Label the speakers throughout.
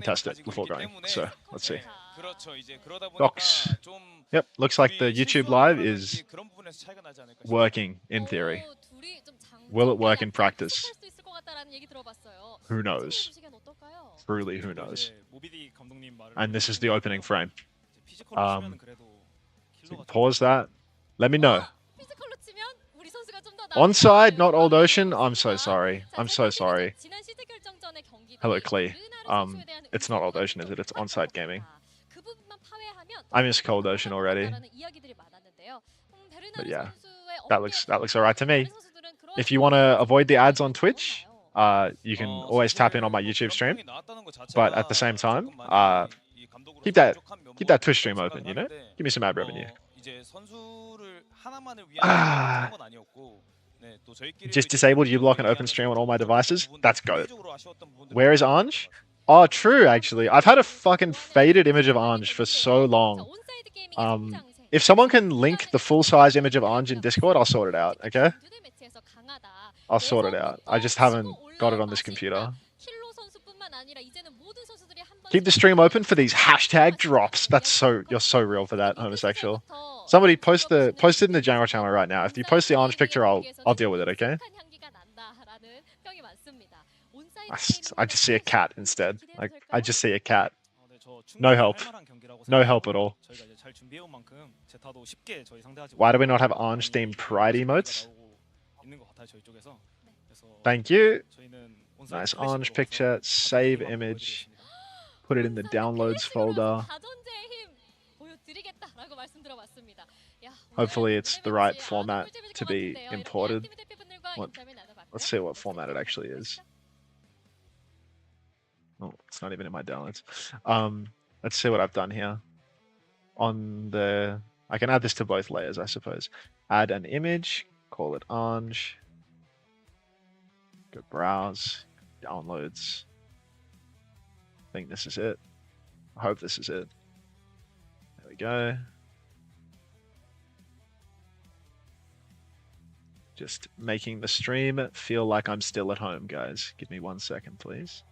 Speaker 1: test it before going. So let's see. Docs. Yep, looks like the YouTube live is working in theory. Will it work in practice? Who knows? Truly, who knows? And this is the opening frame. Pause that. Let me know. Onside, not Old Ocean. I'm so sorry. I'm so sorry. Hello, Klee. It's not Old Ocean, is it? It's Onside Gaming. I miss Cold Ocean already. But yeah, that looks alright to me. If you want to avoid the ads on Twitch, you can always tap in on my YouTube stream. But at the same time, keep that Twitch stream open. You know, give me some ad revenue. Just disabled uBlock and open stream on all my devices. That's goat. Where is Ange? Oh, true, actually. I've had a fucking faded image of Ange for so long. If someone can link the full-size image of Ange in Discord, I'll sort it out, okay? I'll sort it out. I just haven't got it on this computer. Keep the stream open for these hashtag drops. You're so real for that, homosexual. Somebody post it in the general channel right now. If you post the Ange picture, I'll deal with it, okay? I just see a cat instead. Like, I just see a cat. No help. No help at all. Why do we not have Ange themed Pride emotes? Thank you. Nice Ange picture. Save image. Put it in the downloads folder. Hopefully it's the right format to be imported. Let's see what format it actually is. Oh, it's not even in my downloads. Let's see what I've done here. I can add this to both layers, I suppose. Add an image, call it Ange. Go browse, downloads. I think this is it. I hope this is it. There we go. Just making the stream feel like I'm still at home, guys. Give me 1 second, please.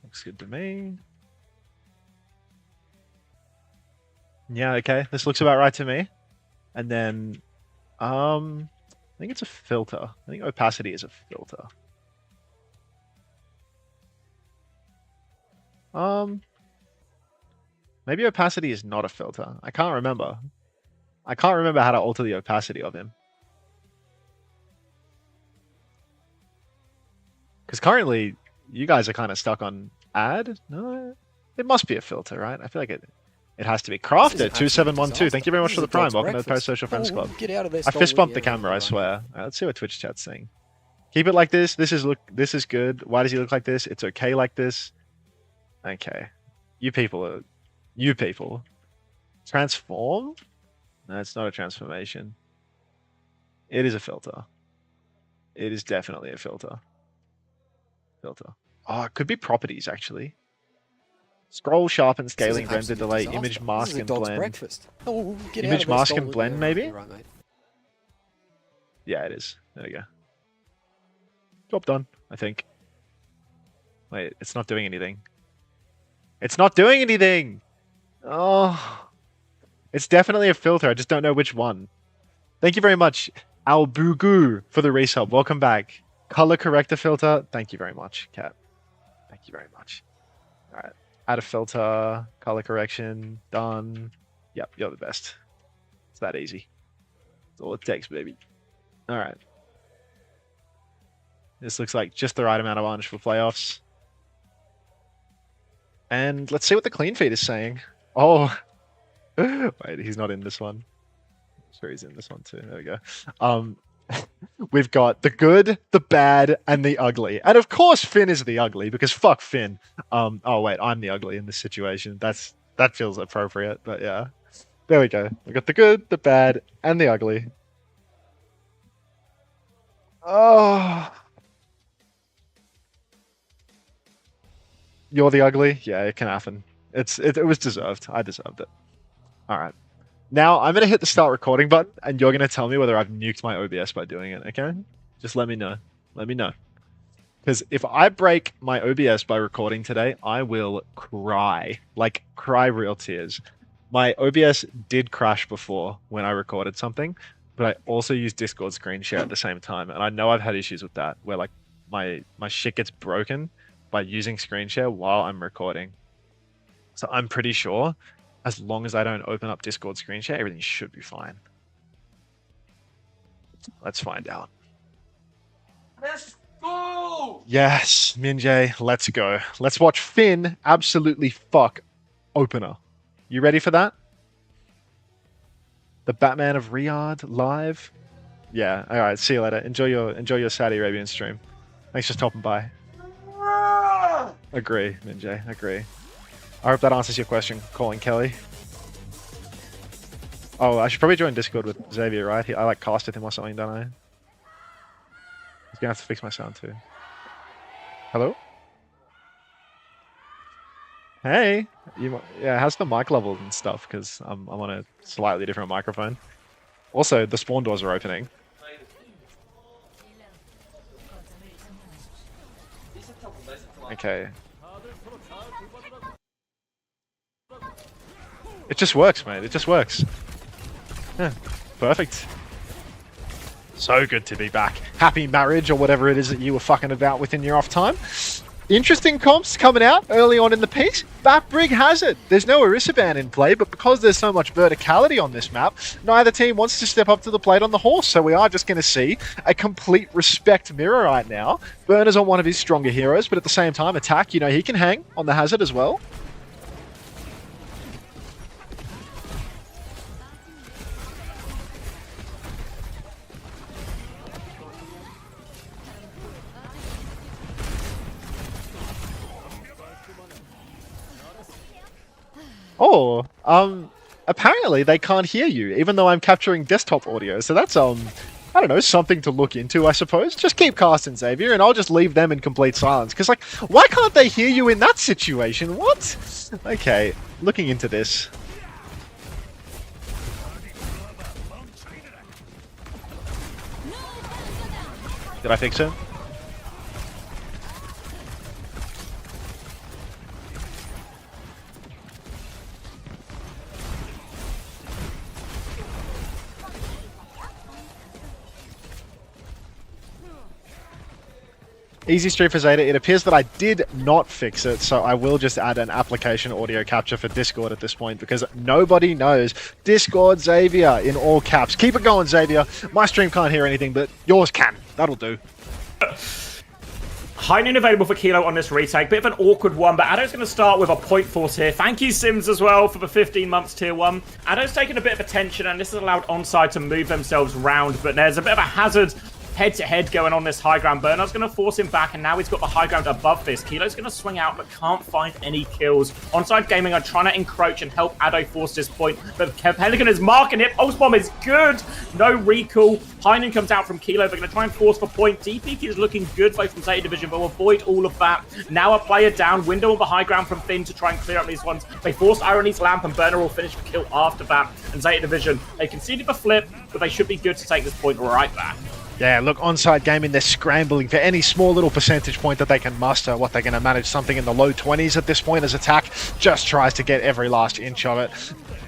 Speaker 1: Looks good to me. Yeah, okay. This looks about right to me. And then, I think it's a filter. I think opacity is a filter. Maybe opacity is not a filter. I can't remember. I can't remember how to alter the opacity of him. Because currently, you guys are kind of stuck on add. No, it must be a filter, right? I feel like it has to be. Crafted 2712. Thank you very much for the prime. Welcome to the Post Social Friends Club. I fist bumped the camera, I swear. Let's see what Twitch chat's saying. Keep it like this. This is good. Why does he look like this? It's okay like this. Okay. You people. Transform? No, it's not a transformation. It is a filter. It is definitely a filter. Oh, it could be properties, actually. Scroll, sharpen, scaling, render, delay, image, mask, and blend. Image, mask, and blend, maybe? Yeah, it is. There we go. Job done, I think. Wait, it's not doing anything. It's not doing anything! Oh. It's definitely a filter. I just don't know which one. Thank you very much, Albugu, for the resub. Welcome back. Color corrector filter. Thank you very much, Cat. Thank you very much. All right. Add a filter. Color correction. Done. Yep, you're the best. It's that easy. That's all it takes, baby. All right. This looks like just the right amount of orange for playoffs. And let's see what the clean feed is saying. Oh. Wait, he's not in this one. I'm sure he's in this one too. There we go. We've got the good, the bad, and the ugly. And of course Finn is the ugly, because fuck Finn. Oh wait, I'm the ugly in this situation. That feels appropriate, but yeah. There we go. We got the good, the bad, and the ugly. Oh. You're the ugly? Yeah, it can happen. It was deserved. I deserved it. Alright. Now I'm going to hit the start recording button, and you're going to tell me whether I've nuked my OBS by doing it, okay? Just let me know. Let me know. Because if I break my OBS by recording today, I will cry. Like, cry real tears. My OBS did crash before when I recorded something, but I also used Discord screen share at the same time. And I know I've had issues with that, where like my shit gets broken by using screen share while I'm recording. So I'm pretty sure as long as I don't open up Discord screen share, everything should be fine. Let's find out.
Speaker 2: Let's go!
Speaker 1: Yes, Minjay, let's go. Let's watch Finn absolutely fuck opener. You ready for that? The Batman of Riyadh live? Yeah, alright, see you later. Enjoy your Saudi Arabian stream. Thanks for stopping by. Agree, Minjay, agree. I hope that answers your question, calling Kelly. Oh, I should probably join Discord with Xavier, right? I like casted him or something, don't I? He's gonna have to fix my sound too. Hello? Hey! Yeah, how's the mic level and stuff? Because I'm on a slightly different microphone. Also, the spawn doors are opening. Okay. It just works, mate. It just works. Yeah, perfect. So good to be back. Happy marriage or whatever it is that you were fucking about with in your off time. Interesting comps coming out early on in the piece. Batbrig has it. There's no Arisaban in play, but because there's so much verticality on this map, neither team wants to step up to the plate on the horse, so we are just going to see a complete respect mirror right now. Burner's on one of his stronger heroes, but at the same time, Attack, you know, he can hang on the hazard as well. Oh, apparently they can't hear you, even though I'm capturing desktop audio. So that's, I don't know, something to look into, I suppose. Just keep casting, Xavier, and I'll just leave them in complete silence. Because, like, why can't they hear you in that situation? What? Okay, looking into this. Did I fix it? Easy stream for Zeta. It appears that I did not fix it, so I will just add an application audio capture for Discord at this point because nobody knows. Discord Xavier in all caps. Keep it going, Xavier. My stream can't hear anything, but yours can. That'll do.
Speaker 2: High noon available for Kilo on this retake. Bit of an awkward one, but Addo's going to start with a point force here. Thank you, Sims, as well, for the 15 months tier 1. Addo's taken a bit of attention, and this has allowed Onside to move themselves round, but there's a bit of a hazard head-to-head going on this high ground. Burner's going to force him back, and now he's got the high ground above this. Kilo's going to swing out, but can't find any kills. Onside Gaming are trying to encroach and help Addo force this point, but Pelican is marking it. Pulse Bomb is good. No recall. Heinen comes out from Kilo. They're going to try and force the point. DP is looking good, both from Zeta Division, but will avoid all of that. Now a player down. Window on the high ground from Finn to try and clear up these ones. They force Irony's Lamp, and Burner will finish the kill after that. And Zeta Division, they conceded the flip, but they should be good to take this point right back.
Speaker 1: Yeah, look, Onside Gaming, they're scrambling for any small little percentage point that they can muster. What, they're going to manage something in the low 20s at this point as Attack just tries to get every last inch of it.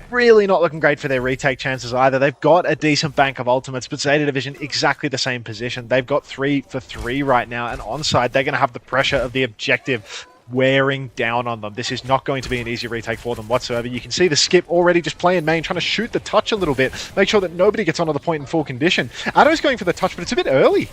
Speaker 1: Really not looking great for their retake chances either. They've got a decent bank of ultimates, but Zeta Division exactly the same position. They've got 3 for 3 right now, and Onside, they're going to have the pressure of the objective wearing down on them. This is not going to be an easy retake for them whatsoever. You can see the skip already just playing main, trying to shoot the touch a little bit, make sure that nobody gets onto the point in full condition. Addo's going for the touch, but it's a bit early.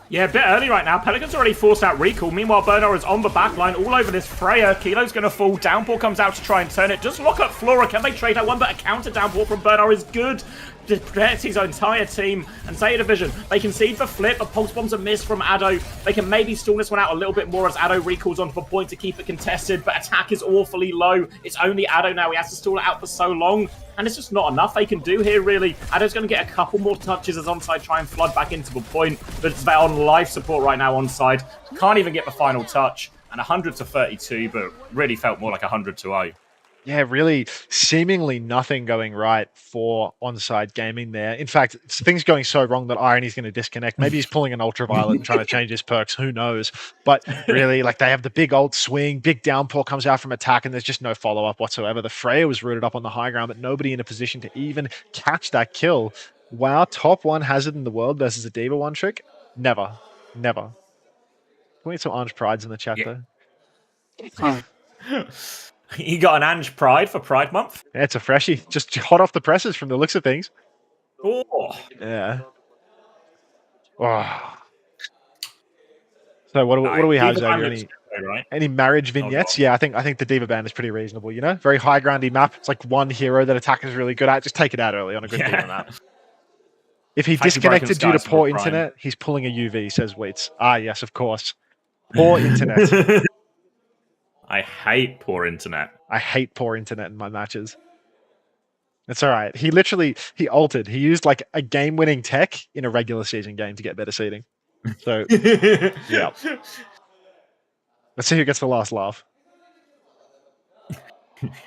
Speaker 2: Yeah, a bit early right now. Pelican's already forced out recall. Meanwhile, Burner is on the backline all over this Freya. Kilo's going to fall. Downpour comes out to try and turn it. Just lock up Flora. Can they trade that one? But a counter downpour from Burner is good. Protects his entire team. And Zeta Division, they concede the flip. A pulse bomb's a miss from Addo. They can maybe stall this one out a little bit more as Addo recalls onto the point to keep it contested. But Attack is awfully low. It's only Addo now. He has to stall it out for so long. And it's just not enough they can do here, really. Addo's going to get a couple more touches as Onside try and flood back into the point. But they're on life support right now, Onside. Can't even get the final touch. And 100 to 32, but really felt more like 100 to 0.
Speaker 1: Yeah, really seemingly nothing going right for Onside Gaming there. In fact, things going so wrong that Irony's going to disconnect. Maybe he's pulling an ultraviolet and trying to change his perks. Who knows? But really, like, they have the big ult swing, big downpour comes out from attack, and there's just no follow-up whatsoever. The Freya was rooted up on the high ground, but nobody in a position to even catch that kill. Wow, top 1 hazard in the world versus a D.Va one trick? Never. Never. Can we get some Orange Prides in the chat, though?
Speaker 2: He got an Ange Pride for Pride Month.
Speaker 1: Yeah, it's a freshie. Just hot off the presses from the looks of things.
Speaker 2: Oh.
Speaker 1: Yeah. Oh. So what do we have, Zeta? Any marriage vignettes? Yeah, I think the D.Va ban is pretty reasonable, you know? Very high groundy map. It's like one hero that attackers really good at. Just take it out early on a good D.Va map. If he disconnected due to poor internet, he's pulling a UV, says Wheats. Ah, yes, of course. Poor internet.
Speaker 2: I hate poor internet.
Speaker 1: I hate poor internet in my matches. It's all right. He ulted. He used like a game-winning tech in a regular season game to get better seeding. So, yeah. Let's see who gets the last laugh.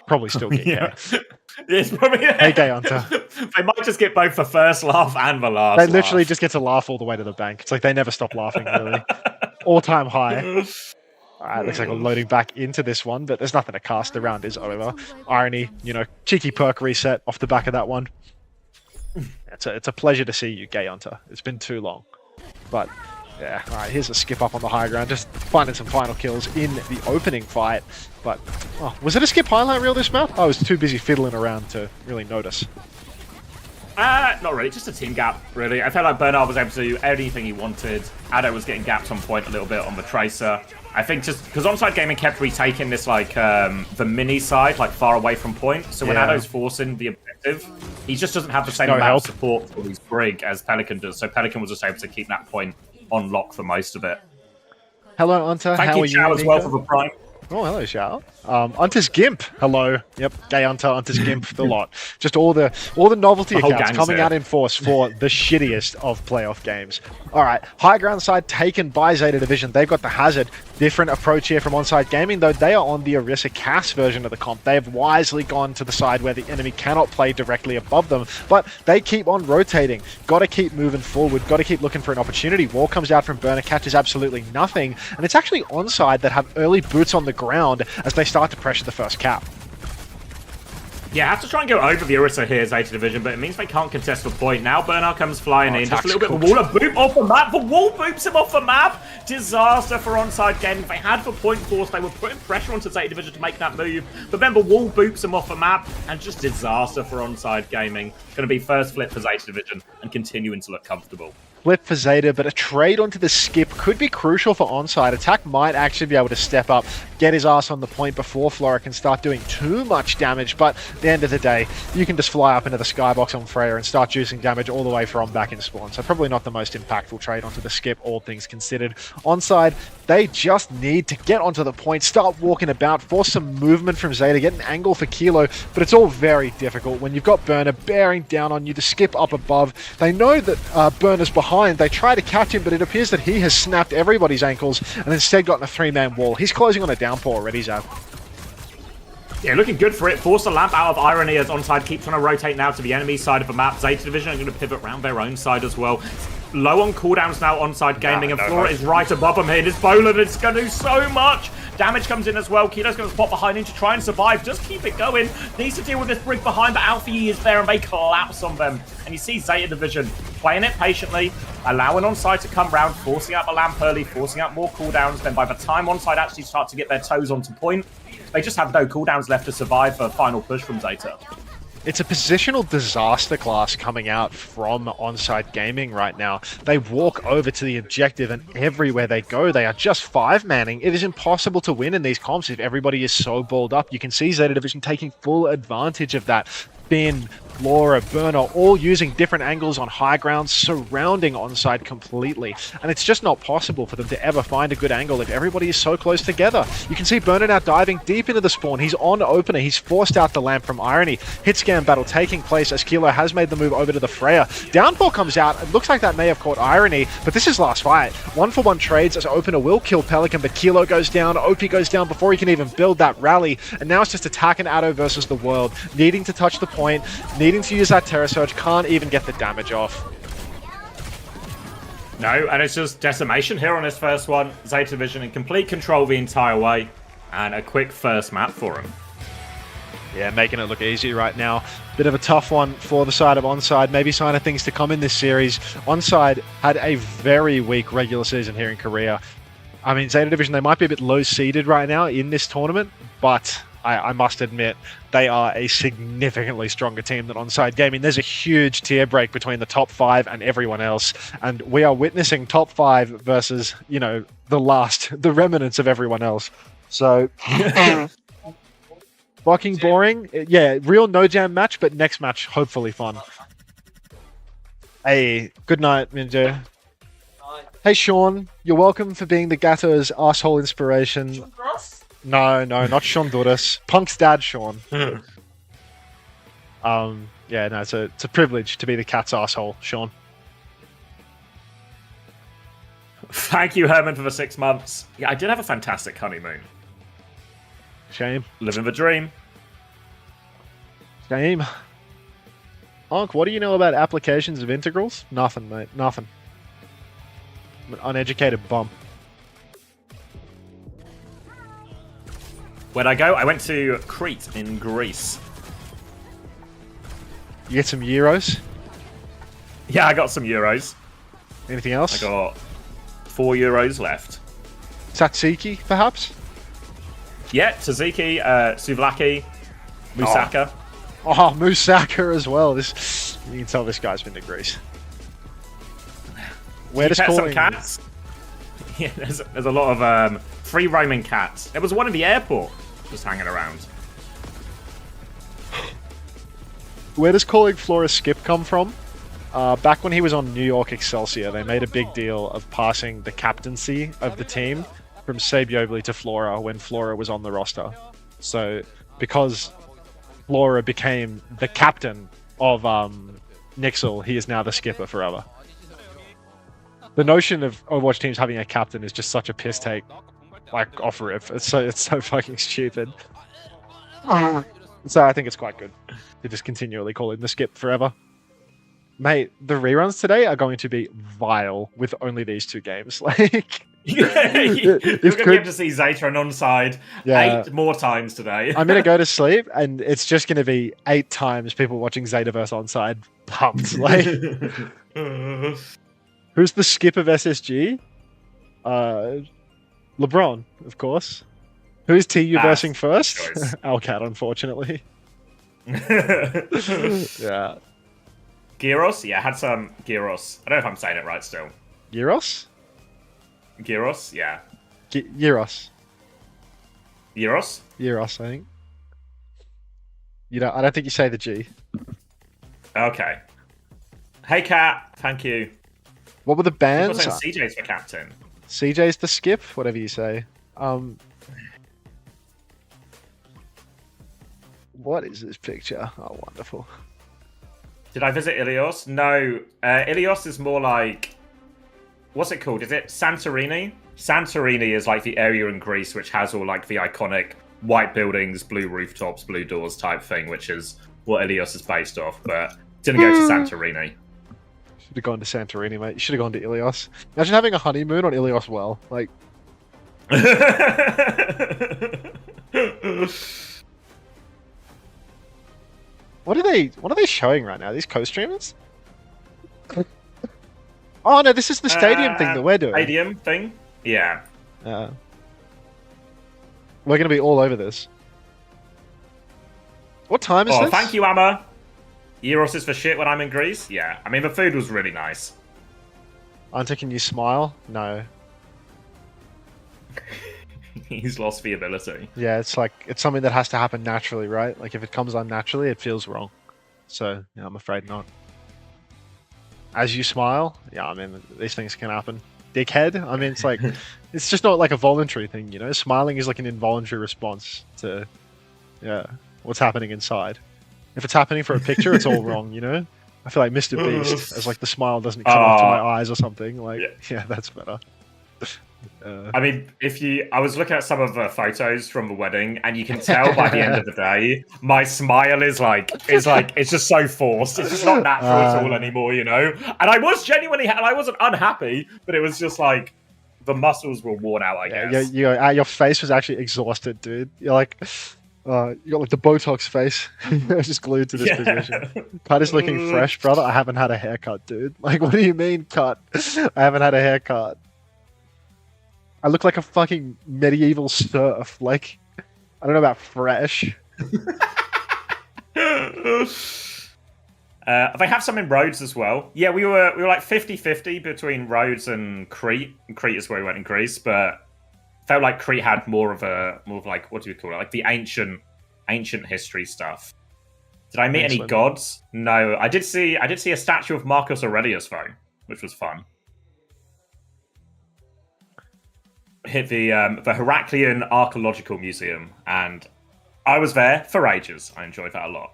Speaker 1: Probably still get Gay.
Speaker 2: It's probably
Speaker 1: Hey, Gay Hunter.
Speaker 2: They might just get both the first laugh and the last.
Speaker 1: They literally just get to laugh all the way to the bank. It's like they never stop laughing, really. All-time high. All right, looks like we're loading back into this one, but there's nothing to cast. The round is over. Irony, cheeky perk reset off the back of that one. It's a pleasure to see you, Gay Hunter. It's been too long. But, yeah, all right, here's a skip up on the high ground. Just finding some final kills in the opening fight. But, was it a skip highlight reel this map? I was too busy fiddling around to really notice.
Speaker 2: Not really, just a team gap, really. I felt like Bernard was able to do anything he wanted. Addo was getting gapped on point a little bit on the Tracer. I think just because Onside Gaming kept retaking this, like, the mini side, like, far away from point. So when Addo's forcing the objective, he just doesn't have the same amount of support for his Brig as Pelican does. So Pelican was just able to keep that point on lock for most of it.
Speaker 1: Hello, Unta. How are you?
Speaker 2: Thank you, as well, for the Prime.
Speaker 1: Oh, hello, Shao. Unta's Gimp. Hello. Yep, Gay Unta, Unta's Gimp, the lot. Just all the novelty accounts coming out in force for the shittiest of playoff games. All right, high ground side taken by Zeta Division. They've got the hazard. Different approach here from Onside Gaming, though they are on the Orisa Cass version of the comp. They have wisely gone to the side where the enemy cannot play directly above them, but they keep on rotating. Got to keep moving forward. Got to keep looking for an opportunity. Wall comes out from Burner, catches absolutely nothing, and it's actually Onside that have early boots on the ground as they start to pressure the first cap.
Speaker 2: Yeah, have to try and go over the Orisa here, Zeta Division, but it means they can't contest the point. Now Bernard comes flying in, just a little bit of a wall, a boop off the map. The wall boops him off the map. Disaster for Onside Gaming. They had the point force, they were putting pressure onto Zeta Division to make that move, but then the wall boops him off the map, and just disaster for Onside Gaming. Going to be first flip for Zeta Division and continuing to look comfortable.
Speaker 1: Flip for Zeta, but a trade onto the skip could be crucial for Onside. Attack might actually be able to step up, get his ass on the point before Flora can start doing too much damage, but at the end of the day, you can just fly up into the skybox on Freya and start juicing damage all the way from back in spawn. So probably not the most impactful trade onto the skip, all things considered. Onside, they just need to get onto the point, start walking about, force some movement from Zeta, get an angle for Kilo, but it's all very difficult when you've got Burner bearing down on you, the skip up above. They know that Burner's behind. They try to catch him, but it appears that he has snapped everybody's ankles and instead gotten a three-man wall. He's closing on a downpour already, Zav.
Speaker 2: Yeah, looking good for it. Force the lamp out of Irony as Onside keeps trying to rotate now to the enemy side of the map. Zeta Division are going to pivot around their own side as well. Low on cooldowns now, Onside Gaming, and Flora is right above him here. This Bolan, it's going to do so much. Damage comes in as well. Kilo's going to spot behind him to try and survive. Just keep it going. Needs to deal with this Brig behind, but Alfie is there and they collapse on them. And you see Zeta Division playing it patiently, allowing Onside to come round, forcing out the lamp early, forcing out more cooldowns. Then by the time Onside actually start to get their toes onto point, they just have no cooldowns left to survive for a final push from Zeta.
Speaker 1: It's a positional disaster class coming out from Onside Gaming right now. They walk over to the objective and everywhere they go, they are just five-manning. It is impossible to win in these comps if everybody is so balled up. You can see Zeta Division taking full advantage of that. Finn, Laura, Burner, all using different angles on high ground, surrounding Onside completely. And it's just not possible for them to ever find a good angle if everybody is so close together. You can see Burner now diving deep into the spawn. He's on opener. He's forced out the lamp from Irony. Hit scan battle taking place as Kilo has made the move over to the Freya. Downfall comes out. It looks like that may have caught Irony, but this is last fight. 1-for-1 trades as opener will kill Pelican, but Kilo goes down. OP goes down before he can even build that rally. And now it's just attack and Addo versus the world. Needing to touch the point, needing to use that Terror Surge, can't even get the damage off.
Speaker 2: No, and it's just decimation here on his first one. Zeta Vision in complete control the entire way, and a quick first map for him.
Speaker 1: Yeah, making it look easy right now. Bit of a tough one for the side of Onside. Maybe sign of things to come in this series. Onside had a very weak regular season here in Korea. I mean, Zeta Division, they might be a bit low-seeded right now in this tournament, but I must admit, they are a significantly stronger team than Onside Gaming. There's a huge tier break between the top 5 and everyone else, and we are witnessing top 5 versus, you know, the remnants of everyone else. So, fucking boring. Yeah, real no-jam match, but next match, hopefully fun. Hey, good night, Minjo. Hey, Sean, you're welcome for being the Gatto's asshole inspiration. No, not Sean Duras. Punk's dad, Sean. Yeah, no, it's a privilege to be the cat's asshole, Sean.
Speaker 2: Thank you, Herman, for the 6 months. Yeah, I did have a fantastic honeymoon.
Speaker 1: Shame.
Speaker 2: Living the dream.
Speaker 1: Shame. Onk, what do you know about applications of integrals? Nothing, mate. Nothing. I'm an uneducated bum.
Speaker 2: Where'd I go? I went to Crete in Greece.
Speaker 1: You get some euros?
Speaker 2: Yeah, I got some euros.
Speaker 1: Anything else?
Speaker 2: I got 4 euros left.
Speaker 1: Tzatziki, perhaps?
Speaker 2: Yeah, Tzatziki, Souvlaki, Moussaka.
Speaker 1: Oh, Moussaka as well. You can tell this guy's been to Greece. Where does
Speaker 2: some cats? Yeah, there's a lot of free roaming cats. There was one in the airport just hanging around.
Speaker 1: Where does calling Flora Skip come from? Back when he was on New York Excelsior, they made a big deal of passing the captaincy of the team from Sabiobli to Flora when Flora was on the roster. So, because Flora became the captain of Nixel, he is now the skipper forever. The notion of Overwatch teams having a captain is just such a piss take, like off rip. It's so fucking stupid. So I think it's quite good to just continually call him the skip forever. Mate, the reruns today are going to be vile with only these 2 games. Like,
Speaker 2: you're going to be able to see Zeta and Onside 8 more times today.
Speaker 1: I'm going to go to sleep, and it's just going to be 8 times people watching Zeta versus Onside pumped. Like, who's the skip of SSG? LeBron, of course. Who's TU versing first? Alcat, unfortunately. Yeah.
Speaker 2: Gyros? Yeah, I had some gyros. I don't know if I'm saying it right still.
Speaker 1: Gyros?
Speaker 2: Gyros? Yeah.
Speaker 1: Gyros.
Speaker 2: Gyros?
Speaker 1: Gyros, I think. I don't think you say the G.
Speaker 2: Okay. Hey, Kat. Thank you.
Speaker 1: What were the bands?
Speaker 2: People saying CJ's the captain.
Speaker 1: CJ's the skip? Whatever you say. What is this picture? Oh, wonderful.
Speaker 2: Did I visit Ilios? No. Ilios is more like... What's it called? Is it Santorini? Santorini is like the area in Greece which has all like the iconic white buildings, blue rooftops, blue doors type thing, which is what Ilios is based off, but didn't go to Santorini.
Speaker 1: Should have gone to Santorini, mate. You should have gone to Ilios. Imagine having a honeymoon on Ilios Well. Like... What are they showing right now? These co-streamers? Oh no, this is the stadium thing that we're doing.
Speaker 2: Stadium thing? Yeah.
Speaker 1: We're going to be all over this. What time is this?
Speaker 2: Oh, thank you, Amma. Euros is for shit when I'm in Greece? Yeah. I mean, the food was really nice.
Speaker 1: Anta, can you smile? No.
Speaker 2: He's lost the ability.
Speaker 1: Yeah, it's something that has to happen naturally, right? Like, if it comes unnaturally, it feels wrong. so yeah, I'm afraid not. As you smile, yeah, I mean, these things can happen. Dickhead, I mean, it's like, it's just not like a voluntary thing, you know? Smiling is like an involuntary response to, yeah, what's happening inside. If it's happening for a picture, it's all wrong, you know? I feel like Mr. Beast, as like the smile doesn't come up to my eyes or something, like, yeah that's better.
Speaker 2: I mean, I was looking at some of the photos from the wedding, and you can tell by the end of the day, my smile is it's just so forced. It's just not natural at all anymore, you know. And I was genuinely, I wasn't unhappy, but it was just like the muscles were worn out. I guess.
Speaker 1: Yeah, your face was actually exhausted, dude. You're like, you got like the Botox face, just glued to this position. Cut is looking fresh, brother. I haven't had a haircut, dude. Like, what do you mean, cut? I haven't had a haircut. I look like a fucking medieval serf. Like, I don't know about fresh.
Speaker 2: They have some in Rhodes as well. Yeah, we were like 50-50 between Rhodes and Crete. And Crete is where we went in Greece, but felt like Crete had more of like, what do we call it? Like the ancient history stuff. Did I meet any gods? No, I did see a statue of Marcus Aurelius though, which was fun. Hit the Heraclean Archaeological Museum, and I was there for ages. I enjoyed that a lot.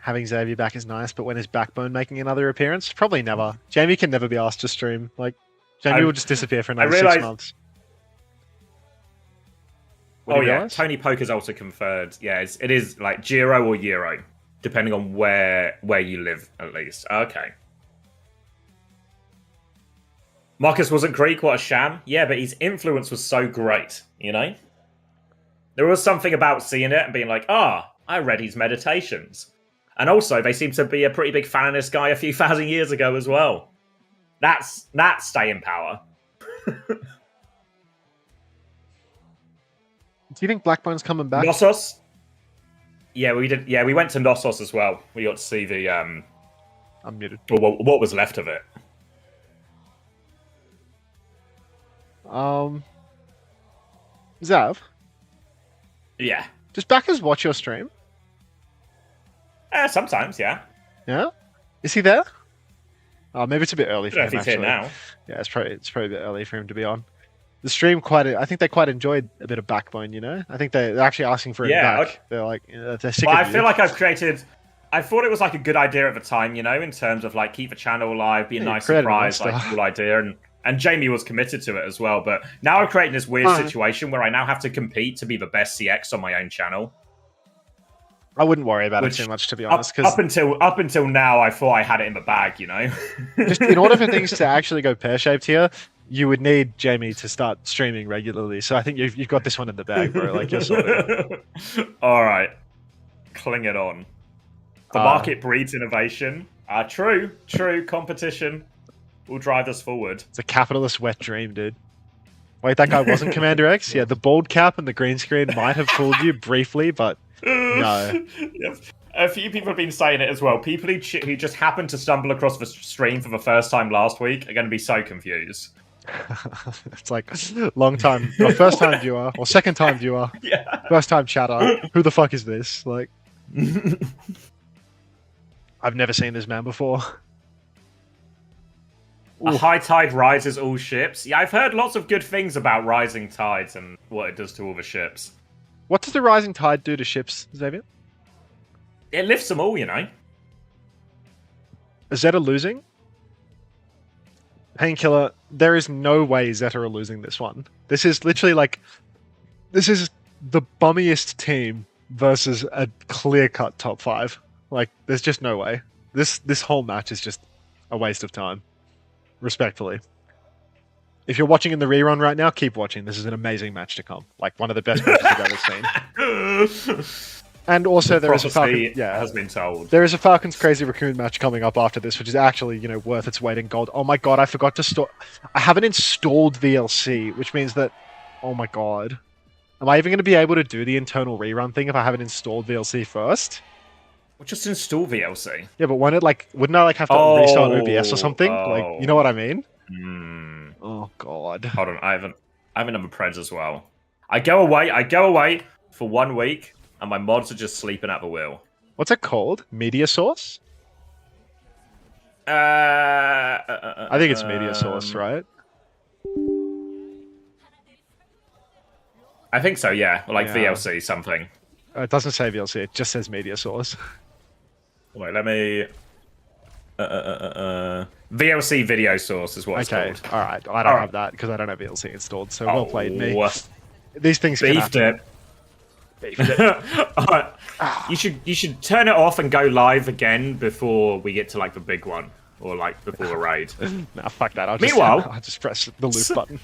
Speaker 1: Having Xavier back is nice, but when is Backbone making another appearance? Probably never. Jamie can never be asked to stream. Like, Jamie will just disappear for another 6 months.
Speaker 2: Tony Poker's also conferred. Yeah, it is like Giro or Euro, depending on where you live, at least. Okay. Marcus wasn't Greek, what a sham. Yeah, but his influence was so great, you know? There was something about seeing it and being like, I read his meditations. And also, they seem to be a pretty big fan of this guy a few thousand years ago as well. That's staying power.
Speaker 1: Do you think Blackbone's coming back?
Speaker 2: Knossos? Yeah, we did. Yeah, we went to Knossos as well. We got to see the... I'm
Speaker 1: muted.
Speaker 2: What was left of it.
Speaker 1: Zav?
Speaker 2: Yeah.
Speaker 1: Does backers watch your stream?
Speaker 2: Sometimes, yeah.
Speaker 1: Yeah? Is he there? Oh, maybe it's a bit early for him,
Speaker 2: he's here now.
Speaker 1: Yeah, it's probably a bit early for him to be on. The stream I think they quite enjoyed a bit of Backbone, you know? I think they're actually asking for him back. They're like, they're sick of
Speaker 2: I feel like I thought it was like a good idea at the time, you know, in terms of like keep the channel alive, be a nice surprise, like cool idea, and Jamie was committed to it as well. But now I'm creating this weird situation where I now have to compete to be the best CX on my own channel.
Speaker 1: I wouldn't worry about it too much, to be honest.
Speaker 2: Up until now, I thought I had it in the bag, you know.
Speaker 1: Just in order for things to actually go pear-shaped here, you would need Jamie to start streaming regularly. So I think you've got this one in the bag, bro. Like, you're sorted.
Speaker 2: All right, cling it on. The market breeds innovation. True. Competition will drive us forward.
Speaker 1: It's a capitalist wet dream, dude. Wait, that guy wasn't Commander X? Yeah, the bald cap and the green screen might have fooled you briefly, but no.
Speaker 2: Yep. A few people have been saying it as well. People who just happened to stumble across the stream for the first time last week are going to be so confused.
Speaker 1: It's like long time, or first time viewer, or second time viewer, first time chatter. Who the fuck is this? Like, I've never seen this man before.
Speaker 2: A high tide rises all ships. Yeah, I've heard lots of good things about rising tides and what it does to all the ships.
Speaker 1: What does the rising tide do to ships, Xavier?
Speaker 2: It lifts them all, you know.
Speaker 1: Is Zeta losing? Painkiller, there is no way Zeta are losing this one. This is literally like... This is the bummiest team versus a clear-cut top 5. Like, there's just no way. This whole match is just a waste of time. Respectfully. If you're watching in the rerun right now, keep watching. This is an amazing match to come. Like, one of the best matches I've ever seen. And also, there is a Falcon... Yeah,
Speaker 2: has been told.
Speaker 1: There is a Falcons Crazy Raccoon match coming up after this, which is actually, you know, worth its weight in gold. Oh my god, I forgot to store... I haven't installed VLC, which means that... Oh my god. Am I even going to be able to do the internal rerun thing if I haven't installed VLC first?
Speaker 2: Well, just install VLC.
Speaker 1: Yeah, but wouldn't I like have to restart OBS or something? Like, you know what I mean? Oh god.
Speaker 2: Hold on, I have a number of preds as well. I go away for 1 week, and my mods are just sleeping at the wheel.
Speaker 1: What's it called? Media source? I think it's media source, right?
Speaker 2: I think so, yeah. Like VLC something.
Speaker 1: It doesn't say VLC, it just says media source.
Speaker 2: Wait, let me... VLC video source is what it's called.
Speaker 1: Okay, alright. I don't have that because I don't have VLC installed, so well played me. These things can happen.
Speaker 2: Beefed it. You should turn it off and go live again before we get to like the big one. Or like before a raid.
Speaker 1: Nah, fuck that. I'll just press the loop button.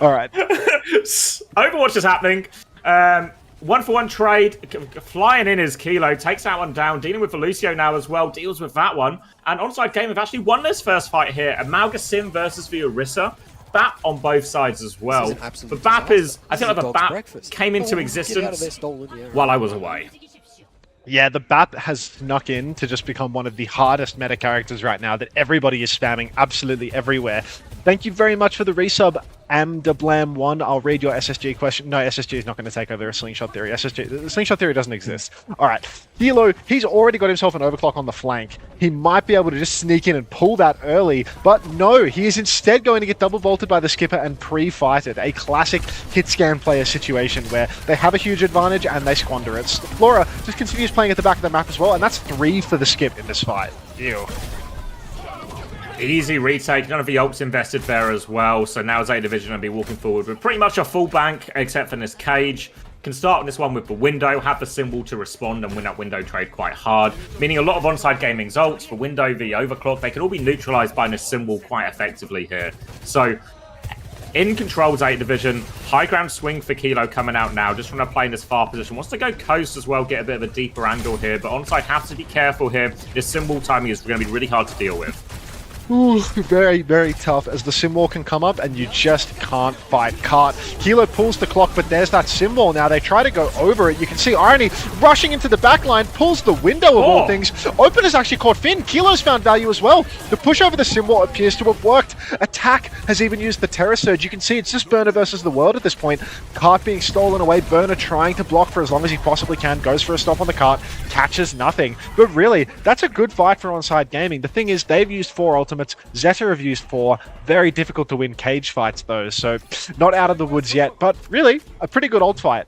Speaker 1: Alright.
Speaker 2: Overwatch is happening. 1-for-1 trade. Flying in is Kilo. Takes that one down. Dealing with Lucio now as well. Deals with that one. And Onside Game have actually won this first fight here. Amalga Sim versus the Orisa. BAP on both sides as well. But BAP is... I feel like the BAP came into existence while I was away.
Speaker 1: Yeah, the BAP has snuck in to just become one of the hardest meta characters right now that everybody is spamming absolutely everywhere. Thank you very much for the resub, Amdablam1. I'll read your SSG question. No, SSG is not going to take over a Slingshot Theory. The Slingshot Theory doesn't exist. Alright, Hilo, he's already got himself an overclock on the flank. He might be able to just sneak in and pull that early, but no, he is instead going to get double vaulted by the skipper and pre-fight it. A classic hit scan player situation where they have a huge advantage and they squander it. Flora just continues playing at the back of the map as well, and that's 3 for the skip in this fight. Ew.
Speaker 2: Easy retake, none of the ults invested there as well, so now Zeta Division going to be walking forward with pretty much a full bank, except for this cage. Can start on this one with the window, have the symbol to respond and win that window trade quite hard, meaning a lot of Onside Gaming's ults, the window, the overclock, they can all be neutralized by this symbol quite effectively here. So, in control, Zeta Division, high ground swing for Kilo coming out now, just trying to play in this far position. Wants to go coast as well, get a bit of a deeper angle here, but Onside has to be careful here. This symbol timing is going to be really hard to deal with.
Speaker 1: Ooh, very, very tough as the Sim Wall can come up and you just can't fight Cart. Kilo pulls the clock, but there's that Sim Wall now. They try to go over it. You can see Irony rushing into the back line, pulls the window of all things. Open has actually caught Finn. Kilo's found value as well. The push over the Sim Wall appears to have worked. Attack has even used the Terror Surge. You can see it's just Burner versus the world at this point. Cart being stolen away. Burner trying to block for as long as he possibly can. Goes for a stop on the Cart. Catches nothing. But really, that's a good fight for Onside Gaming. The thing is, they've used 4 ultimates. Zeta have used 4. Very difficult to win cage fights though, so not out of the woods yet, but really a pretty good ult fight.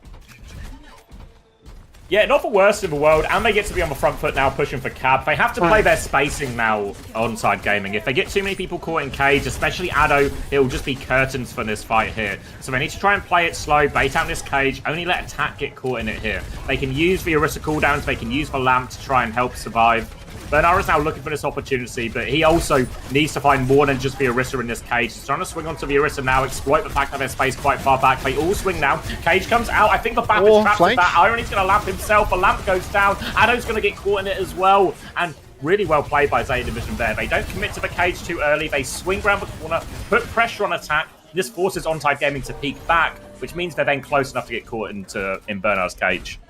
Speaker 2: Yeah, not the worst in the world, and they get to be on the front foot now pushing for Cab. They have to play their spacing now, Onside Gaming. If they get too many people caught in cage, especially Addo, it'll just be curtains for this fight here. So they need to try and play it slow, bait out this cage, only let attack get caught in it here. They can use the Orisa cooldowns, they can use the lamp to try and help survive. Bernard is now looking for this opportunity, but he also needs to find more than just the Orisa in this cage. He's trying to swing onto the Orisa now, exploit the fact that their space quite far back. They all swing now. Cage comes out. I think the BAP is trapped with that. Irony's going to lamp himself. The lamp goes down. Addo's going to get caught in it as well. And really well played by Zeta Division there. They don't commit to the cage too early. They swing around the corner, put pressure on attack. This forces Onside Gaming to peek back, which means they're then close enough to get caught in Bernard's cage.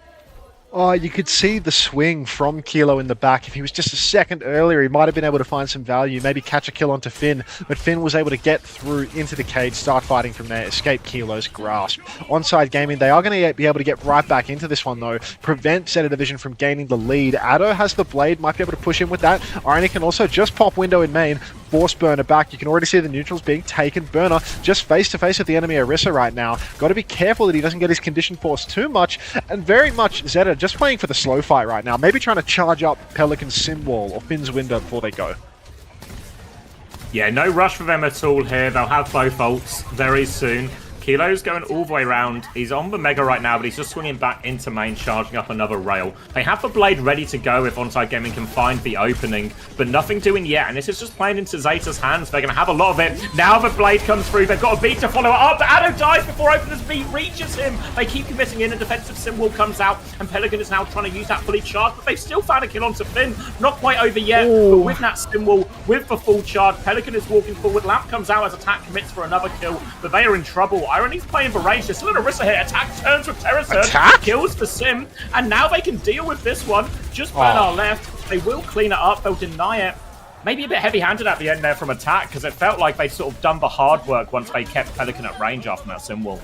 Speaker 1: Oh, you could see the swing from Kilo in the back. If he was just a second earlier, he might have been able to find some value, maybe catch a kill onto Finn, but Finn was able to get through into the cage, start fighting from there, escape Kilo's grasp. Onside Gaming, they are going to be able to get right back into this one though, prevent Zeta Division from gaining the lead. Addo has the blade, might be able to push in with that. Irony can also just pop window in main, force Burner back. You can already see the neutrals being taken. Burner just face-to-face with the enemy Orisa right now. Got to be careful that he doesn't get his condition force too much, and very much Zeta just playing for the slow fight right now. Maybe trying to charge up Pelican's Sim Wall or Finn's window before they go.
Speaker 2: Yeah, no rush for them at all here. They'll have both ults very soon. Kilo's going all the way around. He's on the Mega right now, but he's just swinging back into main, charging up another rail. They have the blade ready to go if Onside Gaming can find the opening, but nothing doing yet, and this is just playing into Zeta's hands. They're going to have a lot of it. Now the blade comes through. They've got a beat to follow it up. Addo dies before Opener's beat reaches him. They keep committing in. A defensive symbol comes out, and Pelican is now trying to use that fully charged, but they've still found a kill onto Finn. Not quite over yet, but with that symbol, with the full charge, Pelican is walking forward. Lamp comes out as attack commits for another kill, but they are in trouble. Irony's playing for range. There's still an Orisa here. Attack turns with Terror Surge. Kills the Sim, and now they can deal with this one. Just Bernard left. They will clean it up. They'll deny it. Maybe a bit heavy-handed at the end there from attack, because it felt like they sort of done the hard work once they kept Pelican at range after that Sim Wall.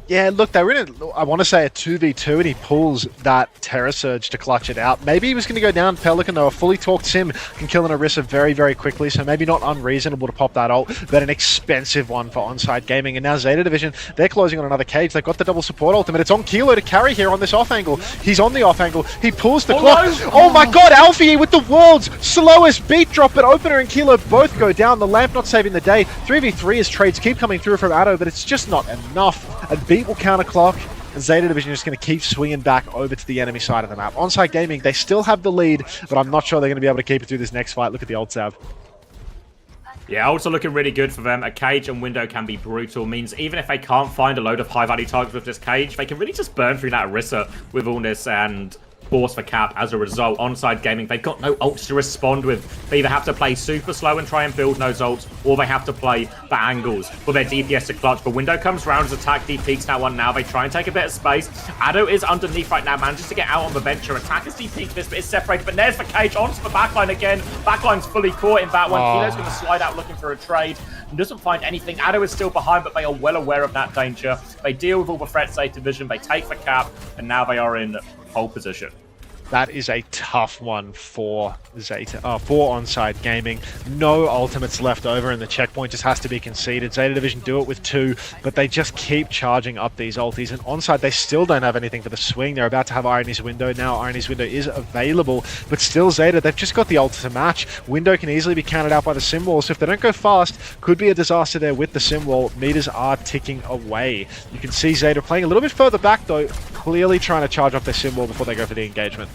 Speaker 1: Yeah, look, they were in I want to say a 2v2, and he pulls that Terror Surge to clutch it out. Maybe he was going to go down Pelican, though. A fully talked Sim can kill an Orisa very, very quickly, so maybe not unreasonable to pop that ult, but an expensive one for Onside Gaming. And now Zeta Division, they're closing on another cage. They've got the double support ultimate. It's on Kilo to carry here on this off angle. He's on the off angle. He pulls the clock.
Speaker 2: No.
Speaker 1: Oh my god, Alfie with the world's slowest beat drop, but Opener and Kilo both go down. The lamp not saving the day. 3v3 as trades keep coming through from Addo, but it's just not enough. A beat will counterclock, and Zeta Division is just going to keep swinging back over to the enemy side of the map. Onside Gaming, they still have the lead, but I'm not sure they're going to be able to keep it through this next fight. Look at the ult tab.
Speaker 2: Yeah, also looking really good for them. A cage and window can be brutal. Means even if they can't find a load of high-value targets with this cage, they can really just burn through that Orisa with Allness and force for cap as a result. Onside Gaming, they've got no ults to respond with. They either have to play super slow and try and build those ults, or they have to play the angles for their DPS to clutch. But window comes round as attack deep peaks now on now. They try and take a bit of space. Addo is underneath right now, manages to get out on the venture. Attack is deep peaked this, but is separated. But there's the cage onto the backline again. Backline's fully caught in that one. Kilo's going to slide out looking for a trade. And doesn't find anything. Addo is still behind, but they are well aware of that danger. They deal with all the threats, Zeta Division. They take the cap, and now they are in pole position.
Speaker 1: That is a tough one for Zeta, for Onside Gaming. No ultimates left over, and the checkpoint just has to be conceded. Zeta Division do it with 2, but they just keep charging up these ultis. And Onside, they still don't have anything for the swing. They're about to have Irony's Window. Now Irony's Window is available, but still Zeta, they've just got the ult to match. Window can easily be counted out by the sim wall, so if they don't go fast, could be a disaster there with the sim wall. Meters are ticking away. You can see Zeta playing a little bit further back, though, clearly trying to charge up their sim wall before they go for the engagement.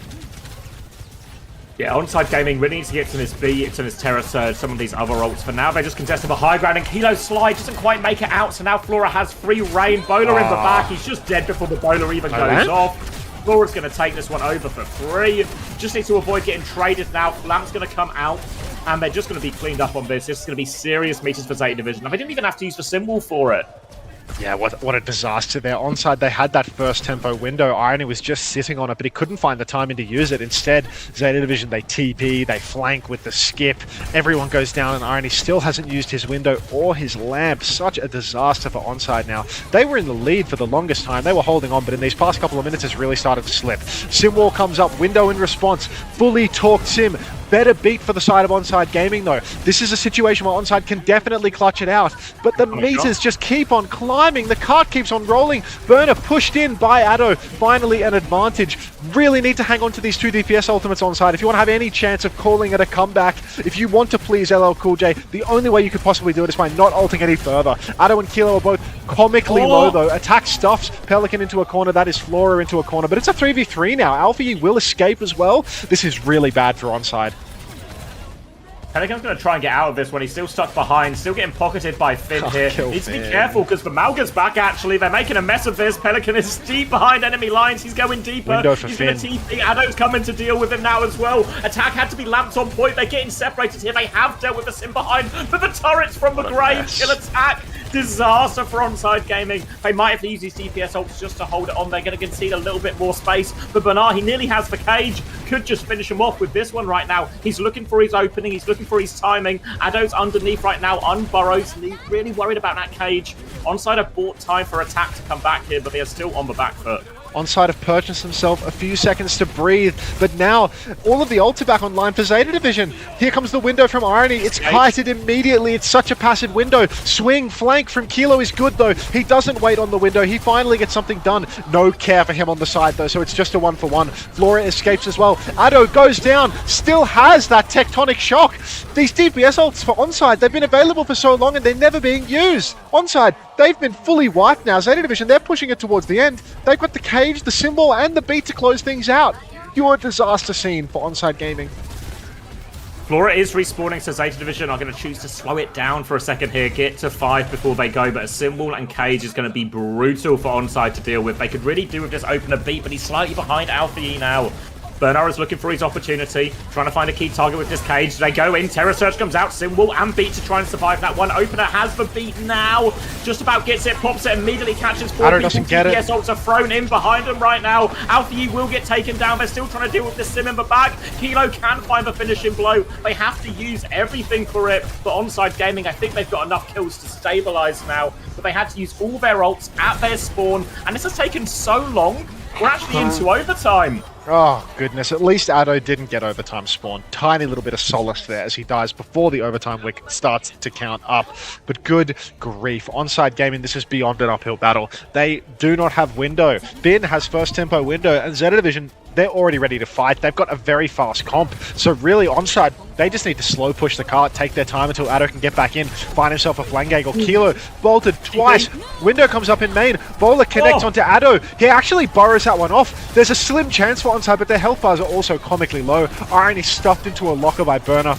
Speaker 2: Yeah, Onside Gaming really needs to get some of this beat, some of this Terror Surge, some of these other ults. For now, they just contest the high ground, and Kilo slide doesn't quite make it out, so now Flora has free reign. Bowler in the back, he's just dead before the Bowler even goes off. Flora's going to take this one over for free. Just need to avoid getting traded now. Lamp's going to come out, and they're just going to be cleaned up on this. This is going to be serious meters for Zeta Division. And they didn't even have to use the symbol for it.
Speaker 1: Yeah, what a disaster there. Onside, they had that first tempo window. Irony was just sitting on it, but he couldn't find the timing to use it. Instead, Zeta Division, they TP, they flank with the skip. Everyone goes down, and Irony still hasn't used his window or his lamp. Such a disaster for Onside now. They were in the lead for the longest time. They were holding on, but in these past couple of minutes, it's really started to slip. Simwall comes up, window in response. Fully talked Sim. Better beat for the side of Onside Gaming, though. This is a situation where Onside can definitely clutch it out, but the meters just keep on climbing. The cart keeps on rolling. Burner pushed in by Addo. Finally an advantage. Really need to hang on to these 2 DPS ultimates Onside if you want to have any chance of calling it a comeback. If you want to please LL Cool J, the only way you could possibly do it is by not ulting any further. Addo and Kilo are both comically low, though. Attack stuffs Pelican into a corner. That is Flora into a corner, but it's a 3v3 now. Alfie will escape as well. This is really bad for Onside.
Speaker 2: Pelican's going to try and get out of this one. He's still stuck behind, still getting pocketed by Finn here. Needs to be careful because the Malga's back, actually. They're making a mess of this. Pelican is deep behind enemy lines. He's going deeper. He's going to TP. Addo's coming to deal with him now as well. Attack had to be lamped on point. They're getting separated here. They have dealt with the Sim behind, but the turrets from the grave kill Attack. Disaster for Onside Gaming. They might have to use these DPS ults just to hold it on. They're going to concede a little bit more space. But Bernard, he nearly has the cage. Could just finish him off with this one right now. He's looking for his opening. He's looking for his timing. Addo's underneath right now, unburrows. He's really worried about that cage. Onside have bought time for Attack to come back here, but they are still on the back foot.
Speaker 1: Onside have purchased himself a few seconds to breathe, but now all of the ults are back online for Zeta Division. Here comes the window from Irony. It's kited immediately. It's such a passive window. Swing, flank from Kilo is good, though. He doesn't wait on the window. He finally gets something done. No care for him on the side, though, so it's just a 1-for-1. Flora escapes as well. Addo goes down. Still has that tectonic shock. These DPS ults for Onside, they've been available for so long and they're never being used. Onside, they've been fully wiped now. Zeta Division, they're pushing it towards the end. They've got the cage, the symbol, and the beat to close things out. Pure disaster scene for Onside Gaming.
Speaker 2: Flora is respawning, so Zeta Division are going to choose to slow it down for a second here, get to 5 before they go, but a symbol and cage is going to be brutal for Onside to deal with. They could really do with this opener beat, but he's slightly behind Alfie now. Bernard is looking for his opportunity, trying to find a key target with this cage. They go in, Terror Surge comes out, Simwall and Beat to try and survive that one. Opener has the Beat now, just about gets it, pops it, immediately catches 4 people.
Speaker 1: Doesn't get
Speaker 2: DPS ults are thrown in behind him right now. Alpha U will get taken down. They're still trying to deal with the Sim in the back. Kilo can find the finishing blow. They have to use everything for it, but Onside Gaming, I think they've got enough kills to stabilize now, but they had to use all their ults at their spawn, and this has taken so long. We're actually into overtime.
Speaker 1: Oh, goodness. At least Addo didn't get overtime spawn. Tiny little bit of solace there as he dies before the overtime wick starts to count up. But good grief. Onside Gaming, this is beyond an uphill battle. They do not have window. Bin has first tempo window, and Zeta Division, they're already ready to fight. They've got a very fast comp. So really, Onside, they just need to slow push the cart, take their time until Addo can get back in, find himself a flank angle. Kilo bolted twice. Window comes up in main. Bowler connects onto Addo. He actually burrows that one off. There's a slim chance for Onside, but their health bars are also comically low. Iron is stuffed into a locker by Burner.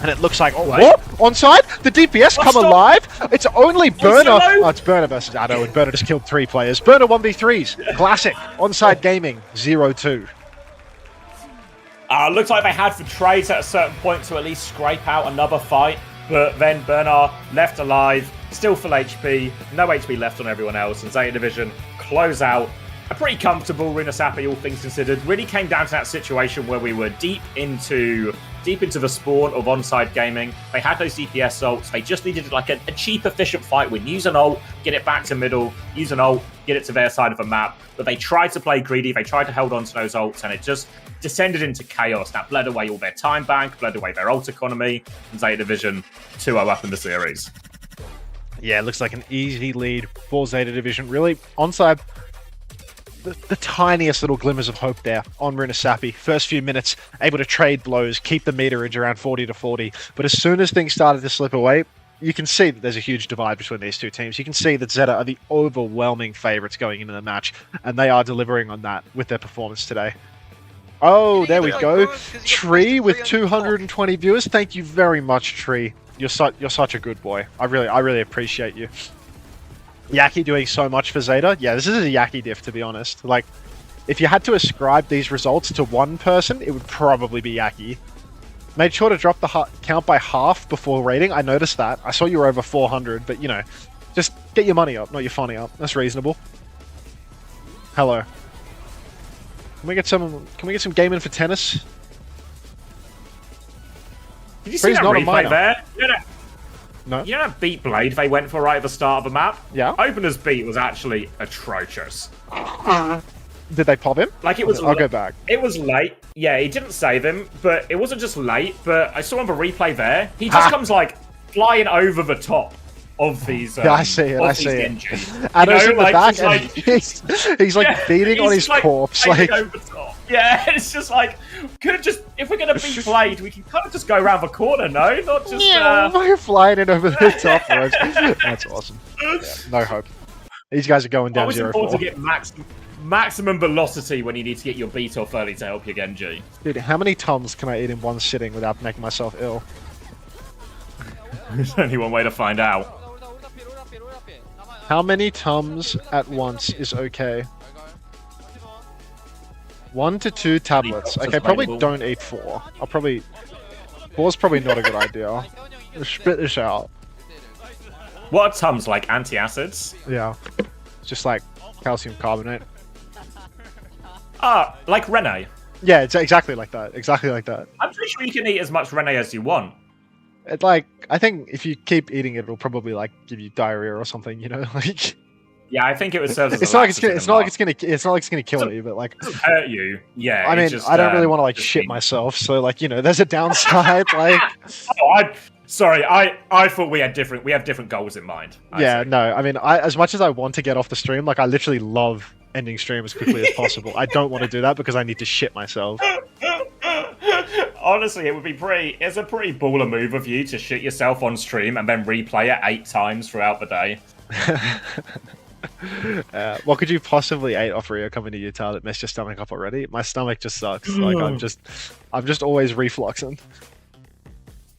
Speaker 1: And it looks like, what? Onside? The DPS come alive? It's only Burner. Oh, it's Burner versus Addo, and Burner just killed 3 players. Burner 1v3s. Classic. Onside Gaming, 0-2.
Speaker 2: Looks like they had for trades at a certain point to at least scrape out another fight. But then Bernard left alive, still full HP, no HP left on everyone else, and Zeta Division close out a pretty comfortable Runasapi, all things considered. Really came down to that situation where we were deep into the spawn of Onside Gaming. They had those DPS ults. They just needed like a cheap, efficient fight with use an ult, get it back to middle, use an ult, get it to their side of the map. But they tried to play greedy. They tried to hold on to those ults, and it just descended into chaos. That bled away all their time bank, bled away their ult economy, and Zeta Division 2-0 up in the series.
Speaker 1: Yeah, it looks like an easy lead for Zeta Division. Really, Onside, the tiniest little glimmers of hope there on Runasapi. First few minutes, able to trade blows, keep the meterage around 40 to 40. But as soon as things started to slip away, you can see that there's a huge divide between these two teams. You can see that Zeta are the overwhelming favorites going into the match, and they are delivering on that with their performance today. Oh, there we go. Tree with 220 viewers. Thank you very much, Tree. You're such a good boy. I really appreciate you. Yaki doing so much for Zeta. Yeah, this is a Yaki diff, to be honest. Like, if you had to ascribe these results to one person, it would probably be Yaki. Made sure to drop the count by half before rating. I noticed that. I saw you were over 400, but, you know, just get your money up, not your funny up. That's reasonable. Hello. Can we get some gaming for tennis?
Speaker 2: Did you see that replay there?
Speaker 1: No.
Speaker 2: You know that beat blade they went for right at the start of the map?
Speaker 1: Yeah.
Speaker 2: Opener's beat was actually atrocious.
Speaker 1: Did they pop him?
Speaker 2: Like, it was...
Speaker 1: I'll go back.
Speaker 2: It was late. Yeah, he didn't save him, but it wasn't just late, but I saw on the replay there, he just comes, like, flying over the top of these
Speaker 1: yeah, I see it, I see it.
Speaker 2: Addo's
Speaker 1: in the back, and he's like beating on his corpse. Like,
Speaker 2: over the top. Yeah, it's just like, if we're going to beat Blade, we can kind of just go around the corner, no? Not just...
Speaker 1: We're flying in over the top. That's awesome. Yeah, no hope. These guys are going down 0-4.
Speaker 2: It's important to get maximum velocity when you need to get your beat off early to help your Genji.
Speaker 1: Dude, how many Tums can I eat in one sitting without making myself ill?
Speaker 2: There's only one way to find out.
Speaker 1: How many Tums at once is okay? 1 to 2 tablets. Okay, probably don't eat 4. 4's probably not a good idea. Spit this out.
Speaker 2: What are Tums, like antacids?
Speaker 1: Yeah. It's just like calcium carbonate.
Speaker 2: Like Rene.
Speaker 1: Yeah, it's exactly like that. Exactly like that.
Speaker 2: I'm pretty sure you can eat as much Rene as you want.
Speaker 1: It, like, I think if you keep eating it, it'll probably like give you diarrhea or something, you know? Like,
Speaker 2: yeah, I think it would serve as
Speaker 1: it's not like it's gonna kill you, but like,
Speaker 2: it doesn't hurt you. Yeah.
Speaker 1: I mean, I don't really want to like shit myself, so like, you know, there's a downside. Like,
Speaker 2: sorry, I thought we have different goals in mind.
Speaker 1: No, I mean, as much as I want to get off the stream, like, I literally love ending stream as quickly as possible. I don't want to do that because I need to shit myself.
Speaker 2: Honestly, it's a pretty baller move of you to shit yourself on stream and then replay it 8 times throughout the day.
Speaker 1: What could you possibly eat off Rio coming to Utah that messed your stomach up already? My stomach just sucks. Like, I'm just always refluxing.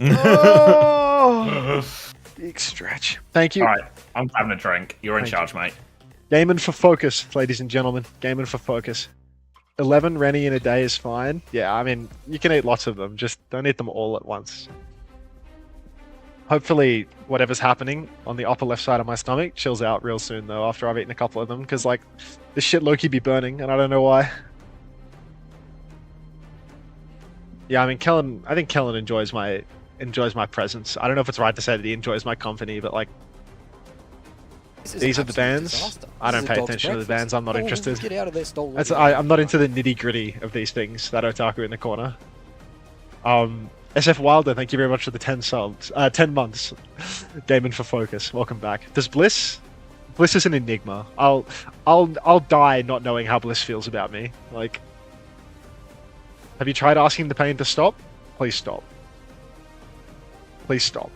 Speaker 1: Oh, big stretch. Thank you.
Speaker 2: All right, I'm having a drink. You're in charge, mate.
Speaker 1: Gaming for focus, ladies and gentlemen. Gaming for focus. 11 Rennie in a day is fine. Yeah, I mean, you can eat lots of them. Just don't eat them all at once. Hopefully, whatever's happening on the upper left side of my stomach chills out real soon, though, after I've eaten a couple of them. Because, like, this shit low-key be burning, and I don't know why. Yeah, I mean, Kellen... I think Kellen enjoys my presence. I don't know if it's right to say that he enjoys my company, but, like... These are the bands. I don't pay attention to the bands. I'm not interested.
Speaker 3: Get out of there,
Speaker 1: I'm not into the nitty-gritty of these things. That otaku in the corner. SF Wilder, thank you very much for the 10 subs. 10 months. Gaming for Focus. Welcome back. Does Bliss? Bliss is an enigma. I'll die not knowing how Bliss feels about me. Like, have you tried asking the pain to stop? Please stop. Please stop.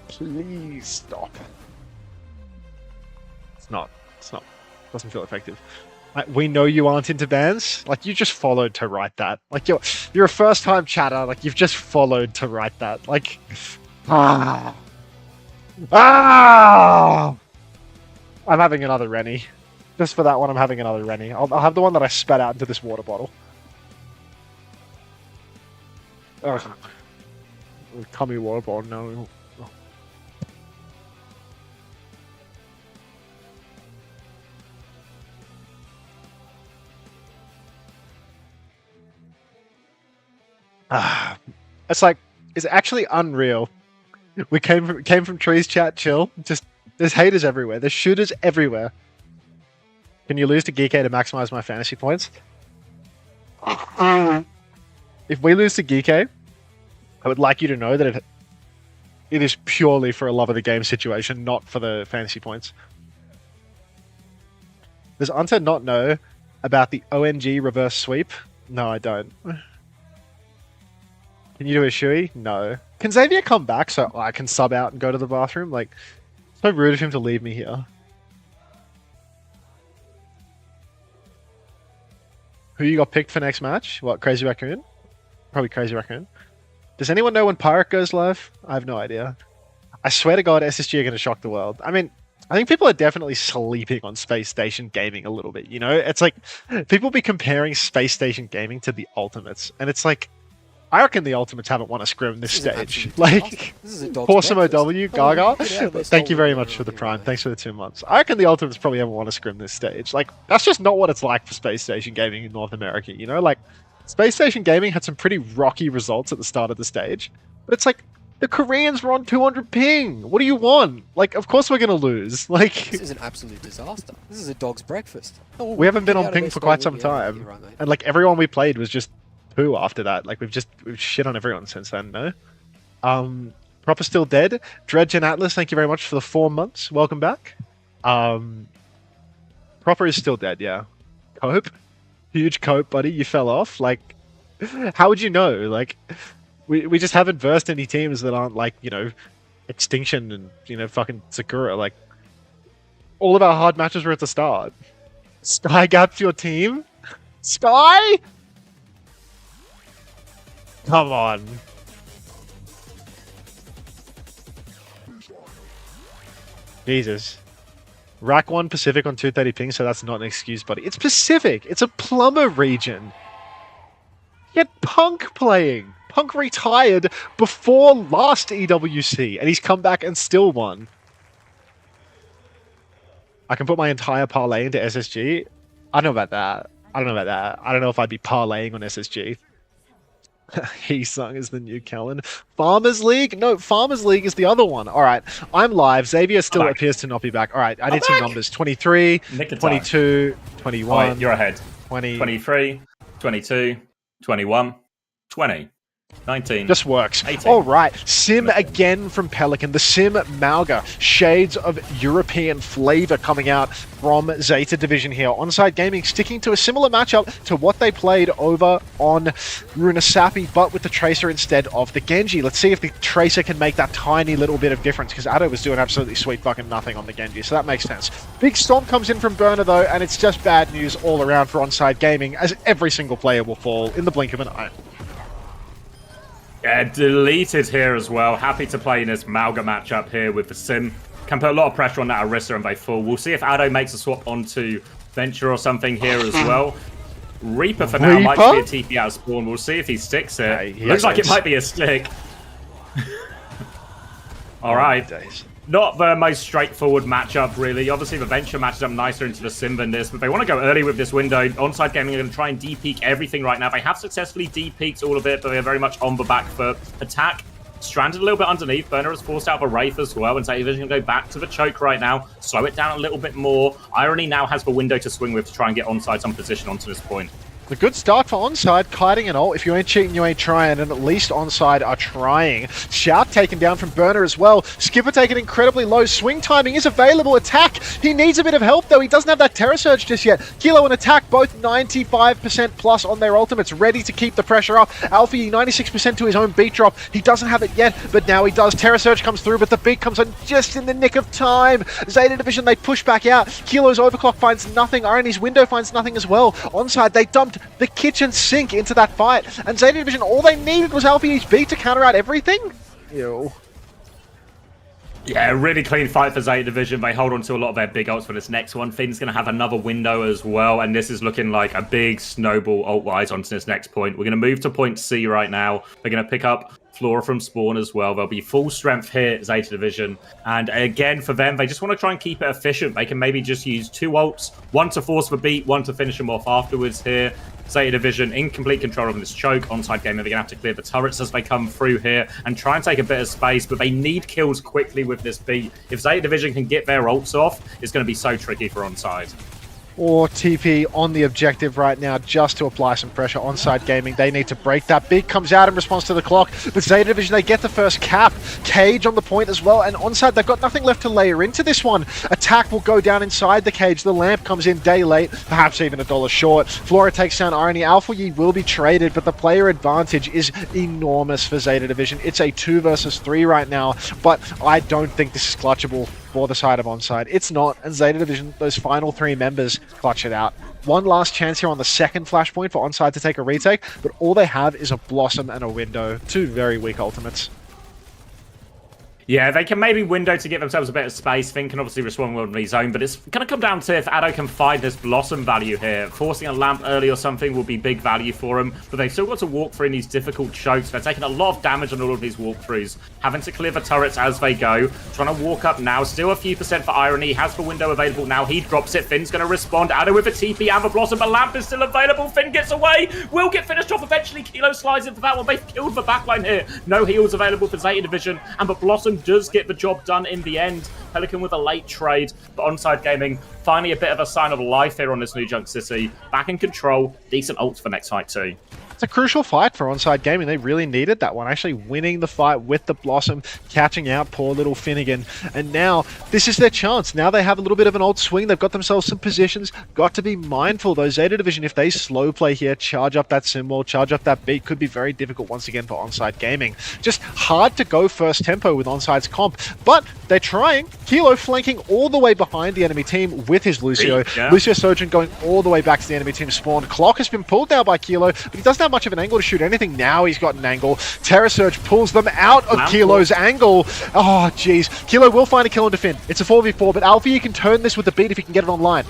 Speaker 1: Please stop. It's not. Doesn't feel effective. Like, we know you aren't into bands. Like, you just followed to write that. Like, you're a first-time chatter. Like, you've just followed to write that. Like, I'm having another Rennie. Just for that one, I'm having another Rennie. I'll have the one that I spat out into this water bottle. Ugh. Cummy water bottle, no. It's like, it's actually unreal. We came from trees, chat, chill. Just, there's haters everywhere. There's shooters everywhere. Can you lose to Geek A to maximize my fantasy points? If we lose to Geek A, I would like you to know that it is purely for a love of the game situation, not for the fantasy points. Does Onside not know about the ONG reverse sweep? No, I don't. Can you do a shoey? No. Can Xavier come back so I can sub out and go to the bathroom? Like, it's so rude of him to leave me here. Who you got picked for next match? What, Crazy Raccoon? Probably Crazy Raccoon. Does anyone know when Pirate goes live? I have no idea. I swear to God, SSG are going to shock the world. I mean, I think people are definitely sleeping on Space Station Gaming a little bit, you know? It's like, people be comparing Space Station Gaming to the Ultimates, and it's like, I reckon the Ultimates haven't won a scrim this stage. Like, Awesome OW, Gaga, thank you very much for the Prime. Thanks for the 2 months. I reckon the Ultimates probably haven't won a scrim this stage. Like, that's just not what it's like for Space Station Gaming in North America, you know? Like, Space Station Gaming had some pretty rocky results at the start of the stage, but it's like, the Koreans were on 200 ping. What do you want? Like, of course we're going to lose. Like,
Speaker 3: this is an absolute disaster. This is a dog's breakfast. Oh,
Speaker 1: we haven't been on ping for quite some time. Right, and like, everyone we played was just poo after that. Like, we've shit on everyone since then, no? Proper still dead. Dredge and Atlas, thank you very much for the 4 months. Welcome back. Proper is still dead, yeah. Cope? Huge cope, buddy. You fell off. Like, how would you know? Like, we just haven't versed any teams that aren't like, you know, Extinction and, you know, fucking Sakura. Like, all of our hard matches were at the start. Sky gapped your team? Sky? Come on. Jesus. Rack 1 Pacific on 230 ping, so that's not an excuse, buddy. It's Pacific. It's a plumber region. Get Punk playing. Punk retired before last EWC, and he's come back and still won. I can put my entire parlay into SSG. I don't know about that. I don't know if I'd be parlaying on SSG. He-Sung is the new Kellen. Farmers League? No, Farmers League is the other one. All right, I'm live. Xavier still appears to not be back. All right, I need some numbers. 23, 22, 21.
Speaker 2: Right, you're ahead.
Speaker 1: 20.
Speaker 2: 23, 22, 21, 20. 19.
Speaker 1: Just works.
Speaker 2: 18.
Speaker 1: All right. Sim again from Pelican. The Sim Malga. Shades of European flavor coming out from Zeta Division here. Onside Gaming sticking to a similar matchup to what they played over on Runasapi, but with the Tracer instead of the Genji. Let's see if the Tracer can make that tiny little bit of difference, because Addo was doing absolutely sweet fucking nothing on the Genji, so that makes sense. Big Storm comes in from Burner, though, and it's just bad news all around for Onside Gaming, as every single player will fall in the blink of an eye.
Speaker 2: Yeah, deleted here as well. Happy to play in this Malga matchup here with the Sim. Can put a lot of pressure on that Arissa and they fall. We'll see if Addo makes a swap onto Venture or something here as well. Reaper for now might be a TP out of spawn. We'll see if he sticks it. Looks like it might be a stick. Alright. Not the most straightforward matchup, really. Obviously, the Venture matches up nicer into the Sim than this, but they want to go early with this window. Onside Gaming are going to try and de-peak everything right now. They have successfully de-peaked all of it, but they're very much on the back foot. Attack stranded a little bit underneath. Burner has forced out a Wraith as well, and Zeta Vision can go back to the choke right now, slow it down a little bit more. Irony now has the window to swing with to try and get Onside some position onto this point.
Speaker 1: A good start for Onside, kiting an ult. If you ain't cheating, you ain't trying, and at least Onside are trying. Shout taken down from Burner as well. Skipper taken incredibly low. Swing timing is available. Attack, he needs a bit of help though. He doesn't have that Terror Surge just yet. Kilo and Attack both 95% plus on their ultimates, ready to keep the pressure up. Alfie 96% to his own beat drop. He doesn't have it yet, but now he does. Terror Surge comes through, but the beat comes on just in the nick of time. Zeta Division, they push back out. Kilo's Overclock finds nothing. Irony's Window finds nothing as well. Onside, they dumped the kitchen sink into that fight, and Zeta Division, all they needed was Alfie's beat to counter out everything. Ew.
Speaker 2: Yeah, really clean fight for Zeta Division. They hold on to a lot of their big ults for this next one. Finn's going to have another window as well, and this is looking like a big snowball ult-wise onto this next point. We're going to move to point C right now. They're going to pick up Flora from spawn as well. They'll be full strength here, Zeta Division. And again, for them, they just want to try and keep it efficient. They can maybe just use 2 ults, one to force the beat, one to finish them off afterwards here. Zeta Division in complete control of this choke. Onside Gaming, they're going to have to clear the turrets as they come through here and try and take a bit of space, but they need kills quickly with this beat. If Zeta Division can get their ults off, it's going to be so tricky for Onside.
Speaker 1: Or TP on the objective right now just to apply some pressure. Onside Gaming, they need to break that. Big comes out in response to the clock, but Zeta Division, they get the first cap. Cage on the point as well, and Onside, they've got nothing left to layer into this one. Attack will go down inside the cage. The lamp comes in day late, perhaps even $1 short. Flora takes down Irony. Alpha Yi will be traded, but the player advantage is enormous for Zeta Division. It's a 2 versus 3 right now, but I don't think this is clutchable for the side of Onside. It's not, and Zeta Division, those final 3 members, clutch it out. One last chance here on the second flashpoint for Onside to take a retake, but all they have is a Blossom and a Window. 2 very weak ultimates.
Speaker 2: Yeah, they can maybe window to give themselves a bit of space. Finn can obviously respond well in his own, but it's going to come down to if Addo can find this Blossom value here. Forcing a lamp early or something will be big value for him, but they've still got to walk through in these difficult chokes. They're taking a lot of damage on all of these walkthroughs, having to clear the turrets as they go. Trying to walk up now. Still a few percent for Irony. He has the window available now. He drops it. Finn's going to respond. Addo with a TP and the Blossom, but lamp is still available. Finn gets away. Will get finished off eventually. Kilo slides into that one. They've killed the backline here. No heals available for Zeta Division, and the Blossom does get the job done in the end. Pelican with a late trade, but Onside Gaming finally a bit of a sign of life here on this new Junk City. Back in control, decent ults for next fight too.
Speaker 1: It's a crucial fight for Onside Gaming. They really needed that one. Actually winning the fight with the Blossom, catching out poor little Finnegan. And now, this is their chance. Now they have a little bit of an old swing. They've got themselves some positions. Got to be mindful, though. Zeta Division, if they slow play here, charge up that symbol, charge up that beat, could be very difficult once again for Onside Gaming. Just hard to go first tempo with Onside's comp, but they're trying. Kilo flanking all the way behind the enemy team with his Lucio.
Speaker 2: Yeah.
Speaker 1: Lucio Sojourn going all the way back to the enemy team spawn. Clock has been pulled now by Kilo, but he doesn't have much of an angle to shoot anything. Now he's got an angle. Terror Surge pulls them out of Kilo's angle. Oh, jeez. Kilo will find a kill into Finn. It's a 4v4, but Alfie can turn this with the beat if he can get it online.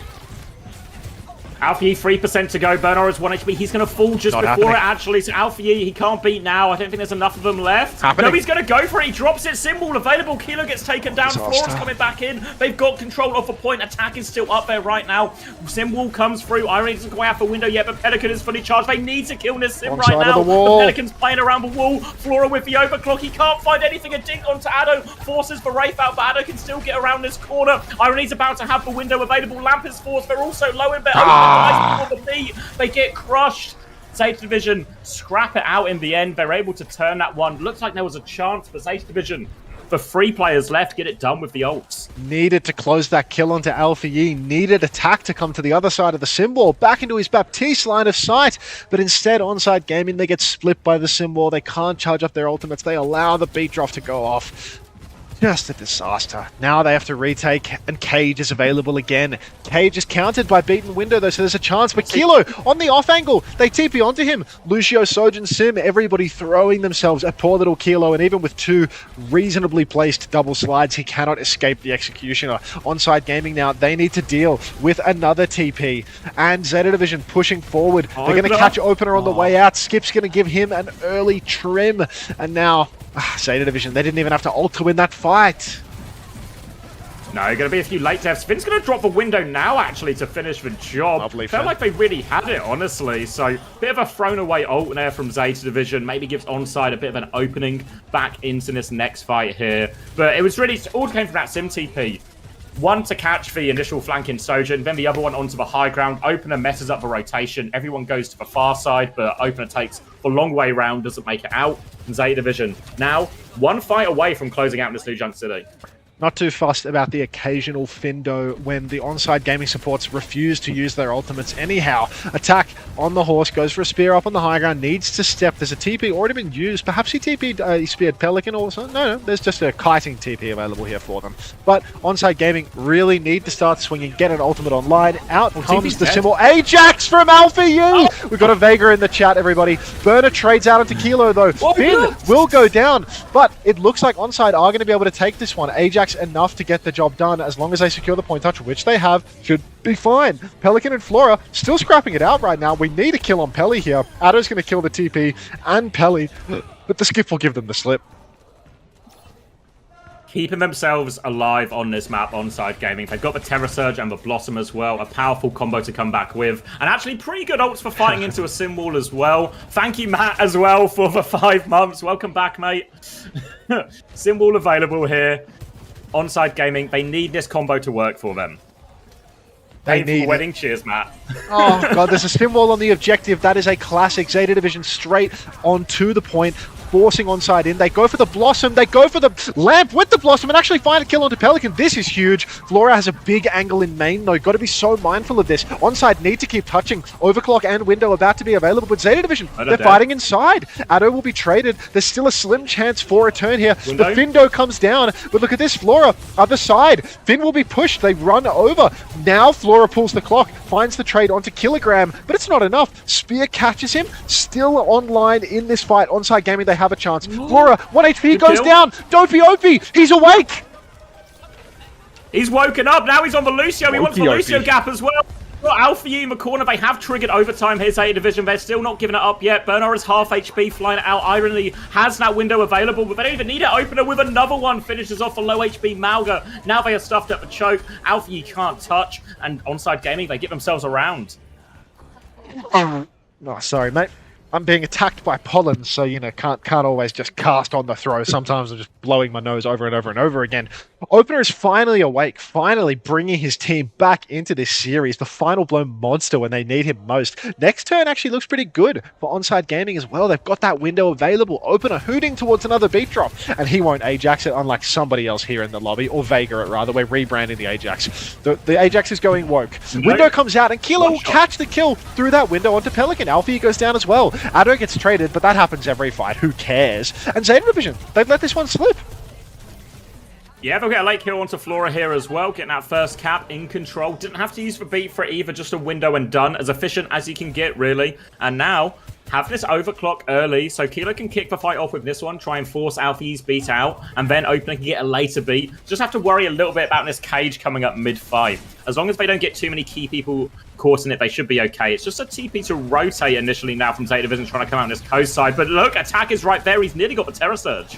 Speaker 2: Alfie, 3% to go. Bernard is 1 HP. He's going to fall just before it, actually. So Alfie, he can't beat now. I don't think there's enough of them left. No, he's going to go for it. He drops it. Symbol available. Kilo gets taken down. Flora's coming back in. They've got control of the point. Attack is still up there right now. Symbol comes through. Irene doesn't go out the window yet, but Pelican is fully charged. They need to kill this Sim right now. The Pelican's playing around the wall. Flora with the overclock. He can't find anything. A dink onto Addo. Forces the Wraith out, but Addo can still get around this corner. Irene's about to have the window available. Lamp is forced. They're also low in better. They get crushed. Zeta Division scrap it out in the end. They're able to turn that one. Looks like there was a chance for Zeta Division. For 3 players left, get it done with the ults.
Speaker 1: Needed to close that kill onto Alpha Yi. Needed Attack to come to the other side of the symbol. Back into his Baptiste line of sight. But instead, Onside Gaming, they get split by the symbol. They can't charge up their ultimates. They allow the beat drop to go off. Just a disaster. Now they have to retake, and Cage is available again. Cage is countered by Beaten Window, though, so there's a chance. But Kilo, on the off angle, they TP onto him. Lucio, Sojin, Sim, everybody throwing themselves at poor little Kilo, and even with 2 reasonably placed double slides, he cannot escape the Executioner. Onside Gaming now, they need to deal with another TP. And Zeta Division pushing forward. They're going to catch Opener on the way out. Skip's going to give him an early trim. And now, Zeta Division, they didn't even have to ult to win that fight.
Speaker 2: No, going to be a few late deaths. Finn's going to drop the window now, actually, to finish the job.
Speaker 1: Lovely,
Speaker 2: Felt
Speaker 1: Finn.
Speaker 2: like they really had it, honestly. So, bit of a thrown away ult there from Zeta Division. Maybe gives Onside a bit of an opening back into this next fight here. But it was really, all came from that Sim TP. One to catch the initial flanking Sojin, then the other one onto the high ground. Opener messes up the rotation. Everyone goes to the far side, but Opener takes the long way round, doesn't make it out. And Zeta Division now 1 fight away from closing out in this New Junk City.
Speaker 1: Not too fussed about the occasional Findo when the Onside Gaming supports refuse to use their ultimates anyhow. Attack on the horse, goes for a spear up on the high ground, needs to step. There's a TP already been used. Perhaps he TP'd, he speared Pelican or something. No, there's just a kiting TP available here for them. But Onside Gaming really need to start swinging, get an ultimate online. Out comes the symbol Ajax from Alpha U! We've got a Vega in the chat, everybody. Burner trades out into Kilo, though. Finn will go down, but it looks like Onside are going to be able to take this one. Ajax enough to get the job done as long as they secure the point touch, which they have, should be fine. Pelican and Flora still scrapping it out right now. We need a kill on Pelly here. Addo's going to kill the TP and Pelly, but the skip will give them the slip.
Speaker 2: Keeping themselves alive on this map, Onside Gaming. They've got the Terror Surge and the Blossom as well. A powerful combo to come back with. And actually pretty good ults for fighting into a Sim wall as well. Thank you, Matt, as well, for the 5 months. Welcome back, mate. Sim wall available here. Onside Gaming, they need this combo to work for them.
Speaker 1: They need
Speaker 2: wedding. Cheers, Matt.
Speaker 1: Oh, God, there's a spin wall on the objective. That is a classic. Zeta Division straight on to the point, forcing Onside in. They go for the Blossom. They go for the Lamp with the Blossom and actually find a kill onto Pelican. This is huge. Flora has a big angle in main, though. Got to be so mindful of this. Onside need to keep touching. Overclock and Window about to be available, but Zeta Division, they're fighting inside. Addo will be traded. There's still a slim chance for a turn here.
Speaker 2: Window.
Speaker 1: The Findo comes down, but look at this. Flora, other side. Finn will be pushed. They run over. Now Flora pulls the clock, finds the trade onto Kilogram, but it's not enough. Spear catches him. Still online in this fight. Onside Gaming, they have a chance. Flora, 1 HP, goes down. Dopey Opie, he's awake.
Speaker 2: He's woken up. Now he's on the Lucio. He wants the Lucio gap as well. Got Alpha U in the corner. They have triggered overtime here, Zeta Division. They're still not giving it up yet. Bernard is half HP, flying it out. Irony has that window available, but they don't even need it. Opener with another one. Finishes off a low HP Malga. Now they are stuffed up the choke. Alpha U can't touch. And Onside Gaming, they get themselves around.
Speaker 1: Oh, sorry, mate. I'm being attacked by pollen, so, you know, can't always just cast on the throw. Sometimes I'm just blowing my nose over and over and over again. Opener is finally awake, finally bringing his team back into this series. The final blow monster when they need him most. Next turn actually looks pretty good for Onside Gaming as well. They've got that window available. Opener hooting towards another beat drop, and he won't Ajax it, unlike somebody else here in the lobby, or Vega it rather. We're rebranding the Ajax. The Ajax is going woke. Window comes out, and Kilo will catch the kill through that window onto Pelican. Alfie goes down as well. Addo gets traded, but that happens every fight. Who cares? And Zeta Division, they've let this one slip.
Speaker 2: Yeah, they'll get a late kill onto Flora here as well, getting that first cap in control. Didn't have to use the beat for it either, just a window and done. As efficient as you can get, really. And now, have this overclock early, so Kilo can kick the fight off with this one, try and force Alfie's beat out, and then Opener can get a later beat. Just have to worry a little bit about this Cage coming up mid-fight. As long as they don't get too many key people caught in it, they should be okay. It's just a TP to rotate initially now from Zeta Division trying to come out on this coast side. But look, attack is right there. He's nearly got the Terror Surge.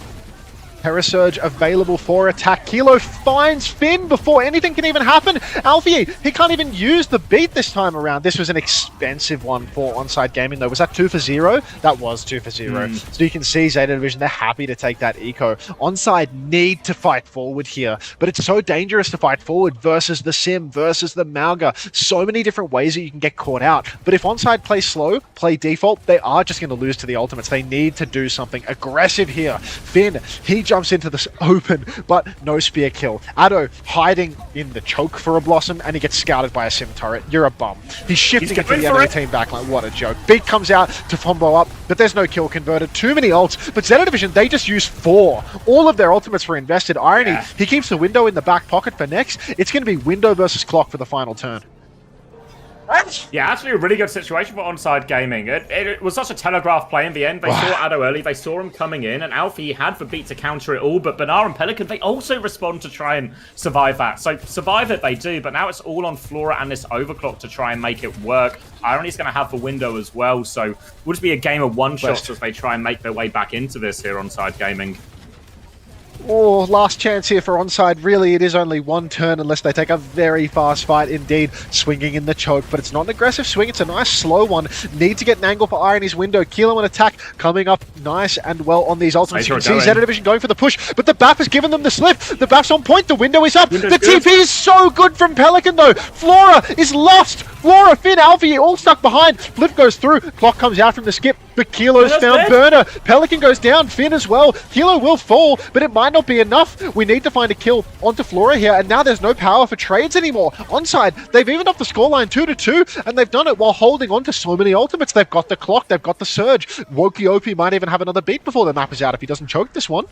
Speaker 1: Terror Surge available for attack. Kilo finds Finn before anything can even happen. Alfie, he can't even use the beat this time around. This was an expensive one for Onside Gaming, though. Was that 2 for 0? That was 2 for 0. So you can see Zeta Division, they're happy to take that eco. Onside need to fight forward here, but it's so dangerous to fight forward versus the Sim, versus the Malga. So many different ways that you can get caught out. But if Onside play slow, play default, they are just going to lose to the ultimates. They need to do something aggressive here. Finn, he jumps into the open, but no spear kill. Addo hiding in the choke for a Blossom, and he gets scouted by a sim turret. You're a bum. He's shifting it to the enemy team backline. What a joke. Beat comes out to combo up, but there's no kill converted. Too many ults, but Zeta Division, they just use 4. All of their ultimates were invested. Irony, he keeps the window in the back pocket for next. It's going to be window versus clock for the final turn.
Speaker 2: Yeah, actually a really good situation for Onside Gaming. It was such a telegraph play in the end. They saw Addo early, they saw him coming in, and Alfie had the beat to counter it all, but Banar and Pelican, they also respond to try and survive that. So survive it they do, but now it's all on Flora and this overclock to try and make it work. Irony's going to have the window as well, so will just be a game of one-shots as they try and make their way back into this here Onside Gaming.
Speaker 1: Oh, last chance here for Onside. Really, it is only one turn unless they take a very fast fight indeed. Swinging in the choke, but it's not an aggressive swing. It's a nice slow one. Need to get an angle for Irony's window. Kilo and attack coming up nice and well on these ultimates. You can see Zeta Division going for the push, but the BAP has given them the slip. The BAP's on point. The window is up. The TP is so good from Pelican though. Flora is lost. Flora, Finn, Alfie all stuck behind. Flip goes through. Clock comes out from the skip, but Kilo's found Burner. Pelican goes down. Finn as well. Kilo will fall, but it might not be enough. We need to find a kill onto Flora here, and now there's no power for trades anymore. Onside, they've evened up the scoreline 2-2, and they've done it while holding on to so many ultimates. They've got the clock, they've got the surge. WOWCS might even have another beat before the map is out if he doesn't choke this one.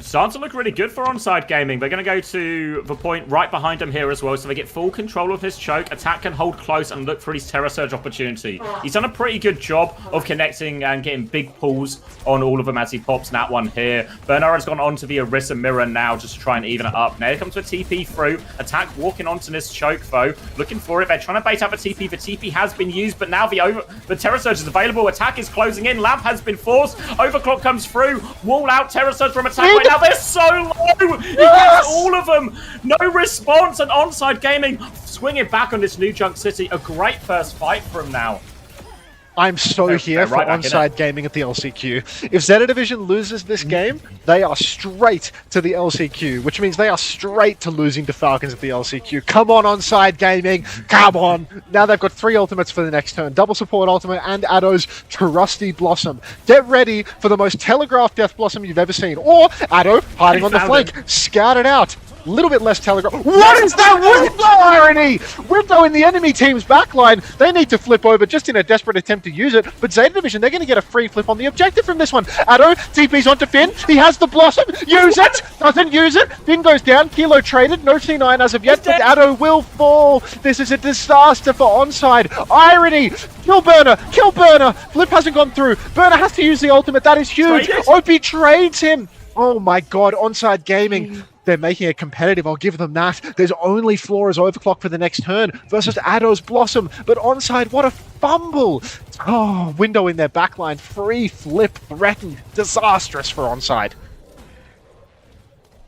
Speaker 2: Starting to look really good for Onside Gaming. They're going to go to the point right behind him here as well, so they get full control of his choke. Attack can hold close and look for his Terror Surge opportunity. He's done a pretty good job of connecting and getting big pulls on all of them as he pops that one here. Bernard has gone on to the Orisa Mirror now just to try and even it up. Now here comes the TP through. Attack walking onto this choke though. Looking for it. They're trying to bait out the TP. The TP has been used, but now the Terror Surge is available. Attack is closing in. Lamp has been forced. Overclock comes through. Wall out. Terror Surge from Attack right now. They're so low. He gets all of them. No response. And Onside Gaming swinging back on this New Junk City. A great first fight for him now.
Speaker 1: I'm so here for Onside Gaming at the LCQ. If Zeta Division loses this game, they are straight to the LCQ, which means they are straight to losing to Falcons at the LCQ. Come on, Onside Gaming. Come on. Now they've got 3 ultimates for the next turn. Double support ultimate and Addo's Trusty Blossom. Get ready for the most telegraphed Death Blossom you've ever seen. Or Addo hiding on the flank. Scout it out. Little bit less telegraph. What is that window irony? Window in the enemy team's backline. They need to flip over just in a desperate attempt to use it. But Zeta Division, they're going to get a free flip on the objective from this one. Addo TP's onto Finn. He has the Blossom. Use it. Doesn't use it. Finn goes down. Kilo traded. No C9 as of yet, but Addo will fall. This is a disaster for Onside. Irony. Kill Burner. Kill Burner. Flip hasn't gone through. Burner has to use the ultimate. That is huge. OP trades him. Oh my god. Onside Gaming. They're making it competitive, I'll give them that. There's only Flora's Overclock for the next turn versus Addo's Blossom. But Onside, what a fumble! Oh, window in their backline. Free flip threatened. Disastrous for Onside.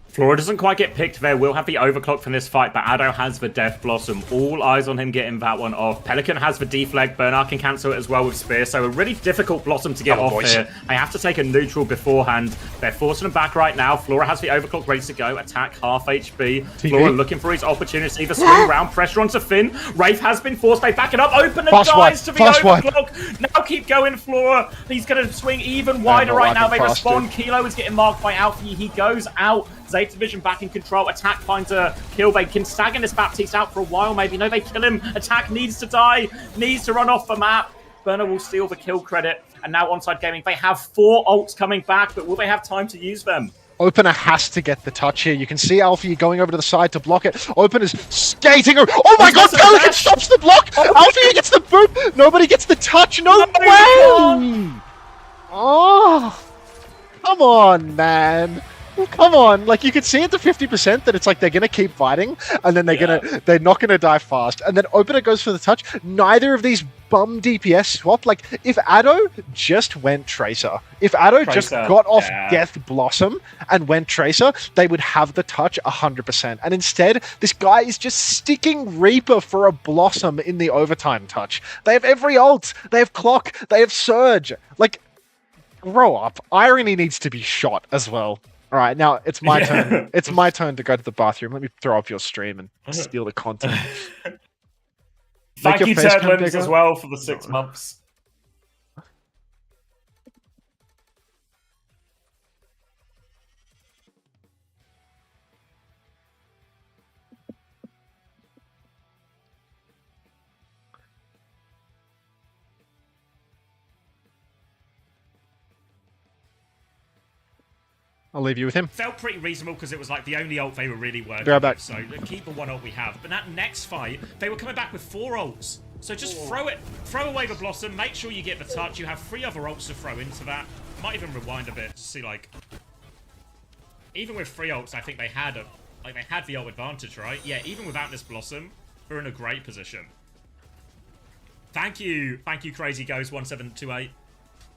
Speaker 2: Flora doesn't quite get picked there. We'll have the overclock from this fight, but Addo has the Death Blossom. All eyes on him getting that one off. Pelican has the deflect. Bernard can cancel it as well with Spear. So a really difficult Blossom to get off here. I have to take a neutral beforehand. They're forcing him back right now. Flora has the overclock ready to go. Attack half HP. TV. Flora looking for his opportunity. The swing round. Pressure onto Finn. Wraith has been forced. They back it up. Open and dies to the overclock. Now keep going, Flora. He's going to swing even wider right now. They respond. Kilo is getting marked by Alfie. He goes out. Zeta Division back in control. Attack finds a kill. They can stagger this Baptiste out for a while, maybe. No, they kill him. Attack needs to die. Needs to run off the map. Burner will steal the kill credit. And now Onside Gaming, they have 4 ults coming back, but will they have time to use them?
Speaker 1: Opener has to get the touch here. You can see Alfie going over to the side to block it. Opener's skating over. Oh my god, Pelican stops the block! Alfie gets the boot! Nobody gets the touch! No way! Oh, come on, man. Come on, like you could see at the 50% that it's like they're gonna keep fighting, and then they're not gonna die fast. And then Opener goes for the touch. Neither of these bum DPS swap. Like if Addo just went Tracer, if Addo just got off Death Blossom and went Tracer, they would have the touch 100%. And instead, this guy is just sticking Reaper for a Blossom in the overtime touch. They have every ult. They have Clock. They have Surge. Like, grow up. Irony needs to be shot as well. All right, now it's my turn. It's my turn to go to the bathroom. Let me throw up your stream and steal the content.
Speaker 2: Thank you, Turdlins, as well, for the 6 months.
Speaker 1: I'll leave you with him.
Speaker 2: Felt pretty reasonable because it was like the only ult they were really working
Speaker 1: Grab back.
Speaker 2: with. So keep the one ult we have. But that next fight, they were coming back with 4 ults. So just throw away the Blossom, make sure you get the touch. You have 3 other ults to throw into that. Might even rewind a bit to see like... Even with 3 ults, I think they had the ult advantage, right? Yeah, even without this Blossom, we're in a great position. Thank you, Crazy Ghost 1728.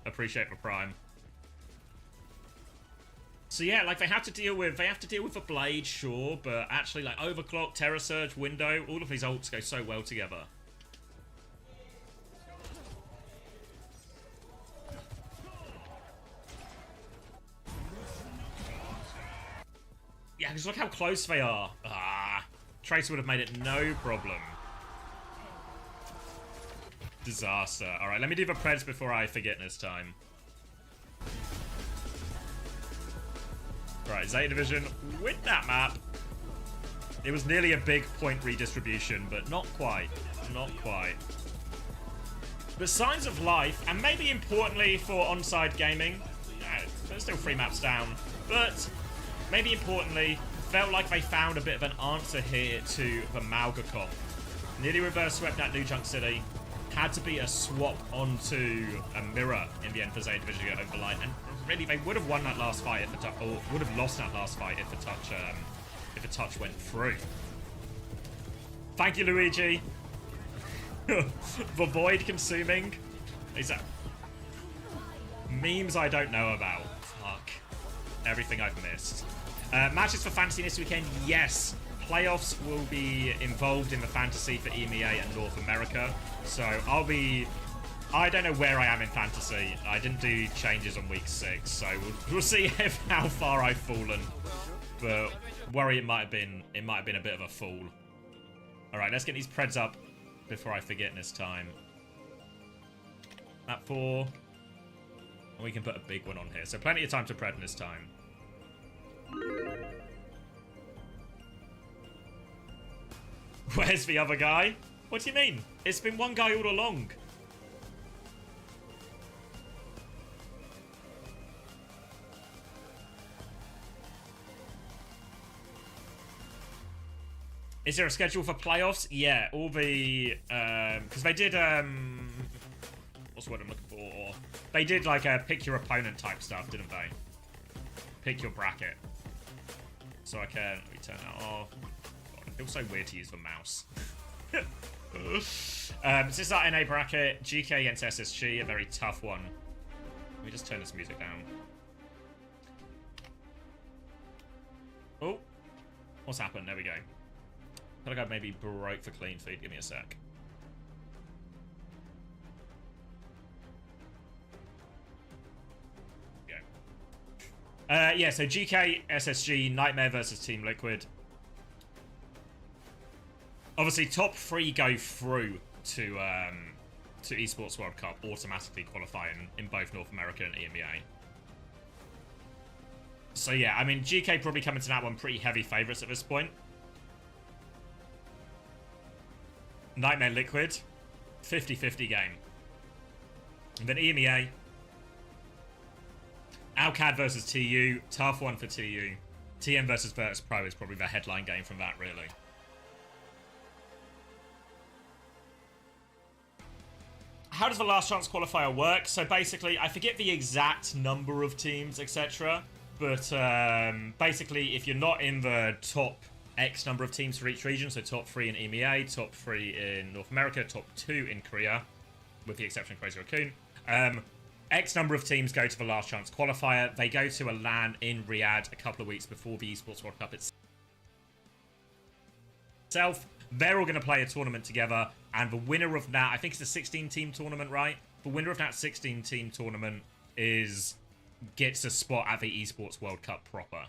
Speaker 2: Appreciate the prime. So yeah, like they have to deal with the Blade, sure, but actually like Overclock, Terror Surge, Window, all of these ults go so well together. Yeah, because look how close they are. Ah, Tracer would have made it no problem. Disaster. Alright, let me do the Preds before I forget this time. Right, Zeta Division with that map. It was nearly a big point redistribution, but not quite. Not quite. But signs of life, and maybe importantly for Onside Gaming, there's still 3 maps down, but maybe importantly, felt like they found a bit of an answer here to the Malgakov. Nearly reverse swept at New Junk City. Had to be a swap onto a mirror in the end for Zeta Division to get over the line, and really they would have won that last fight if the touch, or would have lost that last fight if the touch went through. Thank you, Luigi. The void consuming. Is that memes I don't know about? Fuck. Everything I've missed. Matches for Fantasy this weekend, yes. Playoffs will be involved in the Fantasy for EMEA and North America. So I don't know where I am in Fantasy. I didn't do changes on week 6, so we'll see how far I've fallen. But worry it might have been a bit of a fall. Alright, let's get these Preds up before I forget this time. Map 4. And we can put a big one on here. So plenty of time to Pred this time. Where's the other guy? What do you mean? It's been one guy all along. Is there a schedule for playoffs? Yeah, all the... because they did... what's the word I'm looking for? They did like a pick your opponent type stuff, didn't they? Pick your bracket. So I can... Let me turn that off. God, it feels so weird to use the mouse. So this is our NA bracket. GK against SSG, a very tough one. Let me just turn this music down. Oh. What's happened? There we go. I feel like I maybe broke the clean feed. Give me a sec. Yeah, so GK, SSG, Nightmare versus Team Liquid. Obviously, top 3 go through to Esports World Cup, automatically qualifying in both North America and EMEA. So yeah, I mean, GK probably coming to that one pretty heavy favourites at this point. Nightmare Liquid, 50-50 game. And then EMEA. Alcad versus TU, tough one for TU. TM versus Virtus Pro is probably the headline game from that, really. How does the last chance qualifier work? So basically, I forget the exact number of teams, etc. But basically, if you're not in the top X number of teams for each region, so top 3 in EMEA, top 3 in North America, top 2 in Korea, with the exception of Crazy Raccoon, X number of teams go to the last chance qualifier. They go to a LAN in Riyadh a couple of weeks before the Esports World Cup itself. They're all going to play a tournament together, and the winner of that, I think it's a 16-team tournament, right? The winner of that 16-team tournament gets a spot at the Esports World Cup proper.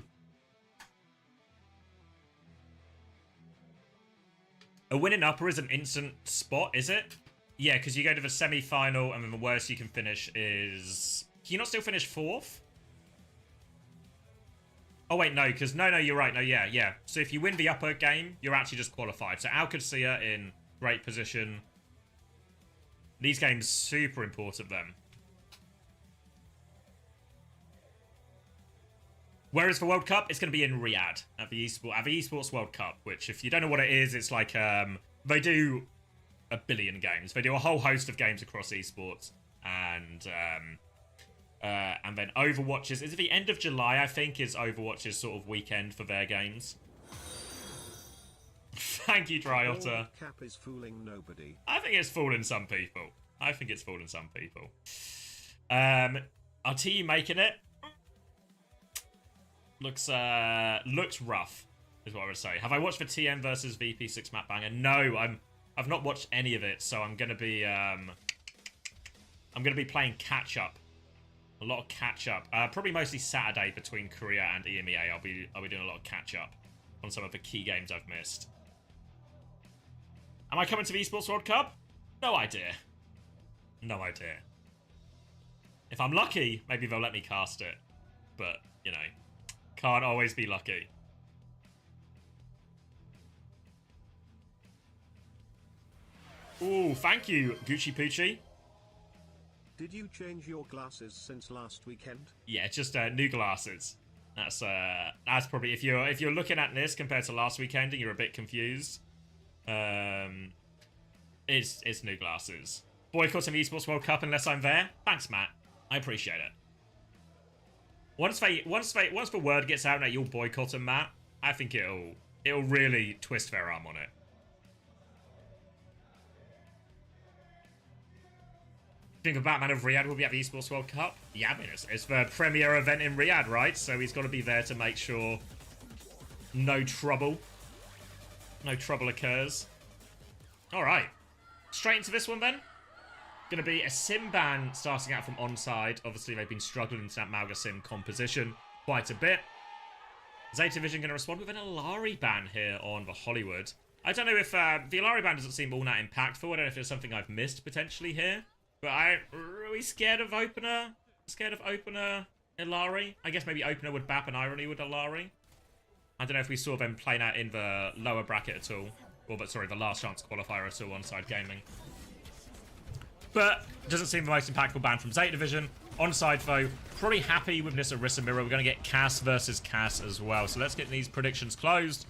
Speaker 2: A winning upper is an instant spot, is it? Yeah, because you go to the semi-final, and then the worst you can finish is... Can you not still finish 4th? Oh, wait, no, because... No, you're right. No, yeah. So if you win the upper game, you're actually just qualified. So Alcacia in great position. These games, super important then. Whereas for World Cup, it's going to be in Riyadh at the Esports World Cup, which, if you don't know what it is, it's like they do a billion games. They do a whole host of games across esports, and then Overwatch is it the end of July? I think is Overwatch's sort of weekend for their games. Thank you, Dryotter.
Speaker 4: Cap is fooling nobody.
Speaker 2: I think it's fooling some people. Our team making it. Looks rough, is what I would say. Have I watched the TM versus VP6 map banger? No, I've not watched any of it, so I'm gonna be playing catch up. A lot of catch up. Probably mostly Saturday between Korea and EMEA. I'll be doing a lot of catch up on some of the key games I've missed. Am I coming to the Esports World Cup? No idea. No idea. If I'm lucky, maybe they'll let me cast it. But, you know, can't always be lucky. Ooh, thank you, Gucci Poochie.
Speaker 4: Did you change your glasses since last weekend?
Speaker 2: Yeah, just new glasses. That's probably if you're looking at this compared to last weekend and you're a bit confused. It's new glasses. Boycotting the Esports World Cup unless I'm there. Thanks, Matt. I appreciate it. Once the word gets out that you'll boycott them, Matt, I think it'll really twist their arm on it. Think of Batman of Riyadh will be at the Esports World Cup? Yeah, I mean, it's the premier event in Riyadh, right? So he's got to be there to make sure no trouble occurs. All right, straight into this one then. Going to be a sim ban starting out from Onside. Obviously, they've been struggling into that Malga sim composition quite a bit. Zeta Vision going to respond with an Alari ban here on the Hollywood. I don't know if the Alari ban doesn't seem all that impactful. I don't know if there's something I've missed potentially here. But are we scared of opener? Scared of opener Ilari? I guess maybe opener would Bap and Irony would Ilari. I don't know if we saw them playing out in the lower bracket at all. Or, but sorry, the last chance qualifier at all, Onside Gaming. But doesn't seem the most impactful ban from Zeta Division. Onside, though, probably happy with this Orisa mirror. We're going to get Cass versus Cass as well. So let's get these predictions closed.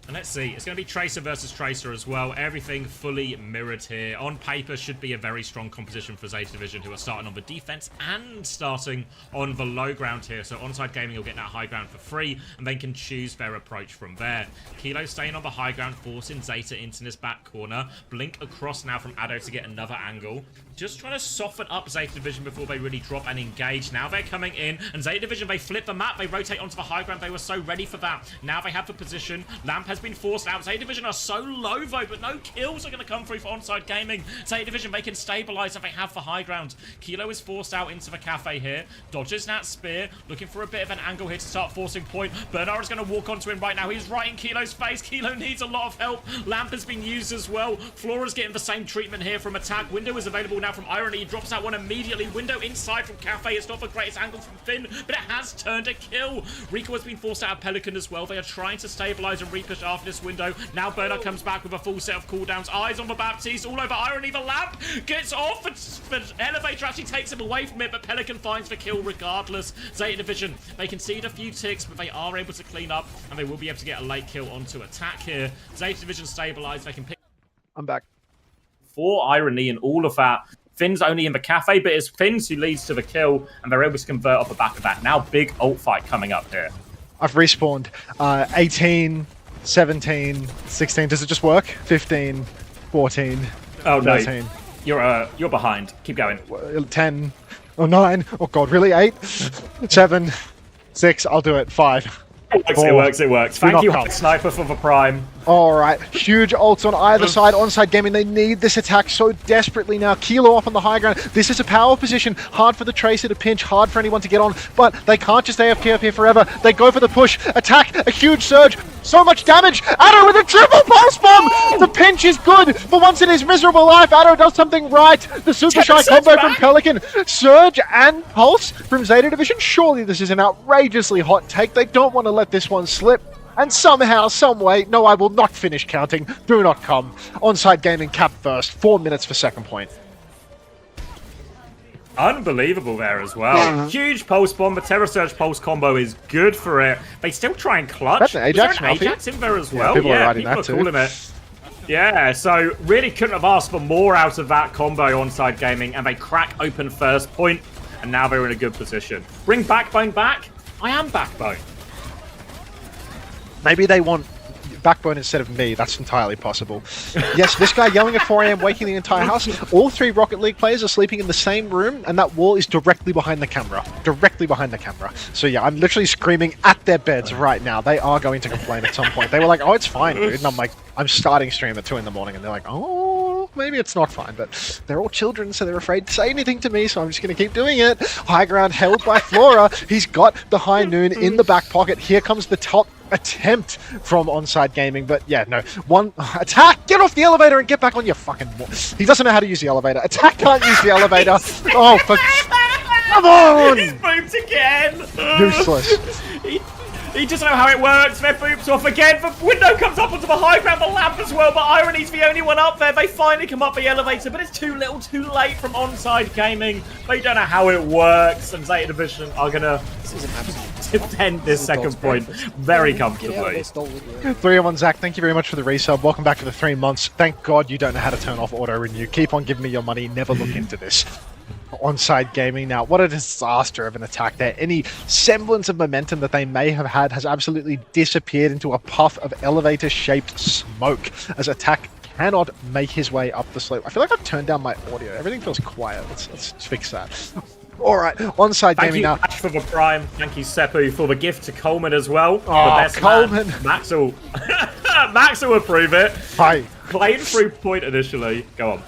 Speaker 2: And let's see, it's going to be Tracer versus Tracer as well. Everything fully mirrored here. On paper, should be a very strong composition for Zeta Division, who are starting on the defense and starting on the low ground here. So Onside Gaming will get that high ground for free, and they can choose their approach from there. Kilo staying on the high ground, forcing Zeta into this back corner. Blink across now from Addo to get another angle. Just trying to soften up Zeta Division before they really drop and engage. Now they're coming in, and Zeta Division, they flip the map. They rotate onto the high ground. They were so ready for that. Now they have the position. Lamp has been forced out. Zeta Division are so low though, but no kills are going to come through for Onside Gaming. Zeta Division, they can stabilize if they have the high ground. Kilo is forced out into the cafe here. Dodges that spear, looking for a bit of an angle here to start forcing point. Bernard is going to walk onto him right now. He's right in Kilo's face. Kilo needs a lot of help. Lamp has been used as well. Flora's getting the same treatment here from attack. Window is available now from Irony. He drops out one immediately. Window inside from Cafe. It's not the greatest angle from Finn, but it has turned a kill. Rico has been forced out of Pelican as well. They are trying to stabilize and repush after this window. Now Bernard comes back with a full set of cooldowns. Eyes on the Baptiste, all over Irony. The Lamp gets off, but Elevator actually takes him away from it, but Pelican finds the kill regardless. Zeta Division, they concede a few ticks, but they are able to clean up, and they will be able to get a late kill onto attack here. Zeta Division stabilized. They can pick...
Speaker 1: I'm back.
Speaker 2: For Irony and all of that, Finn's only in the cafe, but it's Finn's who leads to the kill, and they're able to convert off the back of that. Now big ult fight coming up here.
Speaker 1: I've respawned. 18, 17, 16. Does it just work? 15, 14,
Speaker 2: oh,
Speaker 1: 13.
Speaker 2: No. You're behind. Keep going.
Speaker 1: 10, oh 9. Oh god, really? 8, 7, 6. I'll do it. 5.
Speaker 2: It works. Thank you, Sniper, for the prime.
Speaker 1: Alright, huge ults on either side. Onside Gaming, they need this attack so desperately now. Kilo off on the high ground. This is a power position. Hard for the Tracer to pinch, hard for anyone to get on, but they can't just AFK up here forever. They go for the push. Attack, a huge surge. So much damage. Addo with a triple pulse bomb! The pinch is good, but once in his miserable life, Addo does something right. The super shy combo from Pelican. Surge and pulse from Zeta Division. Surely this is an outrageously hot take. They don't want to let this one slip. And somehow, someway, no, I will not finish counting. Do not come. Onside Gaming cap first. 4 minutes for second point.
Speaker 2: Unbelievable there as well. Huge pulse bomb. The Terror Surge pulse combo is good for it. They still try and clutch.
Speaker 1: That's an Ajax,
Speaker 2: Was there an Ajax in there as well?
Speaker 1: people are riding
Speaker 2: people
Speaker 1: that
Speaker 2: are calling it. Yeah, so really couldn't have asked for more out of that combo Onside Gaming, and they crack open first point, and now they're in a good position. Bring Backbone back? I am Backbone.
Speaker 1: Maybe they want Backbone instead of me. That's entirely possible. Yes, this guy yelling at 4 AM, waking the entire house. All 3 Rocket League players are sleeping in the same room, and that wall is directly behind the camera. Directly behind the camera. So yeah, I'm literally screaming at their beds right now. They are going to complain at some point. They were like, oh, it's fine, dude. And I'm like, I'm starting stream at 2 in the morning, and they're like, oh, maybe it's not fine. But they're all children, so they're afraid to say anything to me, so I'm just going to keep doing it. High ground held by Flora. He's got the high noon in the back pocket. Here comes the top attempt from Onside Gaming, but yeah, no. One attack, get off the elevator and get back on your fucking wall. He doesn't know how to use the elevator. Attack can't use the elevator. Oh, for come on!
Speaker 2: He's booped again.
Speaker 1: Useless.
Speaker 2: He doesn't know how it works. Their boops off again. The window comes up onto the high ground, the lamp as well, but Irony's the only one up there. They finally come up the elevator, but it's too little too late from Onside Gaming. They don't know how it works, and Zeta Division are going to defend this second point very comfortably.
Speaker 1: 3-1 Zach, thank you very much for the resub. Welcome back to the 3 months. Thank God you don't know how to turn off auto-renew. Keep on giving me your money. Never look into this. Onside Gaming now, what a disaster of an attack there. Any semblance of momentum that they may have had has absolutely disappeared into a puff of elevator-shaped smoke as attack cannot make his way up the slope. I feel like I've turned down my audio. Everything feels quiet. Let's fix that. Alright, Onside Gaming now.
Speaker 2: Thank you, Ash, for the prime. Thank you, Seppu, for the gift to Coleman as well.
Speaker 1: Oh,
Speaker 2: the best
Speaker 1: Coleman.
Speaker 2: Man. Max will approve it.
Speaker 1: Hi.
Speaker 2: Playing through point initially. Go on.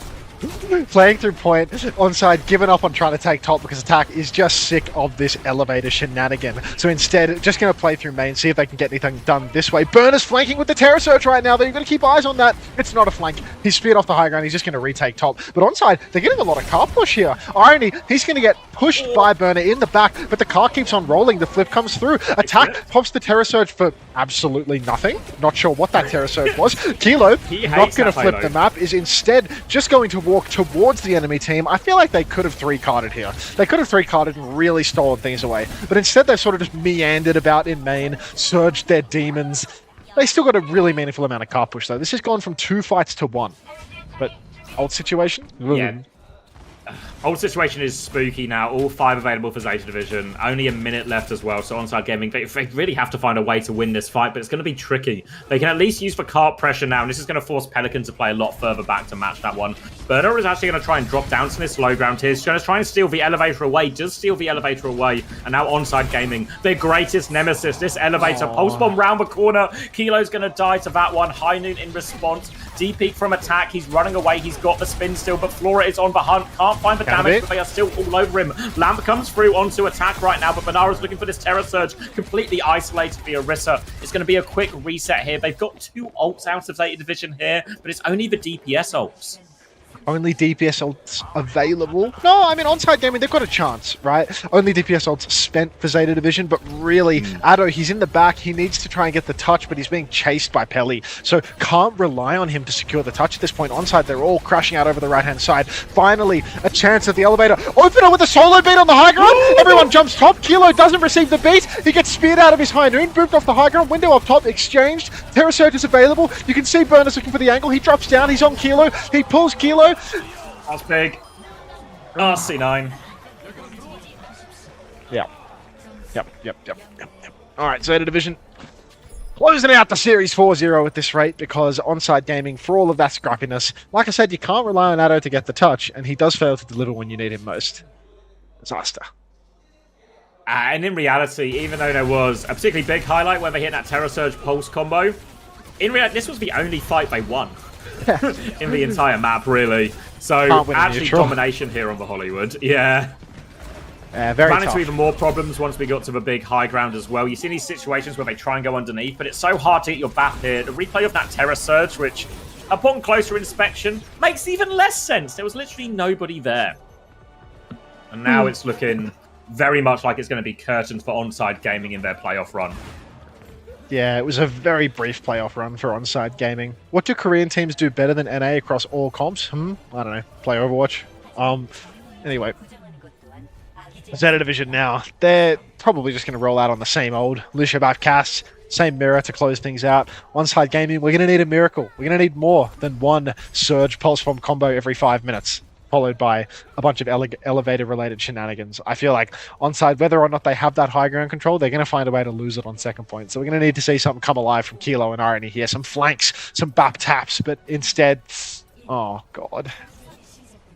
Speaker 1: Playing through point, Onside giving up on trying to take top because attack is just sick of this elevator shenanigan. So instead, just going to play through main, see if they can get anything done this way. Burner's flanking with the Terror Surge right now, though. You've got to keep eyes on that. It's not a flank. He's speared off the high ground. He's just going to retake top. But Onside, they're getting a lot of car push here. Irony, he's going to get pushed by Burner in the back, but the car keeps on rolling. The flip comes through. Attack pops the Terror Surge for absolutely nothing. Not sure what that Terror Surge was. Kilo, not going to flip the map, is instead just going to walk towards the enemy team. I feel like they could have 3-carded here. They could have 3-carded and really stolen things away. But instead they've sort of just meandered about in main, surged their demons. They still got a really meaningful amount of car push though. This has gone from 2 fights to 1. But old situation?
Speaker 2: Yeah. Old situation is spooky now. All 5 available for Zeta Division. Only a minute left as well. So Onside Gaming, they really have to find a way to win this fight, but it's going to be tricky. They can at least use the cart pressure now, and this is going to force Pelican to play a lot further back to match that one. Burner is actually going to try and drop down to this low ground here. He's going to try and steal the elevator away. Does steal the elevator away, and now Onside Gaming, their greatest nemesis. This elevator pulse bomb round the corner. Kilo's going to die to that one. High Noon in response. D-peak from attack. He's running away. He's got the spin still, but Flora is on the hunt. Can't find the damage, but they are still all over him. Lamp comes through onto attack right now, but Banara's looking for this Terror Surge. Completely isolated the Orisa. It's going to be a quick reset here. They've got 2 ults out of Zeta Division here, but it's only the DPS ults.
Speaker 1: Only DPS ults available. No, I mean, Onside Gaming, they've got a chance, right? Only DPS ults spent for Zeta Division, but really, Addo, he's in the back. He needs to try and get the touch, but he's being chased by Pelly. So can't rely on him to secure the touch at this point. Onside, they're all crashing out over the right-hand side. Finally, a chance at the elevator. Opener with a solo beat on the high ground. Everyone jumps top. Kilo doesn't receive the beat. He gets speared out of his high noon, booped off the high ground. Window up top, exchanged. Terror Surge is available. You can see Burner's looking for the angle. He drops down. He's on Kilo. He pulls Kilo.
Speaker 2: That's big. RC9.
Speaker 1: Yep. Alright, Zeta Division closing out the series 4-0 at this rate because Onside Gaming, for all of that scrappiness, like I said, you can't rely on Addo to get the touch, and he does fail to deliver when you need him most. Disaster.
Speaker 2: And in reality, even though there was a particularly big highlight where they hit that Terror Surge Pulse combo, in reality, this was the only fight they won in the entire map, really. So, actually, domination here on the Hollywood. Yeah.
Speaker 1: Very
Speaker 2: Ran
Speaker 1: tough.
Speaker 2: into even more problems once we got to the big high ground as well. You see these situations where they try and go underneath, but it's so hard to get your back here. The replay of that Terror Surge, which, upon closer inspection, makes even less sense. There was literally nobody there. And now it's looking very much like it's going to be curtains for Onside Gaming in their playoff run.
Speaker 1: Yeah, it was a very brief playoff run for Onside Gaming. What do Korean teams do better than NA across all comps? I don't know. Play Overwatch. Anyway, Zeta Division now, they're probably just going to roll out on the same old Lucio Buff cast, same mirror to close things out. Onside Gaming, we're going to need a miracle. We're going to need more than one Surge Pulse Bomb combo every 5 minutes, followed by a bunch of elevator-related shenanigans. I feel like Onside, whether or not they have that high ground control, they're going to find a way to lose it on second point. So we're going to need to see something come alive from Kilo and Irony here. Some flanks, some BAP taps, but instead... Oh, God.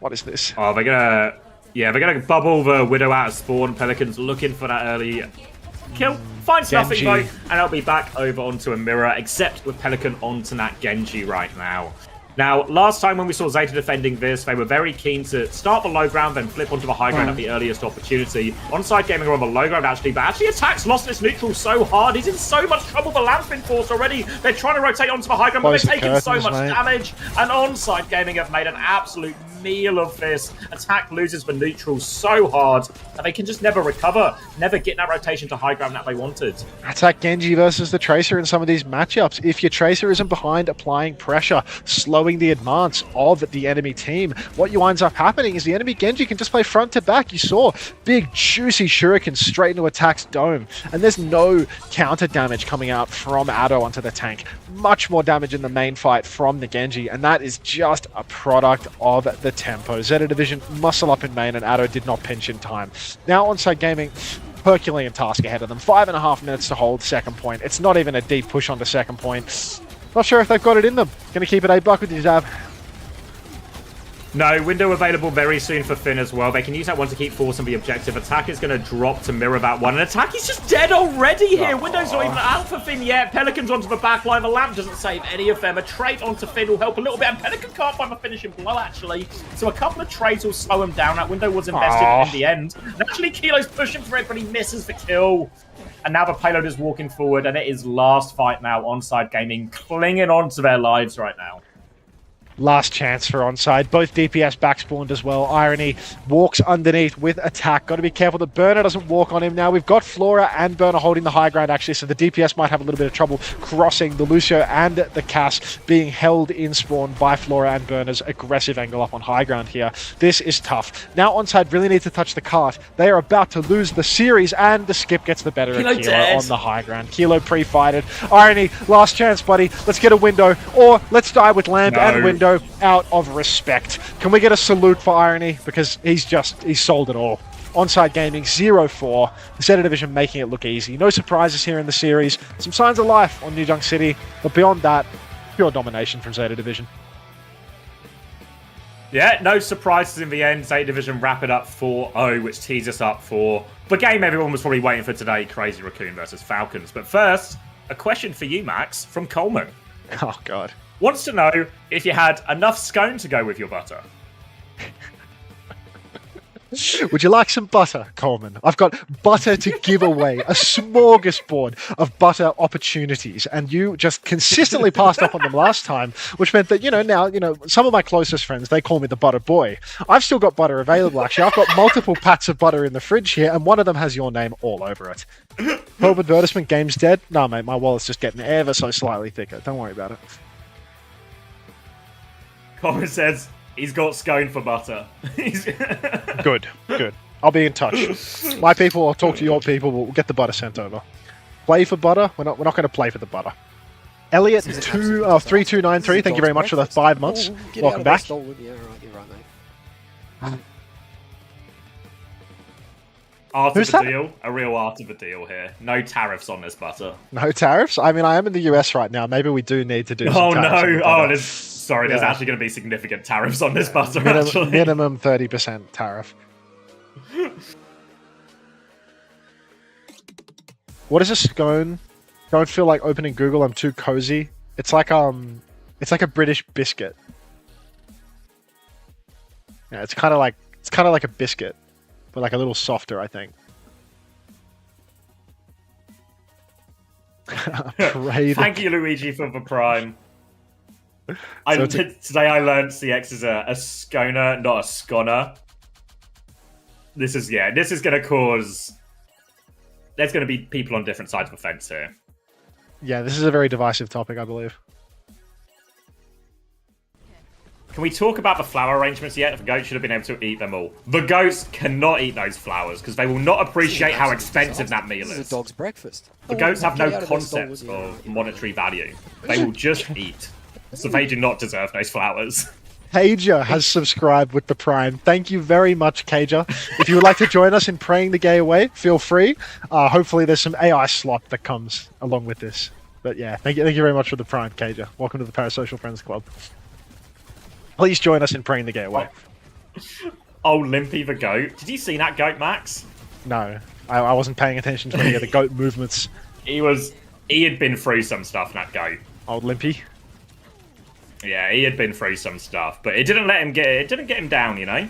Speaker 1: What is this?
Speaker 2: Oh, they're gonna bubble the Widow out of spawn. Pelicans looking for that early kill. Finds nothing though, and it'll be back over onto a mirror, except with Pelican onto that Genji right now. Now, last time when we saw Zeta defending this, they were very keen to start the low ground, then flip onto the high ground at the earliest opportunity. Onside Gaming are on the low ground actually, but actually Attack's lost its neutral so hard. He's in so much trouble. The lamp's been forced already. They're trying to rotate onto the high ground, but they're taking so much damage. And Onside Gaming have made an absolute meal of this. Attack loses the neutral so hard that they can just never recover, never get that rotation to high ground that they wanted.
Speaker 1: Attack Genji versus the Tracer in some of these matchups. If your Tracer isn't behind applying pressure, slowing the advance of the enemy team, what winds up happening is the enemy Genji can just play front to back. You saw big juicy shurikens straight into Attack's dome, and there's no counter damage coming out from Addo onto the tank. Much more damage in the main fight from the Genji, and that is just a product of the tempo. Zeta Division muscle up in main, and Addo did not pinch in time. Now Onside Gaming, Herculean task ahead of them. 5.5 minutes to hold second point. It's not even a deep push onto second point. Not sure if they've got it in them. Gonna keep it A-Buck with his Zav.
Speaker 2: No, window available very soon for Finn as well. They can use that one to keep forcing the objective. Attack is going to drop to mirror that one. And Attack is just dead already here. Window's not even out for Finn yet. Pelicans onto the back line. The lamp doesn't save any of them. A trade onto Finn will help a little bit. And Pelican can't find the finishing blow, actually. So a couple of trades will slow him down. That window was invested in the end. And actually, Kilo's pushing for it, but he misses the kill. And now the payload is walking forward. And it is last fight now. Onside Gaming clinging on to their lives right now.
Speaker 1: Last chance for Onside. Both DPS backspawned as well. Irony walks underneath with Attack. Got to be careful that Burner doesn't walk on him now. We've got Flora and Burner holding the high ground actually, so the DPS might have a little bit of trouble crossing the Lucio and the Cass being held in spawn by Flora and Burner's aggressive angle up on high ground here. This is tough. Now Onside really needs to touch the cart. They are about to lose the series, and the skip gets the better of Kilo on the high ground. Kilo pre-fighted. Irony, last chance, buddy. Let's get a window, or let's die with Lamb and window out of respect. Can we get a salute for Irony? Because he's sold it all. Onside Gaming 0-4. Zeta Division making it look easy. No surprises here in the series. Some signs of life on New Junk City, but beyond that, pure domination from Zeta Division.
Speaker 2: Yeah, no surprises in the end. Zeta Division wrap it up 4-0, which tees us up for the game everyone was probably waiting for today, Crazy Raccoon versus Falcons. But first, a question for you, Max, from Coleman.
Speaker 1: Oh, God.
Speaker 2: Wants to know if you had enough scone to go with your butter.
Speaker 1: Would you like some butter, Coleman? I've got butter to give away, a smorgasbord of butter opportunities, and you just consistently passed up on them last time, which meant that, now, some of my closest friends, they call me the butter boy. I've still got butter available, actually. I've got multiple pats of butter in the fridge here, and one of them has your name all over it. Home advertisement, game's dead? No, mate, my wallet's just getting ever so slightly thicker. Don't worry about it.
Speaker 2: Coleman says he's got scone for butter.
Speaker 1: Good. I'll be in touch. My people, I'll talk to your people. We'll get the butter sent over. Play for butter? We're not going to play for the butter. Elliot 3293. Thank you very much for the 5 months. Welcome back.
Speaker 3: Yeah, right, you're right, mate.
Speaker 2: Art of the deal. A real art of a deal here. No tariffs on this butter.
Speaker 1: No tariffs? I mean, I am in the US right now. Maybe we do need to do some tariffs.
Speaker 2: Oh, no. There's actually going to be significant tariffs on this butter, actually.
Speaker 1: Minimum 30% tariff. What is a scone? Don't feel like opening Google. I'm too cozy. It's like a British biscuit. Yeah, it's kind of like a biscuit, but like a little softer, I think.
Speaker 2: Thank you, Luigi, for the prime. Today I learned CX is a sconer, not a sconner. This is going to cause... There's going to be people on different sides of the fence here.
Speaker 1: Yeah, this is a very divisive topic, I believe.
Speaker 2: Can we talk about the flower arrangements yet? The goats should have been able to eat them all. The goats cannot eat those flowers because they will not appreciate how expensive that meal
Speaker 3: This is
Speaker 2: is.
Speaker 3: a dog's breakfast.
Speaker 2: The goats have no concept of monetary value. They will just eat. So they do not deserve those flowers.
Speaker 1: Cager has subscribed with the Prime. Thank you very much, Cager. If you would like to join us in praying the gay away, feel free. Hopefully there's some AI slot that comes along with this. But yeah, thank you very much for the Prime, Cager. Welcome to the Parasocial Friends Club. Please join us in praying the gay away.
Speaker 2: Oh, Limpy the goat. Did you see that goat, Max?
Speaker 1: No, I wasn't paying attention to any of the goat movements.
Speaker 2: He had been through some stuff, that goat.
Speaker 1: Old Limpy.
Speaker 2: Yeah, he had been through some stuff, but it didn't get him down, you know?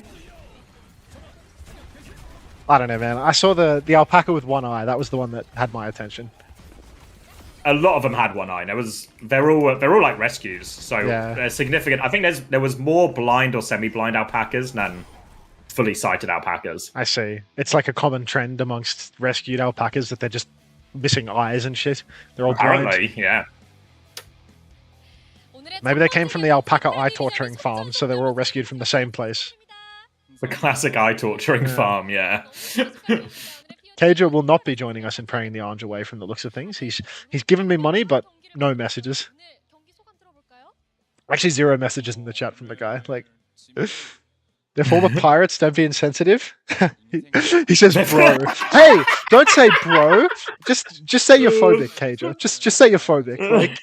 Speaker 1: I don't know, man. I saw the alpaca with one eye. That was the one that had my attention.
Speaker 2: A lot of them had one eye. They're all like rescues, so
Speaker 1: Yeah.
Speaker 2: they're significant. I think there was more blind or semi-blind alpacas than fully sighted alpacas.
Speaker 1: I see. It's like a common trend amongst rescued alpacas that they're just missing eyes and shit. They're all blind.
Speaker 2: Apparently, yeah.
Speaker 1: Maybe they came from the alpaca eye torturing farm, so they were all rescued from the same place.
Speaker 2: The classic eye torturing farm, yeah.
Speaker 1: Cager will not be joining us in praying the orange away from the looks of things. He's given me money, but no messages. Actually, 0 messages in the chat from the guy. Like, they're former pirates, don't be insensitive. He says, bro. Hey, don't say bro. Just say you're phobic, Cager. Just say you're phobic. Like.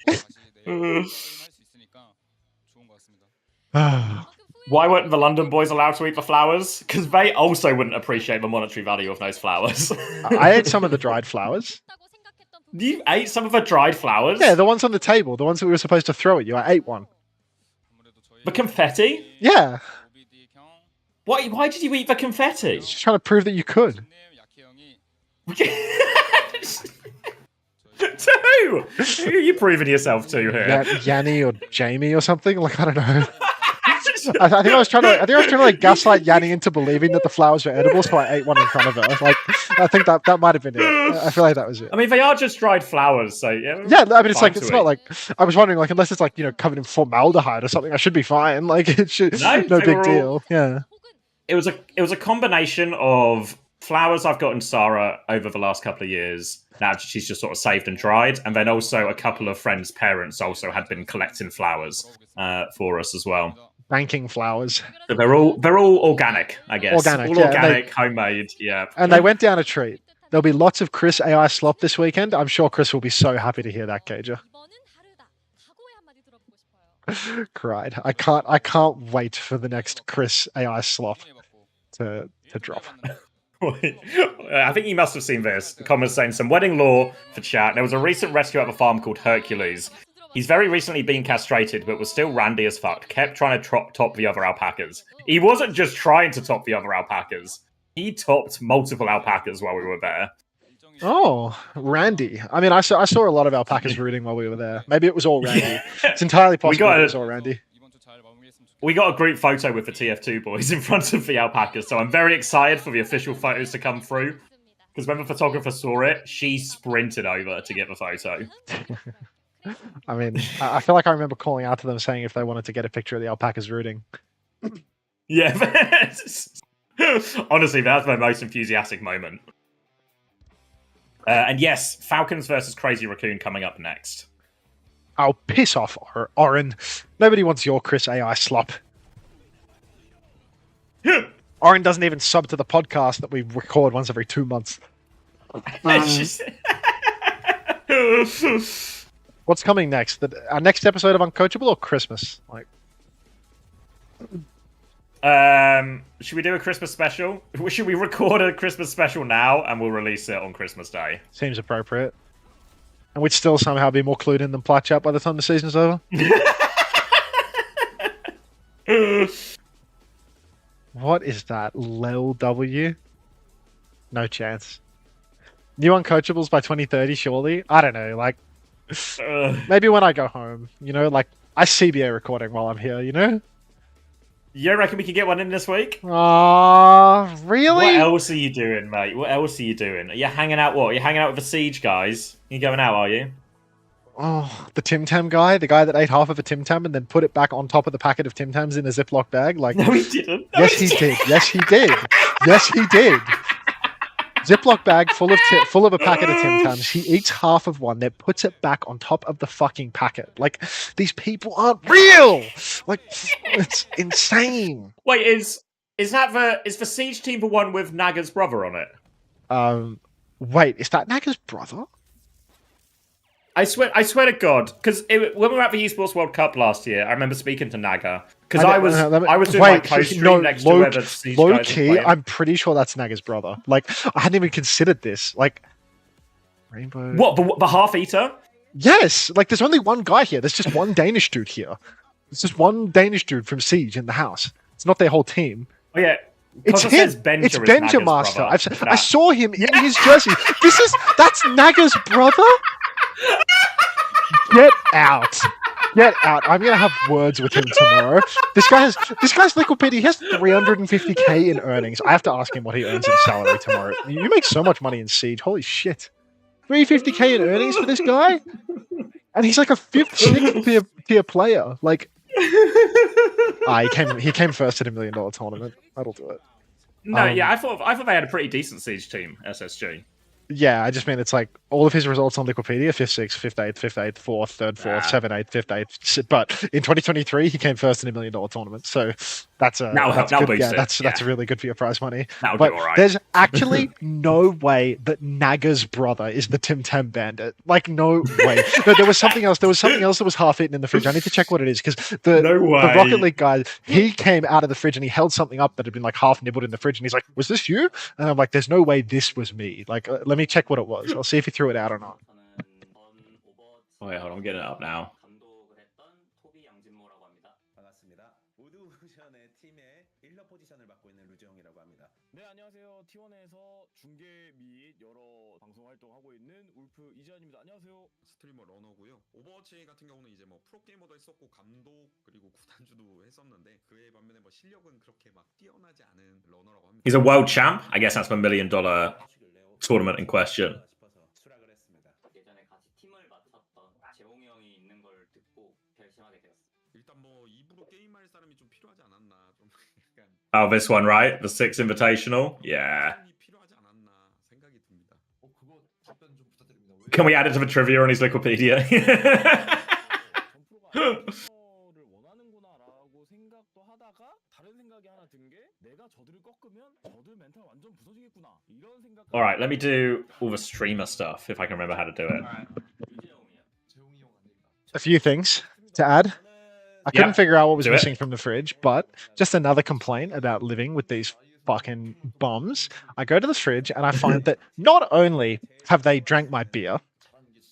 Speaker 2: Why weren't the London boys allowed to eat the flowers? Because they also wouldn't appreciate the monetary value of those flowers.
Speaker 1: I ate some of the dried flowers.
Speaker 2: You ate some of the dried flowers?
Speaker 1: Yeah, the ones on the table, the ones that we were supposed to throw at you. I ate one.
Speaker 2: The confetti?
Speaker 1: Yeah.
Speaker 2: Why did you eat the confetti?
Speaker 1: Just trying to prove that you could.
Speaker 2: To who? Who are you proving yourself to here?
Speaker 1: Yanni or Jamie or something? Like, I don't know. I think I was trying to like gaslight Yanni into believing that the flowers were edible, so I ate one in front of her. Like, I think that might have been it. I feel like that was it.
Speaker 2: I mean, they are just dried flowers, so yeah.
Speaker 1: Yeah, I mean, it's
Speaker 2: not
Speaker 1: like I was wondering, like, unless it's like, you know, covered in formaldehyde or something, I should be fine. Like, it should no big deal. Yeah.
Speaker 2: It was a combination of flowers I've gotten Sarah over the last couple of years. Now she's just sort of saved and dried, and then also a couple of friends' parents also had been collecting flowers for us as well.
Speaker 1: Banking flowers.
Speaker 2: So they're all organic, I guess.
Speaker 1: Organic,
Speaker 2: all
Speaker 1: yeah,
Speaker 2: organic, homemade, yeah.
Speaker 1: And they went down a treat. There'll be lots of Chris AI slop this weekend. I'm sure Chris will be so happy to hear that, Cager. Cried. I can't wait for the next Chris AI slop to drop.
Speaker 2: I think you must have seen this. The comments saying some wedding lore for chat. There was a recent rescue at the farm called Hercules. He's very recently been castrated, but was still randy as fuck. Kept trying to top the other alpacas. He wasn't just trying to top the other alpacas. He topped multiple alpacas while we were there.
Speaker 1: Oh, Randy. I mean, I saw a lot of alpacas rooting while we were there. Maybe it was all Randy.
Speaker 2: Yeah.
Speaker 1: It's entirely possible it was all Randy.
Speaker 2: We got a group photo with the TF2 boys in front of the alpacas, so I'm very excited for the official photos to come through. Because when the photographer saw it, she sprinted over to get the photo.
Speaker 1: I mean, I feel like I remember calling out to them saying if they wanted to get a picture of the alpacas rooting.
Speaker 2: Yeah, honestly, that's my most enthusiastic moment. And yes, Falcons versus Crazy Raccoon coming up next.
Speaker 1: Oh, piss off, Oren. Nobody wants your Chris AI slop. Oren doesn't even sub to the podcast that we record once every 2 months. What's coming next? Our next episode of Uncoachable or Christmas? Like,
Speaker 2: should we do a Christmas special? Should we record a Christmas special now and we'll release it on Christmas Day?
Speaker 1: Seems appropriate. And we'd still somehow be more clued in than Platchat by the time the season's over. What is that? Lel W? No chance. New Uncoachables by 2030, surely? I don't know, like... Maybe when I go home, you know, like, I CBA recording while I'm here, you know?
Speaker 2: You reckon we can get one in this week?
Speaker 1: Really?
Speaker 2: What else are you doing, mate? What else are you doing? Are you hanging out, what? Are you hanging out with the Siege guys? You going out, are you?
Speaker 1: Oh, the Tim Tam guy, the guy that ate half of a Tim Tam and then put it back on top of the packet of Tim Tams in a Ziploc bag. Like,
Speaker 2: No, he didn't. No,
Speaker 1: yes, he did. Yes, he did. Yes, he did. Ziploc bag full of a packet of Tim Tams. He eats half of one, then puts it back on top of the fucking packet. Like, these people aren't real. Like, it's insane.
Speaker 2: Wait, is the Siege team the one with Naga's brother on it?
Speaker 1: Wait, is that Naga's brother?
Speaker 2: I swear to God, because when we were at the Esports World Cup last year, I remember speaking to Naga because I was doing my co-stream next to where the Siege guys were playing.
Speaker 1: I'm pretty sure that's Naga's brother. Like, I hadn't even considered this. Like, Rainbow.
Speaker 2: What the half eater?
Speaker 1: Yes, like there's only one guy here. There's just one Danish dude here. There's just one Danish dude from Siege in the house. It's not their whole team.
Speaker 2: Oh yeah.
Speaker 1: It's him. It's Benja Master. I saw him in his jersey. That's Naga's brother? Get out. Get out. I'm gonna have words with him tomorrow. This guy's Liquipedia. He has 350k in earnings. I have to ask him what he earns in salary tomorrow. You make so much money in Siege. Holy shit. 350k in earnings for this guy? And he's like a 5th, 6th tier player. Like, he came first at $1 million tournament. That'll do it.
Speaker 2: No, yeah, I thought they had a pretty decent Siege team, SSG.
Speaker 1: Yeah, I just mean it's like all of his results on Liquipedia: 5th, 6th, 5th, 8th, 5th, 8th, 4th, 3rd, 4th, 7th, 8th, 5th, 8th. But in 2023, he came first in $1 million tournament. So that's good. Yeah, that's really good for your prize money.
Speaker 2: That'll
Speaker 1: but
Speaker 2: do all right.
Speaker 1: There's actually no way that Naga's brother is the Tim Tam Bandit. Like, no way. No, there was something else. There was something else that was half eaten in the fridge. I need to check what it is because the Rocket League guy, he came out of the fridge and he held something up that had been like half nibbled in the fridge, and he's like, "Was this you?" And I'm like, "There's no way this was me." Like, let me check what it was. I'll see if he threw it out or not.
Speaker 2: Oh, wait, hold on, I'm getting it up now.
Speaker 5: 네, 안녕하세요. T1에서 중계 및 여러 방송 활동하고 있는 울프 이지현입니다. 안녕하세요. 스트리머 러너고요. 오버워치 같은 경우는 이제 뭐 프로게이머도 했었고 감독 그리고 구단주도 했었는데 그에 반면에 뭐 실력은 그렇게 막 뛰어나지 않은 러너라고 합니다.
Speaker 2: He's a world champ. I guess that's the $1 million tournament in question.
Speaker 5: 예전에 같이 팀을 맡았던 재홍이 형이 있는 걸 듣고 결심하게 되었습니다. 일단 뭐 입으로 게임할 사람이 좀 필요하지 않았나 좀 약간.
Speaker 2: Oh, this one, right? The 6th Invitational? Yeah. Can we add it to the trivia on his Liquipedia? Alright, let me do all the streamer stuff, if I can remember how to do it.
Speaker 1: A few things to add. I couldn't figure out what was missing from the fridge, but just another complaint about living with these fucking bums. I go to the fridge and I find that not only have they drank my beer,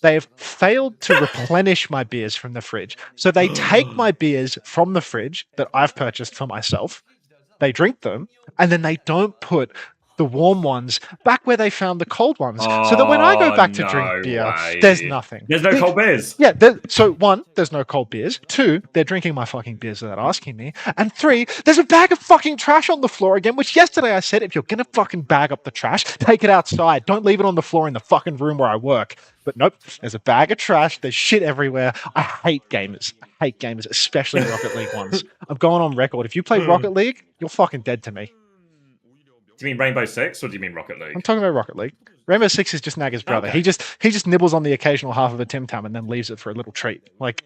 Speaker 1: they've failed to replenish my beers from the fridge. So they take my beers from the fridge that I've purchased for myself, they drink them, and then they don't put the warm ones back where they found the cold ones. So that when I go back to drink beer, there's nothing.
Speaker 2: There's no cold beers.
Speaker 1: Yeah, so 1, there's no cold beers. 2, they're drinking my fucking beers without asking me. And 3, there's a bag of fucking trash on the floor again, which yesterday I said, if you're gonna fucking bag up the trash, take it outside. Don't leave it on the floor in the fucking room where I work. But nope, there's a bag of trash. There's shit everywhere. I hate gamers. I hate gamers, especially Rocket League ones. I'm going on record. If you play Rocket League, you're fucking dead to me.
Speaker 2: Do you mean Rainbow Six or do you mean Rocket League?
Speaker 1: I'm talking about Rocket League. Rainbow Six is just Naga's brother. Okay. He just nibbles on the occasional half of a Tim Tam and then leaves it for a little treat. Like,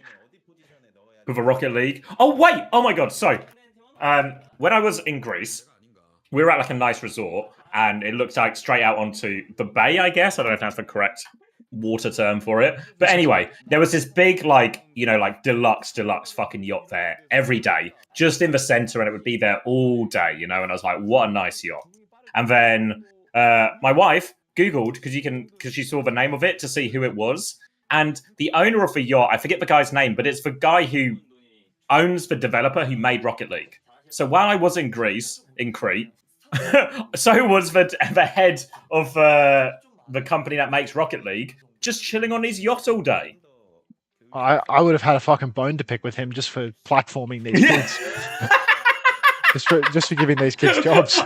Speaker 2: with a Rocket League. Oh wait! Oh my god! So, when I was in Greece, we were at like a nice resort, and it looked like straight out onto the bay. I guess I don't know if that's the correct water term for it, but anyway, there was this big like deluxe fucking yacht there every day, just in the center, and it would be there all day, And I was like, what a nice yacht. And then my wife Googled because she saw the name of it to see who it was. And the owner of the yacht, I forget the guy's name, but it's the guy who owns the developer who made Rocket League. So while I was in Greece, in Crete, so was the head of the company that makes Rocket League, just chilling on his yacht all day.
Speaker 1: I would have had a fucking bone to pick with him just for platforming these kids. just for giving these kids jobs.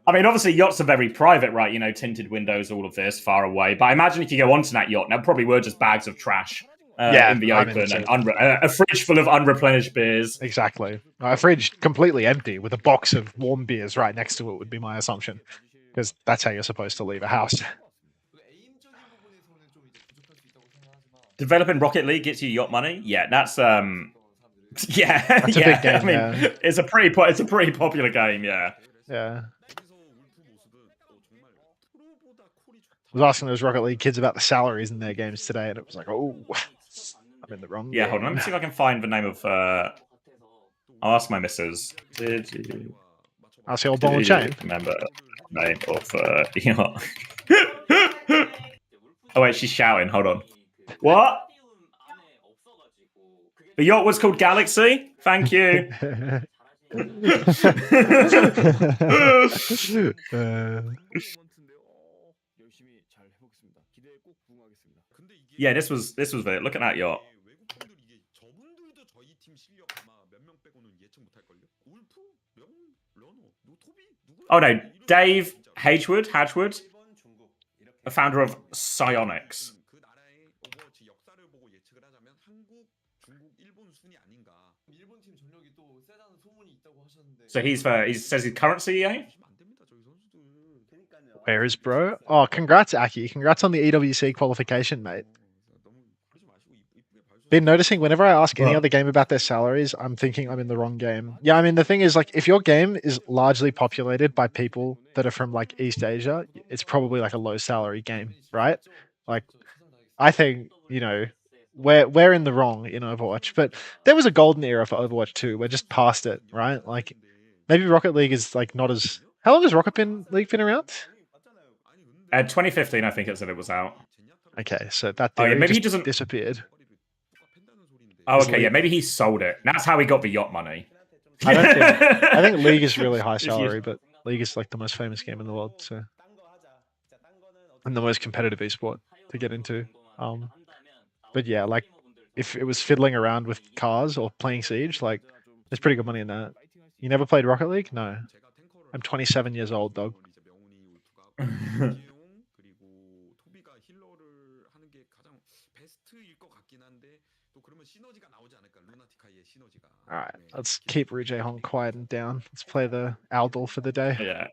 Speaker 2: I mean, obviously, yachts are very private, right? You know, tinted windows, all of this, far away. But I imagine if you go onto that yacht, now probably were just bags of trash in the open and a fridge full of unreplenished beers.
Speaker 1: Exactly. A fridge completely empty with a box of warm beers right next to it would be my assumption. Because that's how you're supposed to leave a house.
Speaker 2: Developing Rocket League gets you yacht money? Yeah, that's yeah,
Speaker 1: That's a big game,
Speaker 2: I mean, it's a pretty popular game, yeah.
Speaker 1: Yeah. I was asking those Rocket League kids about the salaries in their games today, and it was like, oh, I'm in the wrong game.
Speaker 2: Hold on. Let me see if I can find the name of. I'll ask my missus. Did you?
Speaker 1: I'll see old ball and chain.
Speaker 2: Remember the name of yacht? Oh wait, she's shouting. Hold on. What? The yacht was called Galaxy. Thank you. Yeah, this was it. Look at that yacht. Oh no, Dave Hedgewood, the founder of Psionics. So he says he's current CEO.
Speaker 1: Where is bro? Oh, congrats, Aki. Congrats on the EWC qualification, mate. Been noticing whenever I ask any other game about their salaries, I'm thinking I'm in the wrong game. Yeah, I mean, the thing is, like, if your game is largely populated by people that are from, like, East Asia, it's probably, like, a low-salary game, right? Like, I think, you know, we're in the wrong in Overwatch. But there was a golden era for Overwatch 2. We're just past it, right? Like, maybe Rocket League is, like, not as... How long has Rocket League been around?
Speaker 2: 2015, I think it said it was out.
Speaker 1: Okay, so that theory
Speaker 2: maybe
Speaker 1: just
Speaker 2: he doesn't
Speaker 1: disappeared.
Speaker 2: Oh, okay, yeah, maybe he sold it. That's how he got the yacht money.
Speaker 1: I think League is really high salary, but League is like the most famous game in the world, so and the most competitive esport to get into. But yeah, like if it was fiddling around with cars or playing Siege, like there's pretty good money in that. You never played Rocket League? No. I'm 27 years old, dog. Alright, let's keep Rujay Hong quiet and down. Let's play the Aldol for the day.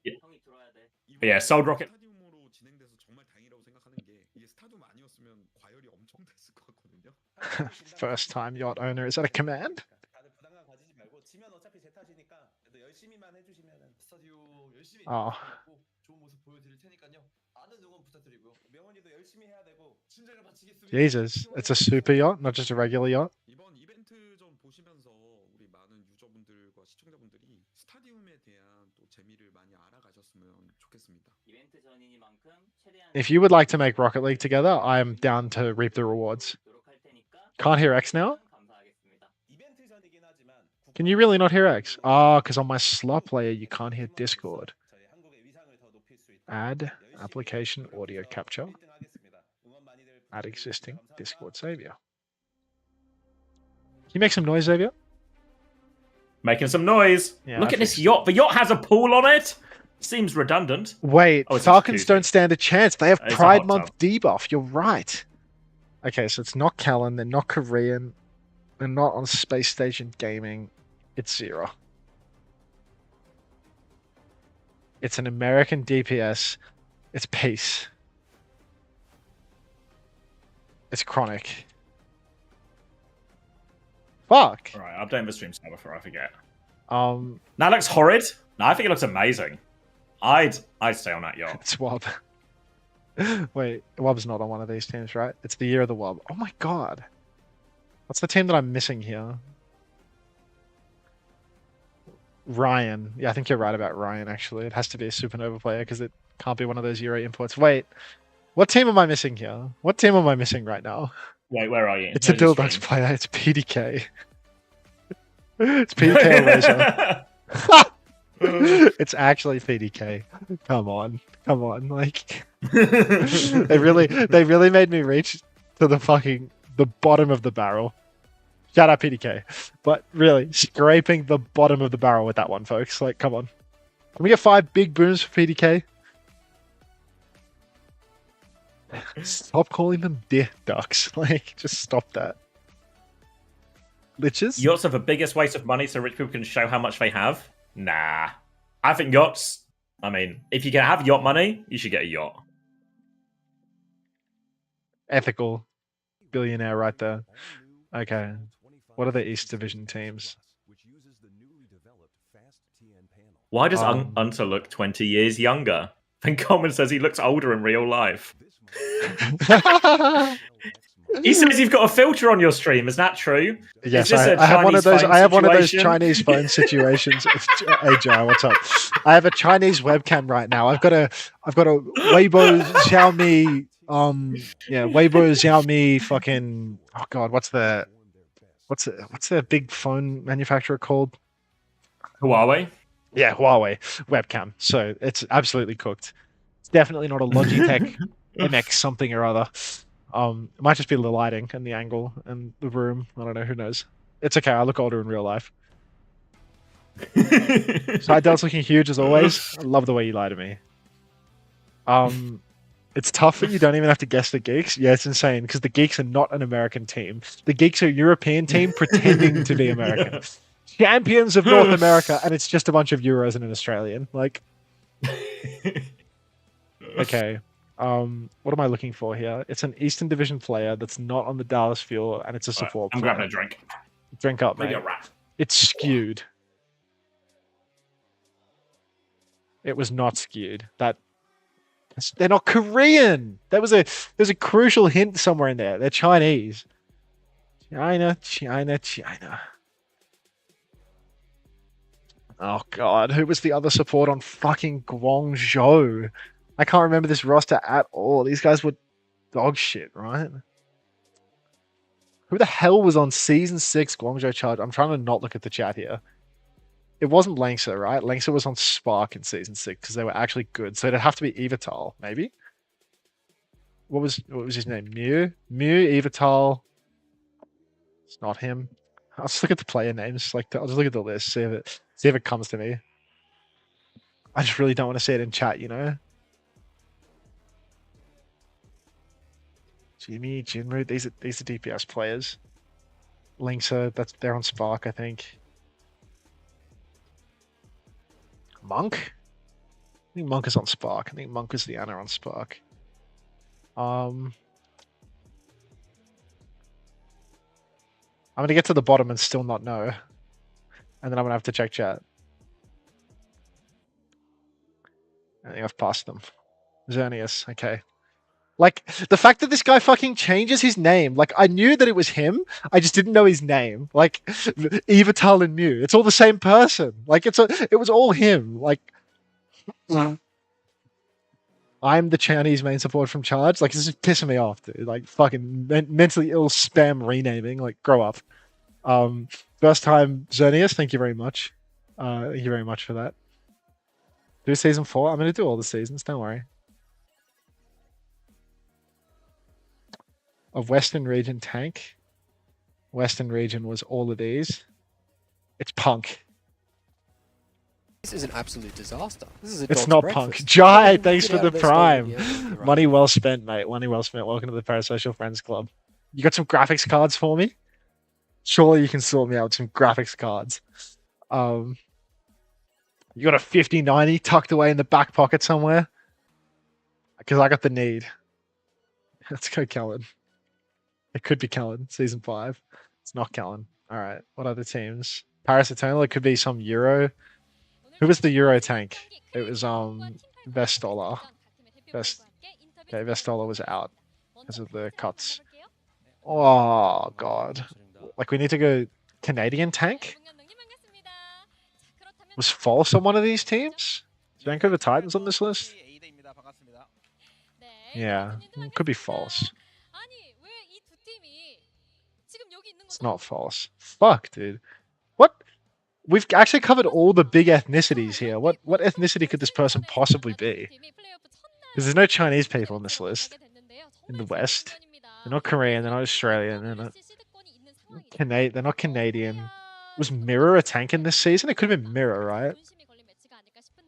Speaker 2: Yeah, sold Rocket.
Speaker 1: First time yacht owner. Is that a command? Oh. Jesus, it's a super yacht, not just a regular yacht. If you would like to make Rocket League together, I am down to reap the rewards. Can't hear X now? Can you really not hear X? Oh, because on my slot player, you can't hear Discord. Add application audio capture. Add existing Discord Xavier. Can you make some noise, Xavier?
Speaker 2: Making some noise. Yeah, look at this yacht. The yacht has a pool on it. Seems redundant.
Speaker 1: Wait, Falcons don't stand a chance. They have Pride Month debuff. You're right. Okay, so it's not Callan. They're not Korean. They're not on Space Station Gaming. It's Zero. It's an American DPS. It's Peace. It's Chronic. Fuck.
Speaker 2: Alright, update the stream server before I forget.
Speaker 1: That
Speaker 2: looks horrid. No, I think it looks amazing. I'd stay on that yacht.
Speaker 1: It's Wob. Wait, Wob's not on one of these teams, right? It's the year of the Wob. Oh my god. What's the team that I'm missing here? Ryan. Yeah, I think you're right about Ryan, actually. It has to be a Supernova player because it can't be one of those Euro imports. Wait, what team am I missing here? What team am I missing right now?
Speaker 2: Wait, where are you?
Speaker 1: It's a Dildogs player. It's PDK. It's PDK Erasure. It's actually PDK. Come on. Like they really made me reach to the bottom of the barrel. Shout out PDK. But really, scraping the bottom of the barrel with that one, folks. Like, come on. Can we get 5 big booms for PDK? Stop calling them deer ducks. Like, just stop that. Liches?
Speaker 2: Yachts are the biggest waste of money so rich people can show how much they have? Nah. I think yachts, I mean, if you can have yacht money, you should get a yacht.
Speaker 1: Ethical. Billionaire right there. Okay. What are the East Division teams?
Speaker 2: Why does Unter look 20 years younger? Then Common says he looks older in real life. He says you've got a filter on your stream. Is that true?
Speaker 1: Yes,
Speaker 2: Is this a
Speaker 1: I have one of those.
Speaker 2: Chinese phone
Speaker 1: I have one of those
Speaker 2: situation?
Speaker 1: Chinese phone situations. Hey Joe, what's up? I have a Chinese webcam right now. I've got a Weibo Xiaomi. Weibo Xiaomi. Fucking. Oh god, what's the big phone manufacturer called?
Speaker 2: Huawei?
Speaker 1: Yeah, Huawei webcam. So it's absolutely cooked. It's definitely not a Logitech MX something or other. It might just be the lighting and the angle and the room. I don't know. Who knows? It's okay. I look older in real life. Side Delt's looking huge as always. I love the way you lie to me. It's tough that you don't even have to guess the Geeks. Yeah, it's insane because the Geeks are not an American team. The Geeks are a European team pretending to be American. Champions of North America, and it's just a bunch of Euros and an Australian. Like, okay. What am I looking for here? It's an Eastern Division player that's not on the Dallas Fuel, and it's a support
Speaker 2: I'm
Speaker 1: player.
Speaker 2: grabbing a drink.
Speaker 1: Drink up, mate. It's skewed. It was not skewed. They're not Korean. There's a crucial hint somewhere in there. They're Chinese. China. Oh god, who was the other support on fucking Guangzhou? I can't remember this roster at all. These guys were dog shit, right? Who the hell was on Season 6 Guangzhou Charge? I'm trying to not look at the chat here. It wasn't Langsa, right? Langsa was on Spark in Season 6 because they were actually good. So it'd have to be Evital, maybe? What was his name? Mew, Evital. It's not him. I'll just look at the player names. I'll just look at the list, see if it comes to me. I just really don't want to see it in chat, you know? Jimmy, Jinru, these are DPS players. Linksa, they're on Spark, I think. Monk? I think Monk is on Spark. I think Monk is the Ana on Spark. I'm gonna get to the bottom and still not know. And then I'm gonna have to check chat. I think I've passed them. Xerneas, okay. Like, the fact that this guy fucking changes his name. Like, I knew that it was him. I just didn't know his name. Like, Evital and Mew. It's all the same person. Like, it was all him. Like, I'm the Chinese main support from Charge. Like, this is pissing me off, dude. Like, fucking mentally ill spam renaming. Like, grow up. First time Xerneas, thank you very much. Thank you very much for that. Do season 4? I'm going to do all the seasons, don't worry. Of Western Region tank. Western Region was all of these. It's Punk.
Speaker 3: This is an absolute disaster. This is a
Speaker 1: It's
Speaker 3: dog's
Speaker 1: not
Speaker 3: breakfast.
Speaker 1: Punk. Jai,
Speaker 3: Get
Speaker 1: thanks
Speaker 3: out
Speaker 1: for
Speaker 3: of
Speaker 1: the
Speaker 3: this
Speaker 1: prime.
Speaker 3: game, yeah, you're right.
Speaker 1: Money well spent, mate. Money well spent. Welcome to the Parasocial Friends Club. You got some graphics cards for me? Surely you can sort me out with some graphics cards. You got a 5090 tucked away in the back pocket somewhere? Because I got the need. Let's go, Kellen. It could be Kellen, Season 5. It's not Kellen. All right. What other teams? Paris Eternal. It could be some Euro. Who was the Euro tank? It was Vestola. Vestola was out because of the cuts. Oh god. Like, we need to go Canadian tank? Was False on one of these teams? Is Vancouver Titans on this list? Yeah, it could be False. It's not False. Fuck, dude. What? We've actually covered all the big ethnicities here. What ethnicity could this person possibly be? Because there's no Chinese people on this list. In the West. They're not Korean, they're not Australian, they're not Canadian. Was Mirror a tank in this season? It could have been Mirror, right?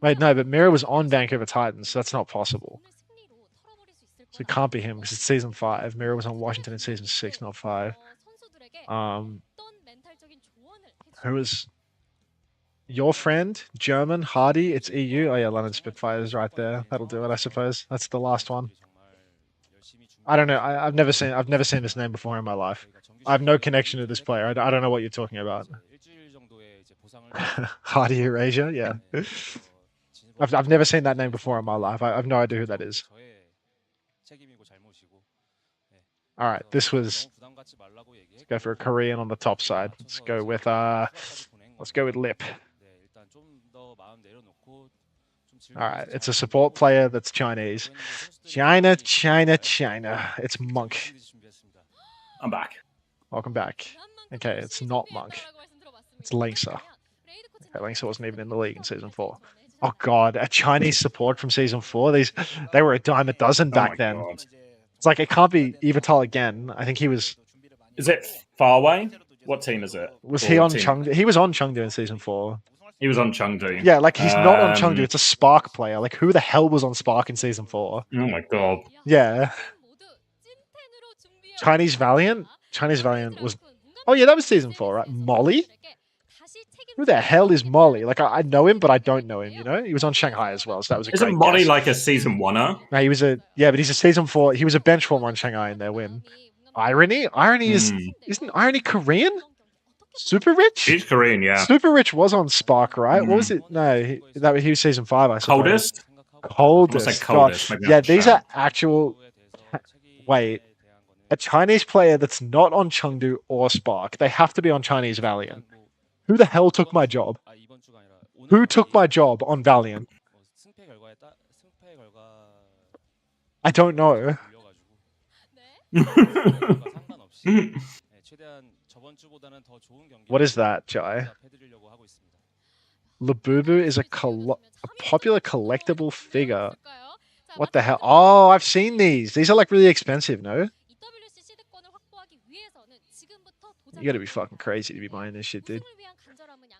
Speaker 1: Wait, no, but Mira was on Vancouver Titans, so that's not possible. So it can't be him because it's season 5. Mira was on Washington in season 6, not 5. Who was your friend? German, Hardy, it's EU. Oh yeah, London Spitfires right there. That'll do it, I suppose. That's the last one. I don't know. I've never seen this name before in my life. I have no connection to this player. I don't know what you're talking about. Hardy Eurasia, yeah. I've never seen that name before in my life. I have no idea who that is. All right, this was. Let's go for a Korean on the top side. Let's go with Lip. All right, it's a support player that's Chinese. China. It's Monk.
Speaker 2: I'm back.
Speaker 1: Welcome back. Okay, it's not Monk. It's Linksa. Okay, Linksa wasn't even in the league in season 4. Oh god, a Chinese support from season 4. They were a dime a dozen back then.
Speaker 2: God.
Speaker 1: It's like it can't be Evital again. I think he was.
Speaker 2: Is it Farway? What team is it?
Speaker 1: Was he on Chengdu? He was on Chengdu in season 4.
Speaker 2: He was on Chengdu.
Speaker 1: Yeah, like he's not on Chengdu. It's a Spark player. Like who the hell was on Spark in season 4?
Speaker 2: Oh my god.
Speaker 1: Yeah. Chinese Valiant was. Oh yeah, that was season 4, right? Molly. Who the hell is Molly? Like I know him, but I don't know him. You know, he was on Shanghai as well, so that was a great
Speaker 2: Isn't Molly
Speaker 1: guess.
Speaker 2: like a season 1-er?
Speaker 1: No, he was but he's a season 4. He was a bench warmer on Shanghai in their win. Irony isn't Irony Korean? Super Rich?
Speaker 2: He's Korean, yeah.
Speaker 1: Super Rich was on Spark, right? What was it? No, he was season 5. I suppose. Coldest.
Speaker 2: Like Coldest.
Speaker 1: Yeah, these are actual. Wait, a Chinese player that's not on Chengdu or Spark. They have to be on Chinese Valiant. Who the hell took my job? Who took my job on Valiant? I don't know. What is that, Jai? Labubu is a popular collectible figure. What the hell? Oh, I've seen these. These are like really expensive, no? You gotta be fucking crazy to be buying this shit, dude.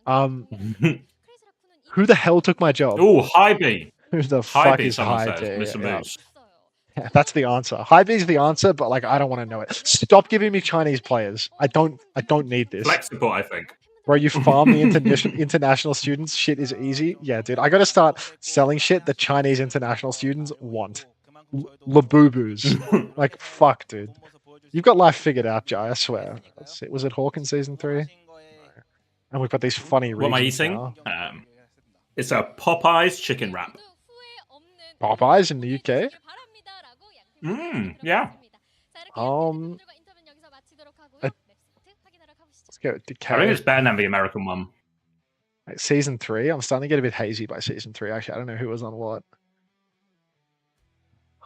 Speaker 1: Who the hell took my job?
Speaker 2: Oh, High B.
Speaker 1: Who the fuck is High B?
Speaker 2: Mr. Moose.
Speaker 1: Yeah, that's the answer. High B's the answer, but like I don't want to know it. Stop giving me Chinese players. I don't need this.
Speaker 2: Flexible, I think.
Speaker 1: Bro, you farm the international students. Shit is easy. Yeah, dude. I gotta start selling shit that Chinese international students want. Labubus. Like fuck, dude. You've got life figured out, Jai, I swear. Let's see. Was it Hawk in season 3? And we've got these funny
Speaker 2: What am I eating? It's a Popeyes chicken wrap.
Speaker 1: Popeyes in the UK?
Speaker 2: Yeah.
Speaker 1: Let's go with
Speaker 2: I think it's better than the American one.
Speaker 1: Like, season 3? I'm starting to get a bit hazy by season 3. Actually, I don't know who was on what.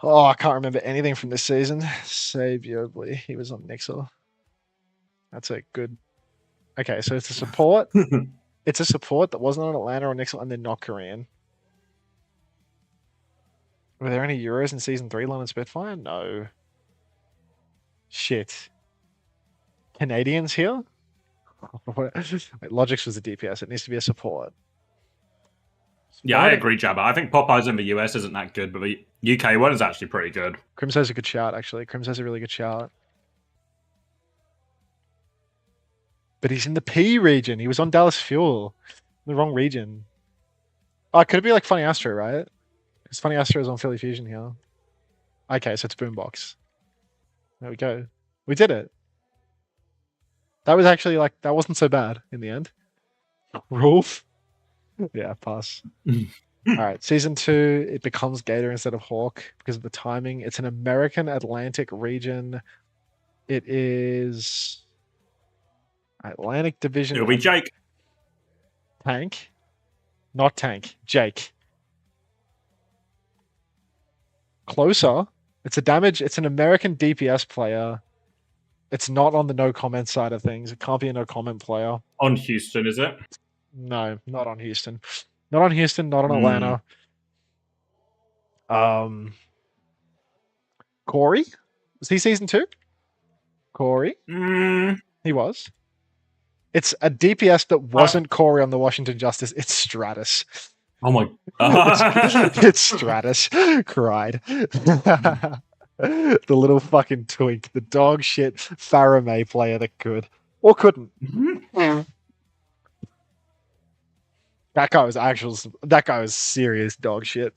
Speaker 1: Oh, I can't remember anything from this season. Saviobly, he was on Nixel. That's a good. Okay, so it's a support. It's a support that wasn't on Atlanta or Nixel, and they're not Korean. Were there any Euros in season 3, London Spitfire? No. Shit. Canadians here? Wait, Logix was a DPS. It needs to be a support.
Speaker 2: Yeah, I agree, Jabba. I think Popeyes in the US isn't that good, but the UK one is actually pretty good.
Speaker 1: Crimso's a good shout, actually. Crimso's a really good shout. But he's in the P region. He was on Dallas Fuel. The wrong region. Oh, could it be like Funny Astro, right? Because Funny Astro is on Philly Fusion here. Okay, so it's Boombox. There we go. We did it. That was actually like, that wasn't so bad in the end. Rolf? Yeah, pass. Alright, season 2, it becomes Gator instead of Hawk because of the timing. It's an American Atlantic region. It is Atlantic Division.
Speaker 2: It'll be Jake.
Speaker 1: Tank? Not Tank. Jake. Closer. It's an American DPS player. It's not on the no comment side of things. It can't be a no comment player.
Speaker 2: On Houston, is it?
Speaker 1: No, not on Houston. Not on Houston, not on Atlanta. Corey? Was he season 2? Corey? He was. It's a DPS that wasn't Corey on the Washington Justice. It's Stratus.
Speaker 2: Oh my.
Speaker 1: It's Stratus cried. The little fucking twink, the dog shit Faramay player that could or couldn't. That guy was serious dog shit.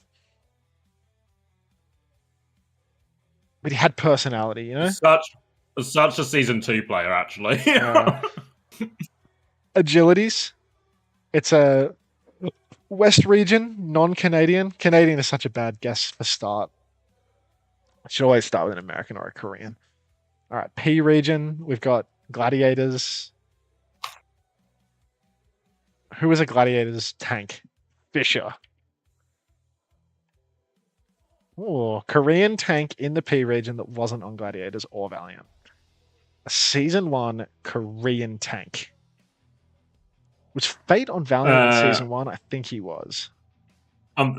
Speaker 1: But he had personality, you know?
Speaker 2: Such a season 2 player, actually.
Speaker 1: Agilities. It's a West region, non-Canadian. Canadian is such a bad guess for start. I should always start with an American or a Korean. All right, P region. We've got Gladiators. Who was a Gladiators tank? Fisher. Oh, Korean tank in the P region that wasn't on Gladiators or Valiant. A Season 1 Korean tank. Was Fate on Valiant in Season 1? I think he was.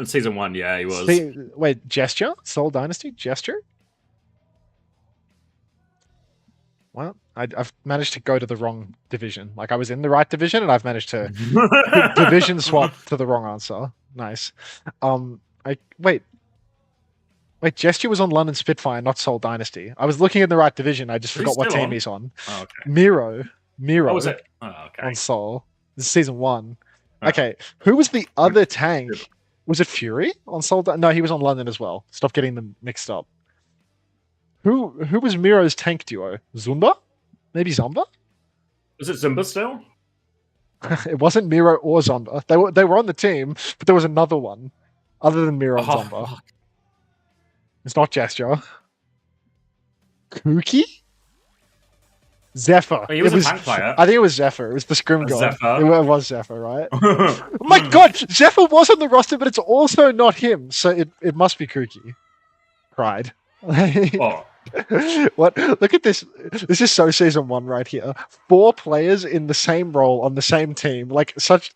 Speaker 2: Season 1, yeah, he was.
Speaker 1: Wait, Gesture? Seoul Dynasty? Gesture? Well, I've managed to go to the wrong division. Like, I was in the right division, and I've managed to division swap to the wrong answer. Nice. Wait, Gesture was on London Spitfire, not Seoul Dynasty. I was looking in the right division. I just forgot what team he's on.
Speaker 2: Oh, okay.
Speaker 1: Miro
Speaker 2: Oh, was it? Oh, okay.
Speaker 1: on Seoul. This is Season 1. Okay, who was the other tank? Was it Fury on Seoul? No, he was on London as well. Stop getting them mixed up. Who was Miro's tank duo? Zumba? Maybe Zomba?
Speaker 2: Was it Zumba still?
Speaker 1: It wasn't Miro or Zomba. They were on the team, but there was another one other than Miro and Zomba.
Speaker 2: Fuck.
Speaker 1: It's not Gesture. Kuki? Zephyr.
Speaker 2: He was a tank player.
Speaker 1: I think it was Zephyr. It was the Scrim god.
Speaker 2: Zephyr.
Speaker 1: It was Zephyr, right? Oh my god! Zephyr was on the roster, but it's also not him, so it must be Kuki. Pride.
Speaker 2: Oh.
Speaker 1: What? Look at this. This is so Season 1 right here. 4 players in the same role on the same team. Like, such...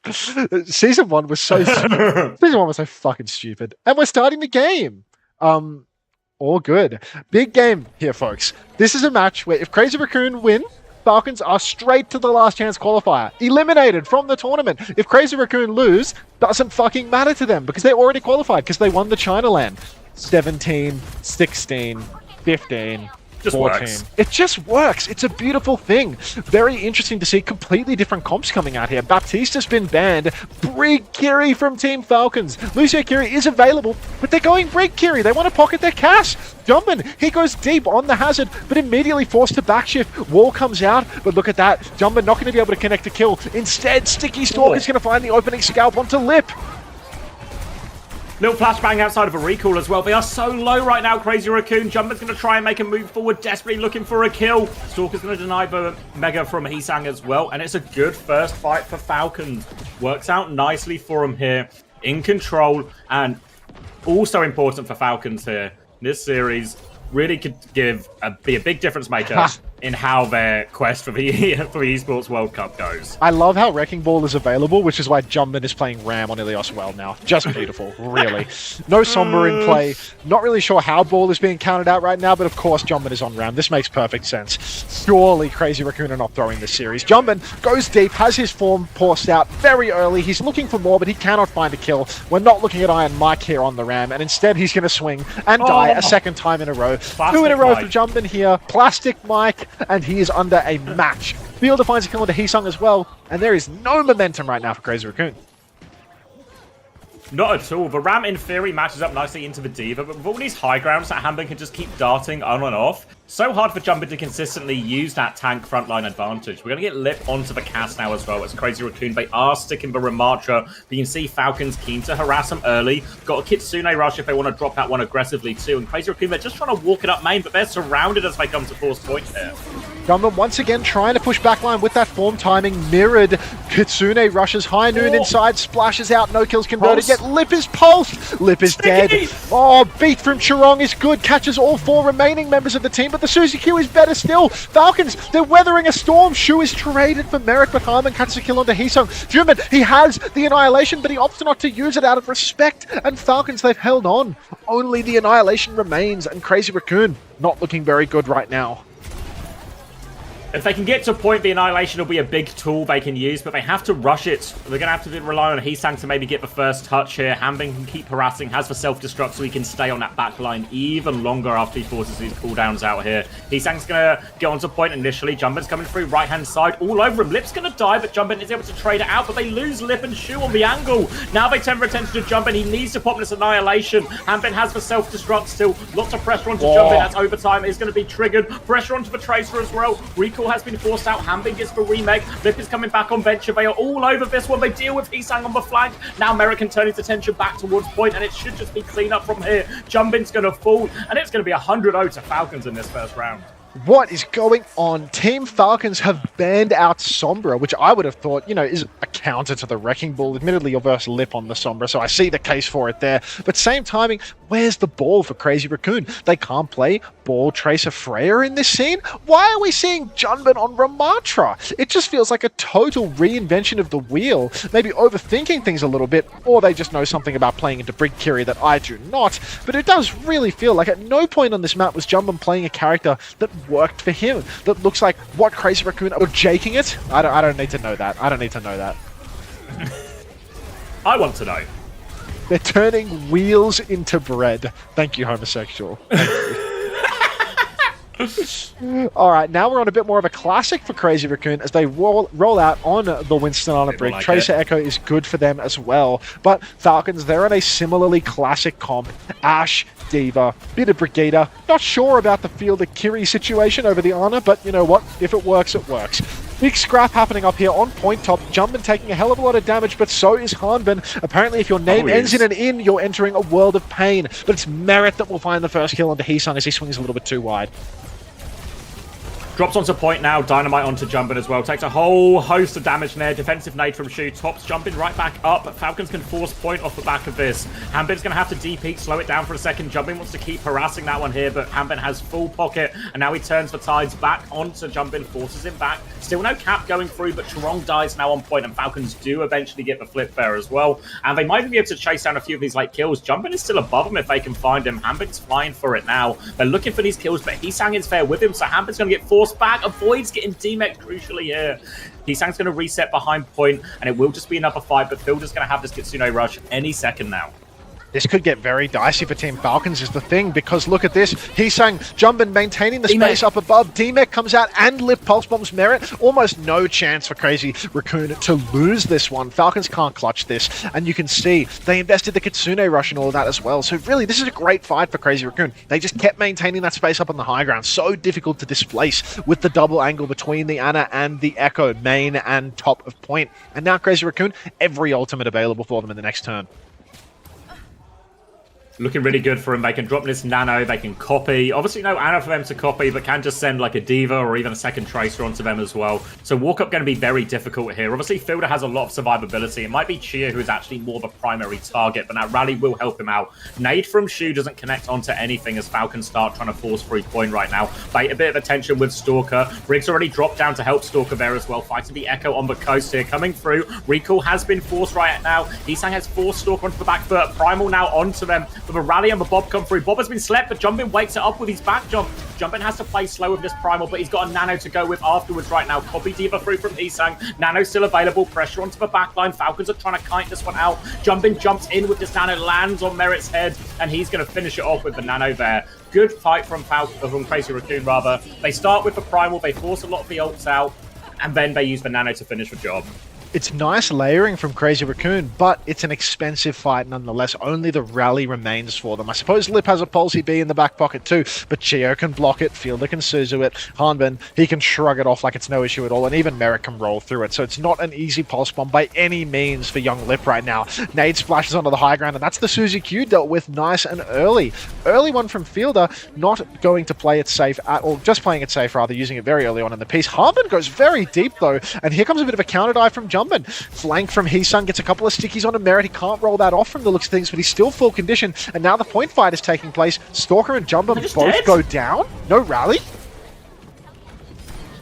Speaker 1: Season 1 was so... Season 1 was so fucking stupid. And we're starting the game. All good. Big game here, folks. This is a match where if Crazy Raccoon win, Falcons are straight to the last chance qualifier. Eliminated from the tournament. If Crazy Raccoon lose, doesn't fucking matter to them because they already qualified because they won the China Land. 17, 16, 15,
Speaker 2: Just
Speaker 1: 14.
Speaker 2: works.
Speaker 1: It just works. It's a beautiful thing. Very interesting to see completely different comps coming out here. Baptista's been banned. Brig Kiri from Team Falcons. Lucio Kiri is available, but they're going Brig Kiri. They want to pocket their cash. Jumpman, he goes deep on the hazard, but immediately forced to backshift. Wall comes out, but look at that. Jumpman not going to be able to connect a kill. Instead, Sticky Stalk is going to find the opening scalp onto Lip.
Speaker 2: Little flashbang outside of a recall as well. They are so low right now, Crazy Raccoon. Jumper's going to try and make a move forward, desperately looking for a kill. Stalker's going to deny the Mega from Heesang as well. And it's a good first fight for Falcons. Works out nicely for them here. In control. And also important for Falcons here. This series really could be a big difference maker in how their quest for the Esports World Cup goes.
Speaker 1: I love how Wrecking Ball is available, which is why Jumpman is playing Ram on Ilios well now. Just beautiful, really. No Sombra in play. Not really sure how Ball is being counted out right now, but of course Jumpman is on Ram. This makes perfect sense. Surely Crazy Raccoon are not throwing this series. Jumpman goes deep, has his form forced out very early. He's looking for more, but he cannot find a kill. We're not looking at Iron Mike here on the Ram, and instead he's going to swing and die a second time in a row.
Speaker 2: Plastic
Speaker 1: 2 in a row
Speaker 2: Mike.
Speaker 1: for Jumpman here. Plastic Mike, and he is under a match. Fielder finds a kill into Heesung as well, and there is no momentum right now for Crazy Raccoon.
Speaker 2: Not at all. The Ram, in theory, matches up nicely into the Diva, but with all these high grounds that Hamburg can just keep darting on and off, so hard for Jumper to consistently use that tank frontline advantage. We're going to get Lip onto the cast now as well as Crazy Raccoon. They are sticking the Ramatra, but you can see Falcons keen to harass them early. Got a Kitsune rush if they want to drop that one aggressively too, and Crazy Raccoon, they're just trying to walk it up main, but they're surrounded as they come to force point here.
Speaker 1: Jumpman once again trying to push backline with that form timing. Mirrored. Kitsune rushes high noon inside, splashes out, no kills converted
Speaker 2: Pulse.
Speaker 1: yet. Lip is pulsed. Lip is dead. Oh, beat from Chirong is good. Catches all 4 remaining members of the team, but the Suzy Q is better still. Falcons, they're weathering a storm. Shu is traded for Merrick, but Harmon catches a kill onto Heesung. Jumpman, he has the Annihilation, but he opts not to use it out of respect. And Falcons, they've held on. Only the Annihilation remains, and Crazy Raccoon not looking very good right now.
Speaker 2: If they can get to point, the Annihilation will be a big tool they can use, but they have to rush it. They're going to have to rely on Heesang to maybe get the first touch here. Hanbin can keep harassing, has the self-destruct, so he can stay on that back line even longer after he forces these cooldowns out here. Heesang's going to get onto point initially. Jumpin's coming through right-hand side, all over him. Lip's going to die, but Jumpin is able to trade it out, but they lose Lip and Shu on the angle. Now they turn their attention to Jumpin. He needs to pop this Annihilation. Hanbin has the self-destruct still. Lots of pressure onto Jumpin. That's overtime. It's going to be triggered. Pressure onto the Tracer as well. Recall has been forced out. Hanbin gets the remake. Lip is coming back on Venture. They are all over this one. They deal with Heesang on the flank. Now Merrick can turn his attention back towards point, and it should just be clean up from here. Jumpin's going to fall, and it's going to be 100-0 to Falcons in this first round.
Speaker 1: What is going on? Team Falcons have banned out Sombra, which I would have thought, is a counter to the Wrecking Ball. Admittedly, you're versus Lip on the Sombra, so I see the case for it there. But same timing, where's the ball for Crazy Raccoon? They can't play Ball Tracer Freya in this scene? Why are we seeing Junbin on Ramatra? It just feels like a total reinvention of the wheel. Maybe overthinking things a little bit, or they just know something about playing into Brig Kiri that I do not. But it does really feel like at no point on this map was Junbin playing a character that worked for him, that looks like what Crazy Raccoon are jaking it. I don't need to know that. I don't need to know that.
Speaker 2: I want to know.
Speaker 1: They're turning wheels into bread. Thank you, homosexual. Thank you. Alright, now we're on a bit more of a classic for Crazy Raccoon as they roll out on the Winston on a Brig.
Speaker 2: Like
Speaker 1: Tracer Echo is good for them as well. But Falcons, they're on a similarly classic comp. Ashe, D.Va, bit of Brigida. Not sure about the Fielder Kiri situation over the Ana, but you know what? If it works, it works. Big scrap happening up here on point top. Jumpin taking a hell of a lot of damage, but so is Hanbin. Apparently, if your name ends in an in, you're entering a world of pain. But it's Merit that will find the first kill onto Heesang as he swings a little bit too wide.
Speaker 2: Drops onto point now, Dynamite onto Jumpin as well. Takes a whole host of damage there. Defensive nade from Shu. Tops Jumpin right back up. But Falcons can force point off the back of this. Hanbin's going to have to DP, slow it down for a second. Jumpin wants to keep harassing that one here, but Hanbin has full pocket. And now he turns the tides back onto Jumpin, forces him back. Still no cap going through, but Charong dies now on point, and Falcons do eventually get the flip there as well. And they might even be able to chase down a few of these late kills. Jumpin is still above him if they can find him. Hanbin's flying for it now. They're looking for these kills, but Heesang is fair with him, so Hanbin's going to get forced back, avoids getting DMEC crucially here. Heesang's going to reset behind point, and it will just be another fight, but Fielder's going to have this Kitsune rush any second now.
Speaker 1: This could get very dicey for Team Falcons is the thing, because look at this. Heesang, Jumpin maintaining the space up above. DMEC comes out and Lip Pulse Bombs Merit. Almost no chance for Crazy Raccoon to lose this one. Falcons can't clutch this, and you can see they invested the Kitsune rush and all of that as well. So really, this is a great fight for Crazy Raccoon. They just kept maintaining that space up on the high ground. So difficult to displace with the double angle between the Ana and the Echo, main and top of point. And now Crazy Raccoon, every ultimate available for them in the next turn.
Speaker 2: Looking really good for him. They can drop this Nano, they can copy. Obviously no Ana for them to copy, but can just send like a D.Va or even a second Tracer onto them as well. So walk-up going to be very difficult here. Obviously Fielder has a lot of survivability. It might be Chia who is actually more the primary target, but that rally will help him out. Nade from Shu doesn't connect onto anything as Falcons start trying to force free point right now. Bait a bit of attention with Stalker. Riggs already dropped down to help Stalker there as well. Fighting the Echo on the coast here. Coming through. Recall has been forced right now. Heesang has forced Stalker onto the back foot. Primal now onto them. With a rally and the Bob come through. Bob has been slept, but Jumpin wakes it up with his back jump. Jumpin has to play slow with this Primal, but he's got a Nano to go with afterwards right now. Copy D.Va through from Heesang. Nano still available. Pressure onto the backline. Falcons are trying to kite this one out. Jumpin jumps in with this Nano, lands on Merit's head, and he's going to finish it off with the Nano there. Good fight from Crazy Raccoon, rather. They start with the Primal. They force a lot of the ults out, and then they use the Nano to finish the job.
Speaker 1: It's nice layering from Crazy Raccoon, but it's an expensive fight nonetheless. Only the rally remains for them. I suppose Lip has a Pulsey B in the back pocket too, but Chio can block it, Fielder can Suzu it, Hanbin, he can shrug it off like it's no issue at all, and even Merrick can roll through it. So it's not an easy Pulse Bomb by any means for young Lip right now. Nade splashes onto the high ground, and that's the Suzy Q dealt with nice and early. Early one from Fielder, not going to play it safe at all, just playing it safe rather, using it very early on in the piece. Hanbin goes very deep though, and here comes a bit of a counter dive from Jumpin. Flank from Heesang, gets a couple of stickies on a Merit. He can't roll that off from the looks of things, but he's still full condition. And now the point fight is taking place. Stalker and Jumpin both go down. No rally.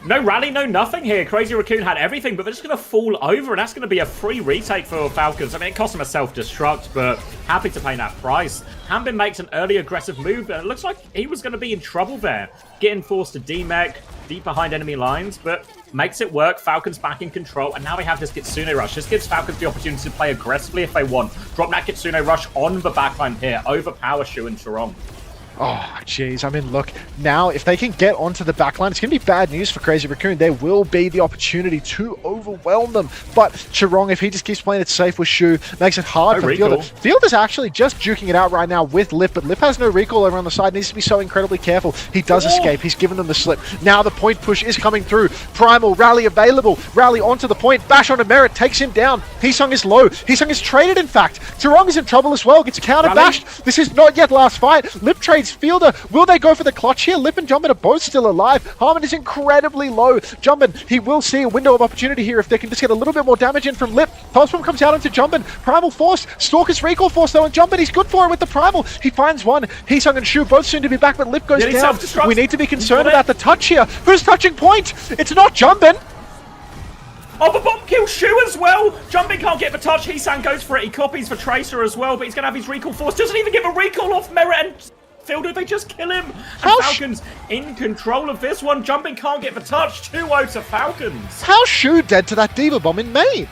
Speaker 2: No rally, no nothing here. Crazy Raccoon had everything, but they're just going to fall over, and that's going to be a free retake for Falcons. I mean, it cost them a self-destruct, but happy to pay that price. Hanbin makes an early aggressive move, and it looks like he was going to be in trouble there. Getting forced to DMEC. deep behind enemy lines, but makes it work. Falcons back in control, and now we have this Kitsune rush. This gives Falcons the opportunity to play aggressively if they want. Drop that Kitsune rush on the backline here, overpower Shu and Charong.
Speaker 1: Oh, jeez. I mean, look, now if they can get onto the backline, it's going to be bad news for Crazy Raccoon. There will be the opportunity to overwhelm them. But Charong, if he just keeps playing it safe with Shu, makes it hard for Fielder. Fielder's actually just juking it out right now with Lip, but Lip has no recall over on the side. Needs to be so incredibly careful. He does escape. He's given them the slip. Now the point push is coming through. Primal, Rally available. Rally onto the point. Bash onto Merit, takes him down. Heesung is low. Heesung is traded, in fact. Charong is in trouble as well. Gets counter-bashed. This is not yet last fight. Lip trades Fielder. Will they go for the clutch here? Lip and Jumpin are both still alive. Harmon is incredibly low. Jumpin, he will see a window of opportunity here if they can just get a little bit more damage in from Lip. Pulse Bomb comes out into Jumpin. Primal Force. Stalker's recall force though, and Jumpin, he's good for it with the Primal. He finds one. Heesung and Shu both soon to be back, but Lip goes down. We need to be concerned about the touch here. Who's touching point? It's not Jumpin.
Speaker 2: Oh, the bomb kills Shu as well! Jumping can't get the touch. Heesung goes for it. He copies for Tracer as well, but he's going to have his recall force. Doesn't even give a recall off Merit and Fielder. They just kill him. And Falcons in control of this one. Jumping can't get the touch. 2-0 to Falcons.
Speaker 1: How's Shu dead to that Diva Bomb in main?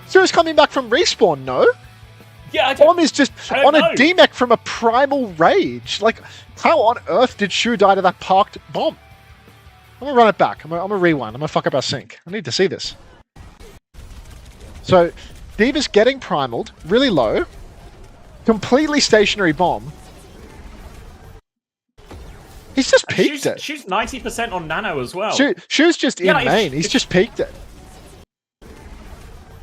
Speaker 1: Su's coming back from respawn, no?
Speaker 2: Yeah,
Speaker 1: Bomb is just on a D-Mech from a Primal Rage. Like, how on earth did Shu die to that parked bomb? I'm gonna run it back. I'm gonna rewind. I'm gonna fuck up our sync. I need to see this. So, Diva's getting primaled, really low. Completely stationary bomb. He's just peaked it.
Speaker 2: She's 90% on Nano as well.
Speaker 1: Shu's just in main. He's just peaked it.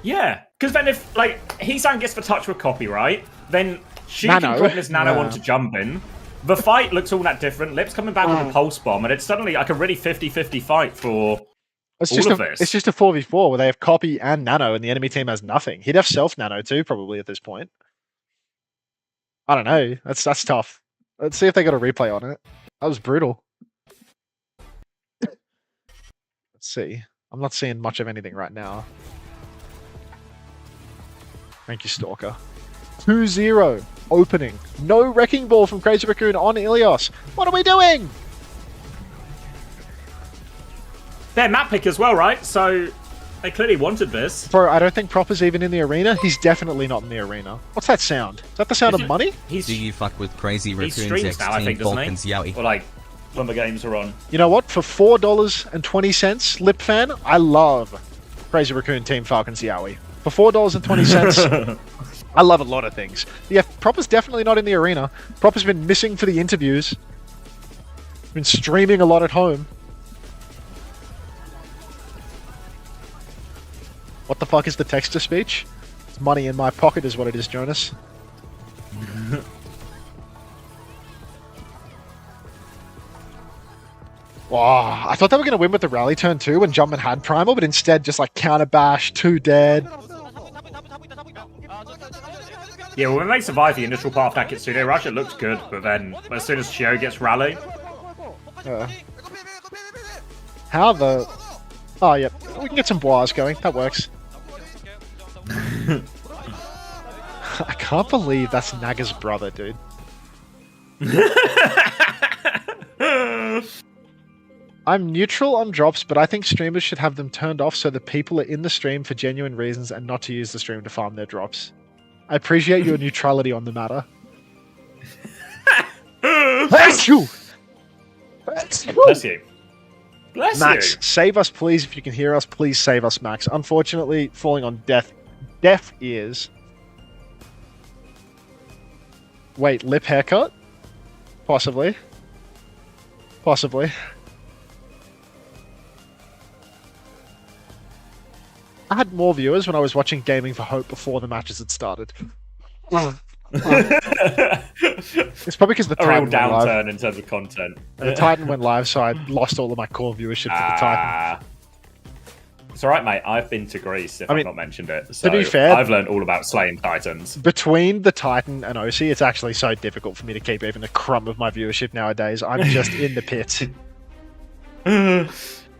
Speaker 2: Yeah, because then if, like, Heesung gets the touch with copy, right? Then she can drop this Nano onto Jumpin. The fight looks all that different. Lip's coming back with a Pulse Bomb, and it's suddenly like a really 50-50 fight for all of this.
Speaker 1: It's just a 4v4 where they have copy and Nano, and the enemy team has nothing. He'd have self-Nano too, probably, at this point. I don't know. That's tough. Let's see if they got a replay on it. That was brutal. Let's see. I'm not seeing much of anything right now. Thank you, Stalker. 2-0. Opening. No Wrecking Ball from Crazy Raccoon on Ilios. What are we doing?
Speaker 2: They're map pick as well, right? So they clearly wanted this.
Speaker 1: Bro, I don't think Proper's even in the arena. He's definitely not in the arena. What's that sound? Is that the sound of money?
Speaker 6: Do you fuck with Crazy Raccoon's
Speaker 2: streams now, I think,
Speaker 6: Falcons Yowie?
Speaker 2: Or like, when the games are on.
Speaker 1: You know what? For $4.20, Lip fan, I love Crazy Raccoon Team Falcons Yowie. For $4.20, I love a lot of things. Yeah, Proper's definitely not in the arena. Proper's been missing for the interviews. Been streaming a lot at home. What the fuck is the text-to-speech? It's money in my pocket is what it is, Jonas. Wow, I thought they were going to win with the rally turn too when Jumpman had Primal, but instead just like counter bash, 2 dead.
Speaker 2: Yeah, well, when they survive the initial part of that Kitsune rush, it looks good, but then as soon as Chio gets rally...
Speaker 1: How the... Oh, yeah, we can get some bois going, that works. I can't believe that's Naga's brother, dude. I'm neutral on drops, but I think streamers should have them turned off so that people are in the stream for genuine reasons and not to use the stream to farm their drops. I appreciate your neutrality on the matter. Thank you!
Speaker 2: Bless you. Bless
Speaker 1: Max,
Speaker 2: you.
Speaker 1: Save us, please. If you can hear us, please save us, Max. Unfortunately, falling on deaf ears. Wait, lip haircut? Possibly. Possibly. I had more viewers when I was watching Gaming for Hope before the matches had started. It's probably because the Titan
Speaker 2: real
Speaker 1: went
Speaker 2: downturn
Speaker 1: live.
Speaker 2: in terms of content.
Speaker 1: The Titan went live, so I lost all of my core viewership for the Titan.
Speaker 2: It's alright, mate. I've been to Greece, if I've not mentioned it. So
Speaker 1: to be fair,
Speaker 2: I've learned all about slaying Titans.
Speaker 1: Between the Titan and OC, it's actually so difficult for me to keep even a crumb of my viewership nowadays. I'm just in the pit.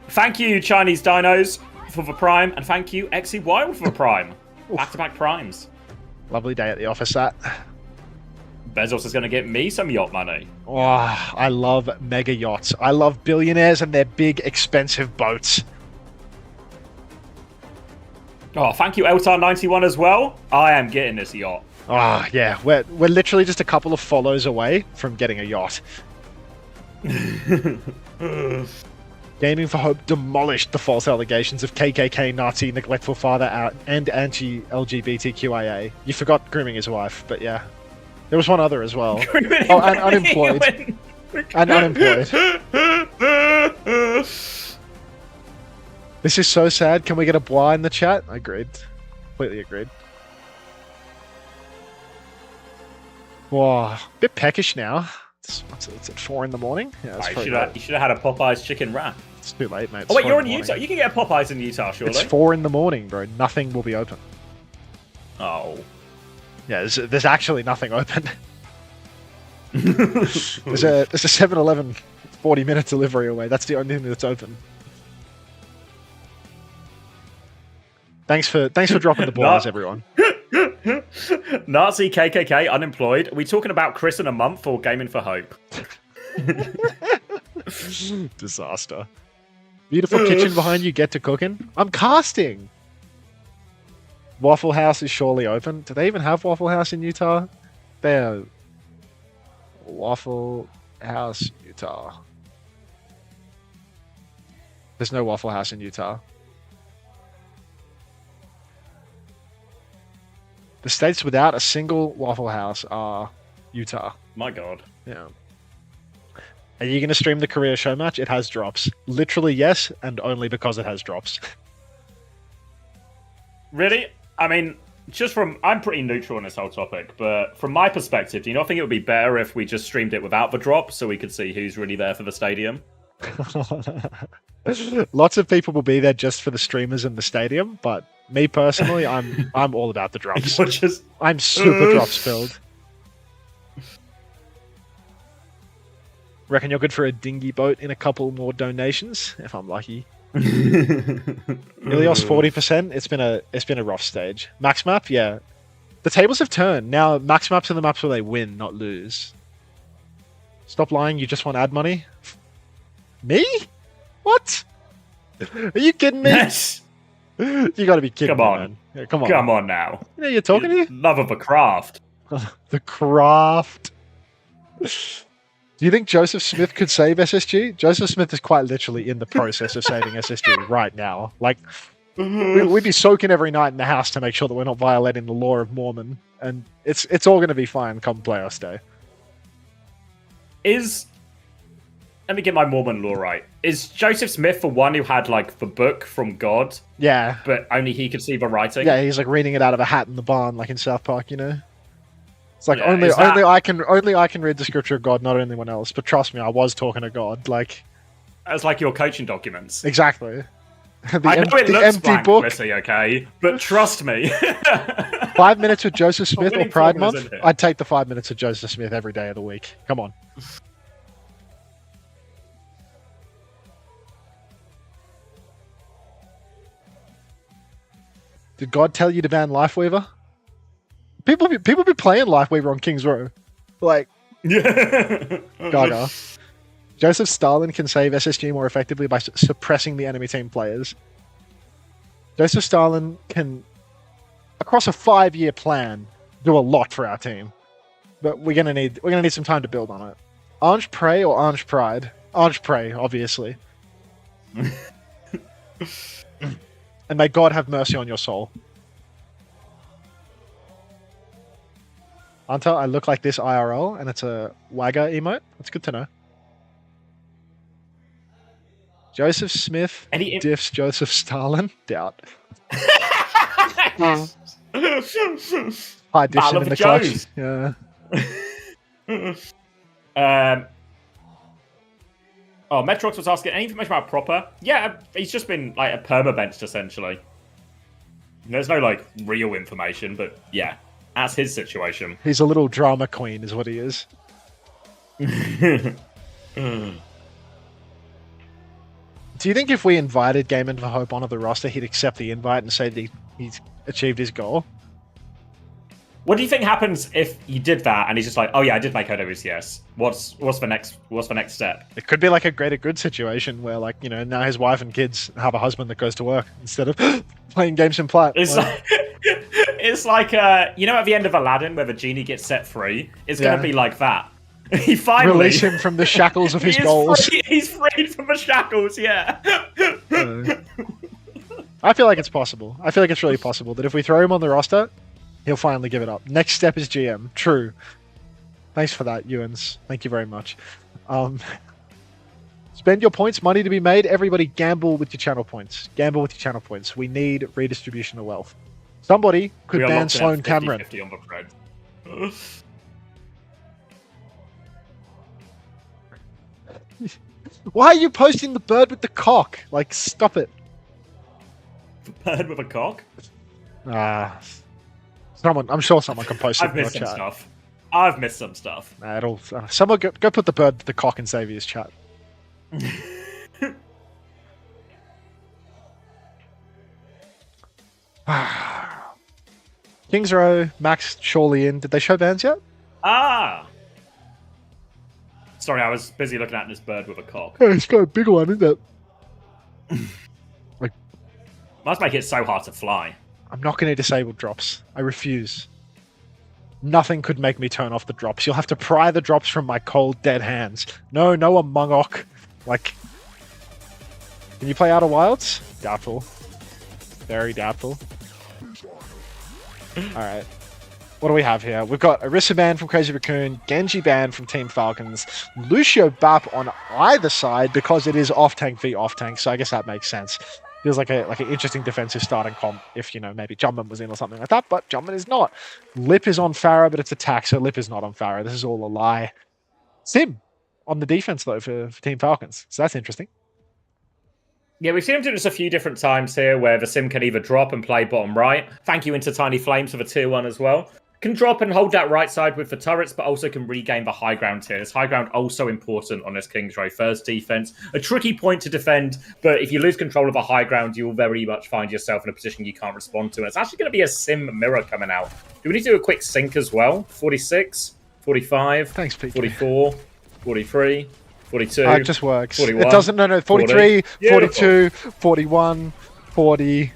Speaker 2: Thank you, Chinese Dinos, for the Prime, and thank you, XE Wild, for the Prime. Back-to-back Primes.
Speaker 1: Lovely day at the office, that.
Speaker 2: Bezos is going to get me some yacht money.
Speaker 1: Oh, I love mega yachts. I love billionaires and their big, expensive boats.
Speaker 2: Oh, thank you, Eltar91 as well. I am getting this yacht.
Speaker 1: Ah, yeah, we're literally just a couple of follows away from getting a yacht. Gaming for Hope demolished the false allegations of KKK, Nazi, neglectful father, and anti-LGBTQIA. You forgot grooming his wife, but yeah. There was one other as well. Oh, and unemployed. And unemployed. This is so sad. Can we get a blah in the chat? Agreed. Completely agreed. Wow, bit peckish now. It's at 4 in the morning. Yeah,
Speaker 2: you should have had a Popeyes chicken wrap.
Speaker 1: It's too late, mate.
Speaker 2: Oh wait, you're in Utah. You can get a Popeyes in Utah, surely.
Speaker 1: It's 4 in the morning, bro. Nothing will be open.
Speaker 2: Oh.
Speaker 1: Yeah, there's actually nothing open. there's a 7-Eleven 40-minute delivery away. That's the only thing that's open. Thanks for dropping the balls, everyone.
Speaker 2: Nazi, KKK, unemployed. Are we talking about Chris in a month or Gaming for Hope?
Speaker 1: Disaster. Beautiful kitchen behind you. Get to cooking. I'm casting. Waffle House is surely open. Do they even have Waffle House in Utah? They're Waffle House, Utah. There's no Waffle House in Utah. The states without a single Waffle House are Utah.
Speaker 2: My God.
Speaker 1: Yeah. Are you going to stream the Korea show match? It has drops. Literally, yes, and only because it has drops.
Speaker 2: Really? I mean, I'm pretty neutral on this whole topic, but from my perspective, do you not think it would be better if we just streamed it without the drops so we could see who's really there for the stadium?
Speaker 1: Lots of people will be there just for the streamers in the stadium, but me personally, I'm all about the drops. I'm super drops filled. Reckon you're good for a dinghy boat in a couple more donations, if I'm lucky. Ilios 40%. It's been a rough stage. Max map, yeah. The tables have turned. Now max maps are the maps where they win, not lose. Stop lying, you just want ad money? Me? What? Are you kidding me?
Speaker 2: Yes.
Speaker 1: You gotta be kidding me, man. Yeah, come on.
Speaker 2: Come on now.
Speaker 1: You know you're talking to you?
Speaker 2: Love of the craft.
Speaker 1: The craft. Do you think Joseph Smith could save SSG? Joseph Smith is quite literally in the process of saving SSG right now. Like, we'd be soaking every night in the house to make sure that we're not violating the law of Mormon. And it's all going to be fine come playoffs day.
Speaker 2: Let me get my Mormon law right. Is Joseph Smith the one who had, like, the book from God?
Speaker 1: Yeah.
Speaker 2: But only he could see the writing?
Speaker 1: Yeah, he's, like, reading it out of a hat in the barn, like in South Park, you know? It's like,
Speaker 2: Yeah,
Speaker 1: only I can read the scripture of God, not anyone else. But trust me, I was talking to God. Like,
Speaker 2: That's like your coaching documents.
Speaker 1: Exactly.
Speaker 2: I know it looks
Speaker 1: empty
Speaker 2: blank,
Speaker 1: book.
Speaker 2: Missy, okay? But trust me.
Speaker 1: 5 minutes with Joseph Smith or
Speaker 2: winning
Speaker 1: Pride
Speaker 2: formulas
Speaker 1: Month?
Speaker 2: in here.
Speaker 1: I'd take the 5 minutes of Joseph Smith every day of the week. Come on. Did God tell you to ban Lifeweaver? People be playing Lifeweaver on King's Row. Like, Gaga. Joseph Stalin can save SSG more effectively by suppressing the enemy team players. Joseph Stalin can, across a 5-year plan, do a lot for our team. But we're gonna need some time to build on it. Ange Prey or Ange Pride? Ange Prey, obviously. And may God have mercy on your soul. Anta, I look like this IRL, and it's a Wagga emote. That's good to know. Joseph Smith diffs Joseph Stalin? Doubt. High diff in the clutch. Yeah.
Speaker 2: Metrox was asking any information about Proper. Yeah, he's just been like a permabenched essentially. There's no like real information, but yeah, that's his situation.
Speaker 1: He's a little drama queen, is what he is. Do you think if we invited Gaming for Hope onto the roster, he'd accept the invite and say that he's achieved his goal?
Speaker 2: What do you think happens if you did that and he's just like, oh yeah, I did make OWCS. What's the next step?
Speaker 1: It could be like a greater good situation where, like, you know, now his wife and kids have a husband that goes to work instead of playing games in plat.
Speaker 2: It's like, it's like you know, at the end of Aladdin where the genie gets set free, it's gonna be like that. He finally
Speaker 1: release him from the shackles of his goals.
Speaker 2: He's freed from the shackles. Yeah.
Speaker 1: I feel like it's possible. I feel like it's really possible that if we throw him on the roster, he'll finally give it up. Next step is GM. True. Thanks for that, Ewans. Thank you very much. Spend your points, money to be made. Everybody gamble with your channel points. Gamble with your channel points. We need redistribution of wealth. Somebody could ban Sloan Cameron.
Speaker 2: 50 on the thread.
Speaker 1: Why are you posting the bird with the cock? Like, stop it.
Speaker 2: Bird with a cock?
Speaker 1: I'm sure someone can post it
Speaker 2: I've
Speaker 1: in your
Speaker 2: missed some
Speaker 1: chat.
Speaker 2: stuff. I've missed some stuff.
Speaker 1: Someone go put the bird with the cock in Xavier's chat. Kings Row, Max surely in. Did they show bans yet?
Speaker 2: Ah! Sorry, I was busy looking at this bird with a cock.
Speaker 1: Oh, it's got a bigger one, isn't it?
Speaker 2: Must make it so hard to fly.
Speaker 1: I'm not going to disable drops. I refuse. Nothing could make me turn off the drops. You'll have to pry the drops from my cold, dead hands. No Among Ok. Like, can you play Outer Wilds? Doubtful. Very doubtful. Alright. What do we have here? We've got Orisa ban from Crazy Raccoon, Genji ban from Team Falcons, Lucio Bap on either side because it is off-tank v off-tank, so I guess that makes sense. Feels like an interesting defensive starting comp if, you know, maybe Jumpman was in or something like that, but Jumpman is not. Lip is on Pharah, but it's attack, so Lip is not on Pharah. This is all a lie. Sim on the defense, though, for Team Falcons, so that's interesting.
Speaker 2: Yeah, we've seen him do this a few different times here where the Sim can either drop and play bottom right. Thank you into Tiny Flames for the tier 1 as well. Can drop and hold that right side with the turrets, but also can regain the high ground tier. This high ground also important on this Kings Row first defense. A tricky point to defend, but if you lose control of the high ground, you'll very much find yourself in a position you can't respond to. And it's actually going to be a Sim mirror coming out. Do we need to do a quick sync as well? 46, 45,
Speaker 1: Thanks, Pete.
Speaker 2: 44, 43, 42.
Speaker 1: It just works.
Speaker 2: 41,
Speaker 1: it doesn't, no, 43,
Speaker 2: 40.
Speaker 1: 42, 41, 40,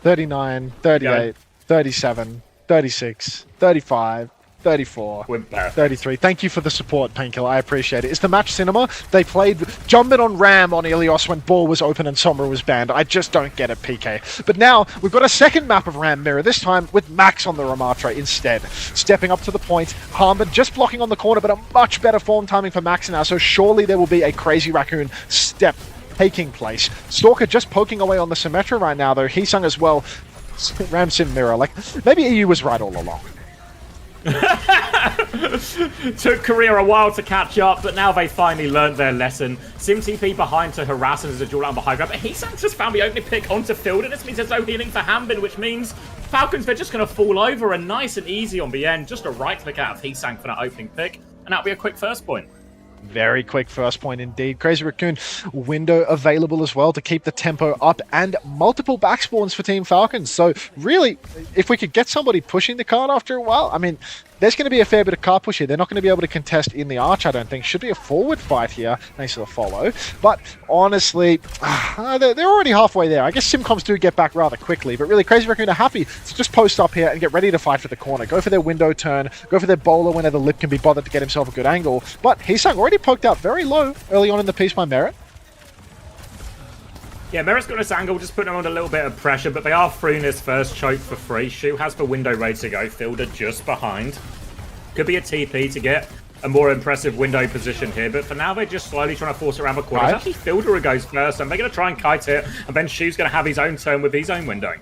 Speaker 1: 39, 38, 37, 36, 35, 34, 33. Thank you for the support, Painkiller. I appreciate it. It's the match cinema. They played Jumpin' on Ram on Ilios when ball was open and Sombra was banned. I just don't get it, PK. But now we've got a second map of Ram Mirror, this time with Max on the Ramatra instead. Stepping up to the point, Harmon just blocking on the corner, but a much better form timing for Max now, so surely there will be a Crazy Raccoon step taking place. Stalker just poking away on the Symmetra right now, though. Heesung as well. Ram Sim Mirror. Like, maybe EU was right all along.
Speaker 2: Took Korea a while to catch up, but now they finally learned their lesson. Sim TP behind to harass and as a duel out behind grab, but Heesung just found the opening pick onto field, and this means there's no healing for Hambin, which means Falcons, they're just going to fall over, and nice and easy on the end. Just a right click out of Heesung for that opening pick, and that'll be a quick first point.
Speaker 1: Very quick first point indeed. Crazy Raccoon window available as well to keep the tempo up, and multiple backspawns for Team Falcons. So really, if we could get somebody pushing the card after a while, I mean, there's going to be a fair bit of card push here. They're not going to be able to contest in the arch, I don't think. Should be a forward fight here, thanks to the follow. But honestly, they're already halfway there. I guess Simcoms do get back rather quickly, but really, Crazy Raccoon are happy to just post up here and get ready to fight for the corner. Go for their window turn, go for their bowler whenever Lip can be bothered to get himself a good angle. But Heesung already poked out very low early on in the piece by Merit.
Speaker 2: Yeah, Merit's got this angle, just putting them under a little bit of pressure, but they are through this first choke for free. Shu has the window ready to go, Fielder just behind. Could be a TP to get a more impressive window position here, but for now they're just slowly trying to force it around the corner. It's actually Fielder who goes first, and they're going to try and kite it, and then Shu's going to have his own turn with his own window.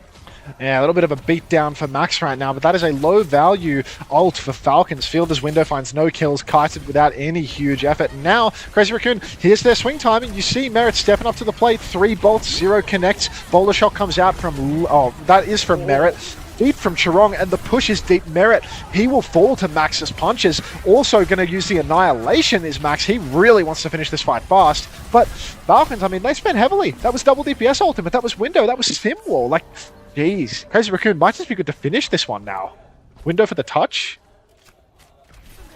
Speaker 1: Yeah, a little bit of a beatdown for Max right now, but that is a low-value ult for Falcons. Fielder's window finds no kills, kited without any huge effort. And now, Crazy Raccoon, here's their swing timing. You see Merit stepping up to the plate, 3 bolts, 0 connects. Bowler shot comes out from... Oh, that is from Merit. Deep from Chirong, and the push is deep. Merit, he will fall to Max's punches. Also going to use the Annihilation is Max. He really wants to finish this fight fast. But Falcons, I mean, they spent heavily. That was double DPS ultimate. That was window. That was Sim Wall. Like... Jeez, Crazy Raccoon might just be good to finish this one now. Window for the touch.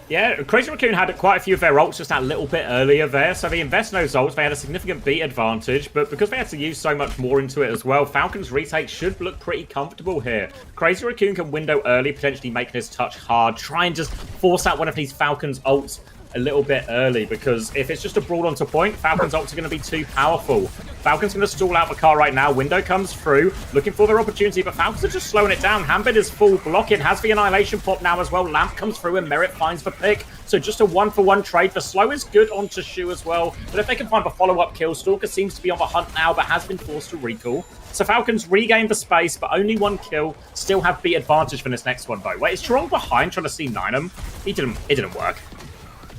Speaker 2: Yeah, Crazy Raccoon had quite a few of their ults just that little bit earlier there, so they invest in those ults. They had a significant beat advantage, but because they had to use so much more into it as well, Falcons retake should look pretty comfortable here. Crazy Raccoon can window early, potentially making his touch hard, try and just force out one of these Falcons ults a little bit early, because if it's just a brawl onto point, Falcons ults are going to be too powerful. Falcons going to stall out the car right now. Window comes through, looking for their opportunity, but Falcons are just slowing it down. Hambin is full blocking, has the Annihilation pop now as well. Lamp comes through and Merit finds the pick. So just a 1-for-1 trade. The slow is good onto Shu as well, but if they can find the follow-up kill, Stalker seems to be on the hunt now, but has been forced to recall. So Falcons regain the space, but only one kill. Still have beat advantage for this next one, though. Wait, is Chirong behind trying to C9 him? It didn't work.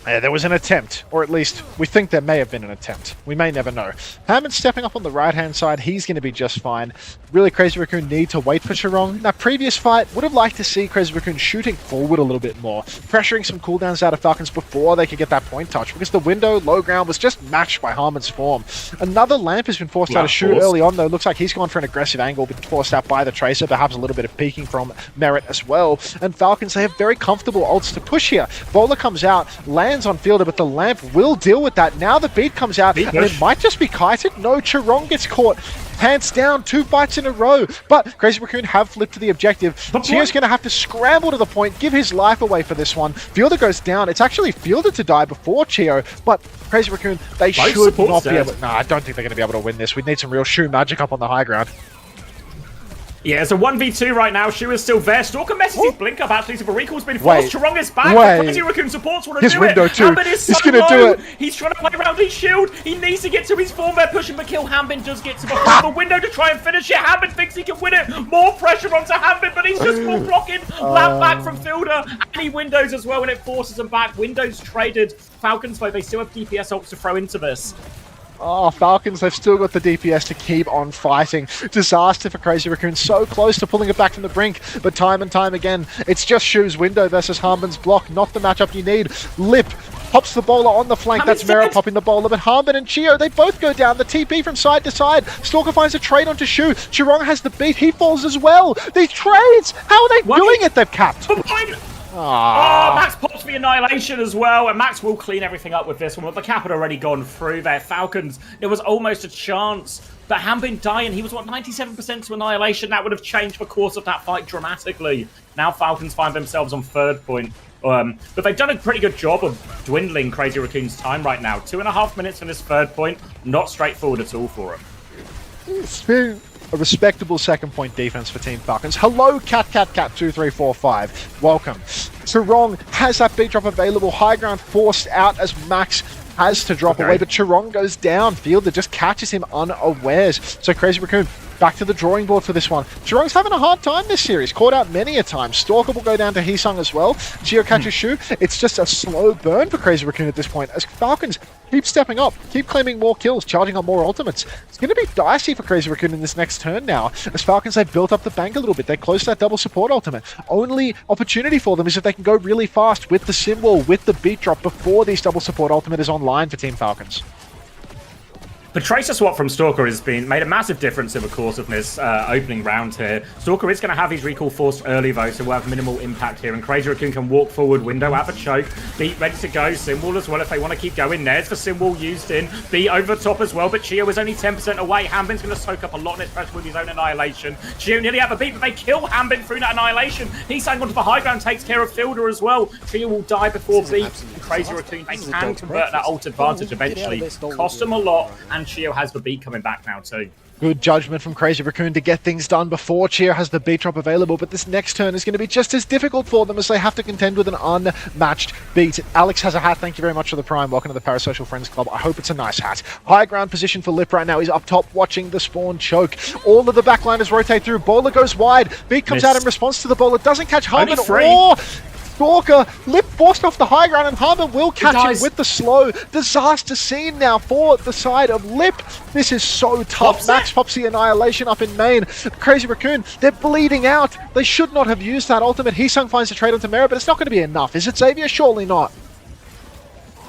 Speaker 1: Yeah, there was an attempt, or at least we think there may have been an attempt. We may never know. Hammond stepping up on the right-hand side, he's going to be just fine. Really, Crazy Raccoon need to wait for Chirong. That previous fight, would have liked to see Crazy Raccoon shooting forward a little bit more, pressuring some cooldowns out of Falcons before they could get that point touch, because the window, low ground, was just matched by Harmon's form. Another Lamp has been forced out of Shoot early on, though. Looks like he's gone for an aggressive angle, been forced out by the Tracer, perhaps a little bit of peeking from Merit as well. And Falcons, they have very comfortable ults to push here. Bowler comes out, lands on Fielder, but the Lamp will deal with that. Now the beat comes out, and it might just be kited. No, Chirong gets caught. Hands down, 2 fights in a row. But Crazy Raccoon have flipped to the objective. Chio's going to have to scramble to the point, give his life away for this one. Fielder goes down. It's actually Fielder to die before Chio, but Crazy Raccoon, they should not be able... Nah, I don't think they're going to be able to win this. We need some real Shu magic up on the high ground.
Speaker 2: Yeah, it's a 1v2 right now. Shu is still there. Stalker messes his blink up actually, so the recall's been forced. Chirong is back. Crazy Raccoon supports want to do it. Hambin is so low. He's trying to play around his shield. He needs to get to his form. They're pushing the kill. Hambin does get to the window to try and finish it. Hambin thinks he can win it. More pressure onto Hambin, but he's just full blocking. Lamp back from Fielder. And he windows as well, and it forces him back. Windows traded. Falcons, though, they still have DPS ults to throw into this.
Speaker 1: Oh, Falcons, they've still got the DPS to keep on fighting. Disaster for Crazy Raccoon, so close to pulling it back from the brink, but time and time again, it's just Shu's window versus Harbin's block, not the matchup you need. Lip pops the bowler on the flank, that's Merit popping the bowler, but Harbin and Chio, they both go down, the TP from side to side. Stalker finds a trade onto Shu, Chirong has the beat, he falls as well. These trades, how are they doing it? They've capped.
Speaker 2: Oh, Max pops the Annihilation as well, and Max will clean everything up with this one. With the cap had already gone through there. Falcons, there was almost a chance, but Hambin dying, he was, what, 97% to Annihilation? That would have changed the course of that fight dramatically. Now Falcons find themselves on 3rd point. But they've done a pretty good job of dwindling Crazy Raccoon's time right now. 2.5 minutes for this 3rd point. Not straightforward at all for him.
Speaker 1: It's been a respectable 2nd point defense for Team Falcons. Hello, Cat2345. Welcome. Chirong has that big drop available. High ground forced out as Max has to drop away, but Chirong goes down. Fielder just catches him unawares. So Crazy Raccoon back to the drawing board for this one. Chirong's having a hard time this series. Caught out many a time. Stalker will go down to Heesung as well. Chio catches Shu. It's just a slow burn for Crazy Raccoon at this point as Falcons keep stepping up, keep claiming more kills, charging on more ultimates. It's going to be dicey for Crazy Raccoon in this next turn now, as Falcons, they've built up the bank a little bit. They're close to that double support ultimate. Only opportunity for them is if they can go really fast with the symbol, with the beat drop before these double support ultimate is online for Team Falcons.
Speaker 2: The Tracer swap from Stalker has made a massive difference in the course of this opening round here. Stalker is going to have his recall forced early though, so we'll have minimal impact here. And Crazy Raccoon can walk forward, window out the choke, Beat ready to go, Symbol as well if they want to keep going. There's the Symbol used in, Beat over the top as well, but Chio is only 10% away. Hambin's going to soak up a lot in its pressure with his own Annihilation. Chio nearly have a beat, but they kill Hambin through that Annihilation. He's saying onto the high ground, takes care of Fielder as well. Chio will die before Beat. Crazy Raccoon, they can convert that ult advantage eventually. Cost them a lot, and Chio has the beat coming back now too.
Speaker 1: Good judgment from Crazy Raccoon to get things done before Cheer has the beat drop available, but this next turn is going to be just as difficult for them as they have to contend with an unmatched beat. Alex has a hat. Thank you very much for the prime. Welcome to the Parasocial Friends Club. I hope it's a nice hat. High ground position for Lip right now. He's up top watching the spawn choke. All of the backliners rotate through. Bowler goes wide. Beat comes out in response to the bowler. Doesn't catch Harmon or... Stalker, Lip forced off the high ground and Harmon will catch him with the slow. Disaster scene now for the side of Lip. This is so tough. Max pops the Annihilation up in main. Crazy Raccoon, they're bleeding out. They should not have used that ultimate. Heesung finds the trade onto Mera, but it's not going to be enough. Is it, Xavier? Surely not.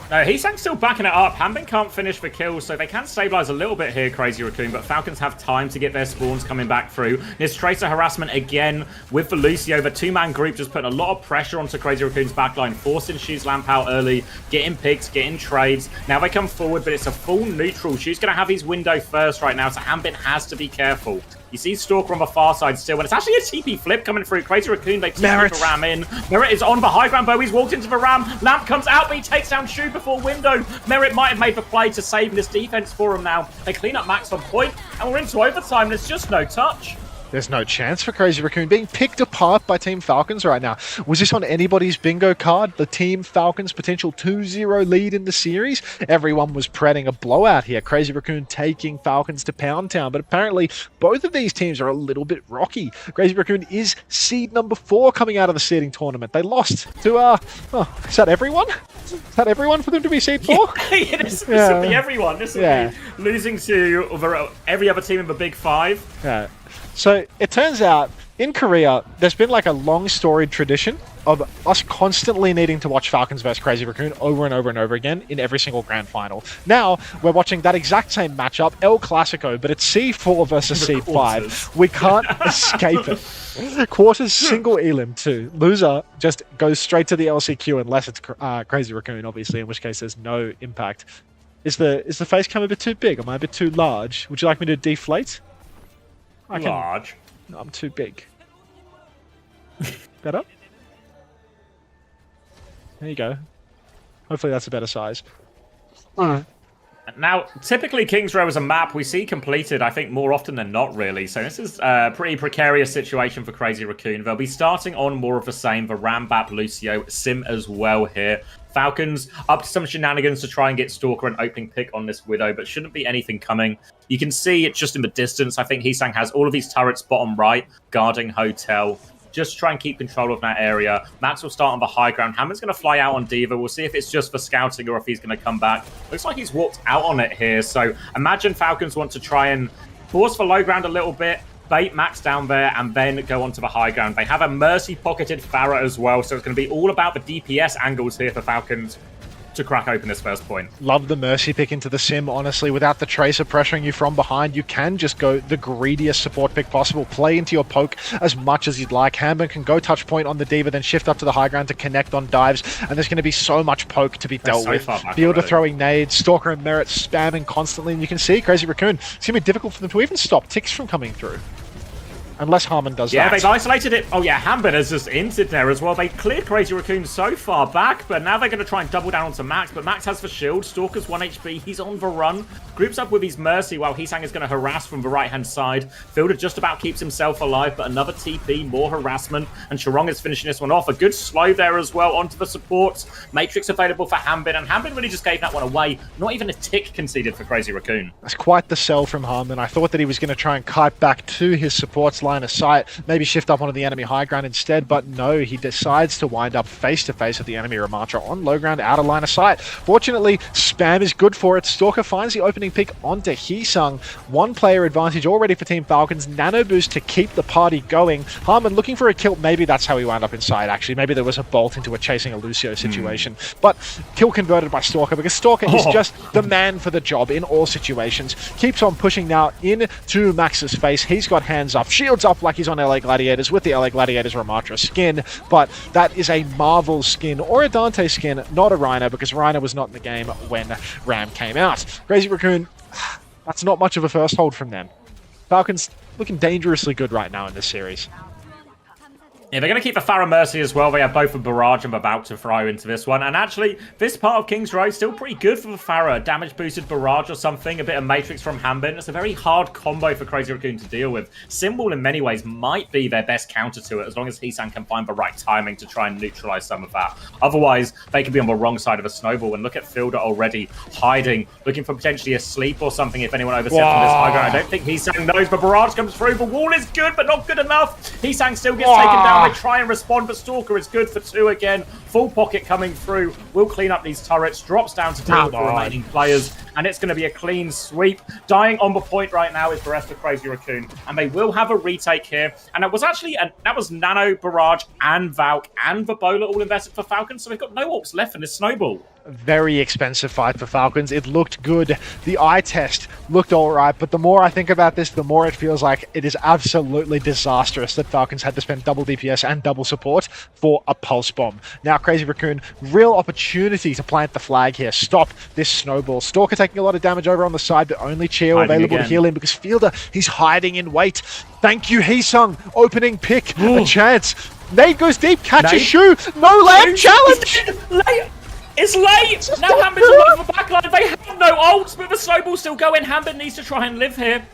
Speaker 2: No, Heesang's still backing it up. Hanbin can't finish the kill, so they can stabilize a little bit here, Crazy Raccoon, but Falcons have time to get their spawns coming back through. This Tracer harassment again with the Lucio. The two-man group just putting a lot of pressure onto Crazy Raccoon's backline, forcing Shoe's lamp out early, getting picks, getting trades. Now they come forward, but it's a full neutral. Shoe's going to have his window first right now, so Hanbin has to be careful. You see Stalker on the far side still, and it's actually a TP flip coming through. Crazy Raccoon, they TP the Ram in. Merit is on the high ground, Bowie's walked into the Ram. Lamp comes out, but he takes down Shoe before window. Merit might have made the play to save this defense for him now. They clean up Max on point, and we're into overtime. There's just no touch.
Speaker 1: There's no chance for Crazy Raccoon being picked apart by Team Falcons right now. Was this on anybody's bingo card? The Team Falcons potential 2-0 lead in the series? Everyone was predding a blowout here. Crazy Raccoon taking Falcons to Pound Town, but apparently both of these teams are a little bit rocky. Crazy Raccoon is seed number 4 coming out of the seeding tournament. They lost to, is that everyone? Is that everyone for them to be seed 4?
Speaker 2: Yeah, this will be everyone. This will be losing to every other team in the Big 5.
Speaker 1: Yeah. So it turns out in Korea, there's been like a long storied tradition of us constantly needing to watch Falcons versus Crazy Raccoon over and over and over again in every single grand final. Now we're watching that exact same matchup, El Clasico, but it's C4 versus C5. We can't escape it. Quarters single elim too. Loser just goes straight to the LCQ unless it's Crazy Raccoon, obviously, in which case there's no impact. Is the face cam a bit too big? Am I a bit too large? Would you like me to deflate?
Speaker 2: Large.
Speaker 1: No, I'm too big. Better? There you go. Hopefully that's a better size.
Speaker 2: Now, typically Kings Row is a map we see completed, I think, more often than not, really. So this is a pretty precarious situation for Crazy Raccoon. They'll be starting on more of the same. The Ram, Bap, Lucio, Sim as well here. Falcons up to some shenanigans to try and get Stalker an opening pick on this Widow, but shouldn't be anything coming. You can see it just in the distance. I think Heesang has all of these turrets bottom right, guarding Hotel. Just try and keep control of that area. Max will start on the high ground. Hammond's going to fly out on Diva. We'll see if it's just for scouting or if he's going to come back. Looks like he's walked out on it here. So imagine Falcons want to try and force for low ground a little bit, bait Max down there, and then go onto the high ground. They have a Mercy-pocketed Farah as well, so it's going to be all about the DPS angles here for Falcons to crack open this first point.
Speaker 1: Love the Mercy pick into the Sim, honestly. Without the Tracer pressuring you from behind, you can just go the greediest support pick possible. Play into your poke as much as you'd like. Hamburg can go touch point on the Diva, then shift up to the high ground to connect on dives, and there's going to be so much poke to be dealt with. Fielder throwing nades, Stalker and Merit spamming constantly, and you can see Crazy Raccoon, it's going to be difficult for them to even stop ticks from coming through. Unless Harmon does that.
Speaker 2: Yeah, they've isolated it. Oh yeah, Hambin has just entered there as well. They cleared Crazy Raccoon so far back, but now they're going to try and double down onto Max. But Max has the shield. Stalker's 1 HP. He's on the run. Groups up with his Mercy while Heesang is going to harass from the right-hand side. Fielder just about keeps himself alive, but another TP, more harassment. And Charong is finishing this one off. A good slow there as well onto the supports. Matrix available for Hambin, and Hambin really just gave that one away. Not even a tick conceded for Crazy Raccoon.
Speaker 1: That's quite the sell from Harmon. I thought that he was going to try and kite back to his supports line of sight. Maybe shift up onto the enemy high ground instead, but no, he decides to wind up face-to-face with the enemy Ramatra on low ground, out of line of sight. Fortunately, spam is good for it. Stalker finds the opening pick onto Heesang. 1 player advantage already for Team Falcons. Nano boost to keep the party going. Harmon looking for a kill. Maybe that's how he wound up inside, actually. Maybe there was a bolt into a chasing a Lucio situation. But kill converted by Stalker, because Stalker is just the man for the job in all situations. Keeps on pushing now into Max's face. He's got hands up, shields up like he's on LA Gladiators with the LA Gladiators Ramatra skin, but that is a Marvel skin or a Dante skin, not a Rhino, because Rhino was not in the game when Ram came out. Crazy Raccoon, that's not much of a first hold from them. Falcons looking dangerously good right now in this series.
Speaker 2: Yeah, they're going to keep the Farah Mercy as well. They have both a Barrage and about to throw into this one. And actually, this part of King's Row is still pretty good for the Farah. Damage boosted Barrage or something, a bit of Matrix from Hambin. It's a very hard combo for Crazy Raccoon to deal with. Symbol in many ways might be their best counter to it, as long as Heesang can find the right timing to try and neutralize some of that. Otherwise, they could be on the wrong side of a snowball. And look at Fielder already hiding, looking for potentially a sleep or something if anyone oversteps on this high ground. I don't think Heesang knows, but Barrage comes through. The wall is good, but not good enough. Heesang still gets taken down. They try and respond, but Stalker is good for 2 again. Full pocket coming through. We'll clean up these turrets. Drops down to deal with the remaining players. And it's going to be a clean sweep. Dying on the point right now is the rest of Crazy Raccoon. And they will have a retake here. And it was actually, that was Nano, Barrage, and Valk, and the Bowler all invested for Falcons. So they've got no orcs left in this snowball.
Speaker 1: very expensive fight for Falcons. It looked good. The eye test looked alright, but the more I think about this, the more it feels like it is absolutely disastrous that Falcons had to spend double DPS and double support for a pulse bomb. Now Crazy Raccoon, real opportunity to plant the flag here. Stop this snowball. Stalker taking a lot of damage over on the side, but only Chio available to heal him because Fielder, he's hiding in wait. Thank you, Heesung. Opening pick, a chance. Nade goes deep, catches Shu. No lamp challenge!
Speaker 2: It's late! Now Hambin's on the backline. They have no ults, but the snowball's still going. Hambin needs to try and live here.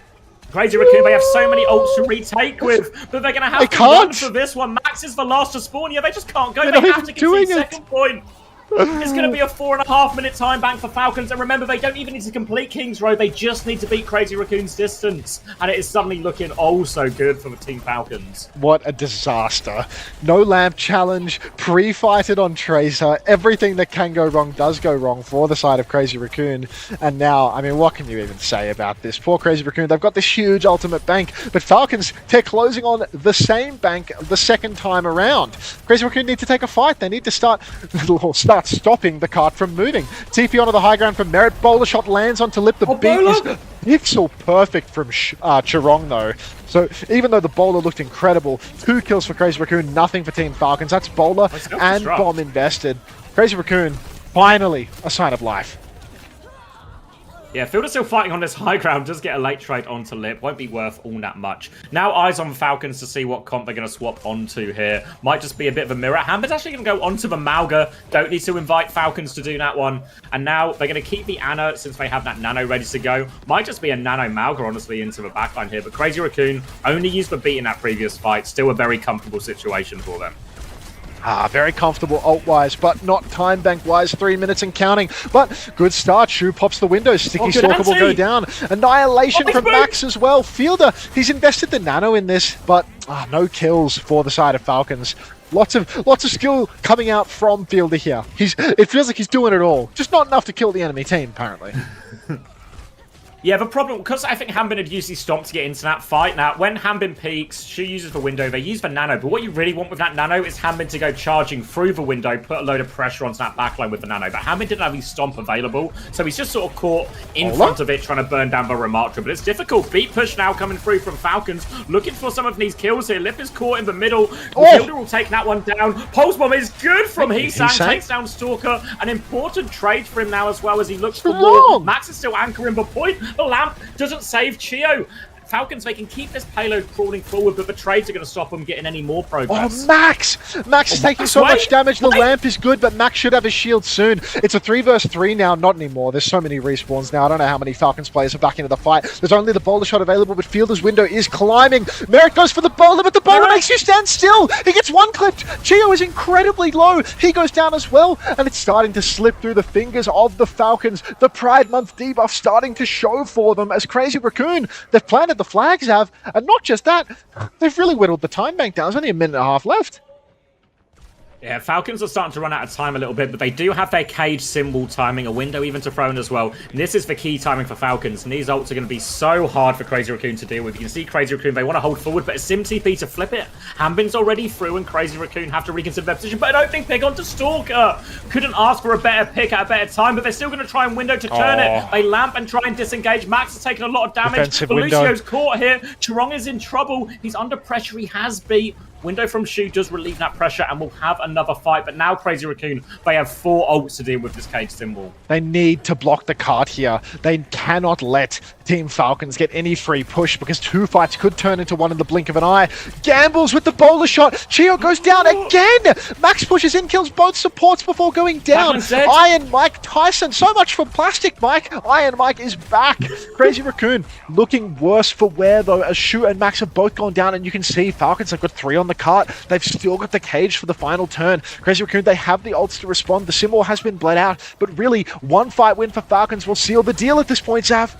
Speaker 2: Crazy Raccoon, they have so many ults to retake with, but they're going to have to run for this one. Max is the last to spawn. Yeah, they just can't go. They have to concede second point. It's going to be a 4.5-minute time bank for Falcons. And remember, they don't even need to complete King's Road. They just need to beat Crazy Raccoon's distance. And it is suddenly looking oh so good for the Team Falcons.
Speaker 1: What a disaster. No lamp challenge, pre-fighted on Tracer. Everything that can go wrong does go wrong for the side of Crazy Raccoon. And now, I mean, what can you even say about this? Poor Crazy Raccoon, they've got this huge ultimate bank. But Falcons, they're closing on the same bank the second time around. Crazy Raccoon need to take a fight. They need to start stopping the cart from moving. TP onto the high ground from Merit. Bowler shot lands onto Lip. The beat is pixel perfect from Chirong though. So even though the bowler looked incredible, 2 kills for Crazy Raccoon, nothing for Team Falcons. That's bowler and bomb invested. Crazy Raccoon, finally a sign of life.
Speaker 2: Yeah, Fielder's still fighting on this high ground. Does get a late trade onto Lip. Won't be worth all that much. Now eyes on Falcons to see what comp they're going to swap onto here. Might just be a bit of a mirror. Hambin's actually going to go onto the Malga. Don't need to invite Falcons to do that one. And now they're going to keep the Ana since they have that Nano ready to go. Might just be a Nano Malga, honestly, into the backline here. But Crazy Raccoon only used the beat in that previous fight. Still a very comfortable situation for them.
Speaker 1: Very comfortable ult-wise, but not time bank-wise. 3 minutes and counting, but good start. Shu pops the window. Sticky Stalker will go down. Annihilation from Max as well. Fielder, he's invested the nano in this, but no kills for the side of Falcons. Lots of skill coming out from Fielder here. It feels like he's doing it all, just not enough to kill the enemy team, apparently.
Speaker 2: Yeah, the problem, because I think Hambin had used his stomp to get into that fight. Now, when Hambin peeks, Shu uses the window, they use the nano. But what you really want with that nano is Hambin to go charging through the window, put a load of pressure onto that backline with the nano. But Hambin didn't have his stomp available, so he's just sort of caught in front of it, trying to burn down the Remartra. But it's difficult. Beat push now coming through from Falcons, looking for some of these kills here. Lip is caught in the middle. Fielder will take that one down. Pulse Bomb is good from Heesang, takes down Stalker. An important trade for him now as well as he looks for more. Max is still anchoring the point. The lamp doesn't save Chio. Falcons, they can keep this payload crawling forward, but the trades are going to stop them getting any more progress.
Speaker 1: Oh, Max! Max is taking so much damage. The lamp is good, but Max should have his shield soon. It's a 3 versus 3 now, not anymore. There's so many respawns now. I don't know how many Falcons players are back into the fight. There's only the bowler shot available, but Fielder's window is climbing. Merritt goes for the bowler, but the bowler makes you stand still. He gets one clipped. Chio is incredibly low. He goes down as well, and it's starting to slip through the fingers of the Falcons. The Pride Month debuff starting to show for them as Crazy Raccoon, they've planted the flags have, and not just that, they've really whittled the time bank down. There's only a minute and a half left.
Speaker 2: Yeah, Falcons are starting to run out of time a little bit, but they do have their cage symbol timing, a window even to throw in as well. And this is the key timing for Falcons, and these ults are going to be so hard for Crazy Raccoon to deal with. You can see Crazy Raccoon, they want to hold forward, but a Sim TP to flip it. Hambin's already through, and Crazy Raccoon have to reconsider their position, but an opening pick onto Stalker. Couldn't ask for a better pick at a better time, but they're still going to try and window to turn it. They lamp and try and disengage. Max has taken a lot of damage, but Lucio's caught here. Chirong is in trouble. He's under pressure. He has beat. Window from Shu does relieve that pressure and we'll have another fight. But now Crazy Raccoon, they have 4 ults to deal with this cage symbol.
Speaker 1: They need to block the cart here. They cannot let Team Falcons get any free push because 2 fights could turn into 1 in the blink of an eye. Gambles with the bowler shot. Chio goes down again. Max pushes in, kills both supports before going down. Iron Mike Tyson. So much for Plastic Mike. Iron Mike is back. Crazy Raccoon looking worse for wear though as Shu and Max have both gone down, and you can see Falcons have got 3 on the cart. They've still got the cage for the final turn. Crazy Raccoon, they have the ults to respond. The symbol has been bled out, but really 1 fight win for Falcons will seal the deal at this point, Zav.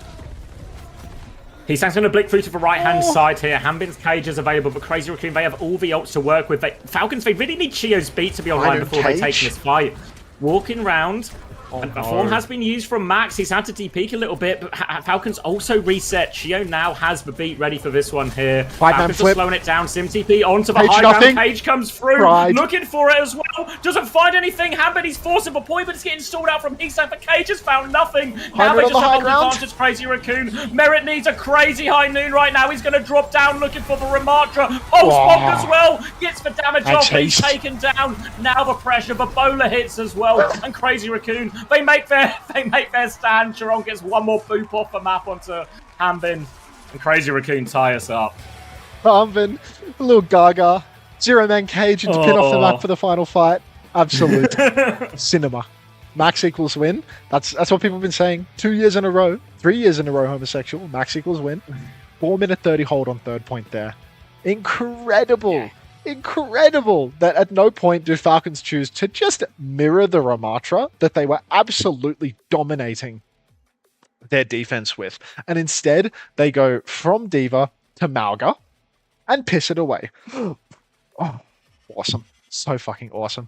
Speaker 2: He's going to blink through to the right-hand side here. Hambin's cage is available, but Crazy Raccoon, they have all the ults to work with. Falcons, they really need Chio's beat to be online before they take this fight. Walking round. And the form has been used from Max. He's had to de-peek a little bit, but Falcons also reset. Chio now has the beat ready for this one here. Falcons are slowing it down. Sim TP onto the high ground. Cage comes through. Looking for it as well. Doesn't find anything. Hanbin, he's forcing a point, but it's getting stalled out from Heatside. But Cage has found nothing. Now they
Speaker 1: on
Speaker 2: just
Speaker 1: the high
Speaker 2: have
Speaker 1: ground.
Speaker 2: advantage. Crazy Raccoon. Merit needs a crazy high noon right now. He's going to drop down looking for the Ramatra. Pulse bomb as well. Gets the damage off. He's taken down. Now the pressure. But Bola hits as well. And Crazy Raccoon, they make their stand. Chiron gets one more boop off the map onto Hanbin. And Crazy Raccoon tie us up.
Speaker 1: Hanbin, a little gaga. Zero-man Cage into pin off the map for the final fight. Absolute cinema. Max equals win. That's what people have been saying 2 years in a row. 3 years in a row, homosexual. Max equals win. 4-minute 30 hold on third point there. Incredible. Incredible that at no point do Falcons choose to just mirror the Ramatra that they were absolutely dominating their defense with. And instead, they go from Diva to Malga and piss it away. Oh, awesome. So fucking awesome.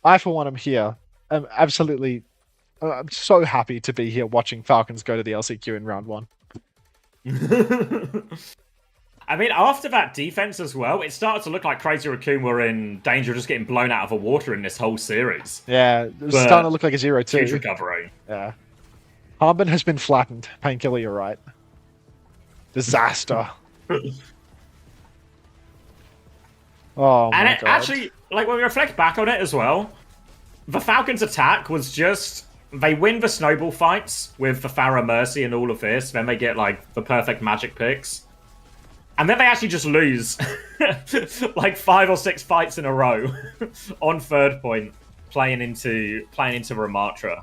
Speaker 1: I, for one, am here. I'm so happy to be here watching Falcons go to the LCQ in round 1.
Speaker 2: I mean, after that defense as well, it started to look like Crazy Raccoon were in danger of just getting blown out of the water in this whole series.
Speaker 1: Yeah, it was starting to look like a 0-2.
Speaker 2: Huge recovery.
Speaker 1: Yeah. Hanbin has been flattened. Painkiller, you're right. Disaster. Oh my God.
Speaker 2: Actually, like when we reflect back on it as well, the Falcons' attack was just they win the snowball fights with the Pharah Mercy and all of this, then they get like the perfect magic picks. And then they actually just lose like 5 or 6 fights in a row on third point, playing into Ramatra.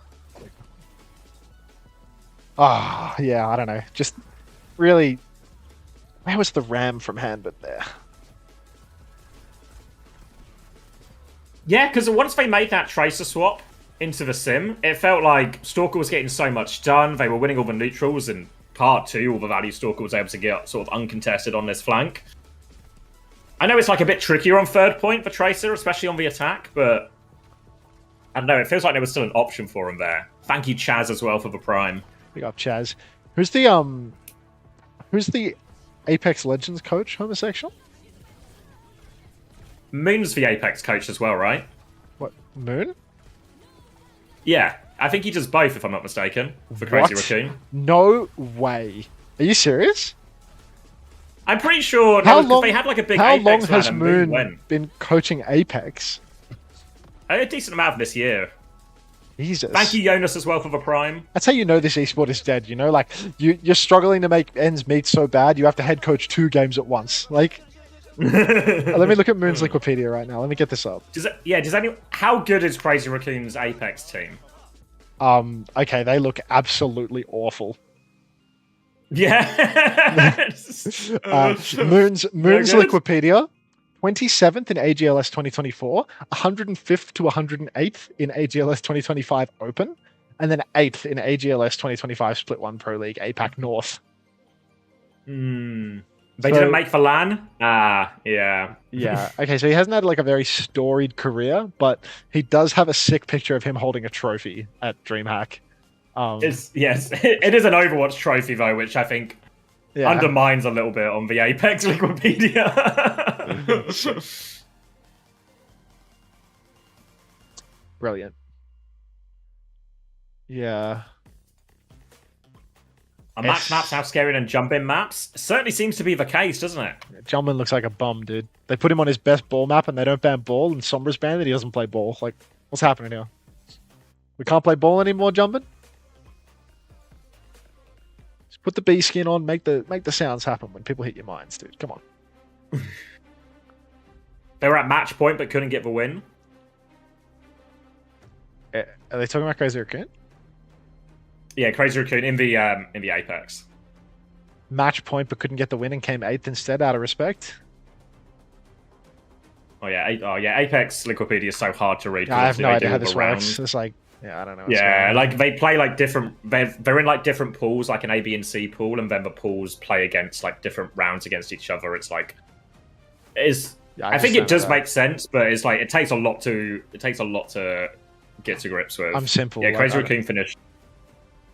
Speaker 1: Ah, yeah, I don't know. Just really, where was the ram from Hanbin there?
Speaker 2: Yeah, because once they made that Tracer swap into the sim, it felt like Stalker was getting so much done. They were winning all the neutrals, and part 2, all the value Stalker was able to get sort of uncontested on this flank. I know it's like a bit trickier on third point for Tracer, especially on the attack, but I don't know, it feels like there was still an option for him there. Thank you, Chaz, as well, for the Prime.
Speaker 1: Big up, Chaz. Who's the Apex Legends coach, homosexual?
Speaker 2: Moon's the Apex coach as well, right?
Speaker 1: What, Moon?
Speaker 2: Yeah, I think he does both, if I'm not mistaken, for Crazy Raccoon.
Speaker 1: No way. Are you serious?
Speaker 2: I'm pretty sure they had like a big
Speaker 1: how
Speaker 2: Apex
Speaker 1: long
Speaker 2: run
Speaker 1: has
Speaker 2: and
Speaker 1: Moon been coaching Apex?
Speaker 2: A decent amount this year.
Speaker 1: Jesus.
Speaker 2: Thank you, Jonas, as well, for the Prime.
Speaker 1: That's how you know this esport is dead, you know? Like, you're struggling to make ends meet so bad, you have to head coach 2 games at once. Like, let me look at Moon's Wikipedia right now. Let me get this up.
Speaker 2: How good is Crazy Raccoon's Apex team?
Speaker 1: Okay, they look absolutely awful.
Speaker 2: Yeah.
Speaker 1: Moon's Wikipedia, 27th in AGLS 2024, 105th to 108th in AGLS 2025 Open, and then 8th in AGLS 2025 Split 1 Pro League APAC North.
Speaker 2: They didn't make the LAN? Yeah.
Speaker 1: Yeah. Okay, so he hasn't had like a very storied career, but he does have a sick picture of him holding a trophy at DreamHack.
Speaker 2: Yes, it is an Overwatch trophy though, which I think undermines a little bit on the Apex Wikipedia.
Speaker 1: Brilliant. Yeah.
Speaker 2: Are maps now scarier than jump-in maps? Certainly seems to be the case, doesn't it?
Speaker 1: Jumpin looks like a bum, dude. They put him on his best ball map and they don't ban ball, and Sombra's banned that he doesn't play ball. Like, what's happening here? We can't play ball anymore, Jumpin? Just put the bee skin on, make the sounds happen when people hit your mines, dude. Come on.
Speaker 2: They were at match point but couldn't get the win.
Speaker 1: Are they talking about Crazy Raccoon?
Speaker 2: Yeah, Crazy Raccoon in the Apex.
Speaker 1: Match point but couldn't get the win and came 8th instead out of respect.
Speaker 2: Oh yeah, Apex Wikipedia is so hard to read.
Speaker 1: Yeah, I have no idea how this works. It's like, I don't know.
Speaker 2: Yeah, like they play like different. They're in like different pools, like an A, B, and C pool, and then the pools play against like different rounds against each other. It's like, I think it does make sense, but it's like it takes a lot to get to grips with.
Speaker 1: I'm simple.
Speaker 2: Yeah, Crazy Raccoon finished.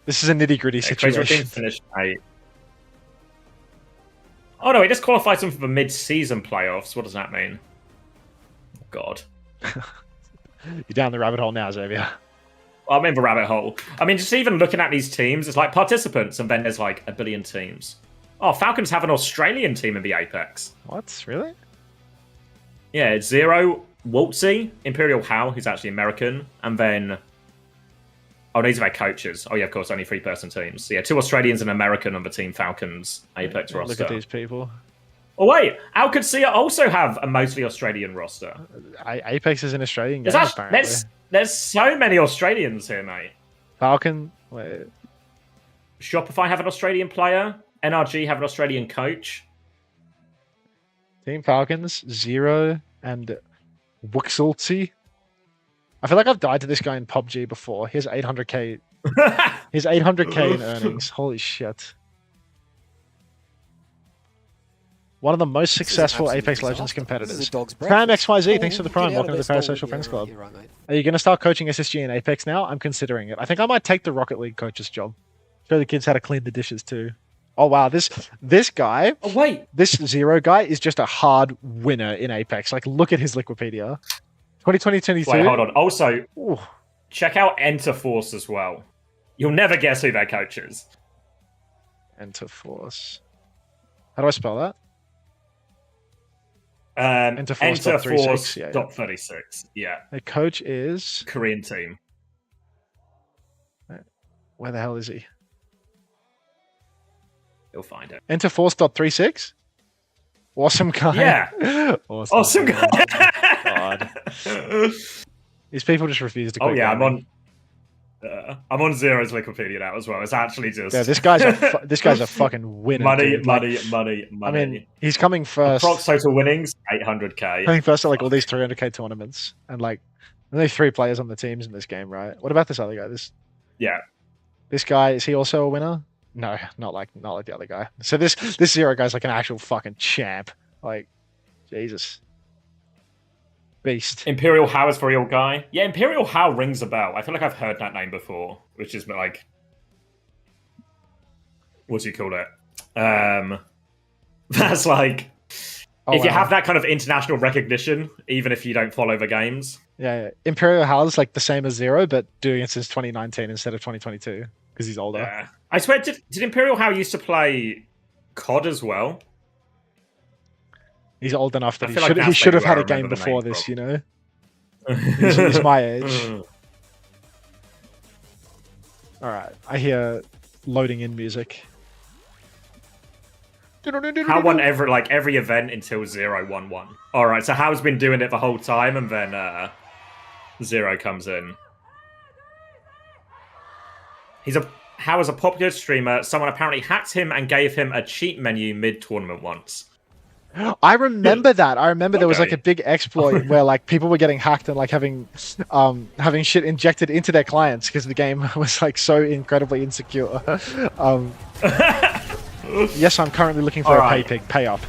Speaker 1: This is a nitty-gritty situation.
Speaker 2: Crazy Raccoon finished 8. Oh no, he just qualified them for the mid-season playoffs. What does that mean? God.
Speaker 1: You're down the rabbit hole now, Xavier.
Speaker 2: I'm in the rabbit hole. I mean, just even looking at these teams, it's like participants, and then there's like a billion teams. Oh, Falcons have an Australian team in the Apex.
Speaker 1: What? Really?
Speaker 2: Yeah, it's Zero, Waltzy, Imperial Hal, who's actually American, and then... Oh, these are their coaches. Oh, yeah, of course, only 3-person teams. So, yeah, 2 Australians and an American on the Team Falcons Apex roster.
Speaker 1: Look at these people.
Speaker 2: Oh, wait. OWCS also have a mostly Australian roster.
Speaker 1: Apex is an Australian game, apparently.
Speaker 2: There's so many Australians here, mate.
Speaker 1: Falcon... Wait.
Speaker 2: Shopify have an Australian player. NRG have an Australian coach.
Speaker 1: Team Falcons, Zero, and Wuxultzi. I feel like I've died to this guy in PUBG before. Here's 800k. Here's 800k in earnings. Holy shit. One of the most successful Apex Legends competitors. Prime XYZ, thanks for the Prime. Welcome to the Parasocial Friends Club. Are you going to start coaching SSG in Apex now? I'm considering it. I think I might take the Rocket League coach's job. Show the kids how to clean the dishes too. Oh wow, this guy.
Speaker 2: Oh wait,
Speaker 1: this Zero guy is just a hard winner in Apex. Like, look at his Wikipedia. 2020-22.
Speaker 2: Wait, hold on. Also, check out Enter Force as well. You'll never guess who their coach is.
Speaker 1: Enter Force. How do I spell that?
Speaker 2: Enter Force.
Speaker 1: Yeah.
Speaker 2: .36. Yeah.
Speaker 1: The coach is
Speaker 2: Korean team.
Speaker 1: Where the hell is he?
Speaker 2: You'll find it.
Speaker 1: Enter Force.36? Awesome guy.
Speaker 2: Yeah. Awesome guy.
Speaker 1: Oh, God. These people just refuse to quit.
Speaker 2: Oh yeah, I'm on Zero's Wikipedia now as well. It's actually just
Speaker 1: this guy's a fucking winner.
Speaker 2: Money.
Speaker 1: I mean, he's coming first.
Speaker 2: Approx total winnings 800k.
Speaker 1: Coming first at like all these 300k tournaments, and like there's only 3 players on the teams in this game, right? What about this other guy? This guy, is he also a winner? No, not like the other guy. So this Zero guy's like an actual fucking champ. Like, Jesus. Beast.
Speaker 2: Imperial How is for real guy. Yeah, Imperial How rings a bell. I feel like I've heard that name before, which is like, what do you call it? That's like, if you have that kind of international recognition, even if you don't follow the games.
Speaker 1: Yeah. Imperial How is like the same as Zero, but doing it since 2019 instead of 2022 because he's older.
Speaker 2: Yeah. I swear, did Imperial How used to play COD as well?
Speaker 1: He old enough that he should have had a game before this, you know? He's my age. Alright, I hear loading in music.
Speaker 2: How won every event until 0-1-1. Alright, so How's been doing it the whole time, and then Zero comes in. How is a popular streamer. Someone apparently hacked him and gave him a cheat menu mid-tournament once.
Speaker 1: I remember that. I remember there was like a big exploit where like people were getting hacked and like having shit injected into their clients because the game was like so incredibly insecure. Yes, I'm currently looking for a pay up.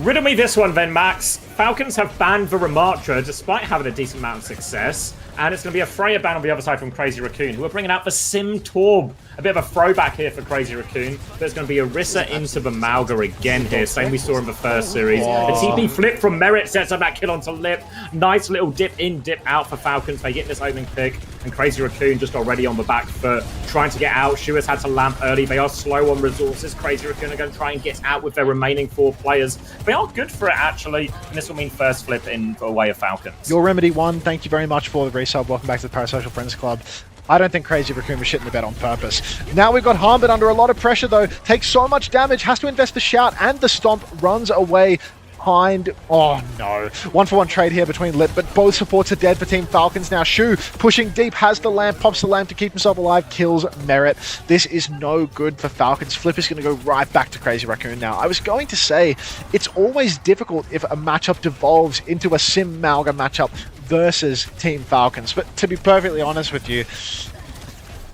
Speaker 2: Riddle me this one then, Max. Falcons have banned the Ramatra despite having a decent amount of success. And it's going to be a Freya ban on the other side from Crazy Raccoon, who are bringing out the Sim Torb. A bit of a throwback here for Crazy Raccoon. But it's going to be Orisa into the Malga again here. Same we saw in the first series. A TP flip from Merit sets up that kill onto Lip. Nice little dip in, dip out for Falcons. They get this opening pick. And Crazy Raccoon just already on the back foot, trying to get out. Shua's had to lamp early. They are slow on resources. Crazy Raccoon are going to try and get out with their remaining 4 players. They are good for it, actually. And this will mean first flip in the way of Falcons.
Speaker 1: Your Remedy 1, thank you very much for the resub. Welcome back to the Parasocial Friends Club. I don't think Crazy Raccoon was shitting the bed on purpose. Now we've got Harmbit under a lot of pressure, though. Takes so much damage, has to invest the shout and the stomp, runs away. Oh no. 1-for-1 trade here between Lip, but both supports are dead for Team Falcons now. Shu pushing deep, has the lamp, pops the lamp to keep himself alive, kills Merit. This is no good for Falcons. Flip is going to go right back to Crazy Raccoon now. I was going to say, it's always difficult if a matchup devolves into a Sim Malga matchup versus Team Falcons, but to be perfectly honest with you,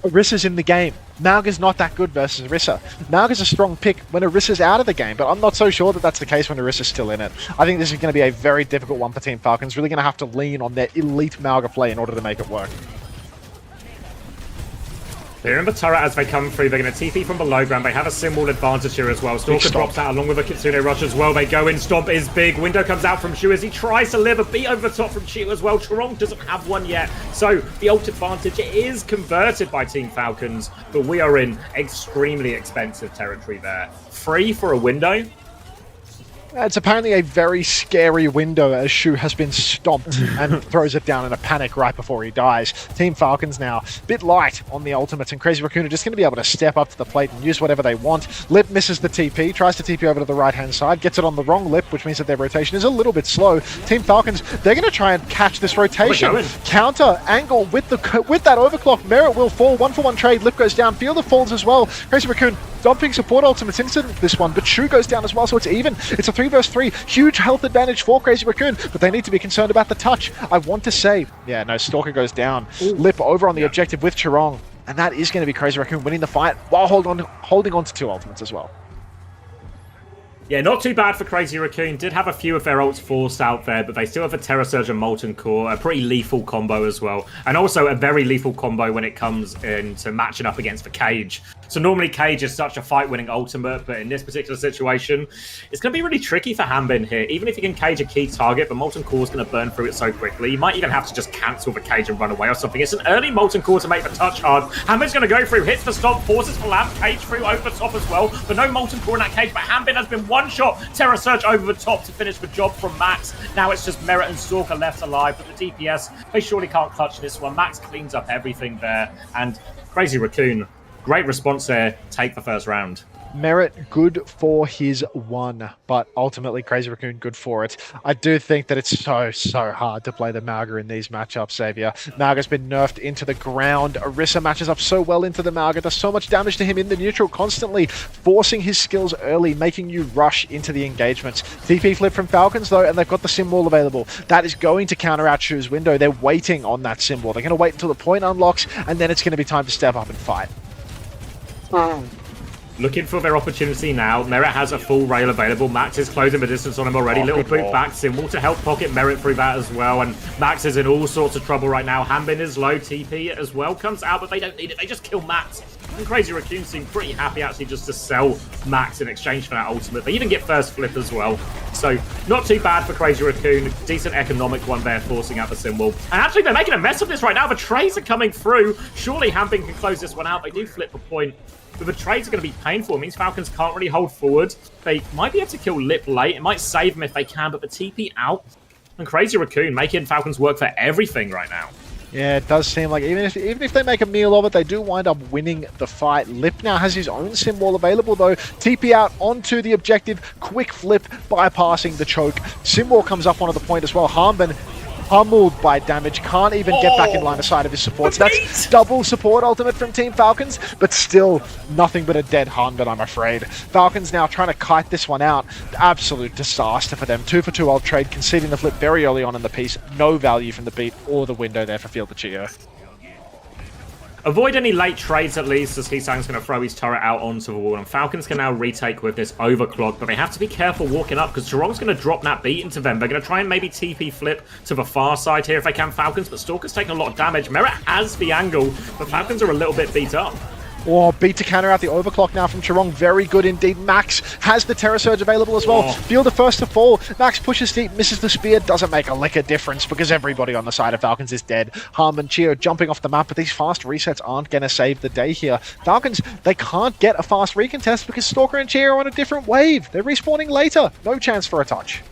Speaker 1: Orisa's in the game. Malga's not that good versus Orisa. Malga's a strong pick when Orisa's out of the game, but I'm not so sure that that's the case when Orisa's still in it. I think this is going to be a very difficult one for Team Falcons. Really going to have to lean on their elite Malga play in order to make it work.
Speaker 2: They're in the turret as they come through. They're going to TP from below ground. They have a sim wall advantage here as well. Stalker drops out along with a Kitsune Rush as well. They go in. Stomp is big. Window comes out from Shu as he tries to live a beat over the top from Chiu as well. Chorong doesn't have one yet. So the ult advantage is converted by Team Falcons, but we are in extremely expensive territory there. Free for a window.
Speaker 1: It's apparently a very scary window as Shu has been stomped and throws it down in a panic right before he dies. Team Falcons now a bit light on the ultimates, and Crazy Raccoon are just going to be able to step up to the plate and use whatever they want. Lip misses the TP, tries to TP over to the right-hand side, gets it on the wrong Lip, which means that their rotation is a little bit slow. Team Falcons, they're going to try and catch this rotation. Counter angle with that overclock. Merit will fall. 1-for-1 trade. Lip goes down. Fielder falls as well. Crazy Raccoon dumping support ultimates into this one, but Shu goes down as well, so it's even. It's a 3 versus 3. Huge health advantage for Crazy Raccoon, but they need to be concerned about the touch. I want to say, yeah, no, Stalker goes down. Ooh. Lip over on the objective with Chorong, and that is going to be Crazy Raccoon winning the fight while holding on to 2 ultimates as well.
Speaker 2: Yeah, not too bad for Crazy Raccoon. Did have a few of their ults forced out there, but they still have a Terror Surge and Molten Core, a pretty lethal combo as well. And also a very lethal combo when it comes into matching up against the Cage. So normally Cage is such a fight-winning ultimate, but in this particular situation, it's going to be really tricky for Hanbin here. Even if you can cage a key target, the Molten Core is going to burn through it so quickly. You might even have to just cancel the Cage and run away or something. It's an early Molten Core to make the touch hard. Hanbin's going to go through, hits the stomp, forces the lamp, Cage through over the top as well, but no Molten Core in that Cage. But Hanbin has been one-shot Terror Surge over the top to finish the job from Max. Now it's just Merit and Stalker left alive, but the DPS, they surely can't clutch this one. Max cleans up everything there, and Crazy Raccoon, great response there. Take the first round.
Speaker 1: Merit, good for his 1, but ultimately Crazy Raccoon, good for it. I do think that it's so hard to play the Mauga in these matchups, Xavier. Mauga's been nerfed into the ground. Orisa matches up so well into the Mauga, does so much damage to him in the neutral, constantly forcing his skills early, making you rush into the engagements. TP flip from Falcons though, and they've got the sim wall available. That is going to counter out Shu's window. They're waiting on that sim wall. They're going to wait until the point unlocks, and then it's going to be time to step up and fight.
Speaker 2: Looking for their opportunity now. Merit has a full rail available. Max is closing the distance on him already. Little boot back. Symbol to help pocket Merit through that as well. And Max is in all sorts of trouble right now. Hanbin is low. TP as well comes out, but they don't need it. They just kill Max. And Crazy Raccoon seem pretty happy actually just to sell Max in exchange for that ultimate. They even get first flip as well. So not too bad for Crazy Raccoon. Decent economic one there, forcing out the symbol. And actually they're making a mess of this right now. The trades are coming through. Surely Hanbin can close this one out. They do flip the point. But the trades are going to be painful. It means Falcons can't really hold forward. They might be able to kill Lip late. It might save them if they can, but the TP out. And Crazy Raccoon making Falcons work for everything right now.
Speaker 1: Yeah, it does seem like even if they make a meal of it, they do wind up winning the fight. Lip now has his own sim wall available though. TP out onto the objective. Quick flip, bypassing the choke. Sim wall comes up onto the point as well. Hanbin pummeled by damage, can't even get back in line of sight of his supports. That's double support ultimate from Team Falcons, but still nothing but a dead Hanbin, I'm afraid. Falcons now trying to kite this one out. Absolute disaster for them. 2 for 2 ult trade, conceding the flip very early on in the piece. No value from the beat or the window there for Field of Chio.
Speaker 2: Avoid any late trades at least, as Hisang's going to throw his turret out onto the wall. And Falcons can now retake with this overclock, but they have to be careful walking up because Chorong's going to drop that beat into them. They're going to try and maybe TP flip to the far side here if they can, Falcons, but Stalker's taking a lot of damage. Merit has the angle, but Falcons are a little bit beat up.
Speaker 1: Oh, beat to counter out the overclock now from Chorong. Very good indeed. Max has the Terror Surge available as well. Field the first to fall. Max pushes deep, misses the spear. Doesn't make a lick of difference because everybody on the side of Falcons is dead. Harm and Chio jumping off the map, but these fast resets aren't going to save the day here. Falcons, they can't get a fast recontest because Stalker and Chio are on a different wave. They're respawning later. No chance for a touch.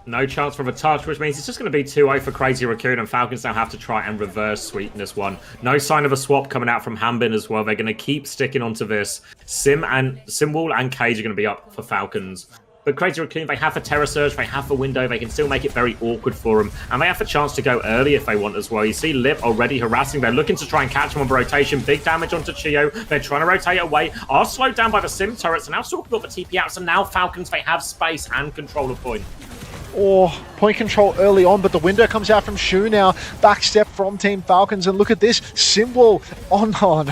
Speaker 2: No chance for a touch, which means it's just going to be 2-0 for Crazy Raccoon, and Falcons now have to try and reverse sweeten this one. No sign of a swap coming out from Hanbin as well. They're going to keep sticking onto this. Simwall and Cage are going to be up for Falcons. But Crazy Raccoon, they have a Terror Surge, they have a window, they can still make it very awkward for them, and they have a chance to go early if they want as well. You see Lip already harassing, they're looking to try and catch him on the rotation, big damage onto Chio, they're trying to rotate away, are slowed down by the Sim turrets, and now Stalker got the TP out, so now Falcons, they have space and control of point.
Speaker 1: or point control early on, but the window comes out from Shu now. Backstep from Team Falcons, and look at this. Symbol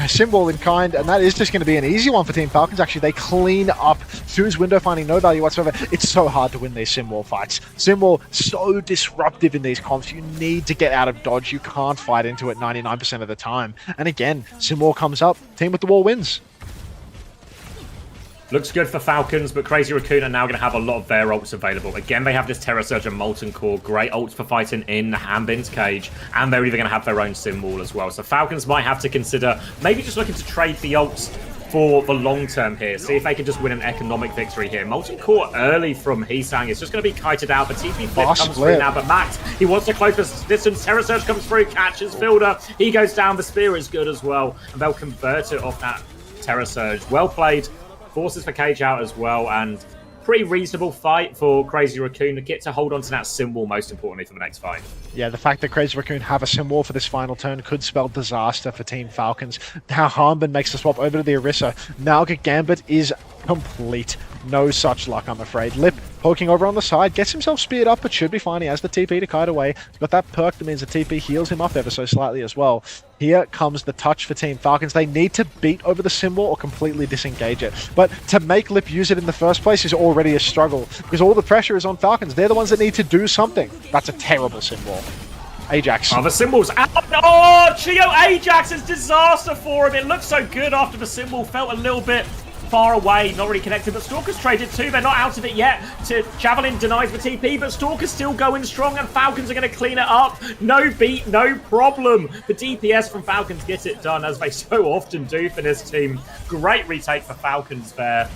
Speaker 1: Symbol in kind, and that is just going to be an easy one for Team Falcons. Actually, they clean up Shu's window, finding no value whatsoever. It's so hard to win these Symbol fights. Symbol, so disruptive in these comps. You need to get out of dodge. You can't fight into it 99% of the time. And again, Symbol comes up, Team with the wall wins.
Speaker 2: Looks good for Falcons, but Crazy Raccoon are now going to have a lot of their ults available. Again, they have this Terror Surge and Molten Core. Great ults for fighting in Hanbin's cage. And they're even going to have their own Sim Wall as well. So Falcons might have to consider maybe just looking to trade the ults for the long term here. See if they can just win an economic victory here. Molten Core early from Heesang. It's just going to be kited out. The TP flip comes through now, but Max, he wants to close this distance. Terror Surge comes through, catches Fielder. He goes down. The Spear is good as well. And they'll convert it off that Terror Surge. Well played. Forces for cage out as well, and pretty reasonable fight for Crazy Raccoon to get to hold on to that Sim Wall, most importantly, for the next fight.
Speaker 1: Yeah, the fact that Crazy Raccoon have a Sim Wall for this final turn could spell disaster for Team Falcons. Now Hanbin makes the swap over to the Orisa. Now Gambit is complete. No such luck, I'm afraid. Lip poking over on the side, gets himself speared up, but should be fine. He has the TP to kite away. He's got that perk that means the TP heals him up ever so slightly as well. Here comes the touch for Team Falcons. They need to beat over the symbol or completely disengage it. But to make Lip use it in the first place is already a struggle, because all the pressure is on Falcons. They're the ones that need to do something. That's a terrible symbol. Ajax.
Speaker 2: Oh, the symbol's out. Oh, Chio Ajax is disaster for him. It looked so good after the symbol. Felt a little bit far away, not really connected, but Stalker's traded too. They're not out of it yet. Javelin denies the TP, but Stalker's still going strong, and Falcons are going to clean it up. No beat, no problem. The DPS from Falcons gets it done, as they so often do for this team. Great retake for Falcons there.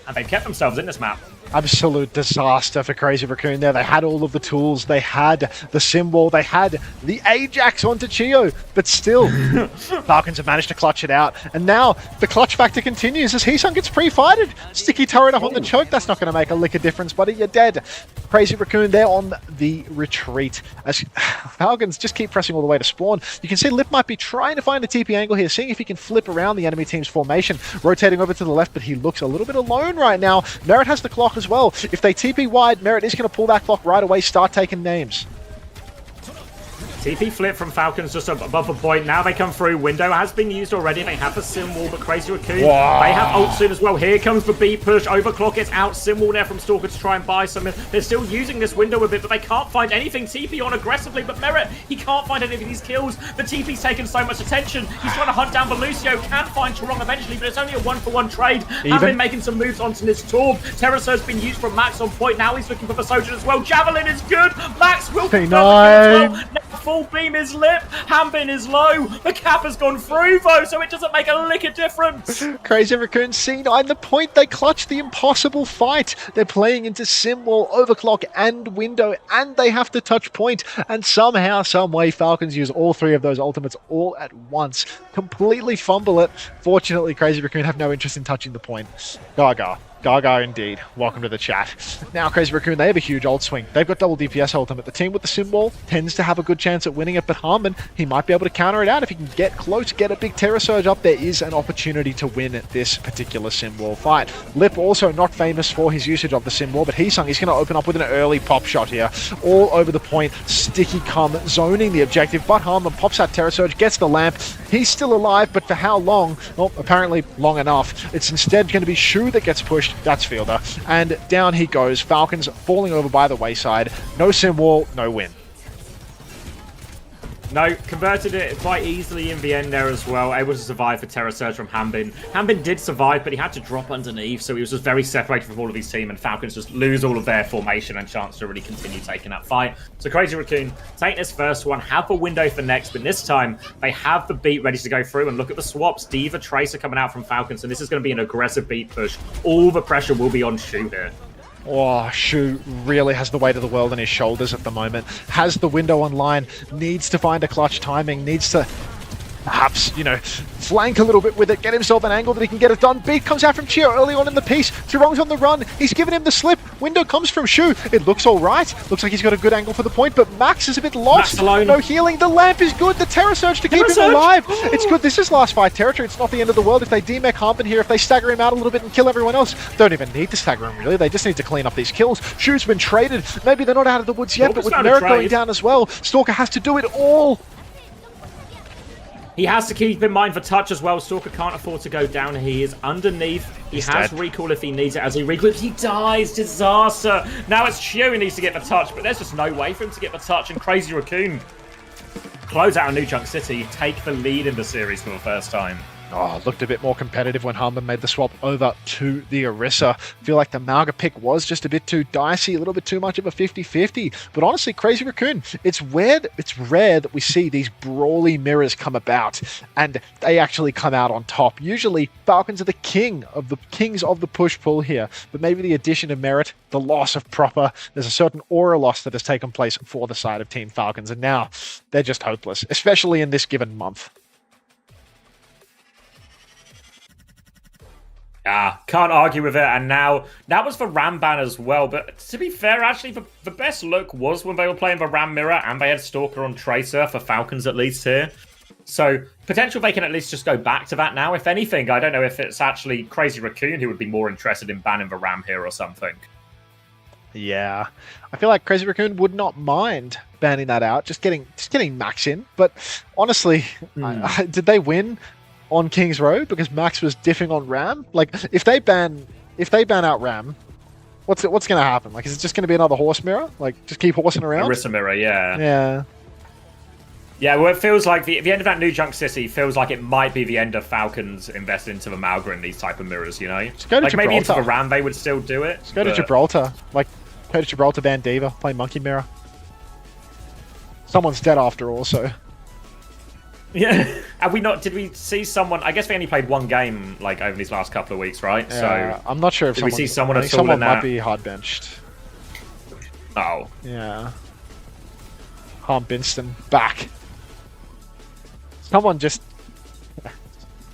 Speaker 2: And they've kept themselves in this map.
Speaker 1: Absolute disaster for Crazy Raccoon there. They had all of the tools. They had the symbol. They had the Ajax onto Chio. But still, Falcons have managed to clutch it out. And now the clutch factor continues as Heesung gets pre-fighted. Sticky turret up on the choke. That's not going to make a lick of difference, buddy. You're dead. Crazy Raccoon there on the retreat. As Falcons just keep pressing all the way to spawn. You can see Lip might be trying to find a TP angle here, seeing if he can flip around the enemy team's formation, rotating over to the left, but he looks a little bit alone right now. Merit has the clock as well. If they TP wide, Merit is going to pull that clock right away, start taking names.
Speaker 2: TP flip from Falcons just above the point. Now they come through. Window has been used already. They have the sim wall, but Crazy Raccoon, they have ult soon as well. Here comes the B push. Overclock gets out. Sim wall there from Stalker to try and buy some. They're still using this window a bit, but they can't find anything. TP on aggressively, but Merit, he can't find any of these kills. The TP's taken so much attention. He's trying to hunt down Lucio. Can find Charong eventually, but it's only a 1-for-1 trade. Have been making some moves onto this Torb. Terrorsur's been used from Max on point. Now he's looking for the Soldier as well. Javelin is good. Max will confirm the kill as well. Now full beam is lit. Hanbin is low. The cap has gone through though, so it doesn't make a lick of difference.
Speaker 1: Crazy Raccoon C9, the point. They clutch the impossible fight. They're playing into symbol, overclock, and window, and they have to touch point. And somehow, some way, Falcons use all three of those ultimates all at once. Completely fumble it. Fortunately, Crazy Raccoon have no interest in touching the point. Gaga. Gaga indeed. Welcome to the chat. Now, Crazy Raccoon, they have a huge ult swing. They've got double DPS ultimate. The team with the symbol tends to have a good chance at winning it, but Harmon, he might be able to counter it out. If he can get close, get a big Terror Surge up, there is an opportunity to win this particular symbol fight. Lip also not famous for his usage of the symbol, but Heesung, he's going to open up with an early pop shot here. All over the point, Sticky come zoning the objective, but Harmon pops that Terror Surge, gets the lamp. He's still alive, but for how long? Well, apparently long enough. It's instead going to be Shu that gets pushed. That's Fielder. And down he goes. Falcons falling over by the wayside. No sim wall, no win.
Speaker 2: No, converted it quite easily in the end there as well. Able to survive for Terror Surge from Hanbin. Hanbin did survive, but he had to drop underneath, so he was just very separated from all of his team, and Falcons just lose all of their formation and chance to really continue taking that fight. So Crazy Raccoon take this first one, have a window for next, but this time they have the beat ready to go through, and look at the swaps. Diva, Tracer coming out from Falcons, and this is going to be an aggressive beat push. All the pressure will be on Shu here.
Speaker 1: Oh, Shu really has the weight of the world on his shoulders at the moment. Has the window online, needs to find a clutch timing, needs to perhaps, you know, flank a little bit with it, get himself an angle that he can get it done. Beat comes out from Chio early on in the piece. Zhurong's on the run. He's given him the slip. Window comes from Shu. It looks all right. Looks like he's got a good angle for the point, but Max is a bit lost. No healing. The lamp is good. The Terror Surge to keep him alive. It's good. This is last fight territory. It's not the end of the world. If they demech Harpin here, if they stagger him out a little bit and kill everyone else, don't even need to stagger him really. They just need to clean up these kills. Shu's been traded. Maybe they're not out of the woods yet, but with Merrick going down as well, Stalker has to do it all.
Speaker 2: He has to keep in mind for touch as well. Stalker can't afford to go down. He is underneath. He has recall if he needs it. As he recalls, he dies. Disaster. Now it's Chio who needs to get the touch, but there's just no way for him to get the touch. And Crazy Raccoon close out a New Junk City, take the lead in the series for the first time.
Speaker 1: Oh, looked a bit more competitive when Harman made the swap over to the Orisa. Feel like the Malga pick was just a bit too dicey, a little bit too much of a 50-50. But honestly, Crazy Raccoon, it's rare that we see these brawly mirrors come about and they actually come out on top. Usually, Falcons are the kings of the push-pull here. But maybe the addition of Merit, the loss of Proper, there's a certain aura loss that has taken place for the side of Team Falcons. And now they're just hopeless, especially in this given month.
Speaker 2: Can't argue with it. And now, that was for Ramban as well. But to be fair, actually, the best look was when they were playing the Ram Mirror and they had Stalker on Tracer, for Falcons at least here. So, potential they can at least just go back to that now. If anything, I don't know if it's actually Crazy Raccoon who would be more interested in banning the Ram here or something.
Speaker 1: Yeah, I feel like Crazy Raccoon would not mind banning that out, just getting Max in. But honestly, did they win on King's Road because Max was diffing on Ram? Like, if they ban out Ram, what's going to happen? Like, is it just going to be another horse mirror? Like, just keep horsing around?
Speaker 2: Orisa mirror, yeah.
Speaker 1: Yeah.
Speaker 2: Yeah, well, it feels like the end of that New Junk City feels like it might be the end of Falcons investing into the Malga and these type of mirrors, you know?
Speaker 1: Just go to
Speaker 2: like,
Speaker 1: Gibraltar.
Speaker 2: Maybe into the Ram they would still do it.
Speaker 1: Just go to Gibraltar. Like, go to Gibraltar, ban Diva, play Monkey Mirror. Someone's dead after all, so...
Speaker 2: Yeah, did we see someone? I guess we only played one game like over these last couple of weeks, right?
Speaker 1: Yeah, so I'm not sure if
Speaker 2: we see someone.
Speaker 1: I think someone might be hard benched.
Speaker 2: Oh,
Speaker 1: yeah. Harm Binston back. Someone just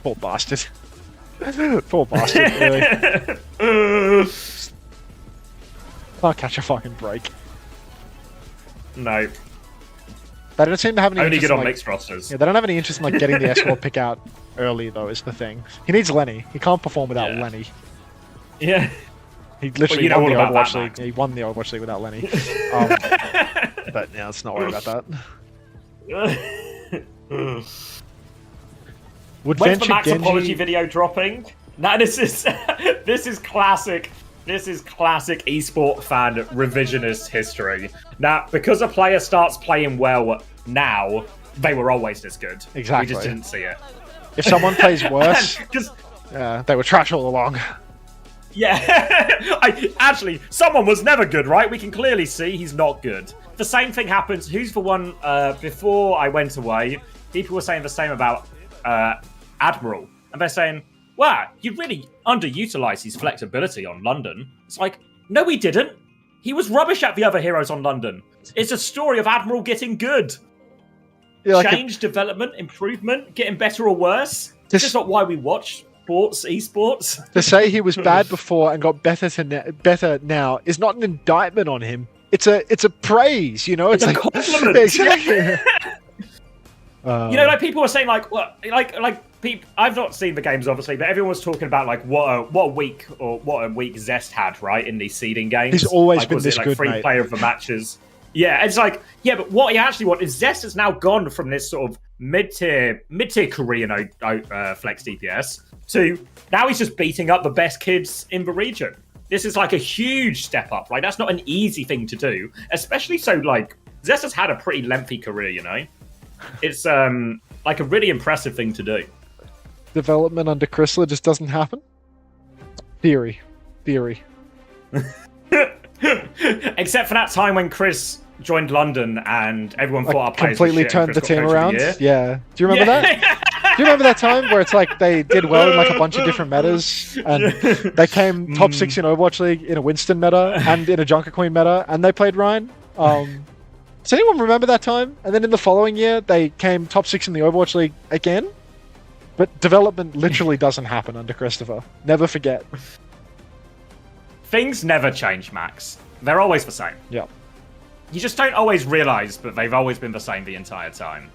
Speaker 1: poor bastard. Poor bastard. Really. Can't catch a fucking break.
Speaker 2: No.
Speaker 1: They don't seem to have any
Speaker 2: only
Speaker 1: interest
Speaker 2: good on
Speaker 1: in,
Speaker 2: mixed rosters.
Speaker 1: Yeah, they don't have any interest in like getting the escort pick out early though. Is the thing. He needs Lenny. He can't perform without Lenny.
Speaker 2: Yeah.
Speaker 1: He literally won the Overwatch League. He won the Overwatch League without Lenny. But yeah, let's not worry about that.
Speaker 2: When's the Max apology video dropping? Now this is classic. This is classic esport fan revisionist history. Now, because a player starts playing well now, they were always this good.
Speaker 1: Exactly.
Speaker 2: We just didn't see it.
Speaker 1: If someone plays worse, they were trash all along.
Speaker 2: Yeah. Actually, someone was never good, right? We can clearly see he's not good. The same thing happens. Who's the one before I went away? People were saying the same about Admiral. And they're saying, wow, you really underutilized his flexibility on London. It's like, no, he didn't. He was rubbish at the other heroes on London. It's a story of Admiral getting good. Yeah, change, development, improvement, getting better or worse. This is not why we watch esports.
Speaker 1: To say he was bad before and got better now is not an indictment on him. It's a praise, you know?
Speaker 2: It's like, a compliment.
Speaker 1: Exactly.
Speaker 2: You know, like people were saying, like, what, people. I've not seen the games, obviously, but everyone was talking about like what a week Zest had, right, in these seeding games.
Speaker 1: He's always
Speaker 2: like,
Speaker 1: been this good,
Speaker 2: free
Speaker 1: mate.
Speaker 2: player of the matches. Yeah, it's like, yeah, but what you actually want is Zest has now gone from this sort of mid-tier Korean flex DPS to now he's just beating up the best kids in the region. This is like a huge step up. Like, that's not an easy thing to do, especially so like Zest has had a pretty lengthy career, you know. It's like a really impressive thing to do.
Speaker 1: Development under Chrysler just doesn't happen. Theory.
Speaker 2: Except for that time when Chris joined London and everyone thought our players
Speaker 1: completely turned the team around. Yeah. Do you remember that? Do you remember that time where it's like they did well in like a bunch of different metas and they came top 6 in Overwatch League in a Winston meta and in a Junker Queen meta and they played Ryan? Does anyone remember that time? And then in the following year, they came top 6 in the Overwatch League again. But development literally doesn't happen under Christopher. Never forget.
Speaker 2: Things never change, Max. They're always the same.
Speaker 1: Yeah.
Speaker 2: You just don't always realize, but they've always been the same the entire time.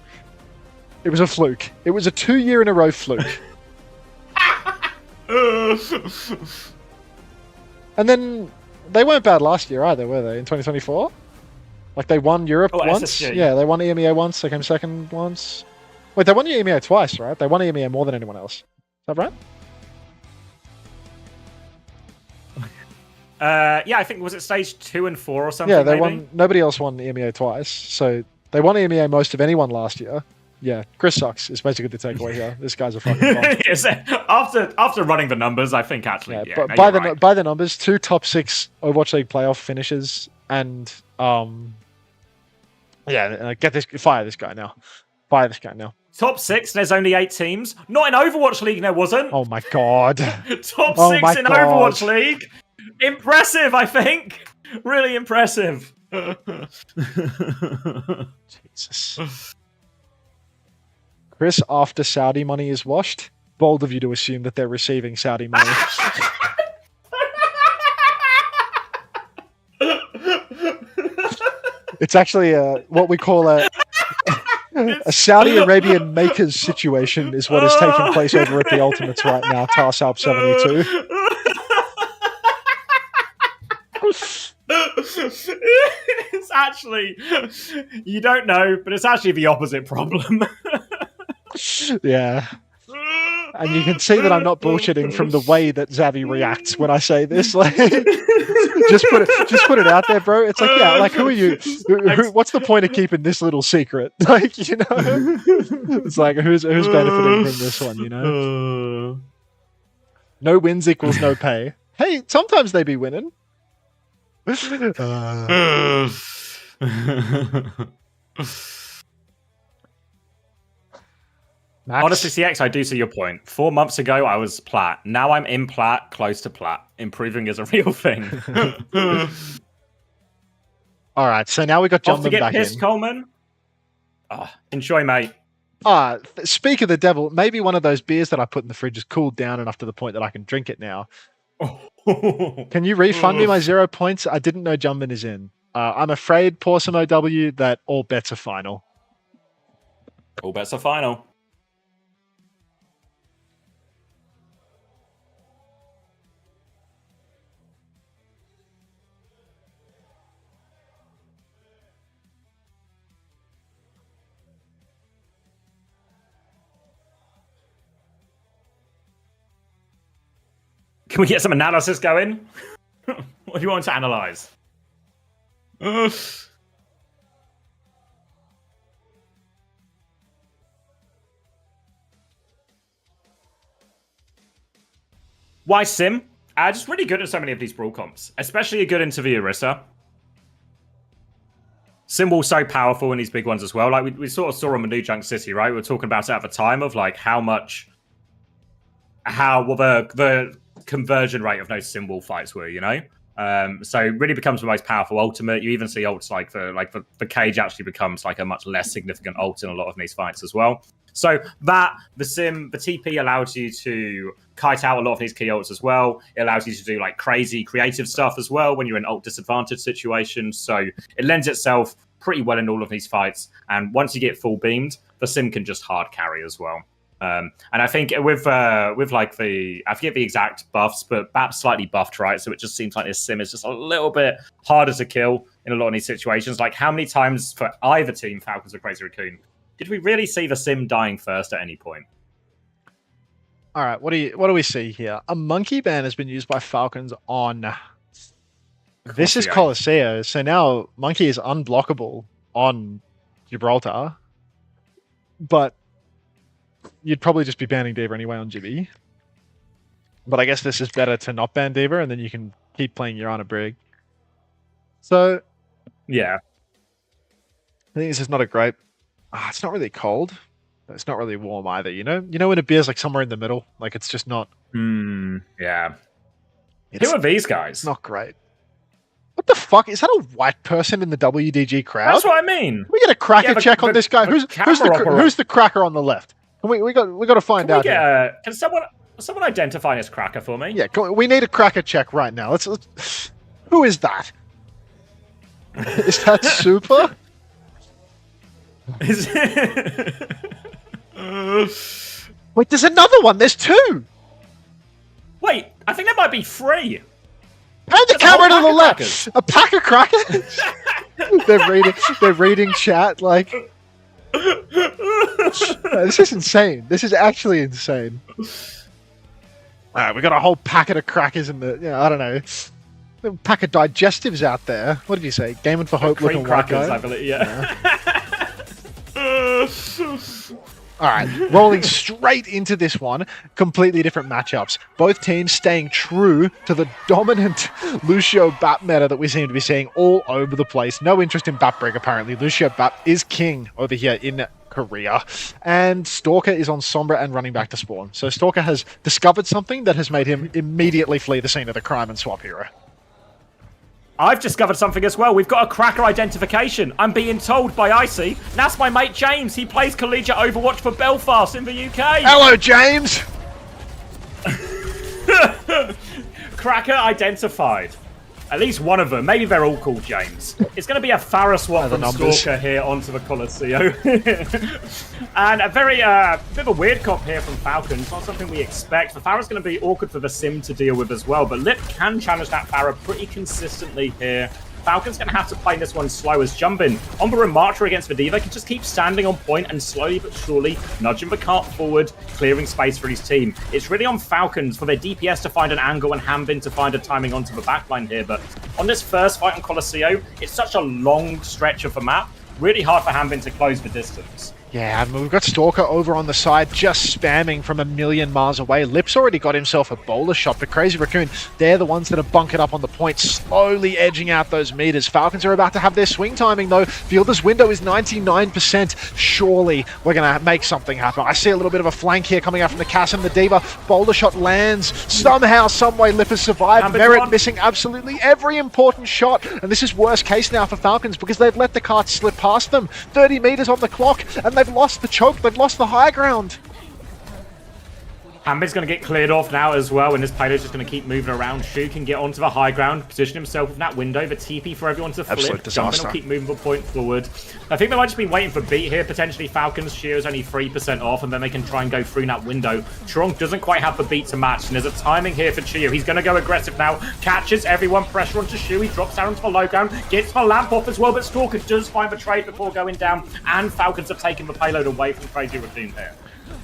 Speaker 1: It was a fluke. It was a 2-year in a row fluke. And then they weren't bad last year either, were they? In 2024, like they won Europe once.
Speaker 2: SSG.
Speaker 1: Yeah, they won EMEA once. They came second once. Wait, they won EMEA twice, right? They won EMEA more than anyone else. Is that right?
Speaker 2: Yeah, I think was it stage 2 and 4 or something?
Speaker 1: Yeah, they
Speaker 2: maybe?
Speaker 1: won. Nobody else won EMEA twice, so they won EMEA most of anyone last year. Yeah, Chris sucks. Is basically the takeaway here. This guy's a fucking bomb.
Speaker 2: Yes, after running the numbers, I think actually,
Speaker 1: Yeah, but
Speaker 2: no,
Speaker 1: by the numbers, 2 top 6 Overwatch League playoff finishes, and fire this guy now. Fire this guy now.
Speaker 2: Top 6. There's only 8 teams. Not in Overwatch League, there wasn't.
Speaker 1: Oh my god.
Speaker 2: Top
Speaker 1: Oh
Speaker 2: 6
Speaker 1: my
Speaker 2: in
Speaker 1: God.
Speaker 2: Overwatch League. Impressive, I think. Really impressive.
Speaker 1: Jesus. Chris, after Saudi money is washed, bold of you to assume that they're receiving Saudi money. It's actually what we call a Saudi Arabian makers situation is what is taking place over at the Ultimates right now, Tarsalp 72.
Speaker 2: It's actually, you don't know, but it's actually the opposite problem.
Speaker 1: Yeah. And you can see that I'm not bullshitting from the way that Xavi reacts when I say this. Like, just put it out there, bro. It's like, yeah, like who are you? What's the point of keeping this little secret? Like, you know, it's like who's benefiting from this one? You know, no wins equals no pay. Hey, sometimes they be winning. Max?
Speaker 2: Honestly, CX, I do see your point. 4 months ago, I was plat. Now I'm in plat, close to plat. Improving is a real thing.
Speaker 1: All right, so now we got
Speaker 2: Off to
Speaker 1: Jumpman
Speaker 2: get
Speaker 1: back
Speaker 2: pissed,
Speaker 1: in.
Speaker 2: Coleman. Enjoy, mate.
Speaker 1: Speak of the devil, maybe one of those beers that I put in the fridge has cooled down enough to the point that I can drink it now. Can you refund me my 0 points? I didn't know Jumpman is in. I'm afraid, Pawsome OW, that all bets are final.
Speaker 2: All bets are final. Can we get some analysis going? What do you want to analyze? Why Sim? Just really good at so many of these brawl comps, especially good into the Orisa. Sim was so powerful in these big ones as well. Like we sort of saw on the New Junk City, right? We were talking about it at the time of like how the conversion rate of those Sim fights were, you know? So it really becomes the most powerful ultimate. You even see ults like the cage actually becomes like a much less significant ult in a lot of these fights as well. So the TP allows you to kite out a lot of these key ults as well. It allows you to do like crazy creative stuff as well when you're in ult disadvantage situations. So it lends itself pretty well in all of these fights. And once you get full beamed, the Sim can just hard carry as well. And I think with like I forget the exact buffs, but BAP's slightly buffed, right? So it just seems like this Sim is just a little bit harder to kill in a lot of these situations. Like how many times for either team, Falcons or Crazy Raccoon, did we really see the Sim dying first at any point?
Speaker 1: All right, what do we see here? A monkey ban has been used by Falcons on. This is Colosseo, so now monkey is unblockable on Gibraltar, but you'd probably just be banning D.Va anyway on Gibby. But I guess this is better to not ban D.Va, and then you can keep playing your Ana Brig. So
Speaker 2: yeah,
Speaker 1: I think this is not a great. It's not really cold. It's not really warm either. You know when a beer's like somewhere in the middle, like it's just not.
Speaker 2: Yeah. Who are these guys?
Speaker 1: It's not great. the fuck? Is that a white person in the WDG crowd?
Speaker 2: That's what I mean.
Speaker 1: Can we get a cracker
Speaker 2: Yeah,
Speaker 1: check on this guy? Who's the cracker on the left? We got to find out.
Speaker 2: Can someone identify this cracker for me?
Speaker 1: Yeah, we need a cracker check right now. Let's who is that? Is that Super?
Speaker 2: Is it?
Speaker 1: Wait, there's another one. There's two.
Speaker 2: Wait, I think there might be 3.
Speaker 1: Hand the
Speaker 2: There's a
Speaker 1: camera
Speaker 2: whole
Speaker 1: to the
Speaker 2: pack of
Speaker 1: left. A pack of crackers. They're reading chat like. This is insane. This is actually insane. Alright, we got a whole packet of crackers in the. I don't know. A pack of digestives out there. What did you say? Gaming for Hope looking white
Speaker 2: crackers,
Speaker 1: guy?
Speaker 2: I believe. Yeah.
Speaker 1: Alright, rolling straight into this one. Completely different matchups. Both teams staying true to the dominant Lucio Bap meta that we seem to be seeing all over the place. No interest in Bap break, apparently. Lucio Bap is king over here in Korea. And Stalker is on Sombra and running back to spawn. So Stalker has discovered something that has made him immediately flee the scene of the crime and swap hero.
Speaker 2: I've discovered something as well. We've got a cracker identification. I'm being told by Icy. That's my mate James. He plays collegiate Overwatch for Belfast in the UK.
Speaker 1: Hello, James!
Speaker 2: Cracker identified. At least one of them. Maybe they're all called James. It's going to be a Farah swap from Stalker here onto the Colosseo. And a very bit of a weird comp here from Falcons. Not something we expect. The Farah's going to be awkward for the Sim to deal with as well. But Lip can challenge that Farah pretty consistently here. Falcons going to have to play this one slow as Jumbin. Omber and Marcher against the Diva can just keep standing on point and slowly but surely nudging the cart forward, clearing space for his team. It's really on Falcons for their DPS to find an angle and Hambin to find a timing onto the backline here. But on this first fight on Colosseo, it's such a long stretch of the map. Really hard for Hambin to close the distance.
Speaker 1: Yeah, I mean, we've got Stalker over on the side, just spamming from a million miles away. Lip's already got himself a bowler shot, but Crazy Raccoon, they're the ones that are bunkered up on the point, slowly edging out those meters. Falcons are about to have their swing timing, though. Fielder's window is 99%. Surely we're going to make something happen. I see a little bit of a flank here coming out from the Chasm. The Diva bowler shot lands. Somehow, someway, Lip has survived. Merit missing absolutely every important shot, and this is worst case now for Falcons because they've let the cart slip past them. 30 meters on the clock, and they've lost the choke, they've lost the high ground.
Speaker 2: Hambin's going to get cleared off now as well, and this payload's just going to keep moving around. Shu can get onto the high ground, position himself in that window, the TP for everyone to flip.
Speaker 1: Absolute disaster.
Speaker 2: Jumbin will keep moving the point forward. I think they might just be waiting for beat here, potentially. Falcons' shear is only 3% off, and then they can try and go through that window. Tronk doesn't quite have the beat to match, and there's a timing here for Chio. He's going to go aggressive now, catches everyone, pressure onto Shu. He drops down into the low ground, gets the lamp off as well, but Stalker does find the trade before going down, and Falcons have taken the payload away from Crazy Raccoon here.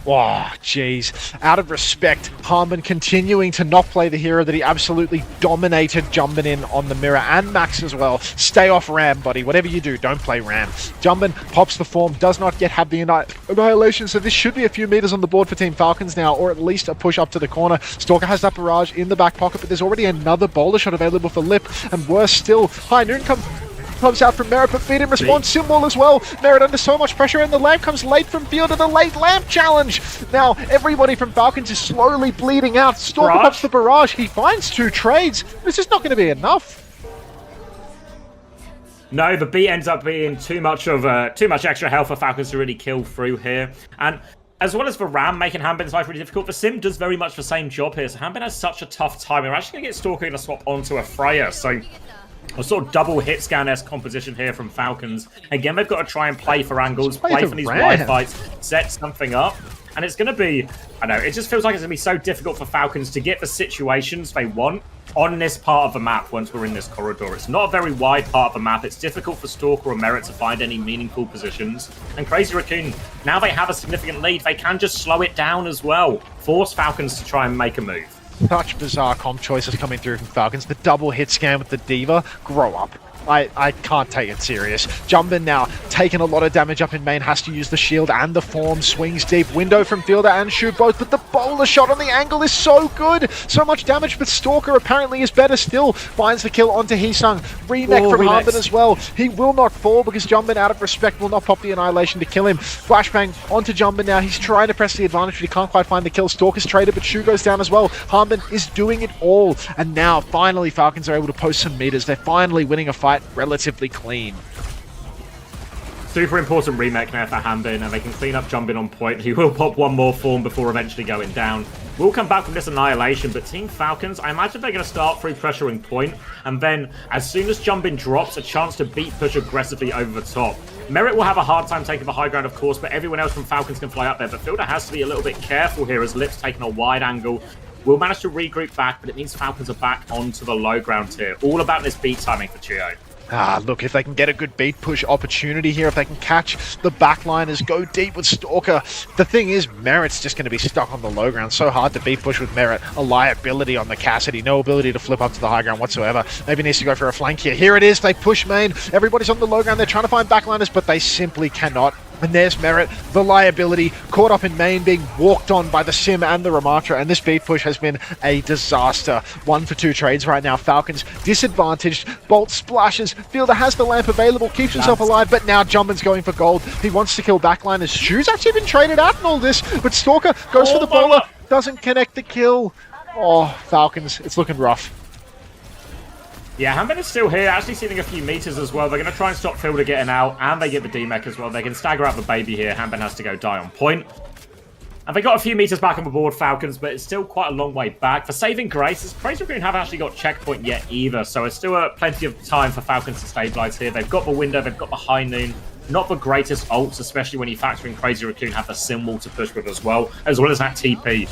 Speaker 1: Oh, jeez. Out of respect, Harmon continuing to not play the hero that he absolutely dominated Jumbin in on the mirror, and Max as well. Stay off Ram, buddy. Whatever you do, don't play Ram. Jumbin pops the form, does not yet have the annihilation, so this should be a few meters on the board for Team Falcons now, or at least a push up to the corner. Stalker has that barrage in the back pocket, but there's already another bowler shot available for Lip, and worse still, High Noon comes out from Merit, but feed in response, Symbol as well. Merit under so much pressure, and the lamp comes late from Fielder, the late lamp challenge. Now, everybody from Falcons is slowly bleeding out. Stalker pops the barrage. He finds 2 trades. This is not going to be enough.
Speaker 2: No, the beat ends up being too much extra health for Falcons to really kill through here. And as well as for Ram making Hambin's life really difficult, the Sim does very much the same job here. So Hambin has such a tough time. We're actually going to get Stalker to swap onto a Freya. So a sort of double hit scan-esque composition here from Falcons. Again, they've got to try and play for angles, play for these wide fights, set something up. And it's going to be, I know, it just feels like it's going to be so difficult for Falcons to get the situations they want on this part of the map once we're in this corridor. It's not a very wide part of the map. It's difficult for Stalker or Merit to find any meaningful positions. And Crazy Raccoon, now they have a significant lead, they can just slow it down as well. Force Falcons to try and make a move.
Speaker 1: Such bizarre comp choices coming through from Falcons. The double hit scan with the Diva. Grow up. I can't take it serious. Jumbin now taking a lot of damage up in main, has to use the shield and the form, swings deep, window from Fielder and shoot both, but the bowler shot on the angle is so good. So much damage, but Stalker apparently is better still. Finds the kill onto Heesung. Remake from Harbin as well. He will not fall because Jumbin, out of respect, will not pop the Annihilation to kill him. Flashbang onto Jumbin now. He's trying to press the advantage, but he can't quite find the kill. Stalker's traded, but Shu goes down as well. Harbin is doing it all. And now, finally, Falcons are able to post some meters. They're finally winning a fight relatively clean.
Speaker 2: Super important remake now for Hanbin, and they can clean up Jumbin on point. He will pop one more form before eventually going down. We'll come back from this Annihilation, but Team Falcons, I imagine they're going to start through pressuring point, and then as soon as Jumbin drops, a chance to beat push aggressively over the top. Merit will have a hard time taking the high ground, of course, but everyone else from Falcons can fly up there. But Fielder has to be a little bit careful here as Lip's taking a wide angle. We'll manage to regroup back, but it means Falcons are back onto the low ground here. All about this beat timing for Chio.
Speaker 1: Look, if they can get a good beat push opportunity here, if they can catch the backliners, go deep with Stalker. The thing is, Merit's just going to be stuck on the low ground. So hard to beat push with Merit. A liability on the Cassidy. No ability to flip up to the high ground whatsoever. Maybe needs to go for a flank here. Here it is. They push main. Everybody's on the low ground. They're trying to find backliners, but they simply cannot. And there's Merit, the liability, caught up in main, being walked on by the Sim and the Ramatra, and this beat push has been a disaster. 1 for 2 trades right now. Falcons disadvantaged. Bolt splashes. Fielder has the lamp available, keeps himself alive, but now Jumbin's going for gold. He wants to kill backliners. Shu's actually been traded out in all this, but Stalker goes for the bowler, doesn't connect the kill. Oh, Falcons, it's looking rough.
Speaker 2: Yeah, Hanbin is still here, actually stealing a few meters as well. They're going to try and stop Fielder getting out, and they get the D-Mech as well. They can stagger out the baby here. Hanbin has to go die on point. And they got a few meters back on the board, Falcons, but it's still quite a long way back. For saving grace, Crazy Raccoon haven't actually got checkpoint yet either, so it's still plenty of time for Falcons to stabilize here. They've got the window, they've got the high noon. Not the greatest ults, especially when you factor in Crazy Raccoon have the sim wall to push with as well as that TP.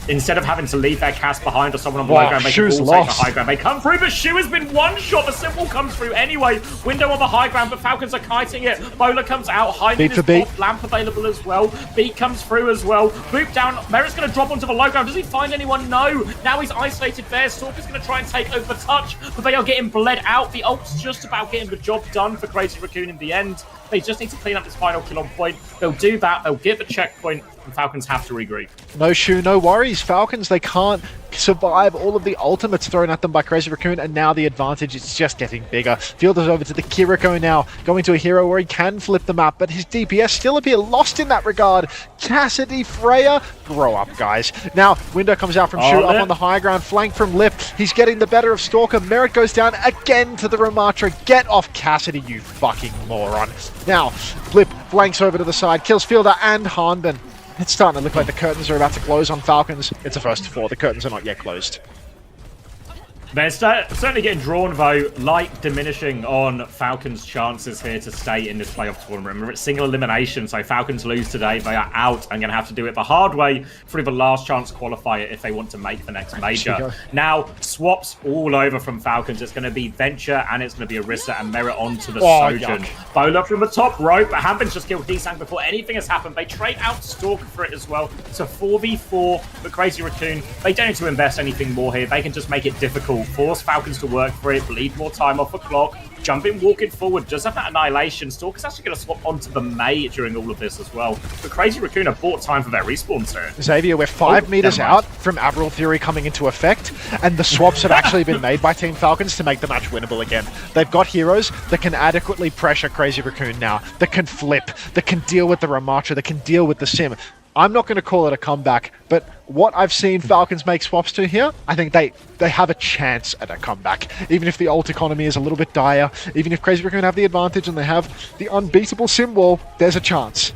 Speaker 2: Instead of having to leave their cast behind or someone on the low ground, they can all take the high ground. They come through, but Shu has been one-shot. The sim wall comes through anyway. Window on the high ground, but Falcons are kiting it. Bowler comes out. High noon is off. Lamp available as well. Beat comes through as well. Boop down. Merit's going to drop onto the low ground. Does he find anyone? No. Now he's isolated there. Stalker's going to try and take over the touch, but they are getting bled out. The ult's just about getting the job done for Crazy Raccoon in the end. They just need to clean up this final kill on point. They'll do that. They'll get the checkpoint, and Falcons have to regroup.
Speaker 1: No Shu, no worries. Falcons, they can't survive all of the ultimates thrown at them by Crazy Raccoon, and now the advantage is just getting bigger. Fielder's over to the Kiriko now, going to a hero where he can flip the map, but his DPS still appear lost in that regard. Cassidy, Freya, grow up, guys. Now, window comes out from Shu up on the high ground, flank from Lip. He's getting the better of Stalker. Merit goes down again to the Ramatra. Get off Cassidy, you fucking moron. Now, Lip flanks over to the side, kills Fielder and Hanbin. It's starting to look like the curtains are about to close on Falcons. It's a 1-4. The curtains are not yet closed.
Speaker 2: They're certainly getting drawn, though, light diminishing on Falcons' chances here to stay in this playoff tournament. Remember, it's single elimination, so Falcons lose today. They are out and going to have to do it the hard way through the last chance qualifier if they want to make the next major. Now, swaps all over from Falcons. It's going to be Venture and it's going to be Orisa and Merit onto the Sojourn. Bowler from the top rope, but Hanbin's just killed Heesang before anything has happened. They trade out Stalker for it as well. It's a 4v4 for Crazy Raccoon. They don't need to invest anything more here. They can just make it difficult. Force Falcons to work for it, bleed more time off the clock, Jumping, walking forward, does have that Annihilation. Stalker's actually going to swap onto the May during all of this as well. But Crazy Raccoon have bought time for their respawns here.
Speaker 1: Xavier, we're 5 meters out from Admiral Theory coming into effect, and the swaps have actually been made by Team Falcons to make the match winnable again. They've got heroes that can adequately pressure Crazy Raccoon now, that can flip, that can deal with the Ramatra, that can deal with the Sim. I'm not going to call it a comeback, but what I've seen Falcons make swaps to here, I think they have a chance at a comeback. Even if the ult economy is a little bit dire, even if Crazy Raccoon have the advantage and they have the unbeatable Sim wall, there's a chance.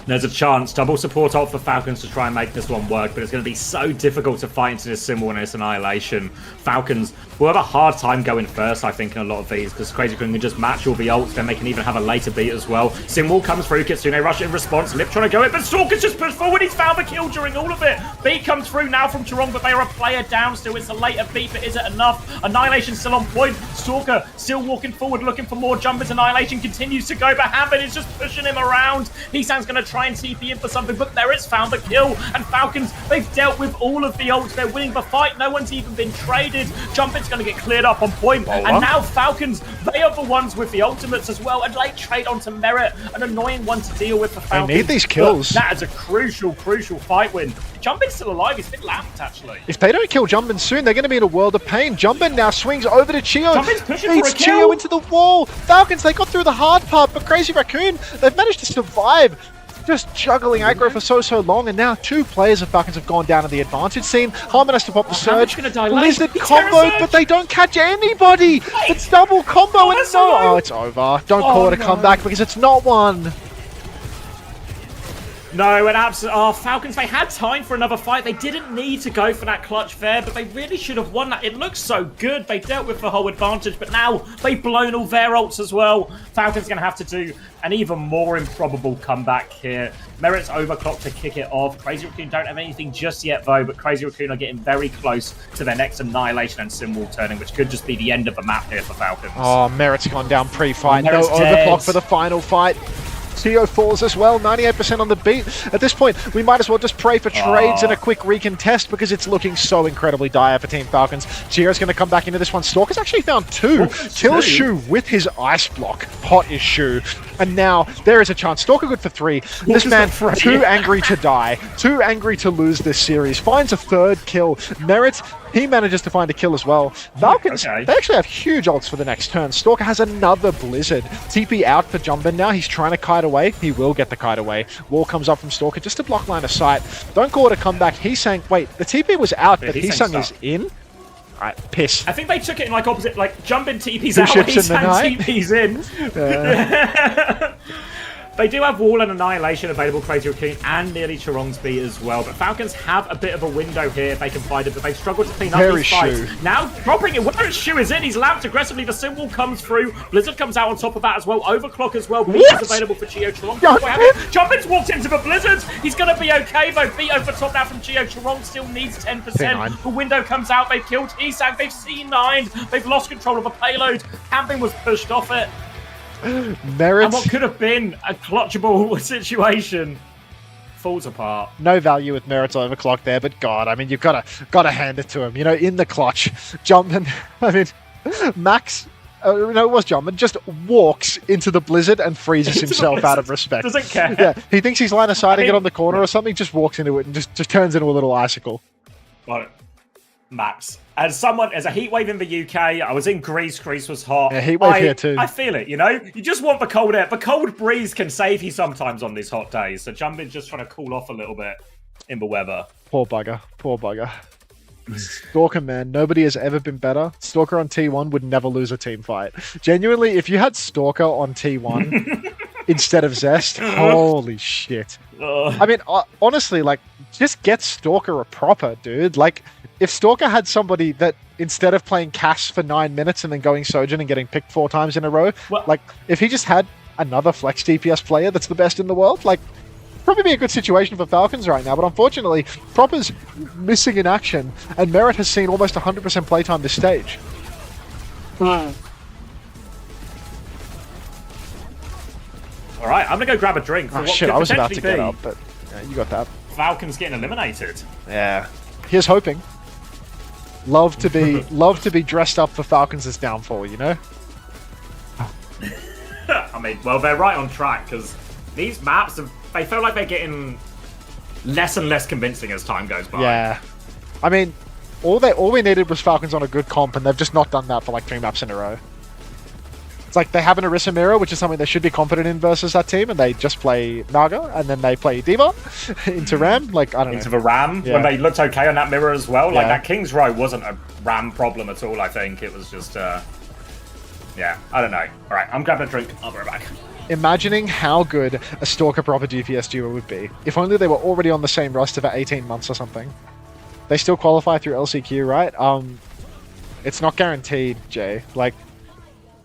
Speaker 2: There's a chance. Double support ult for Falcons to try and make this one work, but it's going to be so difficult to fight into this Sim wall and its Annihilation. Falcons will have a hard time going first, I think, in a lot of these, because Crazy Raccoon can just match all the ults, then they can even have a later beat as well. Sim wall comes through, Kitsune rush in response, Lip trying to go it, but Stalker's just pushed forward, he's found the kill during all of it. Beat comes through now from Toronto, but they are a player down still. It's a later beat, but is it enough? Annihilation still on point. Stalker still walking forward, looking for more jumpers. Annihilation continues to go, but Hanbin is just pushing him around. Heesang's going to try and TP in for something, but there it's found the kill, and Falcons, they've dealt with all of the ults. They're winning the fight. No one's even been traded. Jumping It's going to get cleared up on point.
Speaker 1: Bowler.
Speaker 2: And now Falcons, they are the ones with the ultimates as well. And late trade onto Merit, an annoying one to deal with for Falcons.
Speaker 1: They need these kills.
Speaker 2: But that is a crucial fight win. Jumbin's still alive. He's been lamped, actually.
Speaker 1: If they don't kill Jumbin soon, they're going to be in a world of pain. Jumbin now swings over to Chio.
Speaker 2: Jumbin's pushing
Speaker 1: Beats
Speaker 2: for a kill.
Speaker 1: Chio into the wall. Falcons, they got through the hard part, but Crazy Raccoon, they've managed to survive. Just juggling aggro for so long, and now 2 players of Falcons have gone down in the advantage scene. Harmon has to pop the surge. Blizzard combo, but they don't catch anybody. It's double combo, and no. Oh, it's over. Don't call it a comeback because it's not one.
Speaker 2: No, and Falcons, they had time for another fight. They didn't need to go for that clutch there, but they really should have won that. It looks so good. They dealt with the whole advantage, but now they've blown all their ults as well. Falcons going to have to do an even more improbable comeback here. Merit's overclocked to kick it off. Crazy Raccoon don't have anything just yet, though, but Crazy Raccoon are getting very close to their next Annihilation and Symbol turning, which could just be the end of the map here for Falcons.
Speaker 1: Oh, Merit's gone down pre-fight. No
Speaker 2: Merit's
Speaker 1: overclock
Speaker 2: dead.
Speaker 1: for the final fight. Tio falls as well, 98% on the beat. At this point, we might as well just pray for trades and a quick recontest because it's looking so incredibly dire for Team Falcons. Chio's going to come back into this one. Stalker's actually found 2. Kills Shu with his ice block. Hot is Shu. And now there is a chance. Stalker good for 3. This man, too angry to die. Too angry to lose this series. Finds a 3rd kill. Merit, he manages to find a kill as well. Falcons, they actually have huge ults for the next turn. Stalker has another Blizzard. TP out for Jumbin now. He's trying to kite away. He will get the kite away. Wall comes up from Stalker just to block line of sight. Don't call it a comeback. Heesang, wait, the TP was out, but Heesang is in? Alright, piss.
Speaker 2: I think they took it in like opposite, like Jumbin TP's
Speaker 1: Two
Speaker 2: out,
Speaker 1: ships in the night.
Speaker 2: TP's in. They do have Wall and Annihilation available, Crazy Raccoon, and nearly Charong's beat as well. But Falcons have a bit of a window here if they can find it, but they've struggled to clean up these fights. Now dropping it where Shu is in, he's lamped aggressively, the symbol comes through, Blizzard comes out on top of that as well, Overclock as well, beat is available for Geo Charong. Jumbin's walked into the Blizzard, he's going to be okay though, beat over top now from Geo Charong, still needs 10%, the window comes out, they've killed Heesang, they've C9'd, they've lost control of the payload, Camping was pushed off it.
Speaker 1: Merit.
Speaker 2: And what could have been a clutchable situation falls apart.
Speaker 1: No value with Merit's overclock there, but God, I mean, you've got to hand it to him. You know, in the clutch, Jumpman. I mean, Max. No, it was Jumpman. Just walks into the Blizzard and freezes himself out of respect.
Speaker 2: Doesn't care.
Speaker 1: Yeah, he thinks he's line of sighting it on the corner or something. Just walks into it and just turns into a little icicle.
Speaker 2: Got it. Max. As a heat wave in the UK, I was in Greece. Greece was hot.
Speaker 1: Yeah, heat wave here too.
Speaker 2: I feel it, you know? You just want the cold air. The cold breeze can save you sometimes on these hot days. So Jumbin's just trying to cool off a little bit in the weather.
Speaker 1: Poor bugger. Poor bugger. Stalker, man. Nobody has ever been better. Stalker on T1 would never lose a team fight. Genuinely, if you had Stalker on T1 instead of Zest, holy shit. I mean, honestly, like, just get Stalker a proper, dude. Like, if Stalker had somebody that, instead of playing Cass for 9 minutes and then going Sojourn and getting picked 4 times in a row, like, if he just had another flex DPS player that's the best in the world, like, probably be a good situation for Falcons right now. But unfortunately, Proper's missing in action, and Merit has seen almost 100% playtime this stage.
Speaker 2: All right, I'm going to go grab a drink.
Speaker 1: Oh, shit, I was about to get up, but yeah, you got that.
Speaker 2: Falcons getting eliminated.
Speaker 1: Yeah. Here's hoping. Love to be dressed up for Falcons' downfall, you know?
Speaker 2: I mean, well, they're right on track, because these maps, they feel like they're getting less and less convincing as time goes by.
Speaker 1: Yeah. I mean, all we needed was Falcons on a good comp, and they've just not done that for like 3 maps in a row. It's like they have an Orisa mirror, which is something they should be confident in versus that team, and they just play Naga, and then they play D.Va into Ram. Like, I don't know.
Speaker 2: Into the Ram, when they looked okay on that mirror as well. Like, that King's Row wasn't a Ram problem at all, I think. It was just, yeah, I don't know. All right, I'm grabbing a drink. I'll be right back.
Speaker 1: Imagining how good a Stalker proper DPS duo would be. If only they were already on the same roster for 18 months or something. They still qualify through LCQ, right? It's not guaranteed, Jay. Like,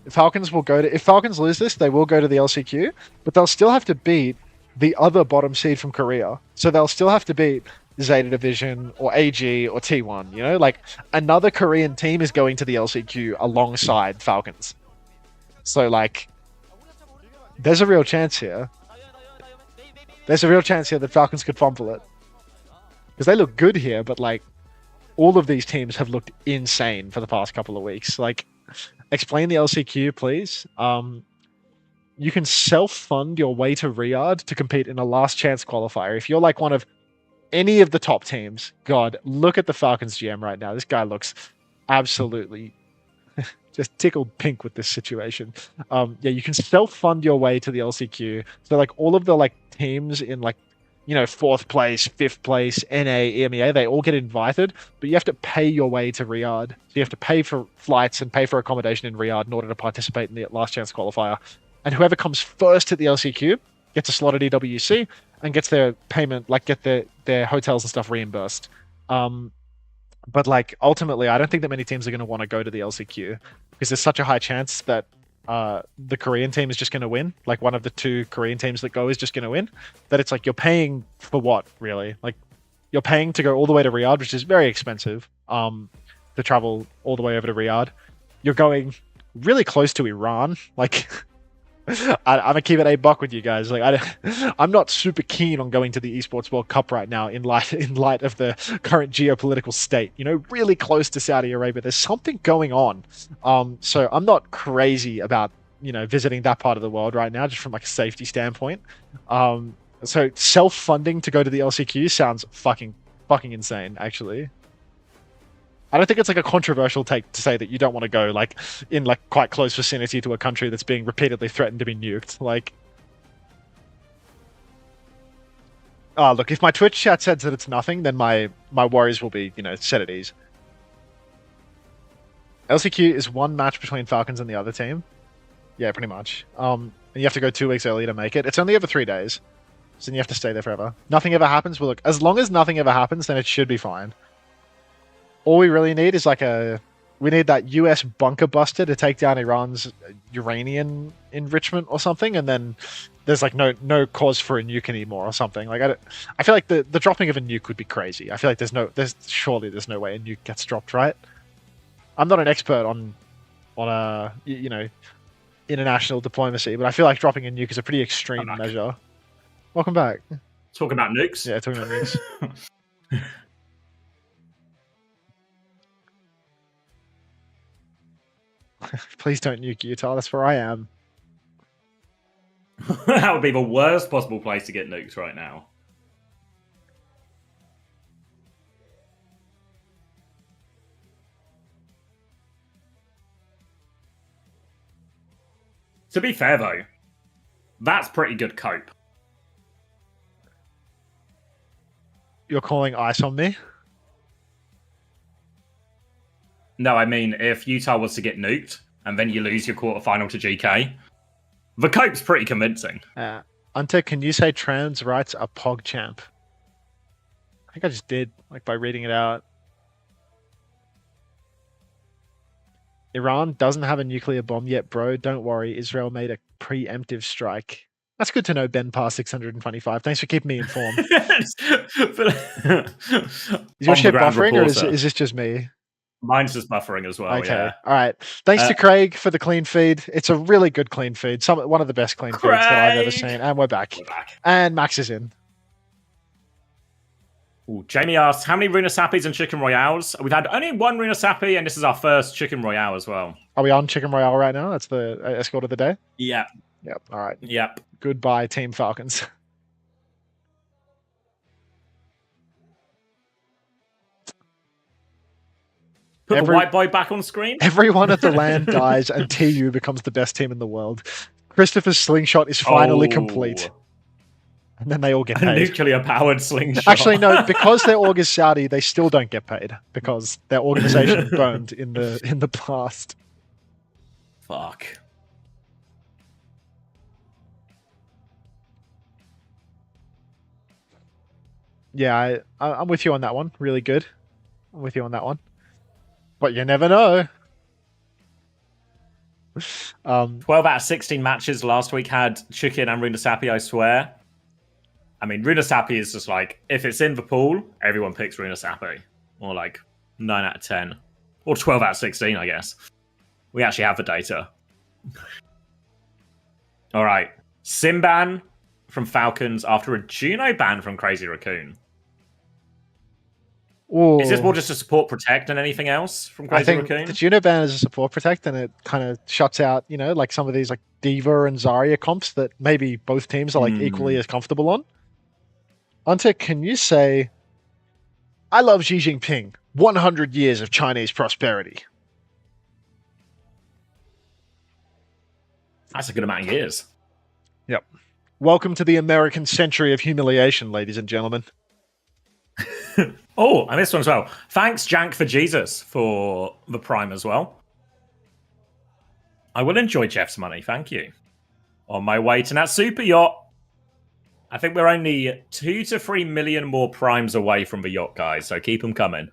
Speaker 1: if Falcons lose this, they will go to the LCQ, but they'll still have to beat the other bottom seed from Korea. So they'll still have to beat Zeta Division or AG or T1, you know? Like, another Korean team is going to the LCQ alongside Falcons. So, like, there's a real chance here. There's a real chance here that Falcons could fumble it. Because they look good here, but, like, all of these teams have looked insane for the past couple of weeks. Like, explain the LCQ, please. You can self-fund your way to Riyadh to compete in a last chance qualifier. If you're like one of any of the top teams, God, look at the Falcons GM right now. This guy looks absolutely just tickled pink with this situation. Yeah, you can self-fund your way to the LCQ. So like all of the like teams in like, you know, 4th place, 5th place, NA, EMEA, they all get invited, but you have to pay your way to Riyadh. So you have to pay for flights and pay for accommodation in Riyadh in order to participate in the last chance qualifier. And whoever comes first at the LCQ gets a slot at EWC and gets their payment, like get their hotels and stuff reimbursed. But like ultimately, I don't think that many teams are going to want to go to the LCQ because there's such a high chance that the Korean team is just going to win. Like one of the 2 Korean teams that go is just going to win. That it's like you're paying for what, really? Like you're paying to go all the way to Riyadh, which is very expensive. To travel all the way over to Riyadh, you're going really close to Iran. Like I'm gonna keep it $8 with you guys. Like I'm not super keen on going to the Esports World Cup right now in light of the current geopolitical state. You know, really close to Saudi Arabia. There's something going on. So I'm not crazy about, you know, visiting that part of the world right now, just from like a safety standpoint. So self-funding to go to the LCQ sounds fucking insane, actually. I don't think it's like a controversial take to say that you don't want to go like in like quite close vicinity to a country that's being repeatedly threatened to be nuked. Like, look, if my Twitch chat says that it's nothing, then my worries will be, you know, set at ease. LCQ is 1 match between Falcons and the other team. Yeah, pretty much. And you have to go 2 weeks early to make it. It's only over 3 days, so then you have to stay there forever. Nothing ever happens. Well, look, as long as nothing ever happens, then it should be fine. All we really need is like we need that US bunker buster to take down Iran's uranium enrichment or something, and then there's like no cause for a nuke anymore or something. Like I feel like the dropping of a nuke would be crazy. I feel like there's surely no way a nuke gets dropped, right? I'm not an expert on you know, international diplomacy, but I feel like dropping a nuke is a pretty extreme measure. Welcome back.
Speaker 2: Talking about nukes.
Speaker 1: Yeah, talking about nukes. Please don't nuke Utah. That's where I am.
Speaker 2: That would be the worst possible place to get nuked right now. To be fair, though, that's pretty good cope.
Speaker 1: You're calling ice on me?
Speaker 2: No, I mean, if Utah was to get nuked and then you lose your quarterfinal to GK, the cope's pretty convincing.
Speaker 1: Ante, can you say trans rights are PogChamp? I think I just did, like by reading it out. Iran doesn't have a nuclear bomb yet, bro. Don't worry. Israel made a preemptive strike. That's good to know, Ben Past 625. Thanks for keeping me informed. Is your shit buffering, or is this just me?
Speaker 2: Mine's just buffering as well.
Speaker 1: Okay.
Speaker 2: Yeah.
Speaker 1: All right. Thanks to Craig for the clean feed. It's a really good clean feed. One of the best clean feeds that I've ever seen. And we're back. And Max is in.
Speaker 2: Ooh, Jamie asks, how many Runa Sappies and Chicken Royales? We've had only 1 Runa Sappi, and this is our first Chicken Royale as well.
Speaker 1: Are we on Chicken Royale right now? That's the escort of the day?
Speaker 2: Yeah.
Speaker 1: Yep. All right.
Speaker 2: Yep.
Speaker 1: Goodbye, Team Falcons.
Speaker 2: Put the white boy back on screen.
Speaker 1: Everyone at the LAN dies, and TU becomes the best team in the world. Christopher's slingshot is finally complete. And then they all get paid.
Speaker 2: A nuclear-powered slingshot.
Speaker 1: Actually, no, because their org is Saudi, they still don't get paid because their organization burned in the past.
Speaker 2: Fuck.
Speaker 1: Yeah, I'm with you on that one. Really good. I'm with you on that one. But you never know.
Speaker 2: 12 out of 16 matches last week had Chicken and Runa Sappi, I swear. I mean, Runa Sappi is just like, if it's in the pool, everyone picks Runa Sappi. Or like 9 out of 10. Or 12 out of 16, I guess. We actually have the data. All right. Sim ban from Falcons after a Juno ban from Crazy Raccoon. Is this more just a support protect than anything else from Crazy
Speaker 1: I think
Speaker 2: Raccoon?
Speaker 1: the Juno ban is a support protect, and it kind of shuts out, like some of these like Diva and Zarya comps that maybe both teams are like equally as comfortable on. Hunter, can you say, I love Xi Jinping, 100 years of Chinese prosperity?
Speaker 2: That's a good amount of years.
Speaker 1: Yep. Welcome to the American century of humiliation, ladies and gentlemen.
Speaker 2: Oh, I missed one as well. Thanks, Jank for Jesus, for the Prime as well. I will enjoy Jeff's money, thank you. On my way to that super yacht. I think we're only 2 to 3 million more Primes away from the yacht, guys, so keep them coming.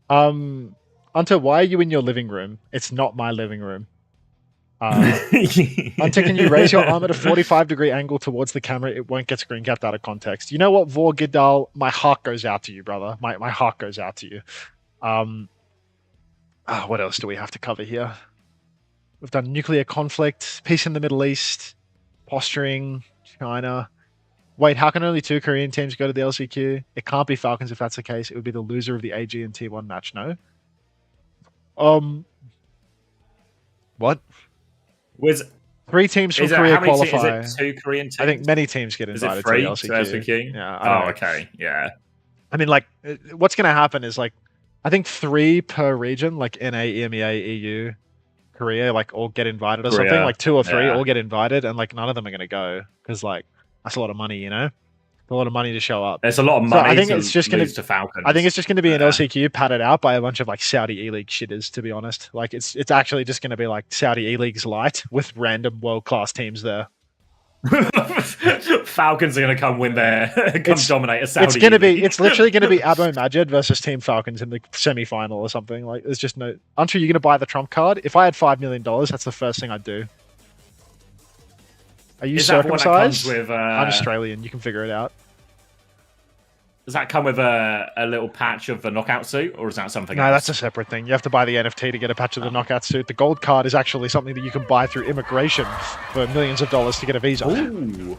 Speaker 1: Hunter, why are you in your living room? It's not my living room. Hunter, can you raise your arm at a 45-degree angle towards the camera? It won't get screen capped out of context. You know what, Vorgidal? My heart goes out to you, brother. My heart goes out to you. What else do we have to cover here? We've done nuclear conflict, peace in the Middle East, posturing, China. Wait, how can only 2 Korean teams go to the LCQ? It can't be Falcons if that's the case. It would be the loser of the AG and T1 match, no? What?
Speaker 2: Was
Speaker 1: 3 teams from Korea qualify.
Speaker 2: Is it 2 Korean teams?
Speaker 1: I think many teams get invited to the LCQ. Yeah.
Speaker 2: Oh, okay. Yeah.
Speaker 1: I mean, like, what's going to happen is, like, I think 3 per region, like NA, EMEA, EU, Korea, like, all get invited or something. Like 2 or 3 all get invited, and, like, none of them are going to go because, like, that's a lot of money, A lot of money to show up.
Speaker 2: There's a lot of money.
Speaker 1: I think it's just going
Speaker 2: to Falcons.
Speaker 1: I think it's just going to be an LCQ padded out by a bunch of like Saudi E-League shitters. To be honest, like it's actually just going to be like Saudi E-League's light with random world-class teams there.
Speaker 2: Falcons are going to come win there, dominate a Saudi.
Speaker 1: It's going to be. It's literally going to be Abo Majid versus Team Falcons in the semi-final or something. Like there's just no. Aren't you going to buy the trump card? If I had $5 million, that's the first thing I'd do. Are you circumcised? I'm Australian. You can figure it out.
Speaker 2: Does that come with a little patch of the knockout suit, or is that something else?
Speaker 1: No, that's a separate thing. You have to buy the NFT to get a patch of the knockout suit. The gold card is actually something that you can buy through immigration for millions of dollars to get a visa.
Speaker 2: Ooh.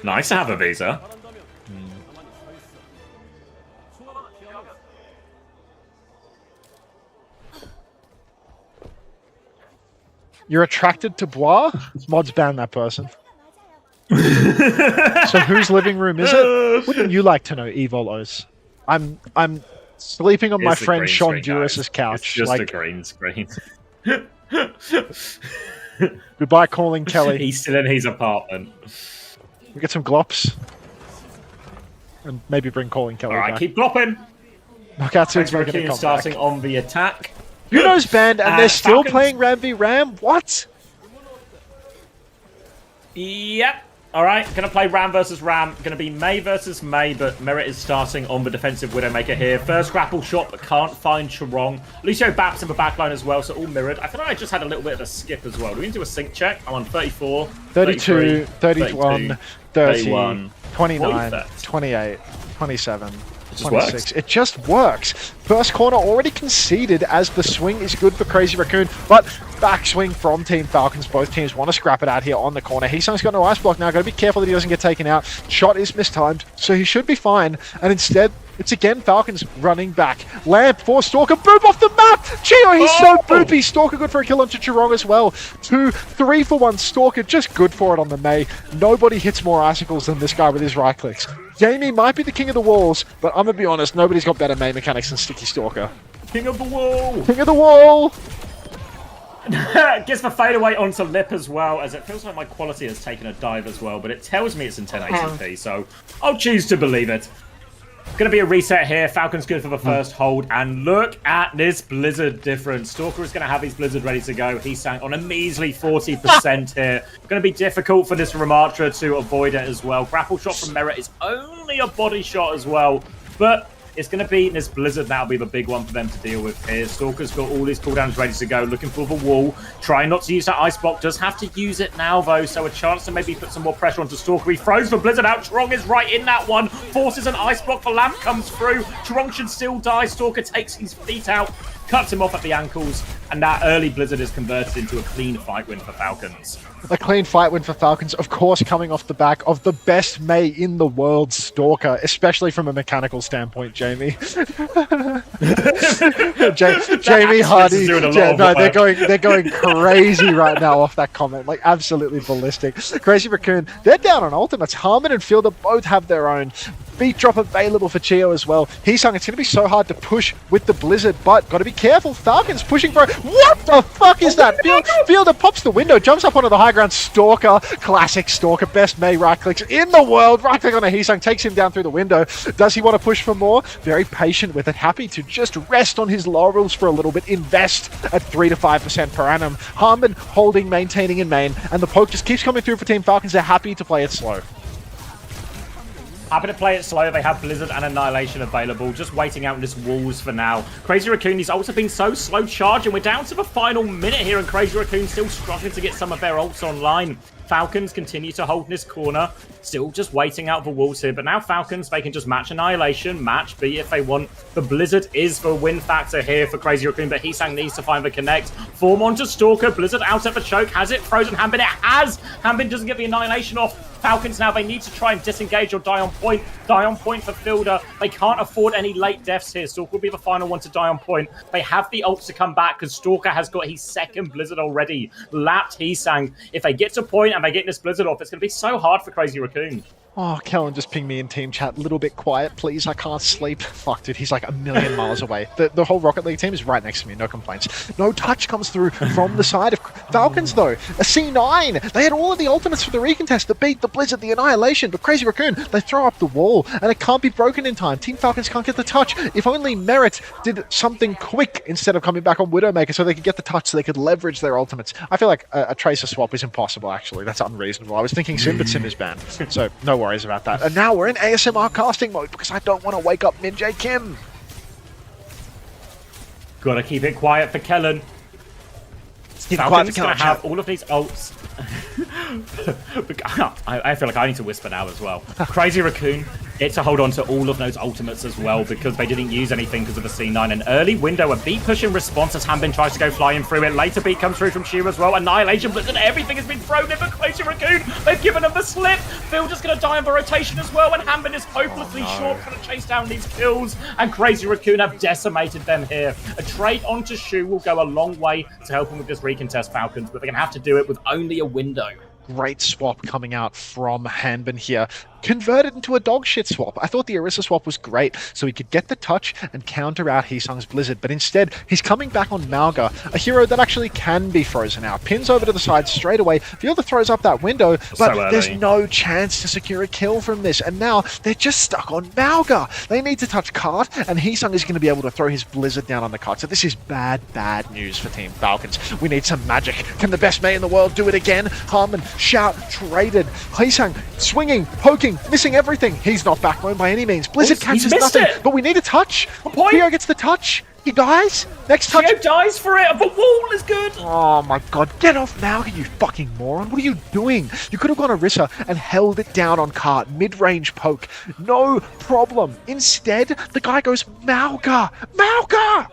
Speaker 2: Nice to have a visa.
Speaker 1: You're attracted to Bois? Mods ban that person. So whose living room is it? Wouldn't you like to know, Evolos? I'm sleeping on my friend Sean Duris's couch.
Speaker 2: It's just a green screen.
Speaker 1: Goodbye, Calling Kelly.
Speaker 2: He's still in his apartment.
Speaker 1: We get some glops. And maybe bring Calling Kelly
Speaker 2: Alright,
Speaker 1: back.
Speaker 2: keep glopping.
Speaker 1: Knockout suit's making a
Speaker 2: Raccoon
Speaker 1: comeback.
Speaker 2: starting on the attack.
Speaker 1: Juno's banned and they're still
Speaker 2: Falcons.
Speaker 1: playing Ram v Ram? What?
Speaker 2: Yep. Alright, gonna play Ram versus Ram. Gonna be Mei versus Mei, but Merit is starting on the defensive Widowmaker here. First grapple shot, but can't find Charong. Lucio Baps in the backline as well, so all mirrored. I feel like I just had a little bit of a skip as well. Do we need to do a sync check? I'm on 34,
Speaker 1: 32, 31, 30,
Speaker 2: 31,
Speaker 1: 29,
Speaker 2: 40.
Speaker 1: 28, 27,
Speaker 2: It just
Speaker 1: 26.
Speaker 2: works.
Speaker 1: It just works. First corner already conceded as the swing is good for Crazy Raccoon, but backswing from Team Falcons. Both teams want to scrap it out here on the corner. Heesung's got no ice block now. Got to be careful that he doesn't get taken out. Shot is mistimed, so he should be fine. And instead, it's again Falcons running back. Lamp for Stalker. Boop off the map! Chio, he's so boopy. Stalker good for a kill onto Charong as well. 2, 3 for 1. Stalker just good for it on the Mei. Nobody hits more icicles than this guy with his right clicks. Jamie might be the king of the walls, but I'm going to be honest, nobody's got better Mei mechanics than Sticky Stalker.
Speaker 2: King of the wall!
Speaker 1: King of the wall!
Speaker 2: Gets the fadeaway onto Lip as well, as it feels like my quality has taken a dive as well, but it tells me it's in 1080p, so I'll choose to believe it. Gonna be a reset here. Falcon's good for the first hold, and look at this Blizzard difference. Stalker is gonna have his Blizzard ready to go. He's sank on a measly 40% here. Gonna be difficult for this Ramatra to avoid it as well. Grapple shot from Merit is only a body shot as well, but it's going to be this Blizzard. That'll be the big one for them to deal with here. Stalker's got all his cooldowns ready to go, looking for the wall. Trying not to use that ice block. Does have to use it now, though, so a chance to maybe put some more pressure onto Stalker. He throws the Blizzard out. Charong is right in that one. Forces an ice block. The lamp comes through. Charong should still die. Stalker takes his feet out. cuts him off at the ankles, and that early Blizzard is converted into a clean fight win for Falcons.
Speaker 1: A clean fight win for Falcons, of course, coming off the back of the best Mei in the world, Stalker, especially from a mechanical standpoint, Jamie. Jamie Hardy. They're going crazy right now off that comment, like absolutely ballistic. Crazy Raccoon, they're down on ultimates. Harmon and Fielder both have their own. Beat drop available for Chio as well. Heesung, it's going to be so hard to push with the Blizzard, but got to be careful. Falcons pushing for it. What the fuck is that? Fielder pops the window, jumps up onto the high ground. Stalker, classic Stalker, best Mei right clicks in the world. Right click on a Heesung, takes him down through the window. Does he want to push for more? Very patient with it. Happy to just rest on his laurels for a little bit. Invest at 3 to 5% per annum. Harmon holding, maintaining in main, and the poke just keeps coming through for Team Falcons. They're happy to play it slow.
Speaker 2: Happy to play it slow. They have Blizzard and Annihilation available. Just waiting out in this walls for now. Crazy Raccoon, he's also been so slow charging. We're down to the final minute here, and Crazy Raccoon still struggling to get some of their ults online. Falcons continue to hold in this corner. Still just waiting out the walls here. But now Falcons, they can just match Annihilation, match B if they want. The Blizzard is the win factor here for Crazy Raccoon, but Heesang needs to find the connect. Form onto Stalker. Blizzard out at the choke. Has it frozen? Hanbin, it has! Hanbin doesn't get the Annihilation off. Falcons now, they need to try and disengage or die on point. Die on point for Fielder. They can't afford any late deaths here. Stalker will be the final one to die on point. They have the ults to come back because Stalker has got his second Blizzard already. Lapped Heesang. If they get to point and they get this Blizzard off, it's going to be so hard for Crazy Raccoon.
Speaker 1: Oh, Kellen just pinged me in team chat. A little bit quiet, please. I can't sleep. Fuck, dude. He's like a million miles away. The whole Rocket League team is right next to me. No complaints. No touch comes through from the side of Falcons, though. A C9. They had all of the ultimates for the recontest. The beat, the Blizzard, the Annihilation. But Crazy Raccoon, they throw up the wall, and it can't be broken in time. Team Falcons can't get the touch. If only Merit did something quick instead of coming back on Widowmaker so they could get the touch, so they could leverage their ultimates. I feel like a Tracer swap is impossible, actually. That's unreasonable. I was thinking Sim, but Sim is banned. So, no worries about that. And now we're in ASMR casting mode because I don't want to wake up Minjae Kim.
Speaker 2: Gotta keep it quiet for Kellen. Falcons gonna have all of these ults. I feel like I need to whisper now as well. Crazy Raccoon get to hold on to all of those ultimates as well because they didn't use anything because of the C9. An early window, a beat push in response as Hanbin tries to go flying through it. Later beat comes through from Sheer as well. Annihilation, Blizzard, everything has been thrown in for Crazy Raccoon. They've given him the slip. Phil just going to die on the rotation as well, and Hanbin is hopelessly short trying to chase down these kills. And Crazy Raccoon have decimated them here. A trade onto Shu will go a long way to help him with this recontest, Falcons, but they're going to have to do it with only a window.
Speaker 1: Great swap coming out from Hanbin here. Converted into a dog shit swap. I thought the Orisa swap was great, so he could get the touch and counter out Heesung's Blizzard, but instead, he's coming back on Malga, a hero that actually can be frozen out. Pins over to the side straight away. Fielder throws up that window, but there's no chance to secure a kill from this, and now they're just stuck on Malga. They need to touch Cart, and Heesung is going to be able to throw his Blizzard down on the Cart, so this is bad news for Team Falcons. We need some magic. Can the best Mei in the world do it again? Harmon, shout, traded. Heesung, swinging, poking, missing everything. He's not backbone by any means. Blizzard catches nothing, but we need a touch. Theo gets the touch. He dies. Next touch.
Speaker 2: Theo dies for it. The wall is good.
Speaker 1: Oh my god. Get off now, you fucking moron. What are you doing? You could have gone Orisa and held it down on Cart. Mid-range poke. No problem. Instead, the guy goes Malga. Malga!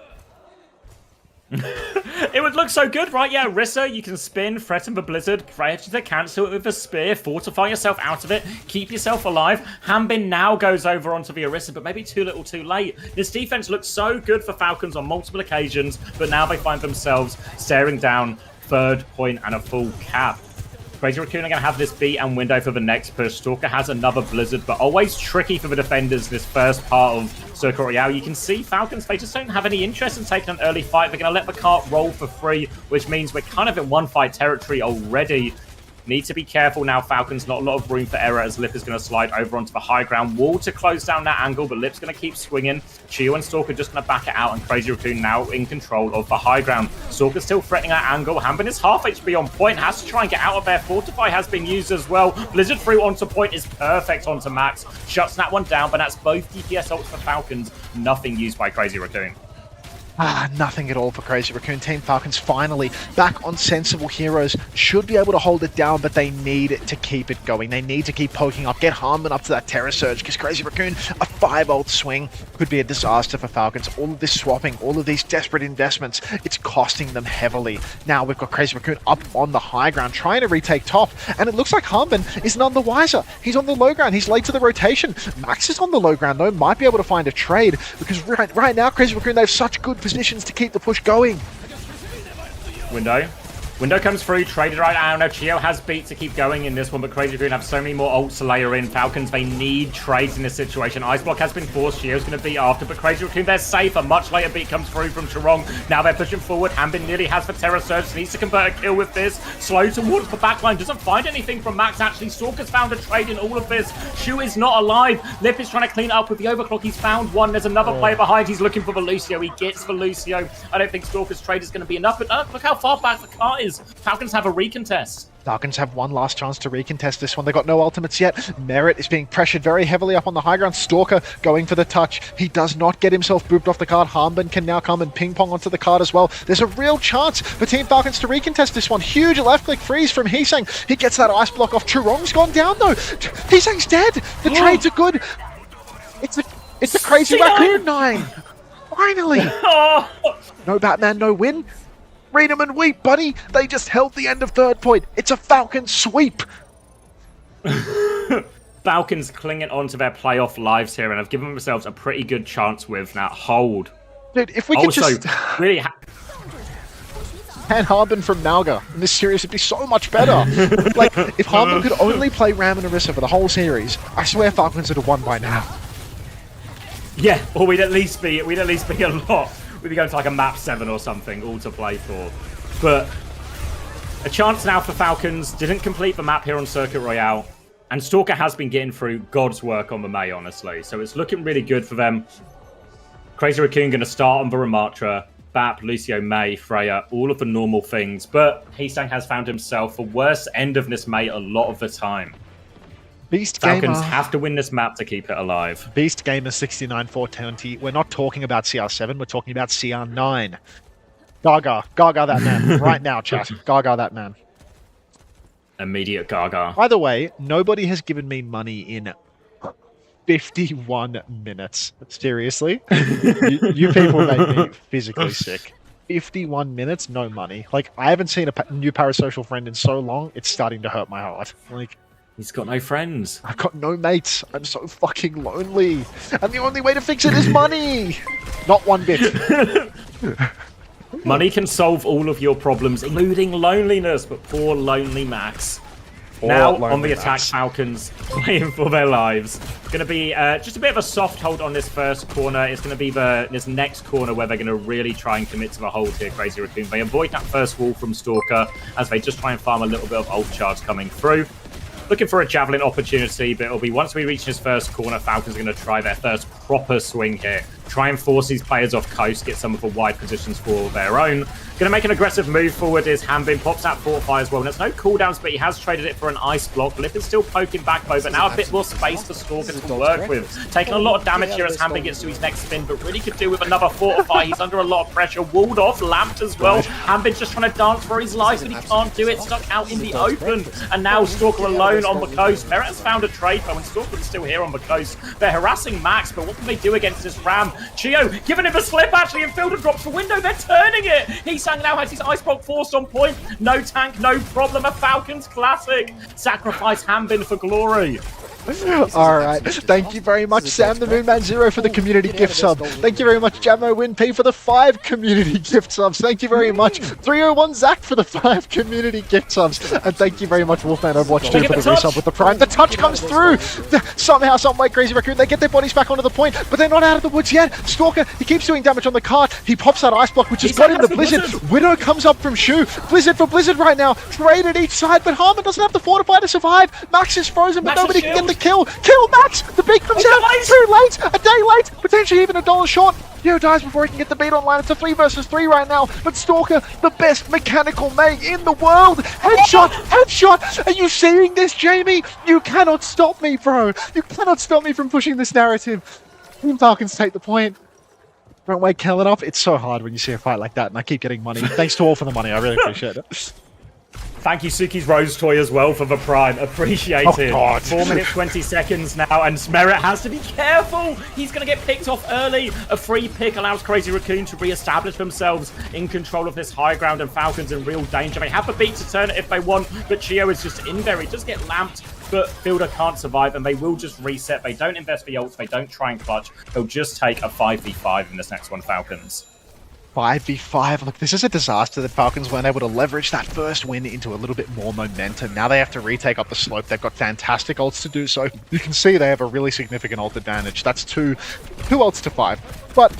Speaker 2: It would look so good, right? Yeah, Orisa, you can spin, threaten the Blizzard, try to cancel it with a spear, fortify yourself out of it, keep yourself alive. Hanbin now goes over onto the Orisa, but maybe too little too late. This defense looks so good for Falcons on multiple occasions, but now they find themselves staring down third point and a full cap. Crazy Raccoon are going to have this beat and window for the next push. Stalker has another Blizzard, but always tricky for the defenders this first part of Circuit Royale. You can see Falcons, they just don't have any interest in taking an early fight. They're going to let the cart roll for free, which means we're kind of in one fight territory already. Need to be careful now, Falcons. Not a lot of room for error as Lip is going to slide over onto the high ground wall to close down that angle, but Lip's going to keep swinging. Chio and Stalker just going to back it out, and Crazy Raccoon now in control of the high ground. Stalker's still threatening that angle. Hanbin is half HP on point, has to try and get out of there. Fortify has been used as well. Blizzard through onto point is perfect onto Max. Shuts that one down, but that's both DPS ults for Falcons. Nothing used by Crazy Raccoon.
Speaker 1: Nothing at all for Crazy Raccoon. Team Falcons finally back on sensible heroes. Should be able to hold it down, but they need to keep it going. They need to keep poking up, get Harmon up to that Terror Surge, because Crazy Raccoon, a 5-ult swing could be a disaster for Falcons. All of this swapping, all of these desperate investments, it's costing them heavily. Now we've got Crazy Raccoon up on the high ground, trying to retake top, and it looks like Harmon is none the wiser. He's on the low ground, he's late to the rotation. Max is on the low ground though, might be able to find a trade, because right now Crazy Raccoon, they have such good positions to keep the push going.
Speaker 2: Window comes through, traded right now. Now Chio has beat to keep going in this one, but Crazy Raccoon have so many more ults to layer in. Falcons, they need trades in this situation. Ice Block has been forced, Chio's going to beat after, but Crazy Raccoon, they're safe. A much later beat comes through from Chirong. Now they're pushing forward. Hanbin nearly has for Terror Surge, needs to convert a kill with this. Slow towards the backline, doesn't find anything from Max actually. Stalker's found a trade in all of this. Shu is not alive. Lip is trying to clean it up with the overclock. He's found one. There's another player behind. He's looking for Lucio. He gets for Lucio. I don't think Stalker's trade is going to be enough, but look how far back the car is. Falcons have a recontest.
Speaker 1: Falcons have one last chance to recontest this one. They got no ultimates yet. Merit is being pressured very heavily up on the high ground. Stalker going for the touch. He does not get himself booped off the card. Harmon can now come and ping pong onto the card as well. There's a real chance for Team Falcons to recontest this one. Huge left click freeze from Heesang. He gets that ice block off. Chirong's gone down though. Heesang's dead. The trades are good. It's a crazy Raccoon 9. Finally. No Batman, no win. Read them and weep, buddy. They just held the end of third point. It's a Falcon sweep.
Speaker 2: Falcons clinging on to their playoff lives here and have given themselves a pretty good chance with that hold.
Speaker 1: Dude, if we could
Speaker 2: also,
Speaker 1: just
Speaker 2: really
Speaker 1: ban Harmon from Malga in this series, it'd be so much better. Like, if Harmon could only play Ram and Orisa for the whole series, I swear Falcons would have won by now.
Speaker 2: Yeah, or we'd at least be a lot. We'd be going to like a map 7 or something, all to play for. But a chance now for Falcons. Didn't complete the map here on Circuit Royale. And Stalker has been getting through God's work on the Mei, honestly. So it's looking really good for them. Crazy Raccoon going to start on the Ramatra. Bap, Lucio, Mei, Freya, all of the normal things. But Heesang has found himself the worst end of this Mei a lot of the time.
Speaker 1: Beast
Speaker 2: Falcons
Speaker 1: Gamer
Speaker 2: have to win this map to keep it alive.
Speaker 1: Beast Gamer 69-420. We're not talking about CR7, we're talking about CR9. Gaga that man. Right now, chat. Gaga that man.
Speaker 2: Immediate Gaga.
Speaker 1: By the way, nobody has given me money in 51 minutes. Seriously? you people make me physically sick. 51 minutes, no money. Like, I haven't seen a new parasocial friend in so long, it's starting to hurt my heart. Like,
Speaker 2: he's got no friends.
Speaker 1: I've got no mates. I'm so fucking lonely. And the only way to fix it is money. Not one bit.
Speaker 2: Money can solve all of your problems, including loneliness, but poor lonely Max. Now on the attack, Falcons playing for their lives. Going to be just a bit of a soft hold on this first corner. It's going to be this next corner where they're going to really try and commit to the hold here, Crazy Raccoon. They avoid that first wall from Stalker as they just try and farm a little bit of ult charge coming through. Looking for a javelin opportunity, but it'll be once we reach this first corner, Falcons are going to try their first proper swing here. Try and force these players off coast, get some of the wide positions for their own. Going to make an aggressive move forward is Hanbin, pops out Fortify as well. And there's no cooldowns, but he has traded it for an ice block. Lip is still poking back though, but now a bit more space for Stalker to work with. Taking a lot of damage here as Hanbin gets to his next spin, but really could do with another Fortify. He's under a lot of pressure, walled off, lamped as well. Hanbin just trying to dance for his life, but he can't do it. Stuck out in the open. And now Stalker alone on the coast. Merit has found a trade though, and Stalker is still here on the coast. They're harassing Max, but what can they do against this Ram? Chio giving him a slip actually, and Fielder drops the window. They're turning it. Heesang now has his ice block forced on point. No tank, no problem. A Falcons classic. Sacrifice Hanbin for glory.
Speaker 1: Alright, thank you very much Sam the Moonman 0 for the community gift sub. Thank you very much Jammo WinP for the 5 community gift subs. Thank you very much 301 Zach for the 5 community gift subs. And thank you very much Wolfman Overwatch 2 for the resub with the prime. The touch comes through! Somehow, someway, Crazy Raccoon, they get their bodies back onto the point, but they're not out of the woods yet. Stalker, he keeps doing damage on the cart. He pops that ice block, which has got him the Blizzard. Widow comes up from Shu. Blizzard for Blizzard right now. Traded each side, but Harmon doesn't have the Fortify to survive. Max is frozen, but nobody can get the kill. Kill Max! The beat comes out too late! A day late! Potentially even $1 short! Yo dies before he can get the beat online. It's a 3 versus 3 right now. But Stalker, the best mechanical Mei in the world! Headshot! Headshot! Are you seeing this, Jamie? You cannot stop me, bro! You cannot stop me from pushing this narrative. Team Falcons take the point. Don't wake Kellen up. It's so hard when you see a fight like that, and I keep getting money. Thanks to all for the money. I really appreciate it.
Speaker 2: Thank you, Suki's Rose Toy, as well, for the Prime. Appreciate it.
Speaker 1: Oh, God.
Speaker 2: 4 minutes, 20 seconds now, and Merit has to be careful. He's going to get picked off early. A free pick allows Crazy Raccoon to re-establish themselves in control of this high ground, and Falcons in real danger. They have the beat to turn it if they want, but Chio is just in there. He does get lamped, but Fielder can't survive, and they will just reset. They don't invest the ults. They don't try and clutch. They'll just take a 5v5 in this next one, Falcons.
Speaker 1: 5v5. Look, this is a disaster that Falcons weren't able to leverage that first win into a little bit more momentum. Now they have to retake up the slope. They've got fantastic ults to do so. You can see they have a really significant ult advantage. That's two ults to 5. But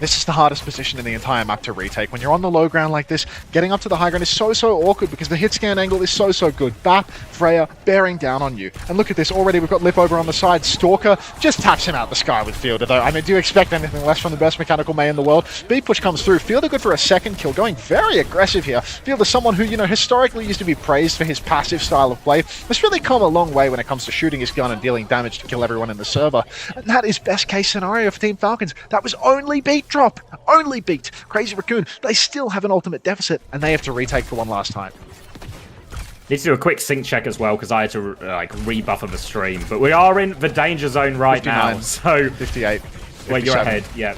Speaker 1: this is the hardest position in the entire map to retake. When you're on the low ground like this, getting up to the high ground is so awkward because the hit scan angle is so good. Bap, Freya, bearing down on you. And look at this, already we've got Lip over on the side. Stalker just taps him out the sky with Fielder though. I mean, do you expect anything less from the best mechanical Mei in the world? Beat push comes through. Fielder good for a second kill, going very aggressive here. Fielder, someone who, you know, historically used to be praised for his passive style of play, has really come a long way when it comes to shooting his gun and dealing damage to kill everyone in the server. And that is best case scenario for Team Falcons. That was only beat drop. Only beat. Crazy Raccoon, they still have an ultimate deficit, and they have to retake for one last time.
Speaker 2: Need to do a quick sync check as well, because I had to rebuffer the stream. But we are in the danger zone right 59, now, so...
Speaker 1: 58.
Speaker 2: Wait, you're ahead, yeah.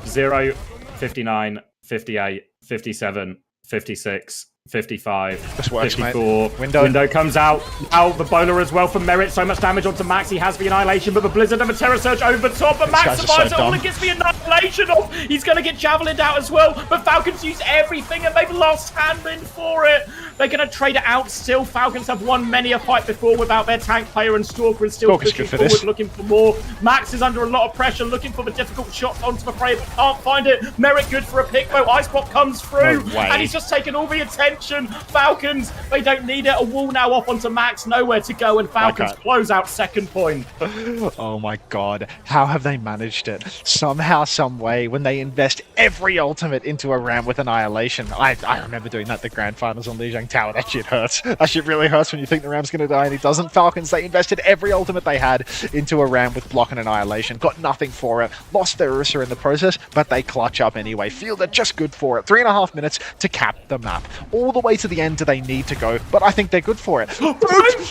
Speaker 2: 0, 59, 58, 57, 56... 55,
Speaker 1: this works,
Speaker 2: 54,
Speaker 1: mate.
Speaker 2: Window comes out. Now the bowler as well for Merit. So much damage onto Max. He has the Annihilation, but the Blizzard and the Terror Surge over the top. But Max survives it all and gets the Annihilation off. He's going to get Javelined out as well. But Falcons use everything and they've lost Hanlin for it. They're going to trade it out still. Falcons have won many a fight before without their tank player, and Stalker is still pushing forward, looking for more. Max is under a lot of pressure, looking for the difficult shots onto the Freya, but can't find it. Merit good for a pick, though. Ice Block comes through, and he's just taken all the attention. Falcons, they don't need it. A wall now off onto Max, nowhere to go, and Falcons close out second point.
Speaker 1: Oh my god, how have they managed it? Somehow, some way, when they invest every ultimate into a round with Annihilation. I remember doing that at the Grand Finals on Lijiang Tower. That shit hurts. That shit really hurts when you think the Ram's going to die and he doesn't. Falcons, they invested every ultimate they had into a round with Block and Annihilation. Got nothing for it. Lost their Ursa in the process, but they clutch up anyway. Fielder just good for it. 3.5 minutes to cap the map. All the way to the end do they need to go, but I think they're good for it.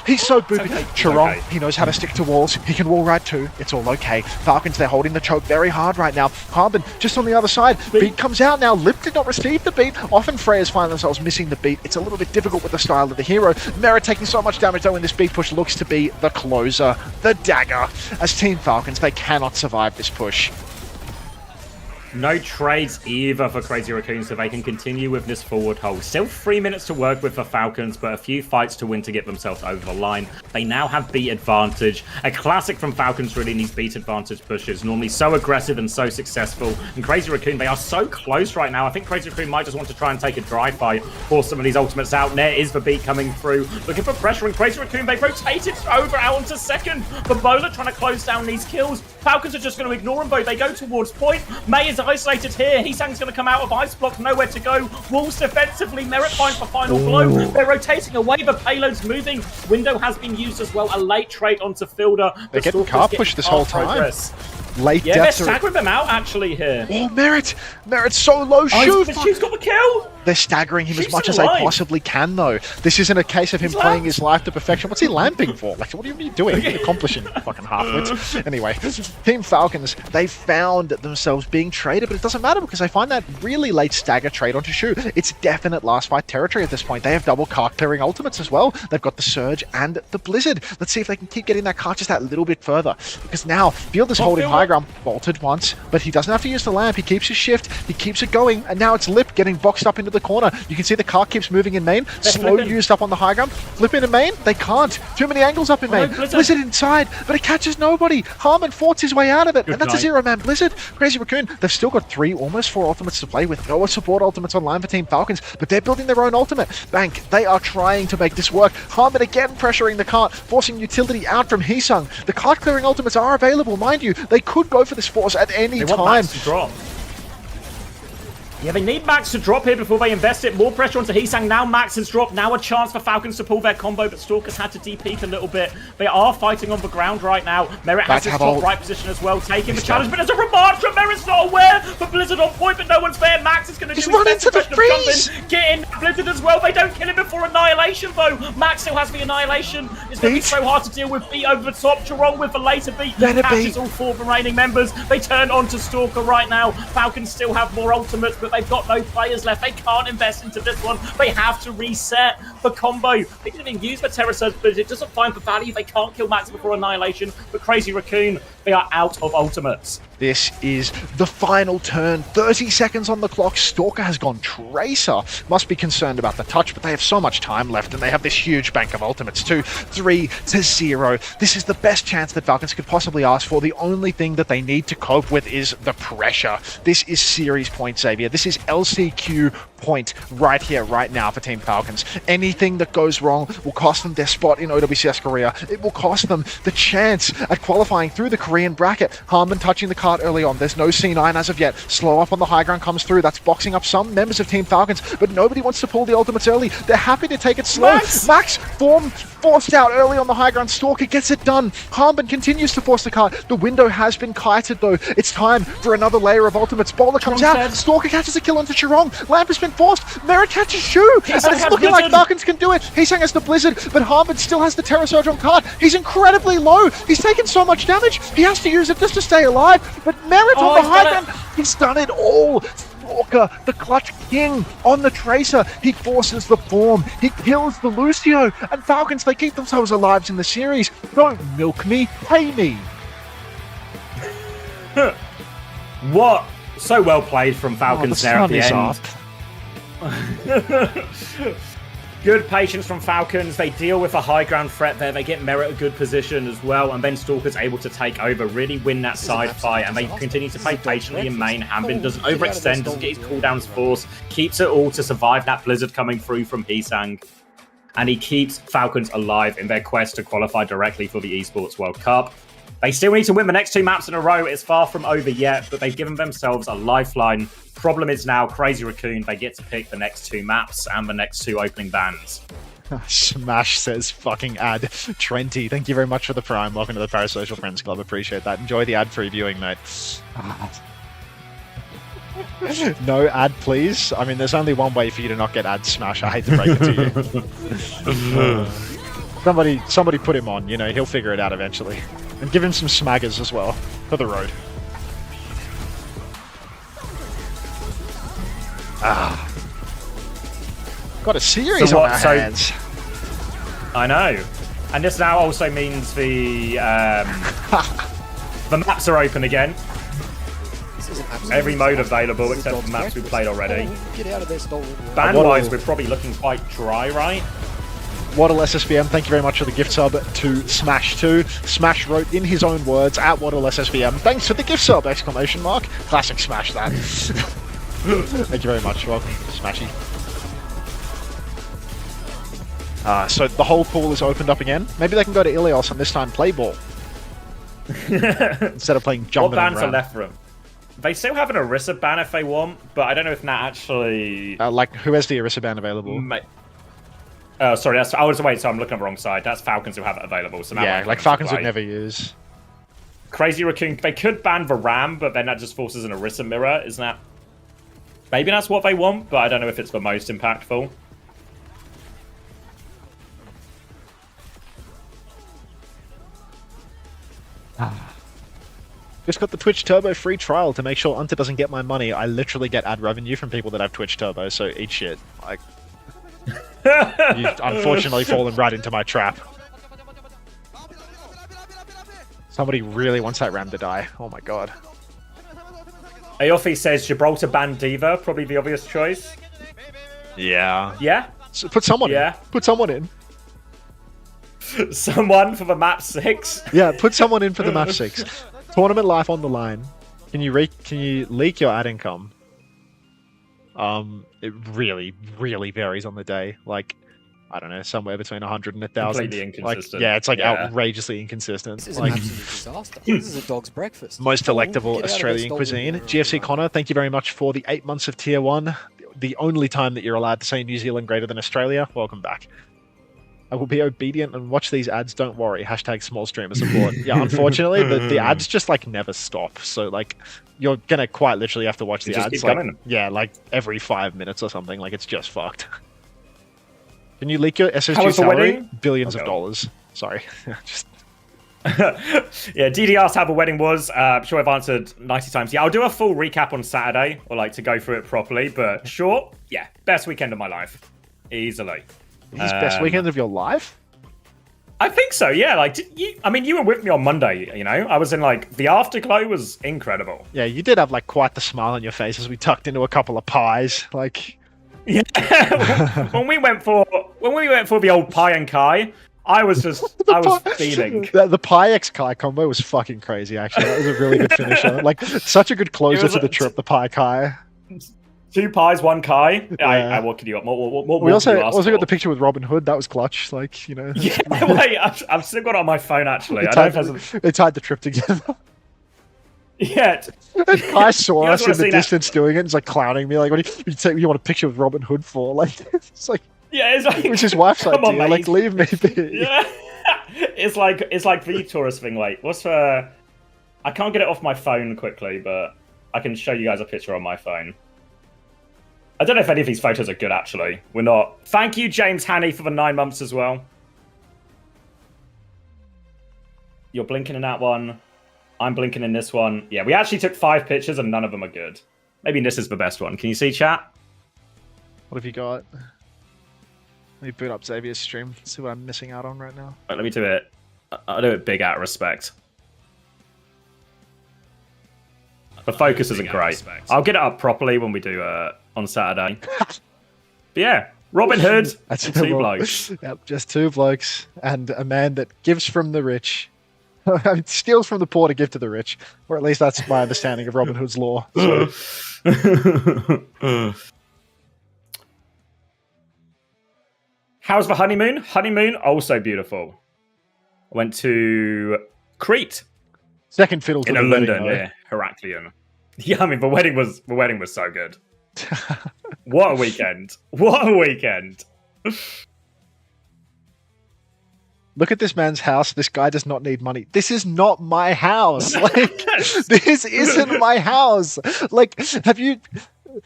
Speaker 1: He's so booby. Charong, he knows how to stick to walls. He can wall ride too. It's all okay. Falcons, they're holding the choke very hard right now. Harbin just on the other side. Beat comes out now. Lip did not receive the beat. Often Freyas find themselves missing the beat. It's a little bit difficult with the style of the hero. Merit taking so much damage though in this beat push looks to be the closer, the dagger. As Team Falcons, they cannot survive this push.
Speaker 2: No trades either for Crazy Raccoon, so they can continue with this forward hold. Still 3 minutes to work with for Falcons, but a few fights to win to get themselves over the line. They now have beat advantage. A classic from Falcons really, in these beat advantage pushes. Normally so aggressive and so successful. And Crazy Raccoon, they are so close right now. I think Crazy Raccoon might just want to try and take a dry fight, force some of these ultimates out. There is the beat coming through. Looking for pressure, and Crazy Raccoon, they rotated over out onto second. The bowler trying to close down these kills. Falcons are just going to ignore them both. They go towards point. Mei is isolated here. Heesang's going to come out of Ice Block, nowhere to go. Wolves defensively. Merit finds the final blow. They're rotating away. The payload's moving. Window has been used as well. A late trade onto Fielder.
Speaker 1: They're getting car pushed this whole time. Late
Speaker 2: yeah, they're staggering them out actually here.
Speaker 1: Oh, Merit's so low. Shoot!
Speaker 2: She's got the kill.
Speaker 1: They're staggering him as much as they possibly can, though. This isn't a case of him playing his life to perfection. What's he lamping for? Like, what are you doing? What are you accomplishing, fucking halfwits? Anyway, Team Falcons, they found themselves being traded, but it doesn't matter because they find that really late stagger trade onto Shu. It's definite last fight territory at this point. They have double cart clearing ultimates as well. They've got the Surge and the Blizzard. Let's see if they can keep getting that cart just that little bit further. Because now, Fielder's holding high ground, bolted once, but he doesn't have to use the lamp. He keeps his shift, he keeps it going, and now it's Lip getting boxed up into the corner. You can see the car keeps moving in main. Slow used up on the high ground. Flip in main. They can't. Too many angles up in main. Blizzard inside, but it catches nobody. Harmon forts his way out of it, and that's a zero-man Blizzard. Crazy Raccoon, they've still got almost four ultimates to play with. No support ultimates online for Team Falcons, but they're building their own ultimate. Bank, they are trying to make this work. Harmon again pressuring the cart, forcing utility out from Heesung. The cart clearing ultimates are available, mind you. They could go for this force at any time.
Speaker 2: Yeah, they need Max to drop here before they invest it. More pressure onto Heesang. Now Max has dropped. Now a chance for Falcons to pull their combo, but Stalker's had to de-peek a little bit. They are fighting on the ground right now. Merit has his top right position as well, taking the challenge, but there's a remark from Merit's not aware. But Blizzard on point, but no one's there. Max is going to do his best impression of jumping. Get in, Blizzard as well. They don't kill him before Annihilation, though. Max still has the Annihilation. It's going to be so hard to deal with. Beat over the top. Jerome with the later beat. Catches all 4 remaining members. They turn on to Stalker right now. Falcons still have more ultimates, but they've got no players left. They can't invest into this one. They have to reset the combo. They didn't even use the Terror Surge, but it doesn't find the value. They can't kill Max before Annihilation. But Crazy Raccoon, they are out of ultimates.
Speaker 1: This is the final turn. 30 seconds on the clock. Stalker has gone Tracer. Must be concerned about the touch, but they have so much time left, and they have this huge bank of ultimates too. 3-0. This is the best chance that Falcons could possibly ask for. The only thing that they need to cope with is the pressure. This is series point, Xavier. This is LCQ point right here, right now for Team Falcons. Anything that goes wrong will cost them their spot in OWCS Korea. It will cost them the chance at qualifying through the Korean bracket. Harmon touching the card early on. There's no C9 as of yet. Slow up on the high ground comes through. That's boxing up some members of Team Falcons, but nobody wants to pull the ultimates early. They're happy to take it slow. Max forced out early on the high ground. Stalker gets it done. Harmon continues to force the card. The window has been kited though. It's time for another layer of ultimates. Bowler comes out. Stalker catches a kill onto Chirong. Lamp has been forced. Merit catches Shu. And it's looking like Falcons can do it. Heesang has the Blizzard, but Harmon still has the Terror Surge on card. He's incredibly low. He's taken so much damage. He has to use it just to stay alive. But Merit on the high ground, he's done it all. Stalker, the clutch king on the Tracer. He forces the form. He kills the Lucio. And Falcons, they keep themselves alive in the series. Don't milk me, pay me.
Speaker 2: What? So well played from Falcons there at the end. Good patience from Falcons. They deal with a high ground threat there. They get Merit a good position as well, and then Stalker's able to take over, really win that side fight, and they continue to play patiently in main. Hanbin doesn't overextend, doesn't get his cooldowns forced, keeps it all to survive that Blizzard coming through from Heesang, and he keeps Falcons alive in their quest to qualify directly for the Esports World Cup. They still need to win the next 2 maps in a row. It's far from over yet, but they've given themselves a lifeline. Problem is now, Crazy Raccoon, they get to pick the next 2 maps and the next 2 opening bans.
Speaker 1: Smash says fucking ad. Trenty, thank you very much for the prime. Welcome to the Parasocial Friends Club. Appreciate that. Enjoy the ad-free viewing, mate. No ad, please. I mean, there's only one way for you to not get ad, Smash. I hate to break it to you. Somebody put him on, you know, he'll figure it out eventually. And give him some smaggers as well, for the road. Got a series on our hands.
Speaker 2: I know. And this now also means the maps are open again. Every mode available except for the maps we played already. Ban-wise, we're probably looking quite dry, right?
Speaker 1: Waddle SSBM, thank you very much for the gift sub to Smash2. Smash wrote in his own words, at Waddle SSBM, thanks for the gift sub, exclamation mark. Classic Smash that. Thank you very much, welcome, Smashy. So the whole pool is opened up again. Maybe they can go to Ilios and this time play ball. Instead of playing jumping around.
Speaker 2: What bans are left for them? They still have an Orisa ban if they want, but I don't know if Nat actually...
Speaker 1: like, who has the Orisa ban available?
Speaker 2: Oh, sorry, I was wait, so I'm looking on the wrong side. That's Falcons who have it available. So
Speaker 1: yeah, like Falcons would never use.
Speaker 2: Crazy Raccoon, they could ban the Ram, but then that just forces an Orisa mirror, isn't that? Maybe that's what they want, but I don't know if it's the most impactful.
Speaker 1: Just got the Twitch Turbo free trial to make sure Unta doesn't get my money. I literally get ad revenue from people that have Twitch Turbo, so eat shit. Like, you've unfortunately fallen right into my trap. Somebody really wants that Ram to die. Oh my god.
Speaker 2: Aofi says Gibraltar ban Diva, probably the obvious choice.
Speaker 1: Yeah.
Speaker 2: Yeah?
Speaker 1: So put someone in. Put someone in.
Speaker 2: Someone for the map 6?
Speaker 1: Yeah, put someone in for the map 6. Tournament life on the line. Can you leak your ad income? It really, really varies on the day. Like, I don't know, somewhere between 100 and 1,000.
Speaker 2: Completely inconsistent.
Speaker 1: Like, yeah, it's like
Speaker 2: Yeah.
Speaker 1: outrageously inconsistent.
Speaker 3: This is an
Speaker 1: Like
Speaker 3: absolute disaster. This is a dog's breakfast.
Speaker 1: most
Speaker 3: Go on,
Speaker 1: delectable
Speaker 3: get out of
Speaker 1: Australian
Speaker 3: this
Speaker 1: cuisine.
Speaker 3: dog.
Speaker 1: GFC Connor, thank you very much for the 8 months of Tier 1. The only time that you're allowed to say New Zealand greater than Australia. Welcome back. I will be obedient and watch these ads, don't worry. Hashtag small streamer support. Yeah, unfortunately, the ads just like never stop. So like you're gonna quite literally have to watch the
Speaker 2: Just
Speaker 1: ads
Speaker 2: keep
Speaker 1: like,
Speaker 2: coming.
Speaker 1: yeah, like every 5 minutes or something. Like it's just fucked. Can you leak your
Speaker 2: How
Speaker 1: SSG
Speaker 2: was the
Speaker 1: salary?
Speaker 2: wedding?
Speaker 1: Billions
Speaker 2: Okay.
Speaker 1: of dollars. Sorry. Just
Speaker 2: Yeah, DD asked how the wedding was. I'm sure I've answered 90 times. Yeah, I'll do a full recap on Saturday, or like to go through it properly. But sure, yeah, best weekend of my life, easily.
Speaker 1: his best weekend of your life?
Speaker 2: I think so. Yeah, like you were with me on Monday. You know, I was in like the afterglow was incredible.
Speaker 1: Yeah, you did have like quite the smile on your face as we tucked into a couple of pies. Like
Speaker 2: Yeah, when we went for the old pie and kai, I was feeling.
Speaker 1: The Pie X Kai combo was fucking crazy, actually. That was a really good finisher. Like, such a good closer
Speaker 2: was
Speaker 1: to the trip, the Pie Kai.
Speaker 2: 2 pies, 1 kai.
Speaker 1: Yeah.
Speaker 2: What could you want? What
Speaker 1: We also
Speaker 2: could you ask
Speaker 1: got
Speaker 2: for?
Speaker 1: the picture with Robin Hood. That was clutch. Like, you know.
Speaker 2: Yeah, wait, I've still got it on my phone actually.
Speaker 1: They tied the trip together.
Speaker 2: Yeah.
Speaker 1: And Kai saw
Speaker 2: You guys
Speaker 1: us in
Speaker 2: wanna
Speaker 1: the
Speaker 2: see that?
Speaker 1: distance doing it. It's like clowning me. Like, what do you want a picture with Robin Hood for? Like, it's like,
Speaker 2: Yeah, it's like
Speaker 1: it was his wife's
Speaker 2: come
Speaker 1: idea.
Speaker 2: on,
Speaker 1: Like,
Speaker 2: mate.
Speaker 1: leave me be.
Speaker 2: Yeah. It's like the tourist thing. Wait, what's I can't get it off my phone quickly, but I can show you guys a picture on my phone. I don't know if any of these photos are good, actually. We're not. Thank you, James Hannay, for the 9 months as well. You're blinking in that one. I'm blinking in this one. Yeah, we actually took 5 pictures and none of them are good. Maybe this is the best one. Can you see, chat?
Speaker 1: What have you got? Let me boot up Xavier's stream. See what I'm missing out on right now.
Speaker 2: Wait, let me do it. I'll do it big out of respect. The focus isn't great. I'll get it up properly when we do on Saturday. But yeah, Robin Hood and 2 blokes.
Speaker 1: Yep, just 2 blokes and a man that gives from the rich. I mean, steals from the poor to give to the rich, or at least that's my understanding of Robin Hood's law. So,
Speaker 2: How's the honeymoon? Honeymoon, also beautiful. I went to Crete
Speaker 1: second fiddle to
Speaker 2: in
Speaker 1: the
Speaker 2: London,
Speaker 1: wedding,
Speaker 2: yeah, Heraklion. Yeah, I mean the wedding was so good. What a weekend! What a weekend!
Speaker 1: Look at this man's house. This guy does not need money. This is not my house. Like, this isn't my house. Like, have you...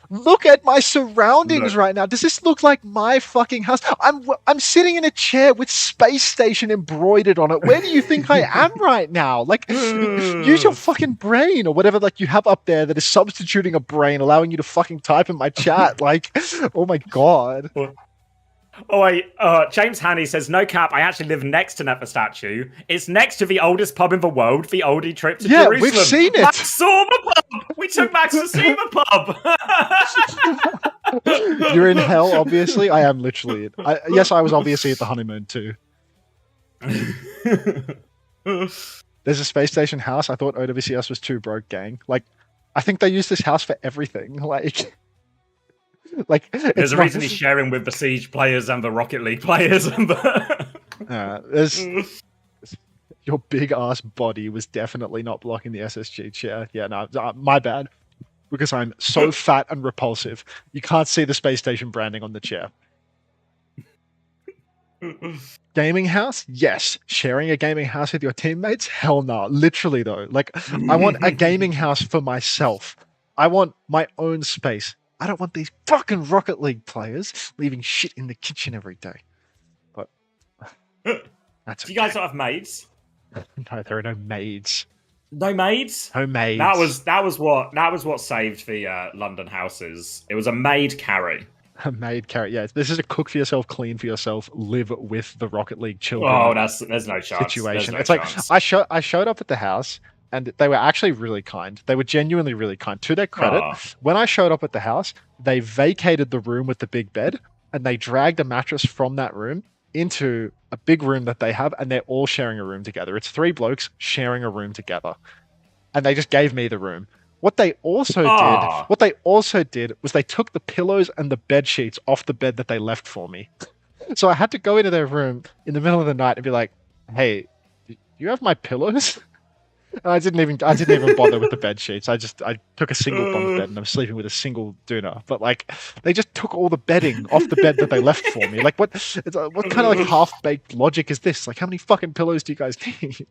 Speaker 1: Look at my surroundings
Speaker 2: Look.
Speaker 1: right now. Does this look like my fucking house? I'm sitting in a chair with Space Station embroidered on it. Where do you think I am right now? Like, use your fucking brain or whatever like you have up there that is substituting a brain, allowing you to fucking type in my chat. Like, oh my god.
Speaker 2: Oh wait, James Hannay says, no cap, I actually live next to Nefer statue. It's next to the oldest pub in the world, the oldie trip to
Speaker 1: Yeah,
Speaker 2: Jerusalem.
Speaker 1: we've seen it.
Speaker 2: Max saw the pub! We took Max to see the pub!
Speaker 1: You're in hell, obviously. I am literally. Yes, I was obviously at the honeymoon too. There's a space station house. I thought OWCS was too broke, gang. Like, I think they use this house for everything. Like
Speaker 2: There's a reason he's sharing with the Siege players and the Rocket League players.
Speaker 1: There's your big ass body was definitely not blocking the SSG chair. Yeah, no, my bad. Because I'm so fat and repulsive. You can't see the space station branding on the chair. Gaming house? Yes. Sharing a gaming house with your teammates? Hell no. Literally though. Like, I want a gaming house for myself. I want my own space. I don't want these fucking Rocket League players leaving shit in the kitchen every day. But that's okay.
Speaker 2: Do you guys not have maids?
Speaker 1: No, there are no maids.
Speaker 2: No maids?
Speaker 1: No maids.
Speaker 2: That was what saved the London houses. It was a maid carry.
Speaker 1: A maid carry. Yeah, this is a cook for yourself, clean for yourself, live with the Rocket League children.
Speaker 2: Oh, there's no chance.
Speaker 1: Situation.
Speaker 2: There's no
Speaker 1: It's
Speaker 2: chance.
Speaker 1: like I showed up at the house. And they were actually really kind. They were genuinely really kind. To their credit, when I showed up at the house, they vacated the room with the big bed and they dragged a mattress from that room into a big room that they have, and they're all sharing a room together. It's 3 blokes sharing a room together. And they just gave me the room. What they also did was they took the pillows and the bed sheets off the bed that they left for me. So I had to go into their room in the middle of the night and be like, "Hey, do you have my pillows?" And I didn't even bother with the bed sheets. I took a single bunk bed and I'm sleeping with a single doona. But like, they just took all the bedding off the bed that they left for me. Like, what kind of like half-baked logic is this? Like, how many fucking pillows do you guys need?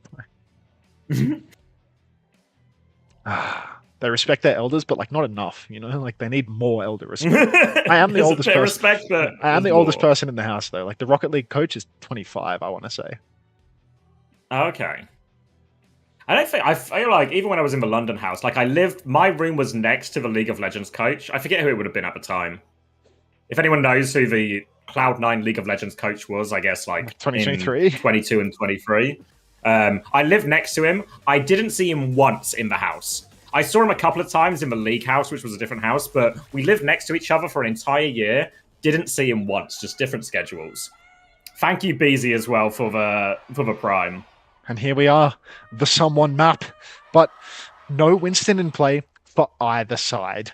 Speaker 1: They respect their elders, but like not enough. You know, like they need more elder respect. I am the oldest person.
Speaker 2: Respect, but
Speaker 1: I am the oldest person in the house, though. Like the Rocket League coach is 25. I want to say.
Speaker 2: Okay. I feel like even when I was in the London house, like my room was next to the League of Legends coach. I forget who it would have been at the time. If anyone knows who the Cloud9 League of Legends coach was, I guess like
Speaker 1: 2023,
Speaker 2: 22 and 23. I lived next to him. I didn't see him once in the house. I saw him a couple of times in the league house, which was a different house, but we lived next to each other for an entire year. Didn't see him once, just different schedules. Thank you, Beezy, as well for the Prime.
Speaker 1: And here we are, the someone map, but no Winston in play for either side.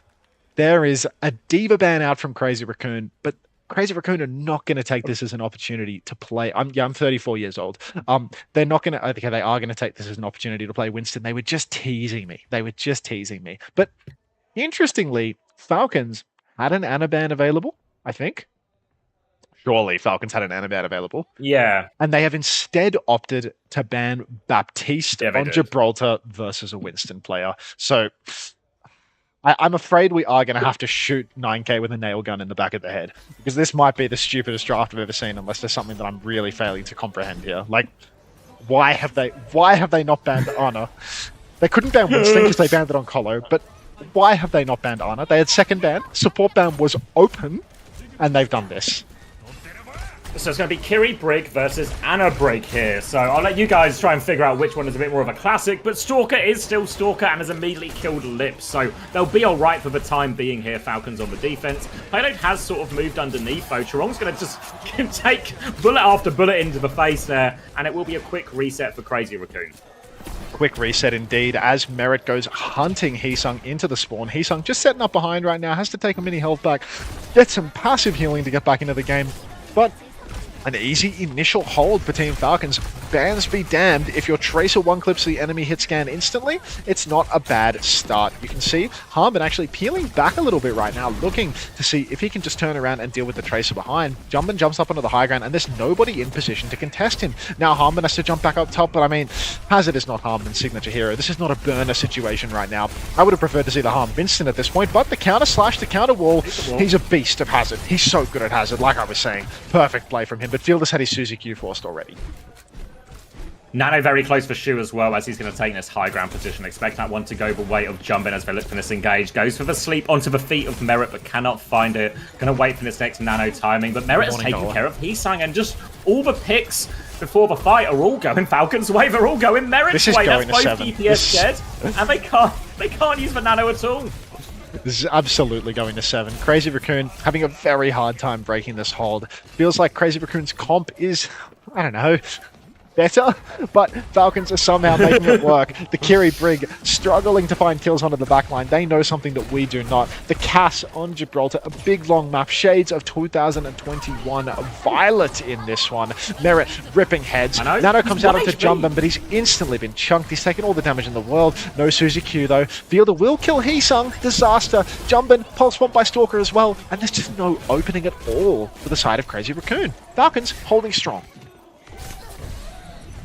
Speaker 1: There is a diva ban out from Crazy Raccoon, but Crazy Raccoon are not going to take this as an opportunity to play. I'm 34 years old. They're not going to. Okay, they are going to take this as an opportunity to play Winston. They were just teasing me. But interestingly, Falcons had an Ana ban available, I think. Surely Falcons had an Ana ban available.
Speaker 2: Yeah.
Speaker 1: And they have instead opted to ban Baptiste on Gibraltar versus a Winston player. So I'm afraid we are going to have to shoot 9K with a nail gun in the back of the head. Because this might be the stupidest draft I've ever seen, unless there's something that I'm really failing to comprehend here. Like, why have they not banned Ana? They couldn't ban Winston because they banned it on Colo, but why have they not banned Ana? They had second ban, support ban was open, and they've done this.
Speaker 2: So it's going to be Kiri Brig versus Ana Brig here. So I'll let you guys try and figure out which one is a bit more of a classic. But Stalker is still Stalker and has immediately killed Lips. So they'll be all right for the time being here, Falcons on the defense. Payload has sort of moved underneath, though. Charong's going to just take bullet after bullet into the face there. And it will be a quick reset for Crazy Raccoon.
Speaker 1: Quick reset indeed as Merit goes hunting Heesung into the spawn. Heesung just setting up behind right now, has to take a mini health back, get some passive healing to get back into the game. But an easy initial hold for Team Falcons. Bans be damned, if your Tracer one-clips the enemy hit scan instantly, it's not a bad start. You can see Harmon actually peeling back a little bit right now, looking to see if he can just turn around and deal with the Tracer behind. Jumpman jumps up onto the high ground, and there's nobody in position to contest him. Now Harmon has to jump back up top, but I mean, Hazard is not Harmon's signature hero. This is not a burner situation right now. I would have preferred to see the Harm Winston at this point, but the counter slash, the counter wall, he's a beast of Hazard. He's so good at Hazard, like I was saying. Perfect play from him, but Fielders had his Suzy Q forced already.
Speaker 2: Nano very close for Shu as well, as he's going to take this high ground position. Expect that one to go the way of Jumpin as they look for this engage. Goes for the sleep onto the feet of Merit, but cannot find it. Going to wait for this next Nano timing, but Merit has taken care of Heesung, and just all the picks before the fight are all going Falcons' way. They're all going Merit's way. That's both DPS dead, and they can't use the Nano at all.
Speaker 1: This is absolutely going to 7. Crazy Raccoon having a very hard time breaking this hold. Feels like Crazy Raccoon's comp is, I don't know, better, but Falcons are somehow making it work. The Kiri Brig struggling to find kills onto the backline. They know something that we do not. The Cass on Gibraltar, a big long map, shades of 2021 Violet in this one. Merit ripping heads. Nano comes out onto Jumpman, but he's instantly been chunked. He's taken all the damage in the world. No Suzy Q though. Fielder will kill Heesung. Disaster. Jumpman, pulse bomb by Stalker as well. And there's just no opening at all for the side of Crazy Raccoon. Falcons holding strong.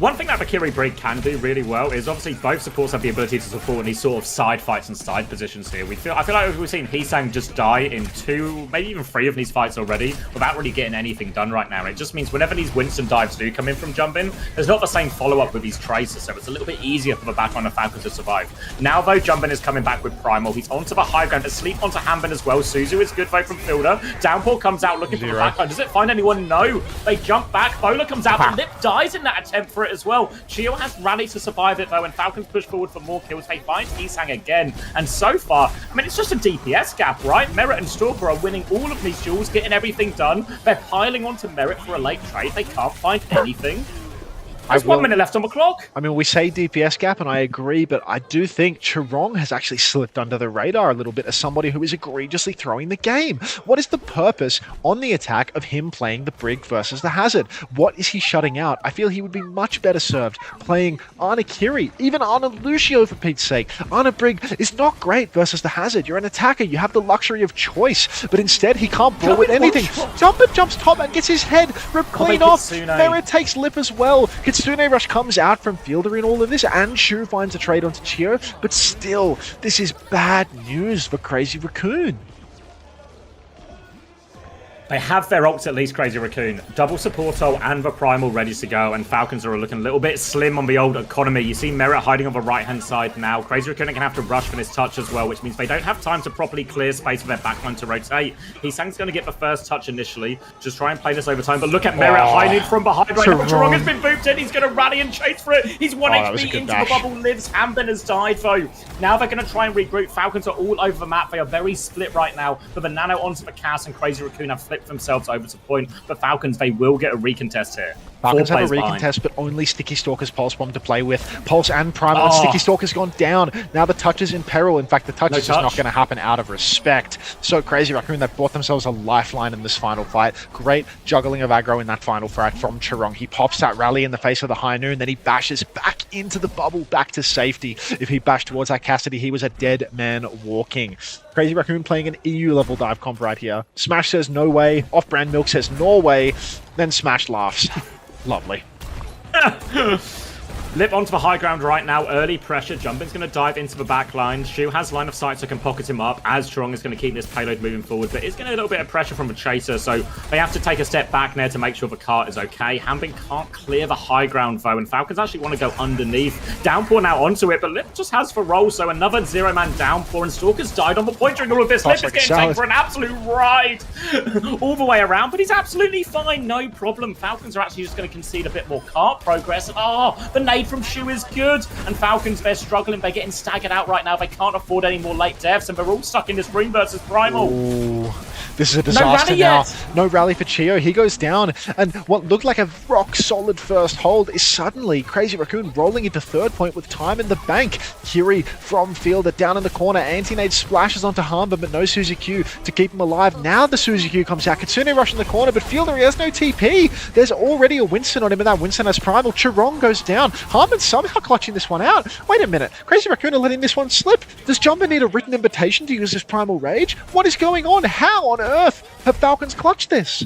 Speaker 2: One thing that the Kiri Brig can do really well is obviously both supports have the ability to support in these sort of side fights and side positions here. I feel like we've seen Heesang just die in 2, maybe even 3 of these fights already without really getting anything done right now. It just means whenever these Winston dives do come in from Jumpin, there's not the same follow-up with these Tracers, so it's a little bit easier for the backline of Falcons to survive. Now though, Jumpin is coming back with Primal. He's onto the high ground, asleep onto Hanbin as well. Suzu is good though from Fielder. Downpour comes out looking for the backline. Does it find anyone? No. They jump back. Bola comes out, but Lip dies in that attempt for it as well. Chio has rallied to survive it though, and Falcons push forward for more kills. They find Heesang again, and so far, I mean, it's just a DPS gap, right? Merit and Stalker are winning all of these duels, getting everything done. They're piling onto Merit for a late trade. They can't find anything. There's 1 minute left on the clock.
Speaker 1: I mean, we say DPS gap, and I agree, but I do think Chirong has actually slipped under the radar a little bit as somebody who is egregiously throwing the game. What is the purpose on the attack of him playing the Brig versus the Hazard? What is he shutting out? I feel he would be much better served playing Ana Kiri, even Ana Lucio for Pete's sake. Ana Brig is not great versus the Hazard. You're an attacker, you have the luxury of choice, but instead he can't brawl with anything. Jumper jumps top and gets his head ripped clean off. Merit takes lip as well. Kitsune Rush comes out from Fielder in all of this, and Shu finds a trade onto Chio, but still, this is bad news for Crazy Raccoon.
Speaker 2: They have their ults at least, Crazy Raccoon. Double support ult and the primal ready to go, and Falcons are looking a little bit slim on the old economy. You see Merit hiding on the right-hand side now. Crazy Raccoon are going to have to rush for this touch as well, which means they don't have time to properly clear space for their backline to rotate. Heesang's going to get the first touch initially, just try and play this over time, but look at Merit hiding from behind right now. Chirong has been booped in, he's going to rally and chase for it. He's 1 HP into the bubble, lives. Hanbin has died though. Now they're going to try and regroup. Falcons are all over the map. They are very split right now, but the Nano onto the Chaos and Crazy Raccoon have flipped themselves over to point, but Falcons, they will get a recontest here.
Speaker 1: Falcons have a recontest, but only Sticky Stalker's Pulse Bomb to play with. Pulse and Primal, and Sticky Stalker's gone down. Now the touch is in peril. In fact, the touch is just not going to happen out of respect. So Crazy Raccoon, they've bought themselves a lifeline in this final fight. Great juggling of aggro in that final fight from Chirong. He pops that rally in the face of the High Noon, then he bashes back into the bubble, back to safety. If he bashed towards that Cassidy, he was a dead man walking. Crazy Raccoon playing an EU level dive comp right here. Smash says no way. Off-brand Milk says Norway. Then Smash laughs. Lovely.
Speaker 2: Lip onto the high ground right now. Early pressure. Jumpin's going to dive into the back line. Shu has line of sight so can pocket him up as Chirong is going to keep this payload moving forward. But it's going to a little bit of pressure from the chaser, so they have to take a step back there to make sure the cart is okay. Hanbin can't clear the high ground though, and Falcons actually want to go underneath. Downpour now onto it, but Lip just has for roll, so another zero-man downpour, and Stalker's died on the point during all of this. Lip is getting taken for an absolute ride all the way around, but he's absolutely fine, no problem. Falcons are actually just going to concede a bit more cart progress. The nade from Shu is good, and Falcons, they're struggling. They're getting staggered out right now. They can't afford any more late deaths, and they're all stuck in this Green versus Primal.
Speaker 1: Ooh. This is a disaster now. No rally for Chio. He goes down, and what looked like a rock-solid first hold is suddenly Crazy Raccoon rolling into third point with time in the bank. Kiri from Fielder down in the corner. Anti-nade splashes onto Hanbin, but no Suzy Q to keep him alive. Now the Suzy Q comes out. Kitsune Rush in the corner, but Fielder, he has no TP. There's already a Winston on him, and that Winston has Primal. Chirong goes down. Hanbin somehow clutching this one out. Wait a minute. Crazy Raccoon are letting this one slip. Does Jumper need a written invitation to use his Primal Rage? What is going on? How on earth have Falcons clutched this?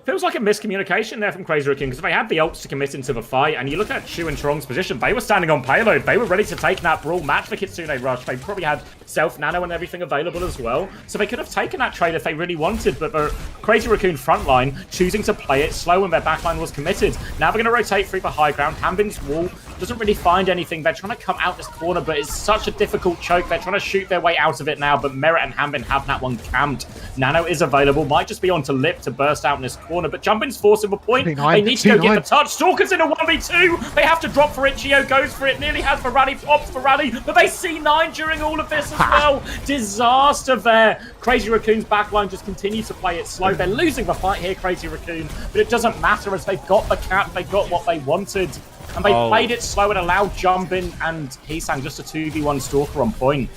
Speaker 2: Feels like a miscommunication there from Crazy Raccoon, because they had the ults to commit into the fight, and you look at Shu and Chirong's position, they were standing on payload, they were ready to take that brawl match for Kitsune Rush, they probably had self-nano and everything available as well, so they could have taken that trade if they really wanted, but the Crazy Raccoon frontline choosing to play it slow when their backline was committed. Now they're going to rotate through the high ground. Hanbin's wall doesn't really find anything. They're trying to come out this corner, but it's such a difficult choke. They're trying to shoot their way out of it now, but Merit and Hanbin have that one camped. Nano is available, might just be onto Lip to burst out in this corner, but Jumpin's forcing the point. They need to go get the touch. Stalker's in a 1v2. They have to drop for it. Chio goes for it, nearly has the rally, pops the rally, but they see 9 during all of this as well. Disaster there. Crazy Raccoon's backline just continue to play it slow. They're losing the fight here, Crazy Raccoon, but it doesn't matter as they've got the cap, they got what they wanted. And they played it slow and allowed Jumpin and Heesang just a 2v1 Stalker on point.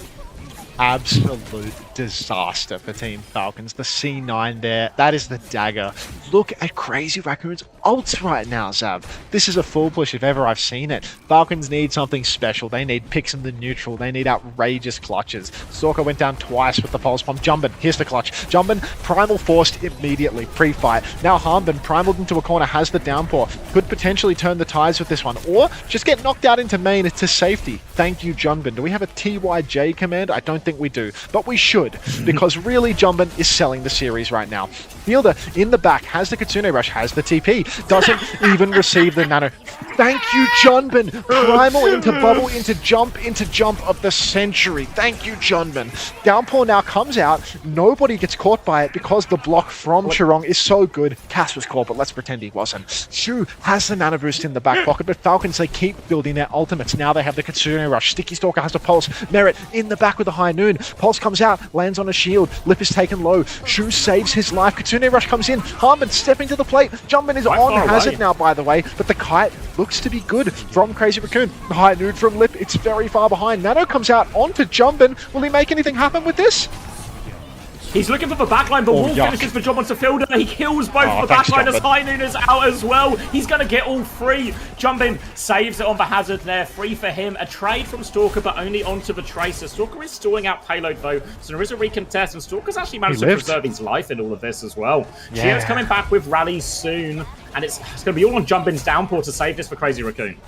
Speaker 1: Absolute disaster for Team Falcons. The C9 there, that is the dagger. Look at Crazy Raccoon's ults right now, Zab. This is a full push if ever I've seen it. Falcons need something special. They need picks in the neutral. They need outrageous clutches. Stalker went down twice with the pulse bomb. Jumpin, here's the clutch. Jumpin, Primal forced immediately, pre-fight. Now Hanbin, Primaled into a corner, has the downpour. Could potentially turn the tides with this one, or just get knocked out into main to safety. Thank you, Jumpin. Do we have a TYJ command? I don't think we do, but we should, because really Jumpin is selling the series right now. Fielder in the back has the Kitsune Rush, has the TP, doesn't even receive the nano. Thank you, Junbin. Primal into bubble, into jump of the century. Thank you, Junbin. Downpour now comes out. Nobody gets caught by it because the block from Chirong is so good. Cass was caught, but let's pretend he wasn't. Shu has the mana boost in the back pocket, but Falcons, they keep building their ultimates. Now they have the Kitsune Rush. Sticky Stalker has a Pulse. Merit in the back with the High Noon. Pulse comes out, lands on a shield. Lip is taken low. Shu saves his life. Kitsune Rush comes in. Harmon stepping to the plate. Junbin is on Hazard now, by the way, but the kite looks to be good from Crazy Raccoon. The High Noon from Lip, it's very far behind. Nano comes out onto Junbin. Will he make anything happen with this?
Speaker 2: He's looking for the backline, but Wall finishes the job onto Fielder. He kills both of the backline as High Noon is out as well. He's going to get all three. Junbin saves it on the Hazard there. Free for him. A trade from Stalker, but only onto the Tracer. Stalker is stalling out payload, though, so there is a recontest, and Stalker's actually managed to preserve his life in all of this as well. Gio's coming back with rallies soon, and it's going to be all on Junbin's Downpour to save this for Crazy Raccoon.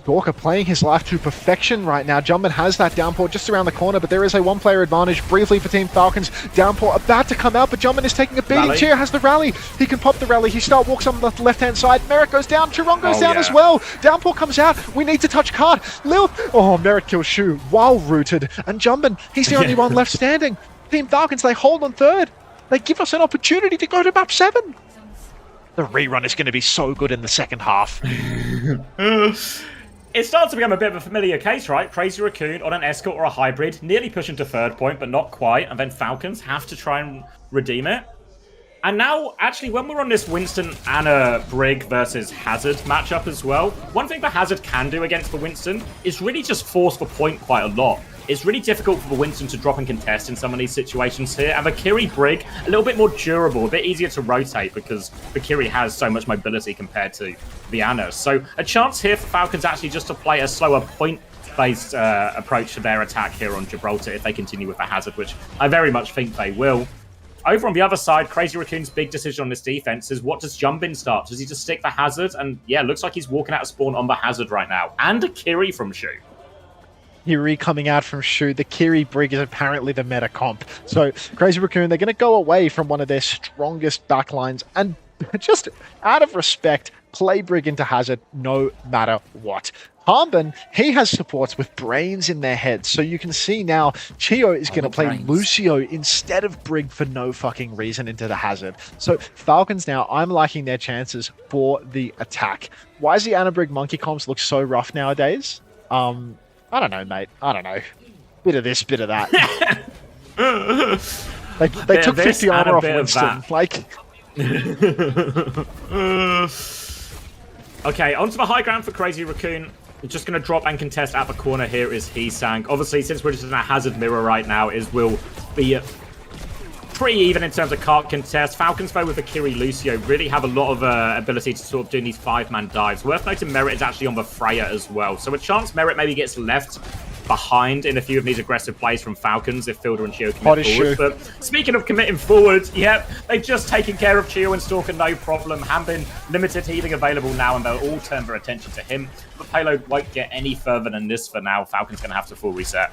Speaker 1: Stalker playing his life to perfection right now. Junbin has that Downpour just around the corner, but there is a one-player advantage briefly for Team Falcons. Downpour about to come out, but Junbin is taking a beating. Chia has the rally. He can pop the rally. He walks on the left-hand side. Merritt goes down. Chirong goes down as well. Downpour comes out. We need to touch card. Merritt kills Shu while rooted. And Junbin, he's the only one left standing. Team Falcons, they hold on third. They give us an opportunity to go to map 7. The rerun is going to be so good in the second half.
Speaker 2: It starts to become a bit of a familiar case, right? Crazy Raccoon on an Escort or a Hybrid, nearly pushing to third point, but not quite, and then Falcons have to try and redeem it. And now, actually, when we're on this Winston and a Brig versus Hazard matchup as well, one thing that Hazard can do against the Winston is really just force the point quite a lot. It's really difficult for the Winston to drop and contest in some of these situations here. And the Kiri Brig, a little bit more durable, a bit easier to rotate because the Kiri has so much mobility compared to the Ana. So a chance here for Falcons actually just to play a slower point-based approach to their attack here on Gibraltar if they continue with the Hazard, which I very much think they will. Over on the other side, Crazy Raccoon's big decision on this defense is what does Junbin start? Does he just stick the Hazard? And yeah, looks like he's walking out of spawn on the Hazard right now. And a Kiri from Shu.
Speaker 1: Kiri coming out from Shu. The Kiri Brig is apparently the meta comp. So Crazy Raccoon, they're going to go away from one of their strongest backlines and just out of respect, play Brig into Hazard no matter what. Harmon, he has supports with brains in their heads. So you can see now Chio is going to play Lucio instead of Brig for no fucking reason into the Hazard. So Falcons now, I'm liking their chances for the attack. Why does the Ana Brig monkey comps look so rough nowadays? I don't know, mate. I don't know. Bit of this, bit of that. they took 50 armor off Winston.
Speaker 2: Okay, onto the high ground for Crazy Raccoon. We're just going to drop and contest at the corner here is Heesang. Obviously, since we're just in a Hazard mirror right now, will be pretty even in terms of cart contest. Falcons, though, with the Kiri Lucio, really have a lot of ability to sort of do these 5-man dives. Worth noting, Merit is actually on the Freya as well. So a chance Merit maybe gets left behind in a few of these aggressive plays from Falcons if Fielder and Chio commit forward. But speaking of committing forward, yep, they've just taken care of Chio and Stalker, no problem. Hambin, limited healing available now, and they'll all turn their attention to him. The payload won't get any further than this for now. Falcon's going to have to full reset.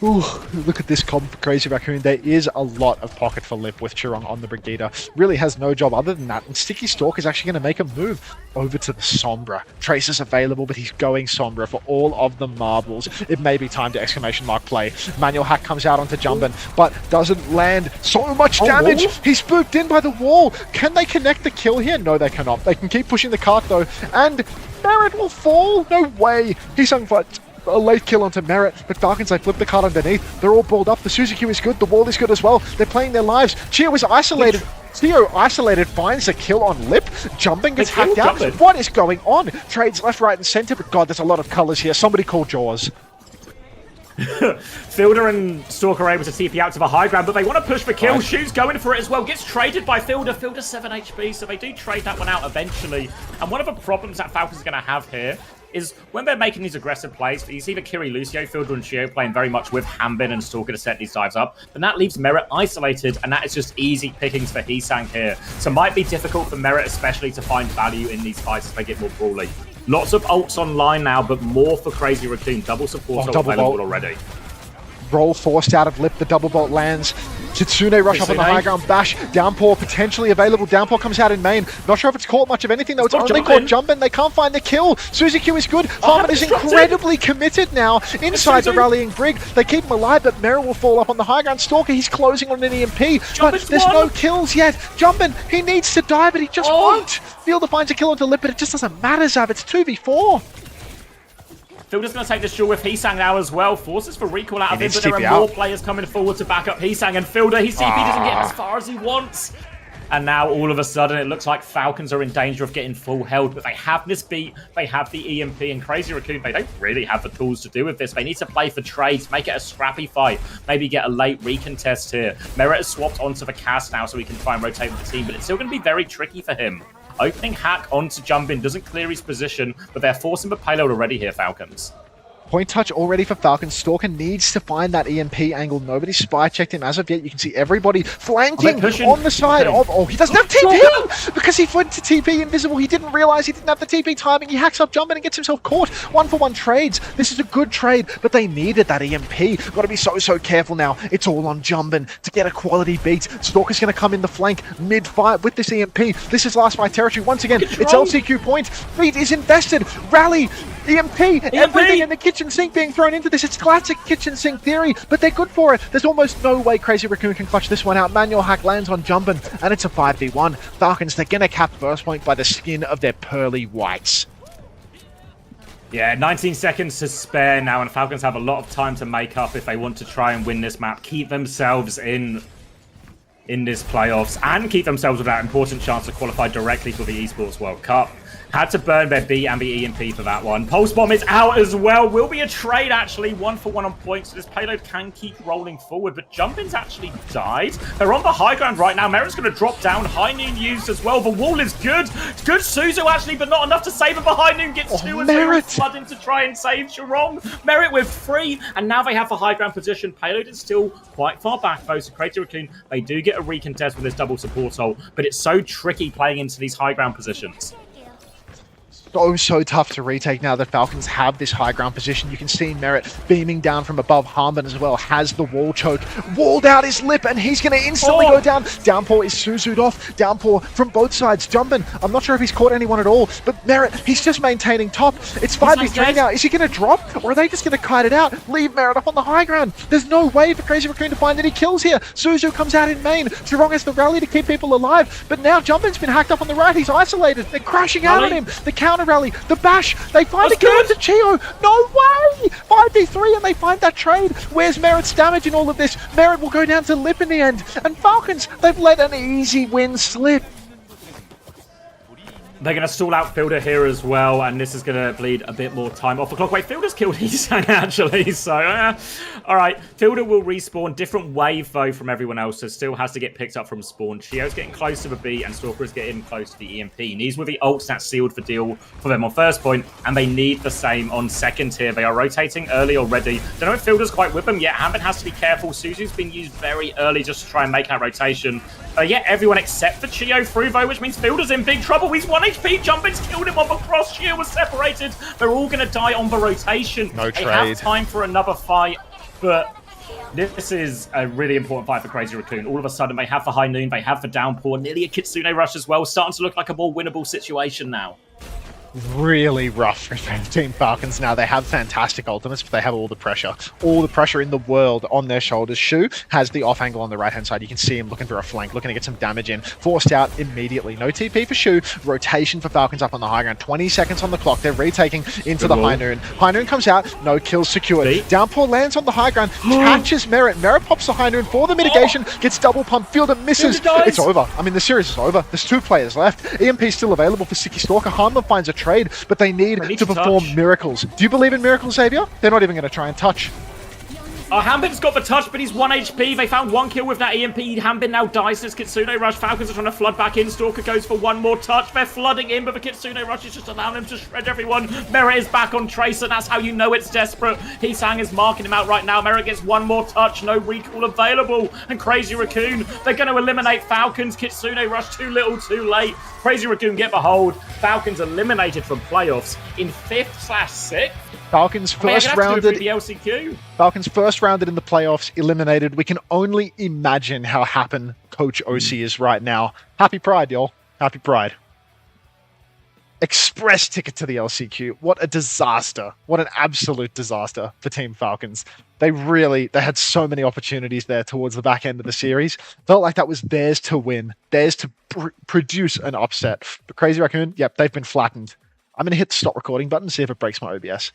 Speaker 1: Ooh, look at this comp for Crazy Raccoon. There is a lot of pocket for Lip with Chirong on the Brigida. Really has no job other than that. And Sticky Stalk is actually going to make a move over to the Sombra. Tracer's available, but he's going Sombra for all of the marbles. It may be time to exclamation mark play. Manual hack comes out onto Junbin, but doesn't land. So much damage! He's spooked in by the wall. Can they connect the kill here? No, they cannot. They can keep pushing the cart though, and Barrett will fall. No way. He's on foot. A late kill onto Merit, but Falcons, they flip the card underneath. They're all balled up. The Suzuki is good. The wall is good as well. They're playing their lives. Chio is isolated. Theo isolated finds a kill on Lip. Jumping gets hacked out. What is going on? Trades left, right, and center. But God, there's a lot of colors here. Somebody call Jaws.
Speaker 2: Fielder and Stalker are able to TP out to the high ground, but they want to push for kill. Shu's going for it as well. Gets traded by Fielder. Fielder's 7 HP, so they do trade that one out eventually. And one of the problems that Falcons are going to have here is when they're making these aggressive plays, you see the Kiri Lucio, Fielder and Chio playing very much with Hambin and Stalker to set these dives up, and that leaves Merit isolated, and that is just easy pickings for Heesang here. So it might be difficult for Merit especially to find value in these fights as they get more brawly. Lots of ults online now, but more for Crazy Raccoon. Double support available already.
Speaker 1: Roll forced out of Lip. The double bolt lands. Kitsune rush up on the high ground. Bash. Downpour potentially available. Downpour comes out in main. Not sure if it's caught much of anything though. It's only caught Jumpin. They can't find the kill. Suzuki is good. Harmon is incredibly committed now inside the rallying brig. They keep him alive, but Merritt will fall up on the high ground. Stalker, he's closing on an EMP, but there's no kills yet. Jumpin, he needs to die, but he just won't. Fielder finds a kill onto Lip, but it just doesn't matter, Zav. It's 2v4.
Speaker 2: Fielder's going to take this duel with Heesang now as well. Forces for recall out of him, but there are more players coming forward to back up Heesang. And Fielder, his CP doesn't get as far as he wants. And now, all of a sudden, it looks like Falcons are in danger of getting full held. But they have this beat, they have the EMP, and Crazy Raccoon, they don't really have the tools to do with this. They need to play for trades, make it a scrappy fight, maybe get a late recontest here. Merritt has swapped onto the cast now so he can try and rotate with the team, but it's still going to be very tricky for him. Opening hack onto Jumpin doesn't clear his position, but they're forcing the payload already here, Falcons.
Speaker 1: Point touch already for Falcons. Stalker needs to find that EMP angle. Nobody's spy checked him as of yet. You can see everybody flanking on the side of... Oh, he doesn't have TP! Because he went to TP invisible. He didn't realize he didn't have the TP timing. He hacks up Jumpin and gets himself caught. 1-for-1 trades. This is a good trade, but they needed that EMP. Got to be so careful now. It's all on Jumpin to get a quality beat. Stalker's going to come in the flank mid-fight with this EMP. This is last fight territory. Once again, it's LCQ point. Beat is invested. Rally. EMP, everything in the kitchen sink being thrown into this. It's classic kitchen sink theory, but they're good for it. There's almost no way Crazy Raccoon can clutch this one out. Manual hack lands on Jumpin, and it's a 5v1. Falcons, they're going to cap first point by the skin of their pearly whites.
Speaker 2: Yeah, 19 seconds to spare now, and Falcons have a lot of time to make up if they want to try and win this map, keep themselves in this playoffs, and keep themselves with that important chance to qualify directly for the Esports World Cup. Had to burn their B and the EMP for that one. Pulse Bomb is out as well. Will be a trade, actually. 1-for-1 on points. So this payload can keep rolling forward, but Jumpin's actually died. They're on the high ground right now. Merritt's going to drop down. High Noon used as well. The wall is good. Good Suzu, actually, but not enough to save him. But High Noon gets two as they flood in to try and save Sharon. Merritt with 3, and now they have the high ground position. Payload is still quite far back, though, so Crazy Raccoon, they do get a recontest with this double support hole, but it's so tricky playing into these high ground positions.
Speaker 1: So tough to retake now that Falcons have this high ground position. You can see Merritt beaming down from above. Harmon as well has the wall choke. Walled out his lip, and he's going to instantly go down. Downpour is Suzu'd off. Downpour from both sides. Jumpin, I'm not sure if he's caught anyone at all, but Merritt, he's just maintaining top. It's 5v3 now. Is he going to drop, or are they just going to kite it out? Leave Merritt up on the high ground. There's no way for Crazy Raccoon to find any kills here. Suzu comes out in main. Zhurong has the rally to keep people alive, but now Jumpin's been hacked up on the right. He's isolated. They're crashing out on him. The counter rally, the bash, they find a kill into Chio. No way! 5v3 and they find that trade. Where's Merritt's damage in all of this? Merritt will go down to Lip in the end. And Falcons, they've let an easy win slip.
Speaker 2: They're going to stall out Fielder here as well, and this is going to bleed a bit more time off the clock. Wait, Fielder's killed Heesang, actually, so... all right, Fielder will respawn. Different wave, though, from everyone else, so still has to get picked up from spawn. Chio's getting close to the B, and Stalker's getting close to the EMP. And these were the ults that sealed the deal for them on first point, and they need the same on second here. They are rotating early already. Don't know if Fielder's quite with them yet. Hammond has to be careful. Suzu's been used very early just to try and make that rotation. Yeah, everyone except for Chio through, though, which means Fielder's in big trouble. He's 1 HP. Jumpin's killed him on the cross. Chio was separated. They're all going to die on the rotation.
Speaker 1: No trade.
Speaker 2: They have time for another fight, but this is a really important fight for Crazy Raccoon. All of a sudden, they have the High Noon, they have the Downpour, nearly a Kitsune rush as well. Starting to look like a more winnable situation now.
Speaker 1: Really rough for Team Falcons now. They have fantastic ultimates, but they have all the pressure in the world on their shoulders. Shu has the off angle on the right-hand side. You can see him looking for a flank, looking to get some damage in. Forced out immediately. No TP for Shu. Rotation for Falcons up on the high ground. 20 seconds on the clock. They're retaking into the High Noon. High Noon comes out. No kills secured. Downpour lands on the high ground. Catches Merritt. Merritt pops the High Noon for the mitigation. Gets double pump. Fielder misses. It's over. I mean, the series is over. There's 2 players left. EMP's still available for Siki Stalker. Harmon finds a trade, but they need to perform miracles. Do you believe in miracles, Xavier? They're not even going to try and touch.
Speaker 2: Hambin's got the touch, but he's 1 HP. They found 1 kill with that EMP. Hambin now dies. This Kitsune rush. Falcons are trying to flood back in. Stalker goes for 1 more touch. They're flooding in, but the Kitsune rush is just allowing him to shred everyone. Merritt is back on Tracer. That's how you know it's desperate. Heesang is marking him out right now. Merritt gets 1 more touch. No recall available. And Crazy Raccoon, they're going to eliminate Falcons. Kitsune rush too little, too late. Crazy Raccoon get the hold. Falcons eliminated from playoffs in 5th/6th.
Speaker 1: Falcons
Speaker 2: I mean, I'm
Speaker 1: first
Speaker 2: gonna have to do it
Speaker 1: rounded.
Speaker 2: through the LCQ.
Speaker 1: Falcons first rounded in the playoffs, eliminated. We can only imagine how happy Coach OC is right now. Happy Pride, y'all. Happy Pride. Express ticket to the LCQ. What a disaster. What an absolute disaster for Team Falcons. They had so many opportunities there towards the back end of the series. Felt like that was theirs to win, theirs to produce an upset. But Crazy Raccoon, yep, they've been flattened. I'm going to hit the stop recording button and see if it breaks my OBS.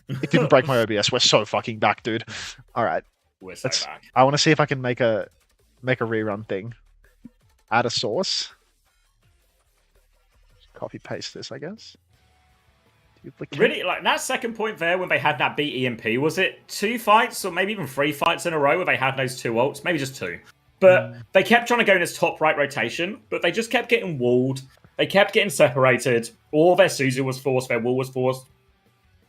Speaker 1: It didn't break my OBS. We're so fucking back, dude. All right.
Speaker 2: We're so back.
Speaker 1: I want to see if I can make a rerun thing. Add a source. Copy paste this, I guess. Duplicate.
Speaker 2: Really, like that second point there when they had that beat EMP, was it 2 fights or maybe even 3 fights in a row where they had those 2 ults? Maybe just 2. But they kept trying to go in this top right rotation, but they just kept getting walled. They kept getting separated. All their Suzu was forced, their wall was forced.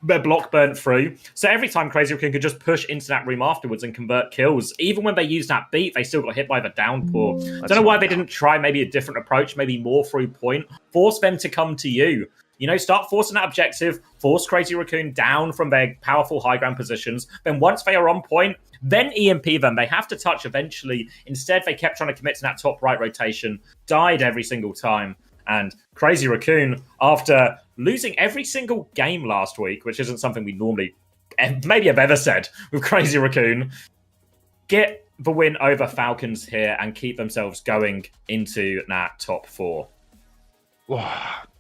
Speaker 2: Their block burnt through. So every time Crazy Raccoon could just push into that room afterwards and convert kills. Even when they used that beat, they still got hit by the downpour. Don't know why they didn't try maybe a different approach, maybe more through point. Force them to come to you. You know, start forcing that objective, force Crazy Raccoon down from their powerful high ground positions. Then once they are on point, then EMP them. They have to touch eventually. Instead, they kept trying to commit to that top right rotation. Died every single time. And Crazy Raccoon, after losing every single game last week, which isn't something we normally maybe have ever said with Crazy Raccoon, get the win over Falcons here and keep themselves going into that top 4.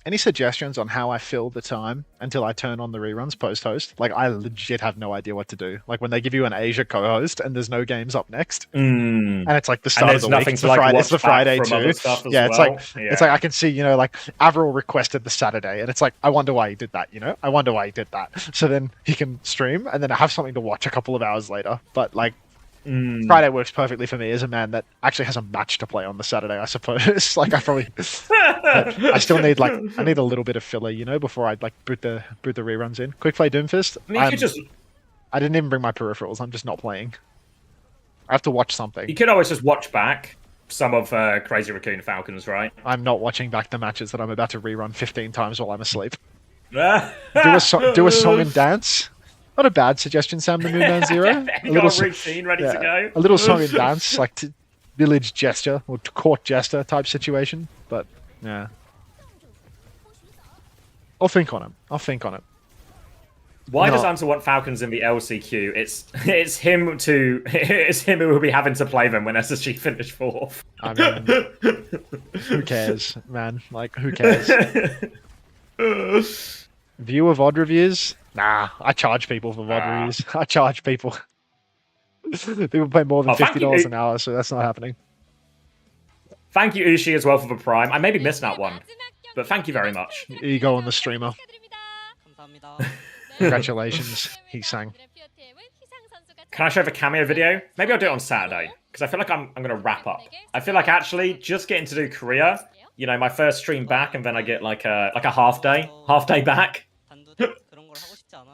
Speaker 1: Any suggestions on how I fill the time until I turn on the reruns post-host? Like, I legit have no idea what to do. Like, when they give you an Asia co-host and there's no games up next, and it's like the start of the week. It's the Friday too. Yeah, it's like I can see, like Avril requested the Saturday, and it's like, I wonder why he did that. I wonder why he did that. So then he can stream, and then I have something to watch a couple of hours later. But like, Friday works perfectly for me as a man that actually has a match to play on the Saturday, I suppose. Like, I probably, I still need I need a little bit of filler, before I boot the reruns in. Quick play Doomfist. I didn't even bring my peripherals. I'm just not playing. I have to watch something.
Speaker 2: You could always just watch back some of Crazy Raccoon Falcons, right?
Speaker 1: I'm not watching back the matches that I'm about to rerun 15 times while I'm asleep. do a song and dance. Not a bad suggestion, Sam the Moonman Zero.
Speaker 2: A little routine ready to go.
Speaker 1: A little song and dance, like village jester or court jester type situation. But yeah, I'll think on it.
Speaker 2: Why does Answer want Falcons in the LCQ? It's him who will be having to play them when SSG finish 4th.
Speaker 1: I mean, who cares, man? Like, who cares? View of VOD reviews? Nah, I charge people for VOD reviews. I charge people. People pay more than $50 an hour, so that's not happening.
Speaker 2: Thank you, Ushi, as well for the Prime. I may be missing out one, but thank you very much.
Speaker 1: Ego on the streamer. Congratulations, he sang.
Speaker 2: Can I show the cameo video? Maybe I'll do it on Saturday, because I feel like I'm going to wrap up. I feel like actually just getting to do Korea, my first stream back, and then I get like a half day back.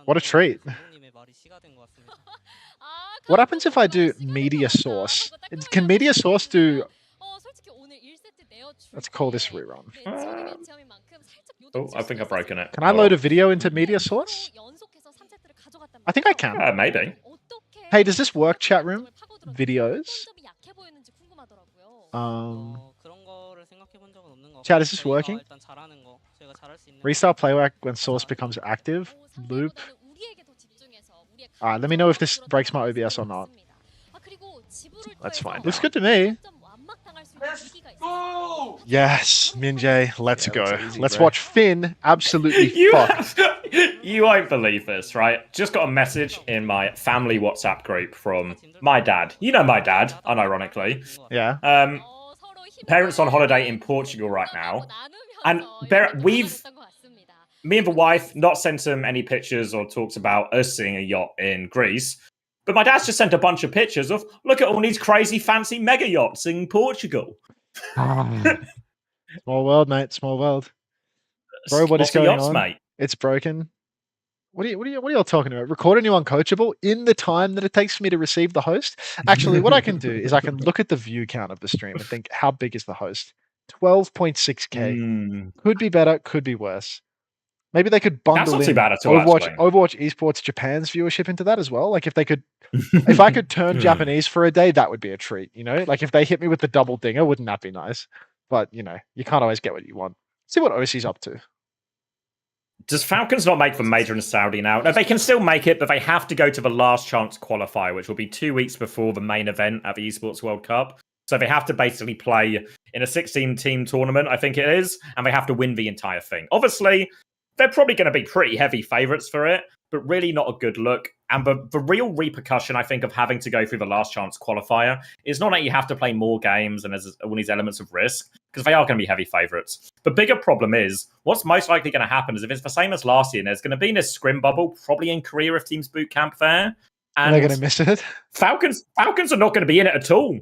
Speaker 1: What a treat. What happens if I do media source? Can media source do... Let's call this rerun.
Speaker 2: Oh, I think I've broken it.
Speaker 1: Can I load a video into media source? I think I can.
Speaker 2: Maybe.
Speaker 1: Hey, does this work, chat room? Videos? Chat, is this working? Restart playback when source becomes active. Loop. Alright, let me know if this breaks my OBS or not. That's fine. Looks good to me. Yes, Minjay, let's go. Let's watch Finn absolutely fuck.
Speaker 2: You won't believe this, right? Just got a message in my family WhatsApp group from my dad. You know my dad, unironically.
Speaker 1: Yeah.
Speaker 2: Parents on holiday in Portugal right now. And me and the wife not sent him any pictures or talks about us seeing a yacht in Greece. But my dad's just sent a bunch of pictures of, look at all these crazy fancy mega yachts in Portugal.
Speaker 1: Small world, mate. Small world. Bro, what is going
Speaker 2: yachts,
Speaker 1: on?
Speaker 2: Mate?
Speaker 1: It's broken. What are y'all talking about? Record a new uncoachable in the time that it takes for me to receive the host? Actually, what I can do is I can look at the view count of the stream and think, how big is the host? 12.6k. Could be better, could be worse. Maybe they could
Speaker 2: That's
Speaker 1: bundle
Speaker 2: not too
Speaker 1: in
Speaker 2: bad at all, actually.
Speaker 1: Overwatch Esports Japan's viewership into that as well. Like if they could, if I could turn Japanese for a day, that would be a treat. You know, like if they hit me with the double dinger, wouldn't that be nice? But you know, you can't always get what you want. See what OC's up to.
Speaker 2: Does Falcons not make the major in Saudi now? No, they can still make it, but they have to go to the last chance qualifier, which will be 2 weeks before the main event at the Esports World Cup. So they have to basically play in a 16-team tournament, I think it is, and they have to win the entire thing. Obviously, they're probably going to be pretty heavy favourites for it, but really not a good look. And the real repercussion, I think, of having to go through the last chance qualifier is not that you have to play more games and there's all these elements of risk, because they are going to be heavy favourites. The bigger problem is, what's most likely going to happen is if it's the same as last year, and there's going to be this scrim bubble, probably in Korea if teams boot camp there. And
Speaker 1: they're going to miss it.
Speaker 2: Falcons are not going to be in it at all.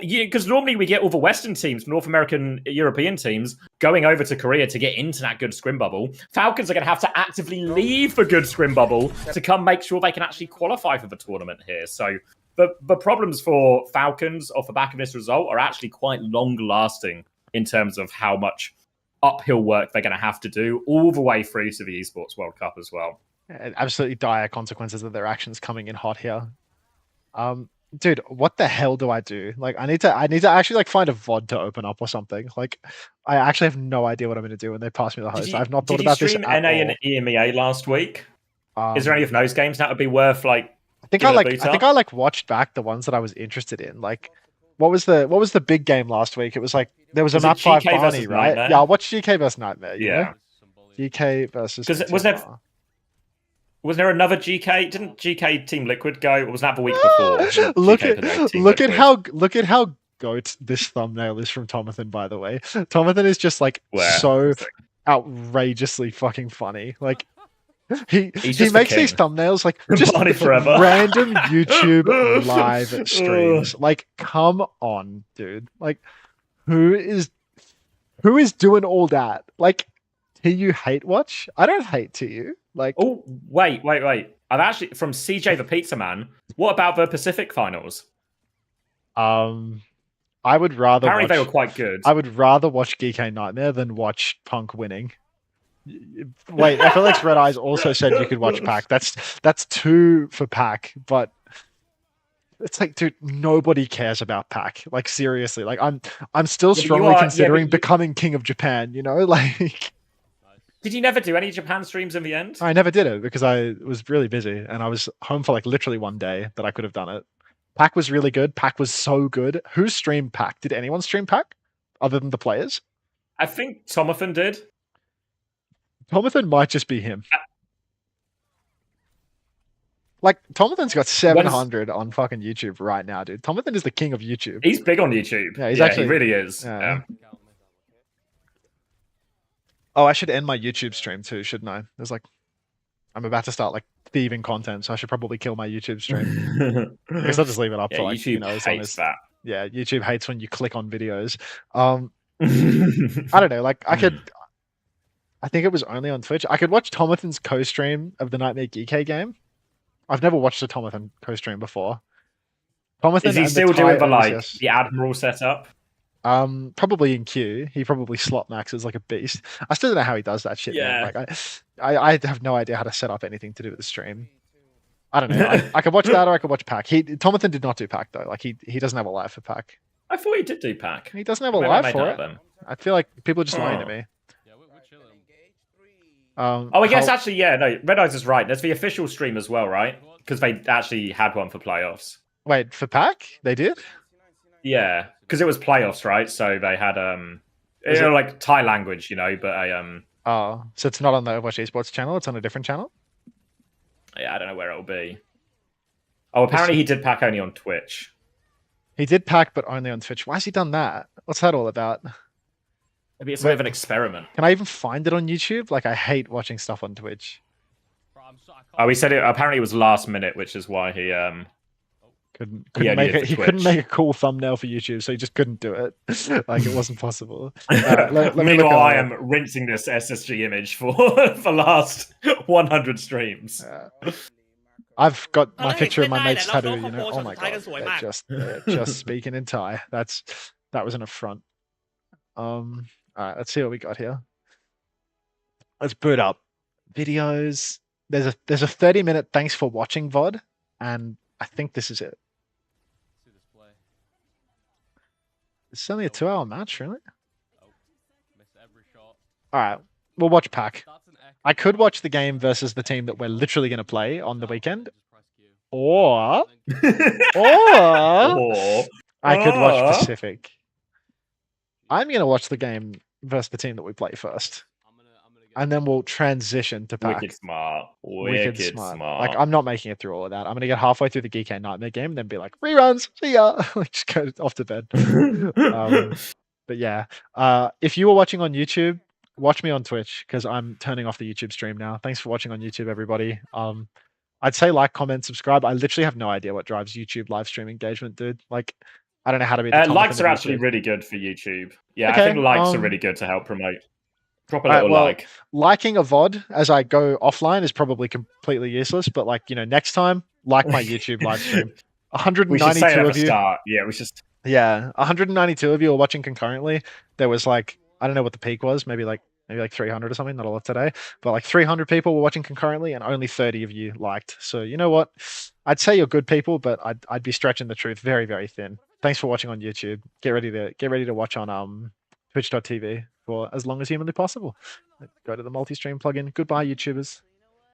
Speaker 2: Because normally we get all the Western teams, North American, European teams, going over to Korea to get into that good scrim bubble. Falcons are going to have to actively leave the good scrim bubble to come make sure they can actually qualify for the tournament here. So the problems for Falcons off the back of this result are actually quite long-lasting in terms of how much uphill work they're going to have to do all the way through to the Esports World Cup as well.
Speaker 1: Absolutely dire consequences of their actions coming in hot here. Dude, what the hell do I do? Like, I need to actually like find a VOD to open up or something. Like, I actually have no idea what I'm going to do when they pass me the host. I've not thought about this at all.
Speaker 2: Did you stream NA and EMEA last week? Is there any of those games that would be worth like?
Speaker 1: I think I like watched back the ones that I was interested in. Like, what was the big game last week? It was like there was a map 5 Barney, right?
Speaker 2: Nightmare?
Speaker 1: Yeah, I watched GK versus Nightmare.
Speaker 2: Yeah,
Speaker 1: GK versus.
Speaker 2: Because was there another GK? Didn't GK Team Liquid go? Or was that the week before?
Speaker 1: look at how goat this thumbnail is from Tomathan, by the way. Tomathan is just like so outrageously fucking funny. Like he makes these thumbnails like just random YouTube live streams. Like, come on, dude. Like, who is doing all that? Like, TU hate watch? I don't hate TU. Like,
Speaker 2: oh, wait. I've actually from CJ the Pizza Man. What about the Pacific Finals?
Speaker 1: I would rather.
Speaker 2: Apparently, they were quite good.
Speaker 1: I would rather watch GK Nightmare than watch Punk winning. Wait, FLX Red Eyes also said you could watch Pack. That's 2 for Pack, but it's like, dude, nobody cares about Pack. Like, seriously, like I'm still strongly considering becoming King of Japan. You know, like.
Speaker 2: Did you never do any Japan streams in the end?
Speaker 1: I never did it because I was really busy and I was home for like literally one day that I could have done it. Pack was really good. Pack was so good. Who streamed Pack? Did anyone stream Pack other than the players?
Speaker 2: I think Tomathan did.
Speaker 1: Tomathan might just be him. Like, Tomathan's got 700 on fucking YouTube right now, dude. Tomathan is the king of YouTube.
Speaker 2: He's big on YouTube.
Speaker 1: Yeah, he
Speaker 2: really is.
Speaker 1: Yeah. Oh, I should end my YouTube stream too, shouldn't I? There's like, I'm about to start like thieving content, so I should probably kill my YouTube stream. I guess I'll just leave it up for like,
Speaker 2: YouTube hates that.
Speaker 1: Yeah, YouTube hates when you click on videos. I don't know, like I think it was only on Twitch. I could watch Tomathan's co-stream of the Nightmare GK game. I've never watched a Tomathan co-stream before. Tomathan
Speaker 2: is he still doing the Admiral setup?
Speaker 1: Probably in queue. He probably slot maxes like a beast. I still don't know how he does that shit.
Speaker 2: Yeah.
Speaker 1: Man. Like I have no idea how to set up anything to do with the stream. I don't know. I could watch that or I could watch Pack. Tomathan did not do Pack though. Like he doesn't have a live for Pack.
Speaker 2: I thought he did do Pack.
Speaker 1: He doesn't have a live for it. Then. I feel like people are just lying to me.
Speaker 2: I guess actually, yeah, no, Red Eyes is right. There's the official stream as well, right? Because they actually had one for playoffs.
Speaker 1: Wait, for Pack? They did?
Speaker 2: Yeah, because it was playoffs, right? So they had like Thai language, you know, but
Speaker 1: oh, so it's not on the Overwatch Esports channel, it's on a different channel?
Speaker 2: Yeah, I don't know where it'll be. Oh, apparently he did Pack only on Twitch.
Speaker 1: He did Pack, but only on Twitch. Why has he done that? What's that all about?
Speaker 2: Maybe it's a bit of an experiment.
Speaker 1: Can I even find it on YouTube? Like, I hate watching stuff on Twitch.
Speaker 2: Oh, he said it. Apparently, it was last minute, which is why he
Speaker 1: couldn't make it. He couldn't make a cool thumbnail for YouTube, so he just couldn't do it. Like, it wasn't possible.
Speaker 2: Meanwhile, I am rinsing this SSG image for the last 100 streams.
Speaker 1: I've got my picture of my mate's tattoo. You know, oh my god, they're just speaking in Thai. That was an affront. All right, let's see what we got here. Let's boot up. videos. There's a 30-minute thanks for watching VOD, and I think this is it. It's only a 2-hour match, really. All right, we'll watch pack. I could watch the game versus the team that we're literally going to play on the weekend, or
Speaker 2: Oh.
Speaker 1: I could watch Pacific. I'm going to watch the game versus the team that we play first, and then we'll transition to pack.
Speaker 2: Wicked smart.
Speaker 1: Wicked smart. Like, I'm not making it through all of that. I'm going to get halfway through the GK Nightmare game and then be like, reruns, see ya. Like, just go off to bed. But yeah, if you were watching on YouTube, watch me on Twitch because I'm turning off the YouTube stream now. Thanks for watching on YouTube, everybody. I'd say like, comment, subscribe. I literally have no idea what drives YouTube live stream engagement, dude. Like, I don't know how to be the
Speaker 2: likes are actually really good for YouTube. Yeah,
Speaker 1: okay,
Speaker 2: I think likes are really good to help promote. Drop a
Speaker 1: Right,
Speaker 2: little
Speaker 1: well,
Speaker 2: like.
Speaker 1: Liking a VOD as I go offline is probably completely useless, but like, next time, like my YouTube live stream.
Speaker 2: We should say
Speaker 1: 192
Speaker 2: it at
Speaker 1: of
Speaker 2: the
Speaker 1: you.
Speaker 2: start. Yeah, we should.
Speaker 1: Yeah, 192 of you are watching concurrently. There was like, I don't know what the peak was, maybe like 300 or something, not a lot today, but like 300 people were watching concurrently and only 30 of you liked. So you know what? I'd say you're good people, but I'd be stretching the truth very, very thin. Thanks for watching on YouTube. Get ready to watch on twitch.tv for as long as humanly possible. Go to the multi-stream plugin. Goodbye, YouTubers.